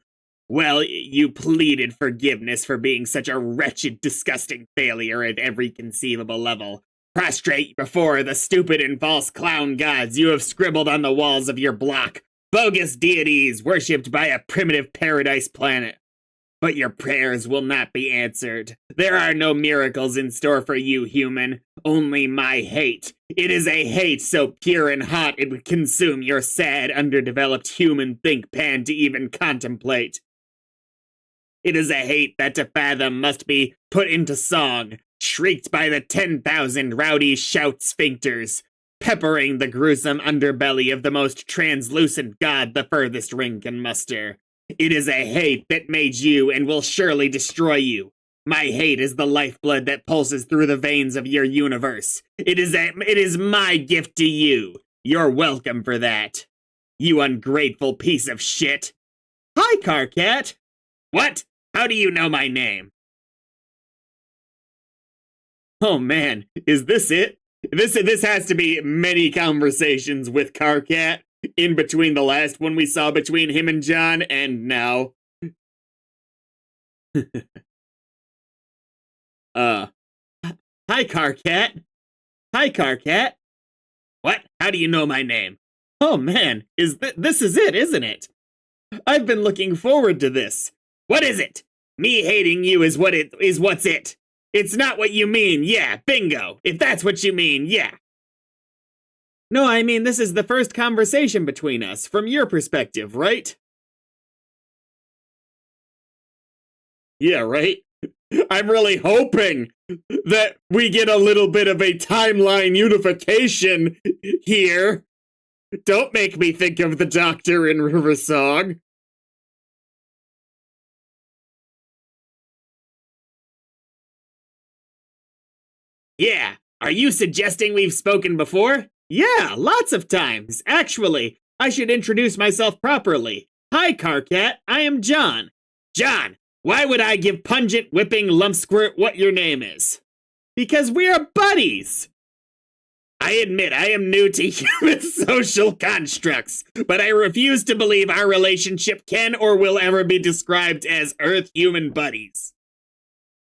S2: Well, you pleaded forgiveness for being such a wretched, disgusting failure at every conceivable level. Prostrate before the stupid and false clown gods you have scribbled on the walls of your block. Bogus deities worshipped by a primitive paradise planet. But your prayers will not be answered. There are no miracles in store for you, human. Only my hate. It is a hate so pure and hot it would consume your sad, underdeveloped human think pan to even contemplate. It is a hate that to fathom must be put into song, shrieked by the 10,000 rowdy shout sphincters, peppering the gruesome underbelly of the most translucent god the furthest ring can muster. It is a hate that made you and will surely destroy you. My hate is the lifeblood that pulses through the veins of your universe. It is my gift to you. You're welcome for that. You ungrateful piece of shit. Hi, Carcat. What? How do you know my name? Oh man, is this it? This has to be many conversations with Carcat in between the last one we saw between him and John and now. Hi, Carcat. Hi, Carcat. What? How do you know my name? Oh man, this is it, isn't it? I've been looking forward to this. What is it? Me hating you is what's it. It's not what you mean, yeah, bingo. If that's what you mean, yeah. No, I mean, this is the first conversation between us, from your perspective, right? Yeah, right? I'm really hoping that we get a little bit of a timeline unification here. Don't make me think of the Doctor in Riversong. Yeah, are you suggesting we've spoken before? Yeah, lots of times. Actually, I should introduce myself properly. Hi, Carcat, I am John. John, why would I give pungent, whipping, lump squirt what your name is? Because we're buddies! I admit I am new to human social constructs, but I refuse to believe our relationship can or will ever be described as Earth-human buddies.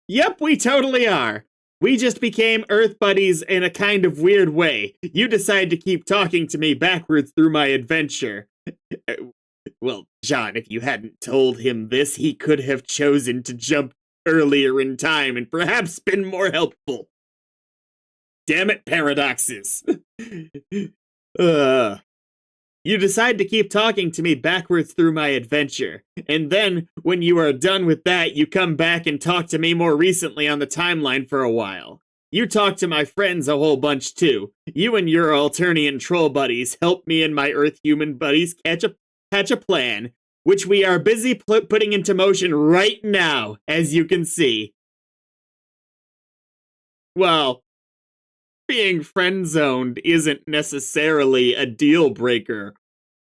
S2: Yep, we totally are. We just became Earth buddies in a kind of weird way. You decide to keep talking to me backwards through my adventure. Well, John, if you hadn't told him this, he could have chosen to jump earlier in time and perhaps been more helpful. Damn it, paradoxes. You decide to keep talking to me backwards through my adventure, and then, when you are done with that, you come back and talk to me more recently on the timeline for a while. You talk to my friends a whole bunch too. You and your Alternian troll buddies help me and my Earth-human buddies hatch a plan, which we are busy putting into motion right now, as you can see. Well, being friend-zoned isn't necessarily a deal-breaker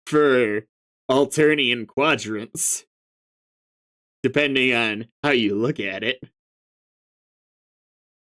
S2: for Alternian quadrants, depending on how you look at it.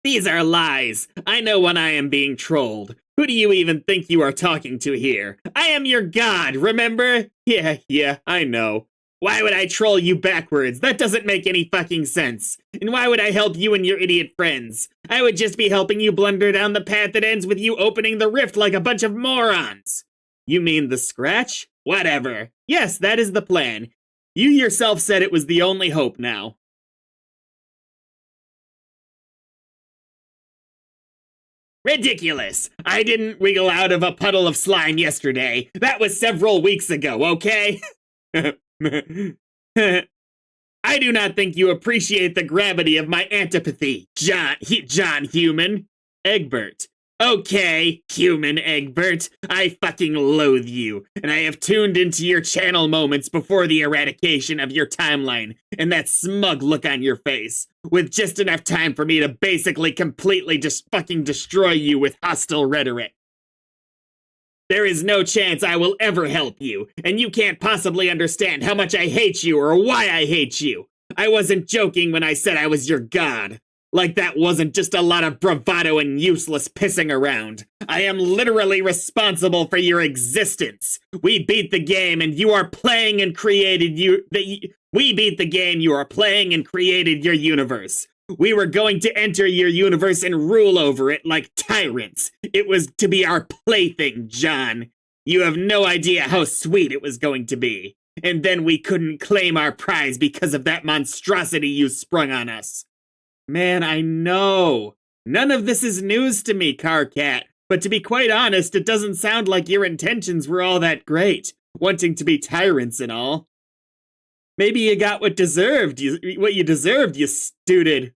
S2: These are lies. I know when I am being trolled. Who do you even think you are talking to here? I am your god, remember? Yeah, I know. Why would I troll you backwards? That doesn't make any fucking sense. And why would I help you and your idiot friends? I would just be helping you blunder down the path that ends with you opening the rift like a bunch of morons. You mean the scratch? Whatever. Yes, that is the plan. You yourself said it was the only hope now. Ridiculous! I didn't wiggle out of a puddle of slime yesterday. That was several weeks ago, okay? I do not think you appreciate the gravity of my antipathy, John Human. Egbert, Okay, human Egbert, I fucking loathe you, and I have tuned into your channel moments before the eradication of your timeline and that smug look on your face, with just enough time for me to basically completely just fucking destroy you with hostile rhetoric. There is no chance I will ever help you, and you can't possibly understand how much I hate you or why I hate you. I wasn't joking when I said I was your god. Like that wasn't just a lot of bravado and useless pissing around. I am literally responsible for your existence. We beat the game and you are playing and created we beat the game, you are playing and created your universe. We were going to enter your universe and rule over it like tyrants. It was to be our plaything, John. You have no idea how sweet it was going to be. And then we couldn't claim our prize because of that monstrosity you sprung on us. Man, I know. None of this is news to me, Carcat. But to be quite honest, it doesn't sound like your intentions were all that great, wanting to be tyrants and all. Maybe you got what you deserved, you stooted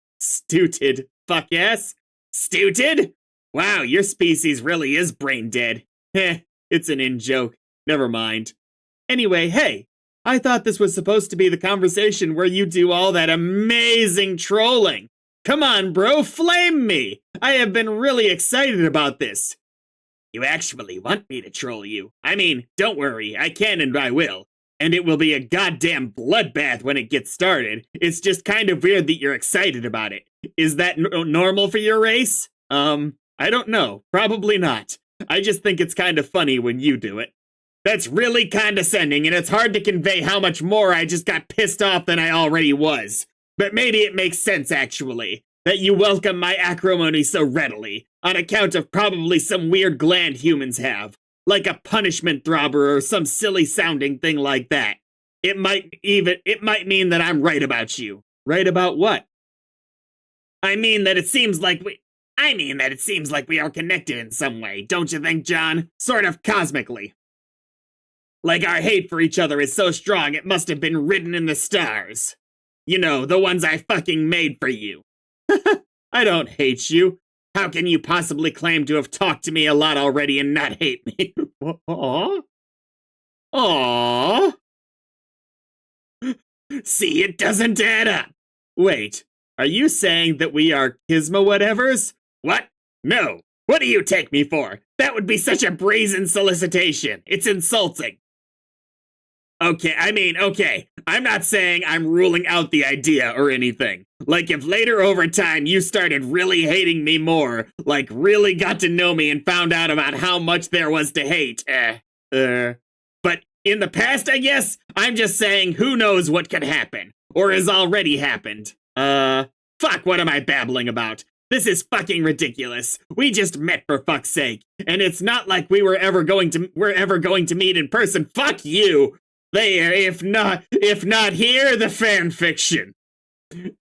S2: fuck ass. Stooted? Wow, your species really is brain dead. Heh, it's an in-joke. Never mind. Anyway, hey, I thought this was supposed to be the conversation where you do all that amazing trolling. Come on, bro, flame me! I have been really excited about this. You actually want me to troll you. I mean, don't worry, I can and I will. And it will be a goddamn bloodbath when it gets started. It's just kind of weird that you're excited about it. Is that normal for your race? I don't know. Probably not. I just think it's kind of funny when you do it. That's really condescending, and it's hard to convey how much more I just got pissed off than I already was. But maybe it makes sense, actually, that you welcome my acrimony so readily, on account of probably some weird gland humans have, like a punishment throbber or some silly-sounding thing like that. It might mean that I'm right about you. Right about what? I mean that it seems like we are connected in some way, don't you think, John? Sort of cosmically. Like our hate for each other is so strong it must have been written in the stars. You know, the ones I fucking made for you. I don't hate you. How can you possibly claim to have talked to me a lot already and not hate me? Aww. Aww. See, it doesn't add up. Wait, are you saying that we are Kisma-whatevers? What? No. What do you take me for? That would be such a brazen solicitation. It's insulting. Okay, I'm not saying I'm ruling out the idea or anything. Like if later over time you started really hating me more, like really got to know me and found out about how much there was to hate, but in the past, I guess, I'm just saying who knows what could happen, or has already happened. Fuck, what am I babbling about? This is fucking ridiculous. We just met for fuck's sake, and it's not like we're ever going to meet in person. Fuck you! There, if not here, the fan fiction. And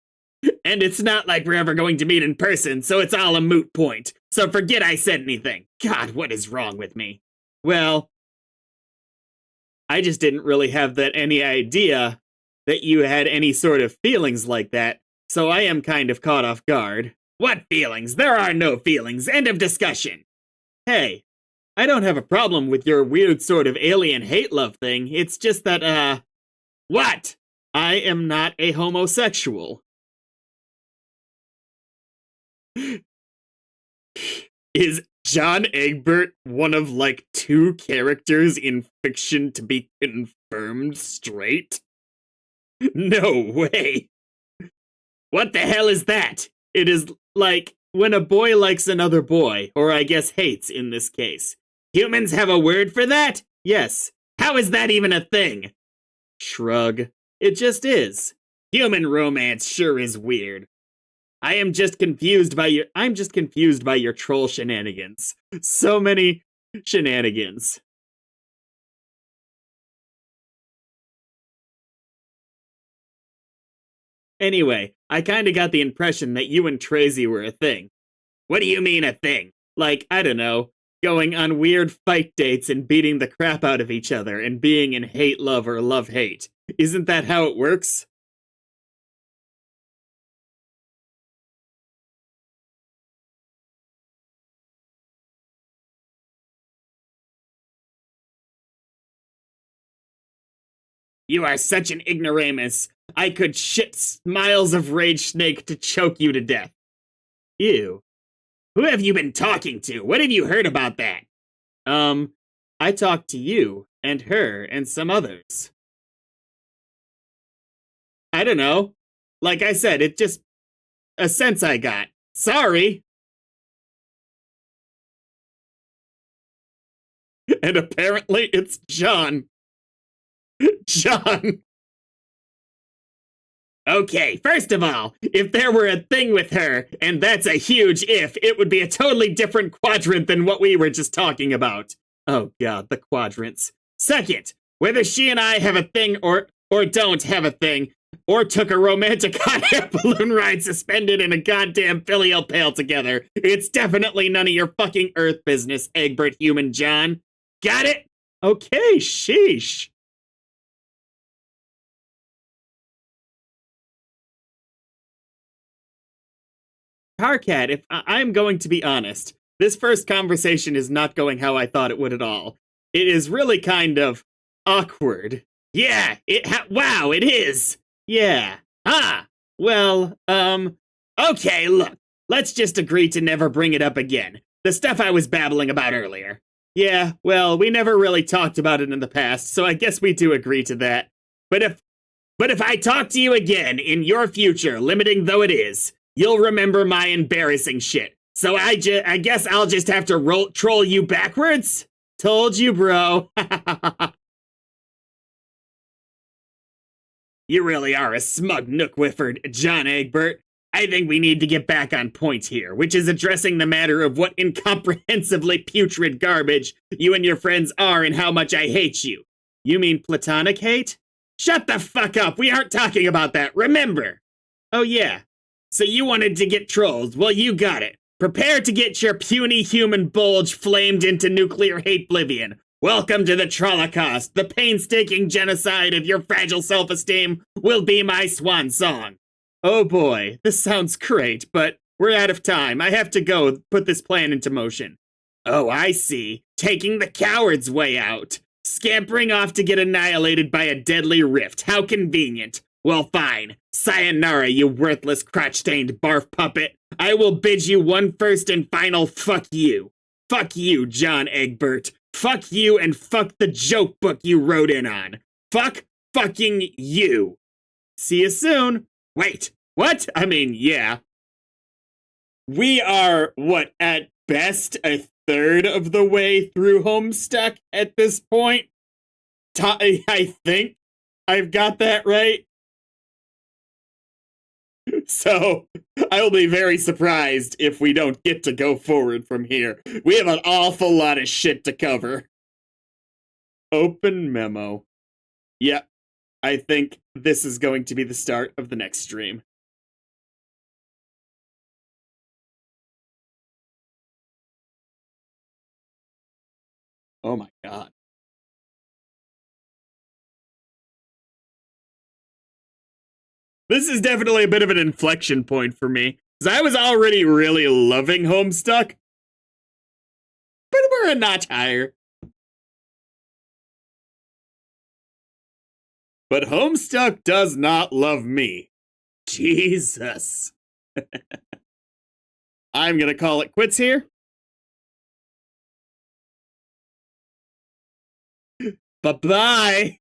S2: it's not like we're ever going to meet in person, so it's all a moot point. So forget I said anything. God, what is wrong with me? Well, I just didn't really have any idea that you had any sort of feelings like that, so I am kind of caught off guard. What feelings? There are no feelings. End of discussion. Hey, I don't have a problem with your weird sort of alien hate-love thing. It's just that, what? I am not a homosexual. Is John Egbert one of, like, 2 characters in fiction to be confirmed straight? No way. What the hell is that? It is like when a boy likes another boy, or I guess hates in this case. Humans have a word for that? Yes. How is that even a thing? Shrug. It just is. Human romance sure is weird. I'm just confused by your troll shenanigans. So many shenanigans. Anyway, I kinda got the impression that you and Tracy were a thing. What do you mean a thing? Like, I don't know, going on weird fight dates and beating the crap out of each other and being in hate-love or love-hate. Isn't that how it works?
S1: You are such an ignoramus. I could shit miles of rage snake to choke you to death. Ew. Who have you been talking to? What have you heard about that? I talked to you, and her, and some others. I don't know. Like I said, it just... a sense I got. Sorry. And apparently it's John. John. Okay, first of all, if there were a thing with her, and that's a huge if, it would be a totally different quadrant than what we were just talking about. Oh god, the quadrants. Second, whether she and I have a thing or don't have a thing, or took a romantic hot air balloon ride suspended in a goddamn filial pail together, it's definitely none of your fucking Earth business, Egbert Human John. Got it? Okay, sheesh. Carcat, if I'm going to be honest, this first conversation is not going how I thought it would at all. It is really kind of awkward. Yeah, wow, it is. Yeah. Well, okay, look. Let's just agree to never bring it up again. The stuff I was babbling about earlier. Yeah, well, we never really talked about it in the past, so I guess we do agree to that. But if I talk to you again in your future, limiting though it is, you'll remember my embarrassing shit. So I guess I'll just have to troll you backwards? Told you, bro. You really are a smug nook-whifford, John Egbert. I think we need to get back on point here, which is addressing the matter of what incomprehensibly putrid garbage you and your friends are and how much I hate you. You mean platonic hate? Shut the fuck up, we aren't talking about that, remember! Oh yeah, so you wanted to get trolled, well you got it. Prepare to get your puny human bulge flamed into nuclear hate-blivion. Welcome to the Trollocaust. The painstaking genocide of your fragile self-esteem will be my swan song. Oh boy, this sounds great, but we're out of time. I have to go put this plan into motion. Oh, I see. Taking the coward's way out. Scampering off to get annihilated by a deadly rift. How convenient. Well, fine. Sayonara, you worthless crotch-stained barf puppet. I will bid you one first and final fuck you. Fuck you, John Egbert. Fuck you and fuck the joke book you wrote in on. Fuck fucking you. See you soon. Wait, what? I mean, yeah. We are, what, at best a third of the way through Homestuck at this point? I think I've got that right. So, I'll be very surprised if we don't get to go forward from here. We have an awful lot of shit to cover. Open memo. Yep, I think this is going to be the start of the next stream. Oh my god. This is definitely a bit of an inflection point for me, because I was already really loving Homestuck, but we're a notch higher. But Homestuck does not love me. Jesus. I'm gonna call it quits here. Bye-bye.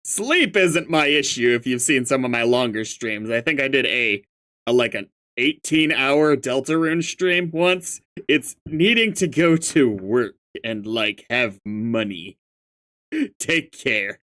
S1: Sleep isn't my issue if you've seen some of my longer streams. I think I did like an 18-hour Deltarune stream once. It's needing to go to work and, like, have money. Take care.